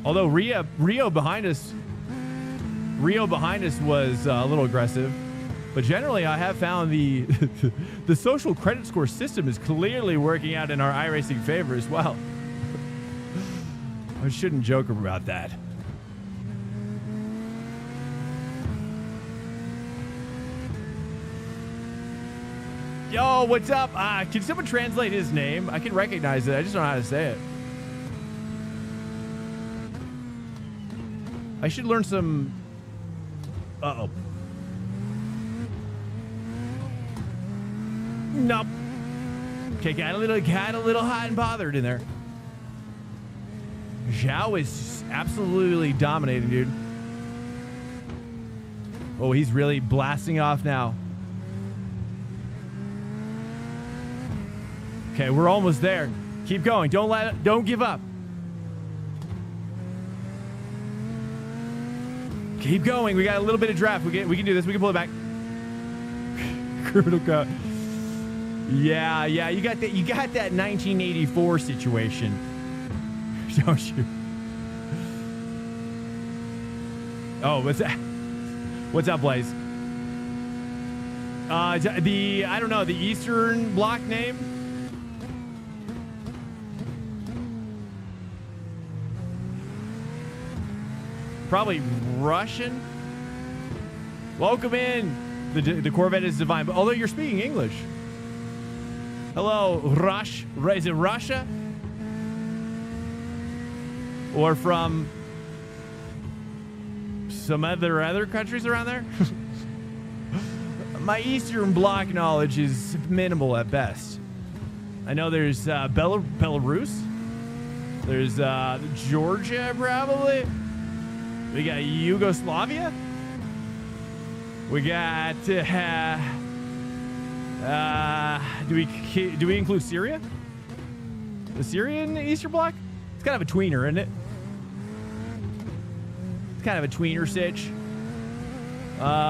Although Rio behind us was a little aggressive, but generally I have found the the social credit score system is clearly working out in our iRacing favor as well. I shouldn't joke about that. Yo, what's up? Can someone translate his name? I can recognize it. I just don't know how to say it. I should learn some. Uh-oh. Nope. Okay, got a little hot and bothered in there. Zhao is absolutely dominating, dude. Oh, he's really blasting off now. Okay, we're almost there. Keep going. Don't give up. Keep going. We got a little bit of draft. We can do this. We can pull it back. Criminal code. Yeah, you got that. You got that 1984 situation, don't you? Oh, what's that? What's up, Blaze? I don't know, the Eastern Bloc name. Probably Russian. Welcome in. The Corvette is divine, but although you're speaking English. Hello, Rush. Is it Russia? Or from some other countries around there? My Eastern Bloc knowledge is minimal at best. I know there's Belarus. There's Georgia, probably. We got Yugoslavia. We got do we include Syria? The Syrian Eastern Bloc? It's kind of a tweener, isn't it? It's kind of a tweener sitch.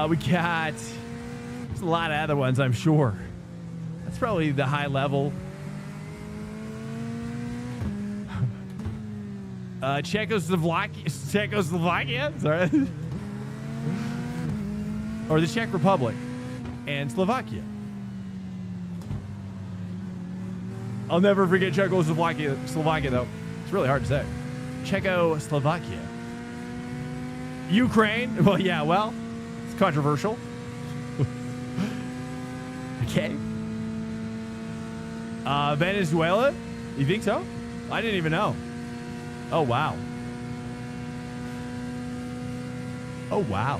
We got there's a lot of other ones, I'm sure. That's probably the high level. Czechoslovakia, sorry. Or the Czech Republic and Slovakia. I'll never forget Czechoslovakia, though. It's really hard to say. Czechoslovakia. Ukraine. Well, yeah, well, it's controversial. Okay. Venezuela. You think so? I didn't even know. Oh, wow. Oh, wow.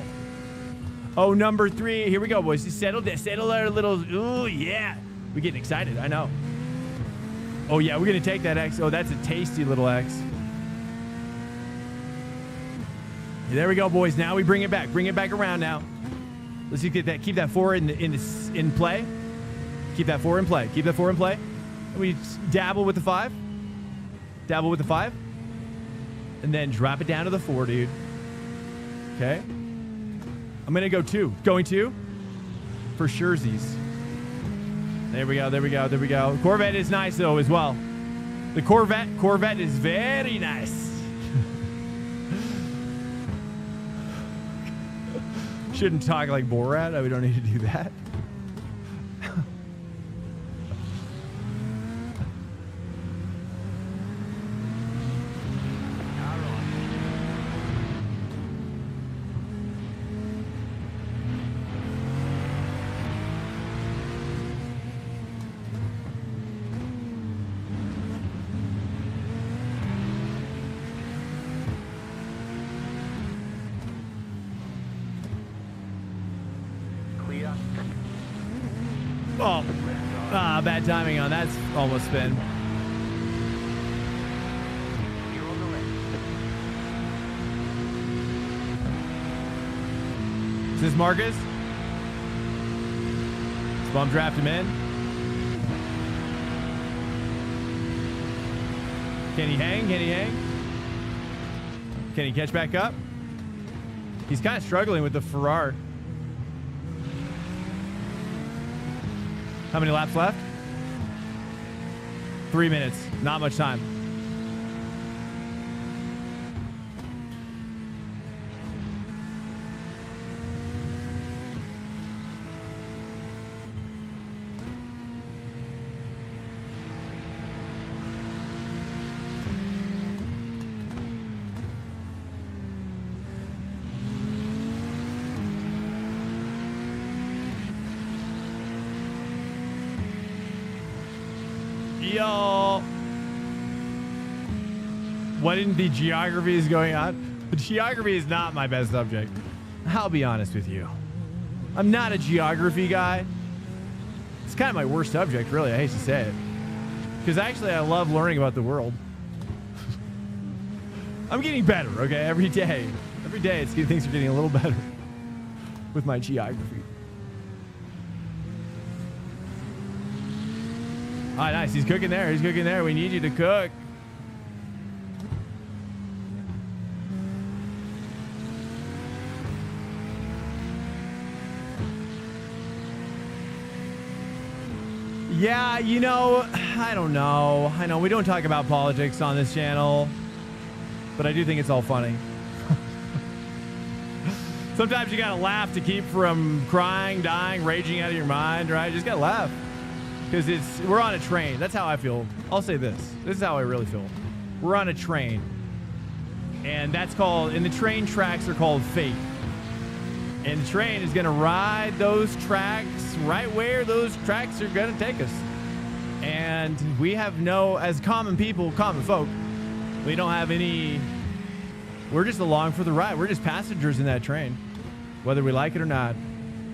Oh, number 3. Here we go, boys. Settle our little... Ooh, yeah. We're getting excited. I know. Oh, yeah. We're going to take that X. Oh, that's a tasty little X. There we go, boys. Now we bring it back. Bring it back around now. Let's get that. Keep that 4 in play. Keep that 4 in play. Keep that 4 in play. And we dabble with the 5. Dabble with the 5. And then drop it down to the 4, dude. Okay. I'm going to go 2. Going 2 for surezies. There we go. There we go. There we go. Corvette is nice, though, as well. The Corvette is very nice. Shouldn't talk like Borat. We don't need to do that. Oh, bad timing on that. Almost spin. You're on the left. Is this Marcus? Let's bump draft him in. Can he hang? Can he hang? Can he catch back up? He's kind of struggling with the Ferrari. How many laps left? 3 minutes. Not much time. Yo. What in the geography is going on? The geography is not my best subject. I'll be honest with you. I'm not a geography guy. It's kind of my worst subject, really. I hate to say it. Because actually, I love learning about the world. I'm getting better, okay? Every day. Every day, things are getting a little better with my geography. Oh, nice. He's cooking there. He's cooking there. We need you to cook. Yeah, you know, I don't know. I know we don't talk about politics on this channel, but I do think it's all funny. Sometimes you gotta laugh to keep from crying, dying, raging out of your mind, right? You just gotta laugh. Because we're on a train. That's how I feel. I'll say this. This is how I really feel. We're on a train. And the train tracks are called fate. And the train is gonna ride those tracks right where those tracks are gonna take us. And we have as common people, common folk, we don't have any, we're just along for the ride. We're just passengers in that train, whether we like it or not.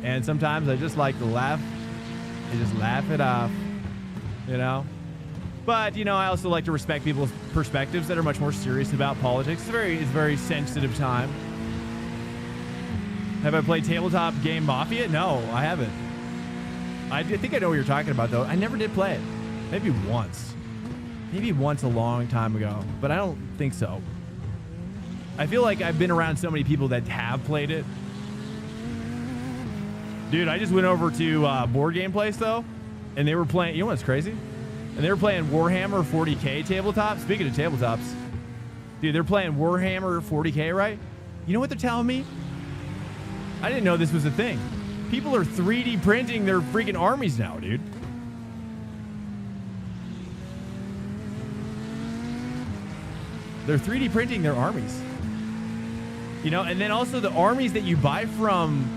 And sometimes I just like to laugh and just laugh it off, you know? But, you know, I also like to respect people's perspectives that are much more serious about politics. It's a very sensitive time. Have I played tabletop game Mafia? No, I haven't. I think I know what you're talking about, though. I never did play it. Maybe once. Maybe once a long time ago, but I don't think so. I feel like I've been around so many people that have played it. Dude, I just went over to Board Game Place, though, and they were playing, you know what's crazy? And they were playing Warhammer 40K tabletop. Speaking of tabletops, dude, they're playing Warhammer 40K, right? You know what they're telling me? I didn't know this was a thing. People are 3D printing their freaking armies now, dude. They're 3D printing their armies. You know, and then also the armies that you buy from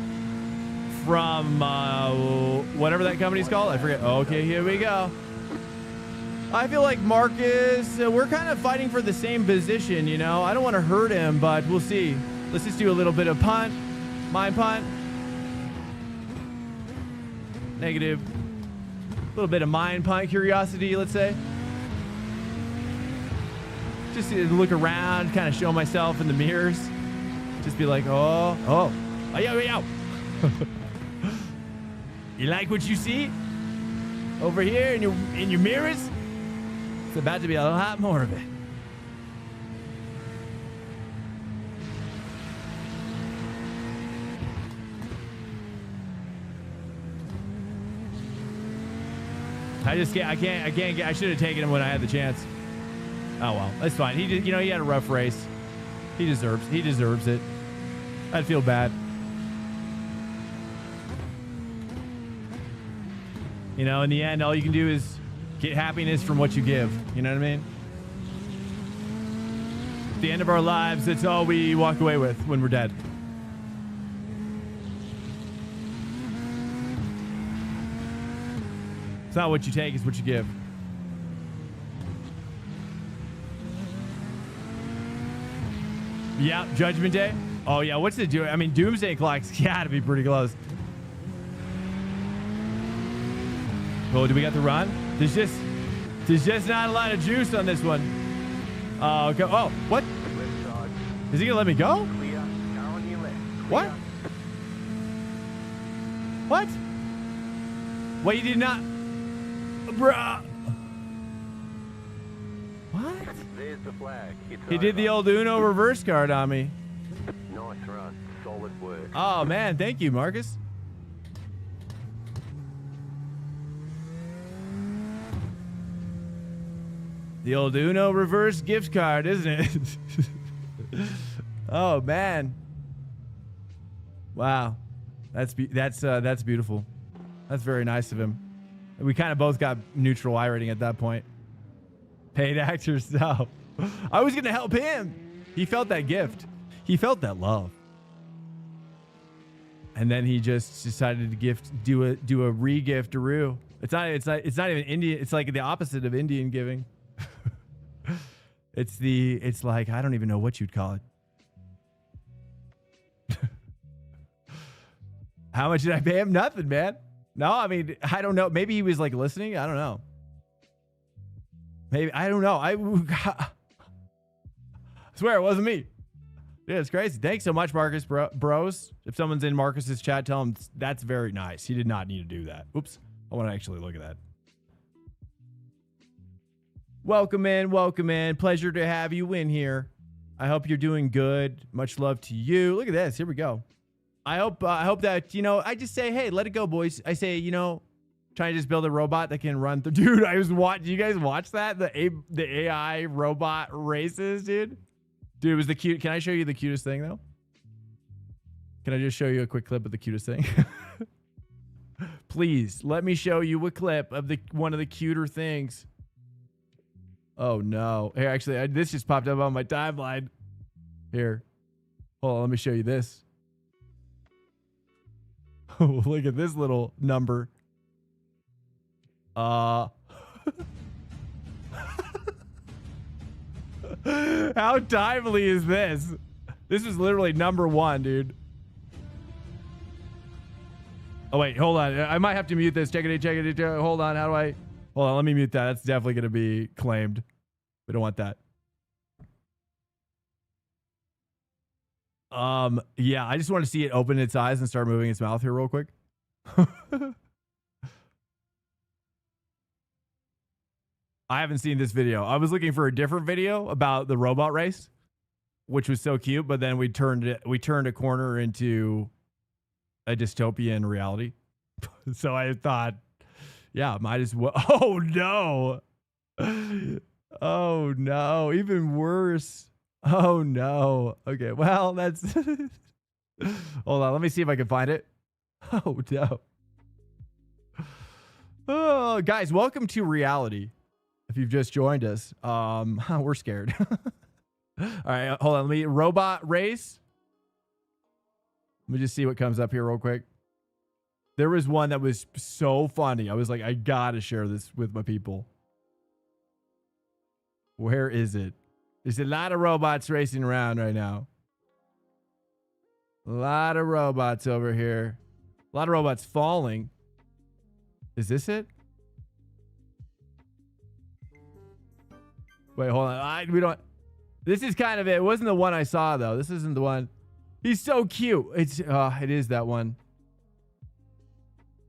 whatever that company's called. I forget. Okay, here we go. I feel like Marcus, we're kind of fighting for the same position, you know. I don't want to hurt him, but we'll see. Let's just do a little bit of punt. Mind punt. Negative. A little bit of mind punt curiosity, let's say. Just to look around, kind of show myself in the mirrors. Just be like, oh, yo. You like what you see over here in your mirrors? It's about to be a lot more of it. I should have taken him when I had the chance. Oh well, that's fine. He had a rough race. He deserves it. I'd feel bad. You know, in the end, all you can do is get happiness from what you give. You know what I mean? At the end of our lives, that's all we walk away with when we're dead. It's not what you take, it's what you give. Yeah, Judgment Day. Oh yeah, what's it do? I mean, Doomsday Clock's gotta be pretty close. Oh, do we got the run? There's just not a lot of juice on this one. Okay. Oh, what? Is he gonna let me go? Clear. Car on your left. What? What? Wait, you did not, bruh. What? There's the flag. It's He did the old Uno reverse card on me. Nice run. Solid work. Oh man, thank you, Marcus. The old Uno reverse gift card, isn't it? Oh man. Wow. That's beautiful. That's very nice of him. We kind of both got neutral iRating at that point. Paid actors, no. I was going to help him. He felt that gift. He felt that love. And then he just decided to do a re-gift-aroo. It's not even Indian. It's like the opposite of Indian giving. It's like, I don't even know what you'd call it. How much did I pay him? Nothing, man. No, I mean, I don't know. Maybe he was like listening. I don't know. Maybe, I don't know. I swear it wasn't me. Yeah, it's crazy. Thanks so much, Marcus, bros. If someone's in Marcus's chat, tell him that's very nice. He did not need to do that. Oops. I want to actually look at that. Welcome in, welcome in. Pleasure to have you in here. I hope you're doing good. Much love to you. Look at this. Here we go. I hope that, you know, I just say, hey, let it go, boys. I say, you know, Trying to just build a robot that can run through. Dude, I was watching. You guys watch that? The AI robot races, dude. Dude, it was the cute. Can I show you the cutest thing though? Can I just show you a quick clip of the cutest thing? Please let me show you a clip of one of the cuter things. Oh no! Here, actually, this just popped up on my timeline. Here, hold on. Let me show you this. Oh, look at this little number. How timely is this? This is literally number 1, dude. Oh wait, hold on. I might have to mute this. Check it. Hold on. How do I? Hold on. Let me mute that. That's definitely going to be claimed. We don't want that. Yeah, I just want to see it open its eyes and start moving its mouth here real quick. I haven't seen this video. I was looking for a different video about the robot race, which was so cute, but then we turned a corner into a dystopian reality. So I thought, yeah, might as well. Oh no. Oh no, even worse. Oh no. Okay, well, that's hold on, let me see if I can find it. Oh no. Oh, guys, welcome to reality. If you've just joined us, we're scared. All right, hold on. Let me robot race. Let me just see what comes up here real quick. There was one that was so funny. I was like, I gotta share this with my people. Where is it? There's a lot of robots racing around right now. A lot of robots over here. A lot of robots falling. Is this it? Wait, hold on. We don't. This is kind of it. It wasn't the one I saw though. This isn't the one. He's so cute. It is that one.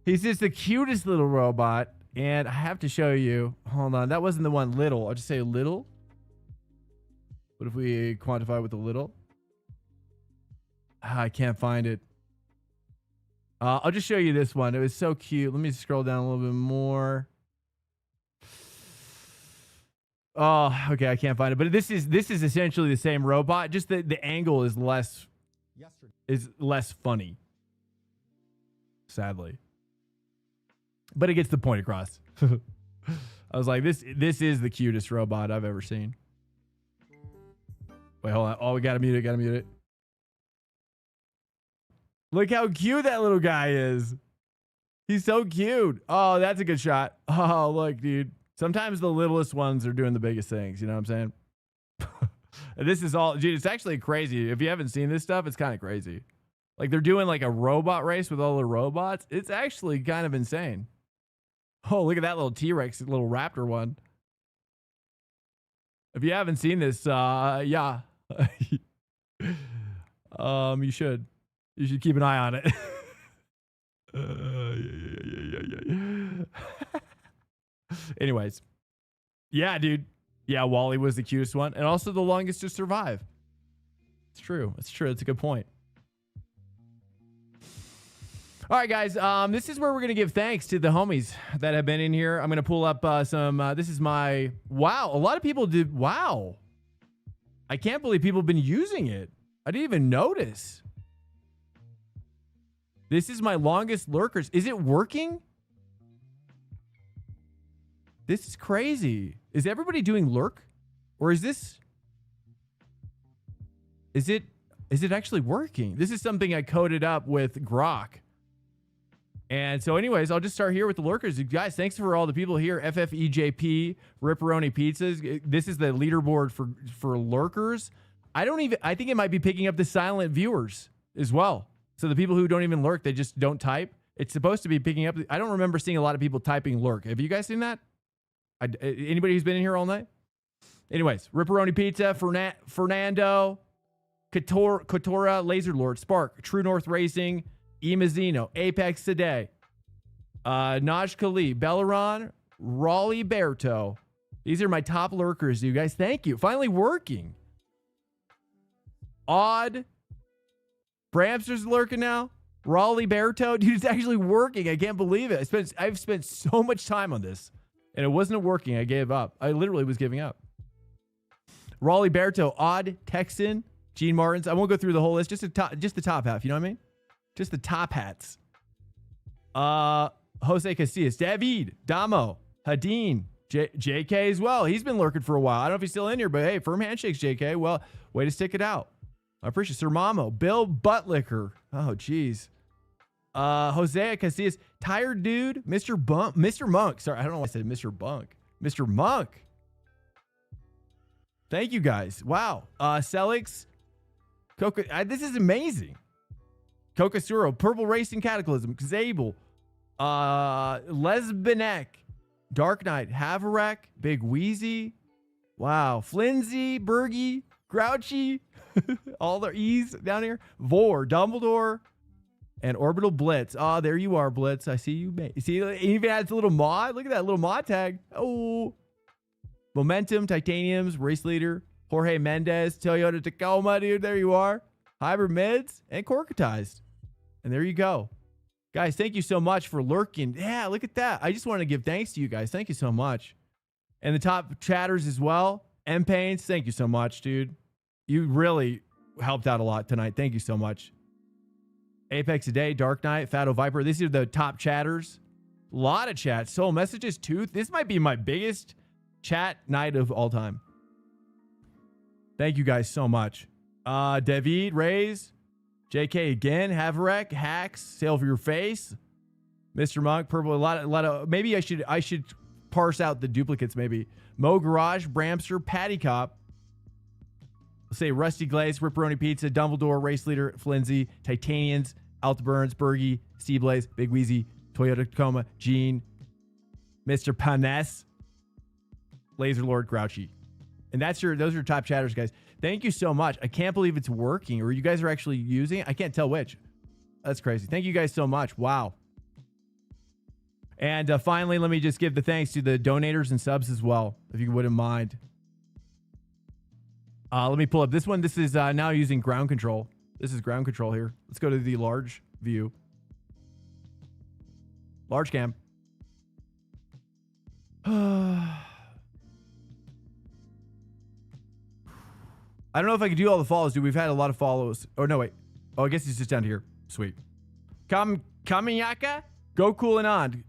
He's just the cutest little robot, and I have to show you. Hold on. That wasn't the one. Little. I'll just say little. What if we quantify with a little? I can't find it. I'll just show you this one. It was so cute. Let me scroll down a little bit more. Oh, okay. I can't find it. But this is essentially the same robot. Just the angle is less funny. Sadly. But it gets the point across. I was like, this is the cutest robot I've ever seen. Wait, hold on. Oh, we gotta mute it. Look how cute that little guy is. He's so cute. Oh, that's a good shot. Oh, look, dude. Sometimes the littlest ones are doing the biggest things. You know what I'm saying? This is all, dude, it's actually crazy. If you haven't seen this stuff, it's kind of crazy. Like they're doing like a robot race with all the robots. It's actually kind of insane. Oh, look at that little T-Rex, little raptor one. If you haven't seen this, yeah. You should keep an eye on it. Anyways. Yeah, dude. Yeah, Wally was the cutest one and also the longest to survive. It's true. It's a good point. All right, guys. This is where we're going to give thanks to the homies that have been in here. I'm going to pull up some. This is my. Wow. A lot of people did. Wow. I can't believe people have been using it. I didn't even notice. This is my longest lurkers. Is it working? This is crazy. Is everybody doing lurk? Or is this... Is it actually working? This is something I coded up with Grok. And so anyways, I'll just start here with the lurkers. Guys, thanks for all the people here. FFEJP, Ripperoni Pizzas. This is the leaderboard for lurkers. I think it might be picking up the silent viewers as well. So the people who don't even lurk, they just don't type. It's supposed to be picking up. I don't remember seeing a lot of people typing lurk. Have you guys seen that? Anybody who's been in here all night? Anyways, Ripperoni Pizza, Fernando, Kotora, Laser Lord, Spark, True North Racing, Imazino, Apex Today, Naj Kali, Belleron, Raleigh Berto. These are my top lurkers, you guys. Thank you. Finally working. Odd. Bramster's lurking now. Raleigh Berto, dude, it's actually working. I can't believe it. I've spent so much time on this, and it wasn't working. I gave up. I literally was giving up. Raleigh Berto, Odd Texan, Gene Martins. I won't go through the whole list. Just the top half. You know what I mean? Just the top hats. Jose Casillas, David, Damo, Hadeen, JK as well. He's been lurking for a while. I don't know if he's still in here, but hey, firm handshakes, JK. Well, way to stick it out. I appreciate it. Sir Mamo, Bill Buttlicker. Oh, geez. Jose Casillas, Tired Dude, Mr. Monk. Sorry, I don't know why I said Mr. Bunk. Mr. Monk. Thank you guys. Wow. Celix, Coca. This is amazing. Cocasuro, Purple Racing Cataclysm, Zabel, Lesbinek, Dark Knight, Havarek, Big Wheezy. Wow. Flinzy, Bergie, Grouchy. All the E's down here. Vor, Dumbledore, and Orbital Blitz. Oh, there you are, Blitz. I see you. See, it even adds a little mod. Look at that little mod tag. Oh. Momentum, Titaniums, Race Leader, Jorge Mendez, Toyota Tacoma, dude. There you are. Hybrid Mids, and Corkatized. And there you go. Guys, thank you so much for lurking. Yeah, look at that. I just want to give thanks to you guys. Thank you so much. And the top chatters as well. M Pains, thank you so much, dude. You really helped out a lot tonight. Thank you so much. Apex Today, Dark Knight, Fado Viper. These are the top chatters. A lot of chats. Soul Messages, Tooth. This might be my biggest chat night of all time. Thank you guys so much. David, Rays, JK again, Havarek, Hacks, Sail for Your Face, Mr. Monk, Purple. A lot of. Maybe I should parse out the duplicates. Maybe Mo Garage, Bramster, Patty Cop. Let's say Rusty Glaze, Ripperoni Pizza, Dumbledore, Race Leader, Flinzy, Titanians, Alta Burns, Bergie, Steve Blaze, Big Wheezy, Toyota Tacoma, Gene, Mr. Panes, Laser Lord, Grouchy. And those are your top chatters, guys. Thank you so much. I can't believe it's working, or you guys are actually using it. I can't tell which. That's crazy. Thank you guys so much. Wow. And finally, let me just give the thanks to the donators and subs as well, if you wouldn't mind. Let me pull up this one. This is now using ground control. This is ground control here. Let's go to the large view. Large cam. I don't know if I can do all the follows, dude. We've had a lot of follows. Oh, no, wait. Oh, I guess he's just down here. Sweet. Kamiyaka, go cool and on.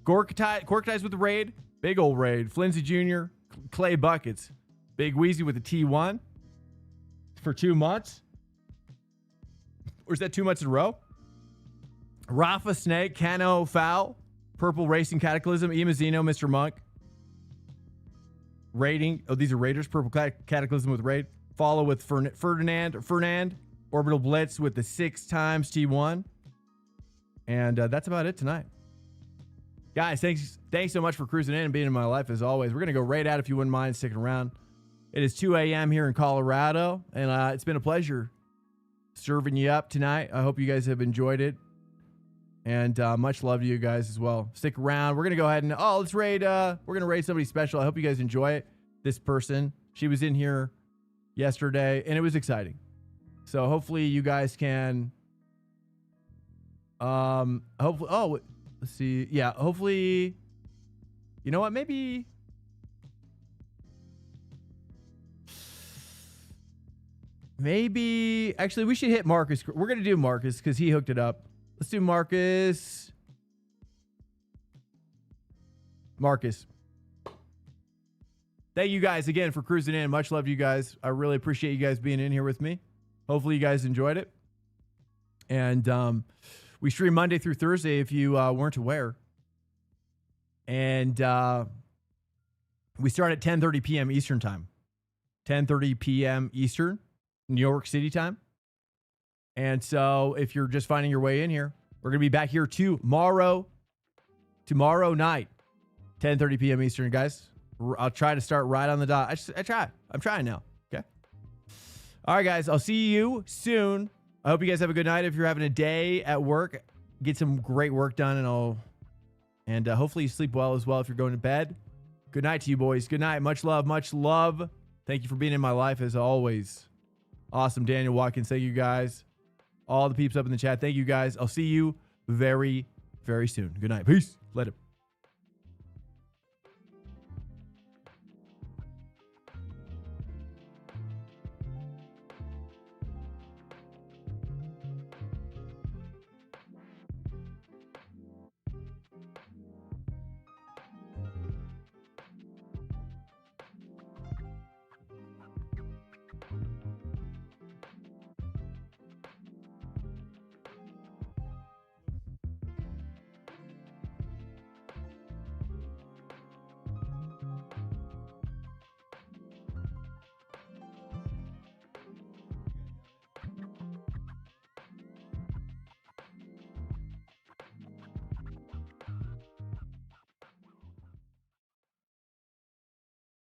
Corkatize with the raid. Big old raid. Flinzy Jr., Clay Buckets. Big Wheezy with a T1 for 2 months. Or is that 2 months in a row? Rafa Snake, Cano Foul, Purple Racing Cataclysm, Imazino, Mr. Monk. Raiding. Oh, these are Raiders. Purple Cataclysm with raid. Follow with Fernand. Orbital Blitz with the 6 times T1. And that's about it tonight. Guys, thanks so much for cruising in and being in my life as always. We're going to go raid out if you wouldn't mind sticking around. It is 2 a.m. here in Colorado, and it's been a pleasure serving you up tonight. I hope you guys have enjoyed it. And much love to you guys as well. Stick around. We're going to go ahead and, let's raid. We're going to raid somebody special. I hope you guys enjoy it. This person, she was in here yesterday, and it was exciting. So hopefully you guys can, hopefully, let's see. Yeah, hopefully, you know what? Maybe actually we should hit Marcus. We're going to do Marcus because he hooked it up. Let's do Marcus. Thank you guys again for cruising in. Much love to you guys. I really appreciate you guys being in here with me. Hopefully you guys enjoyed it. And we stream Monday through Thursday if you weren't aware. And we start at 10:30 p.m. Eastern time. 10:30 p.m. Eastern, New York City time. And so if you're just finding your way in here, we're going to be back here tomorrow night, 10:30 p.m. Eastern, guys. I'll try to start right on the dot. I'm trying now. Okay. All right, guys. I'll see you soon. I hope you guys have a good night. If you're having a day at work, get some great work done, and hopefully you sleep well as well if you're going to bed. Good night to you, boys. Good night. Much love. Much love. Thank you for being in my life as always. Awesome. Daniel Watkins. Thank you, guys. all the peeps up in the chat. Thank you guys. I'll see you very, very soon. Good night. Peace. Later.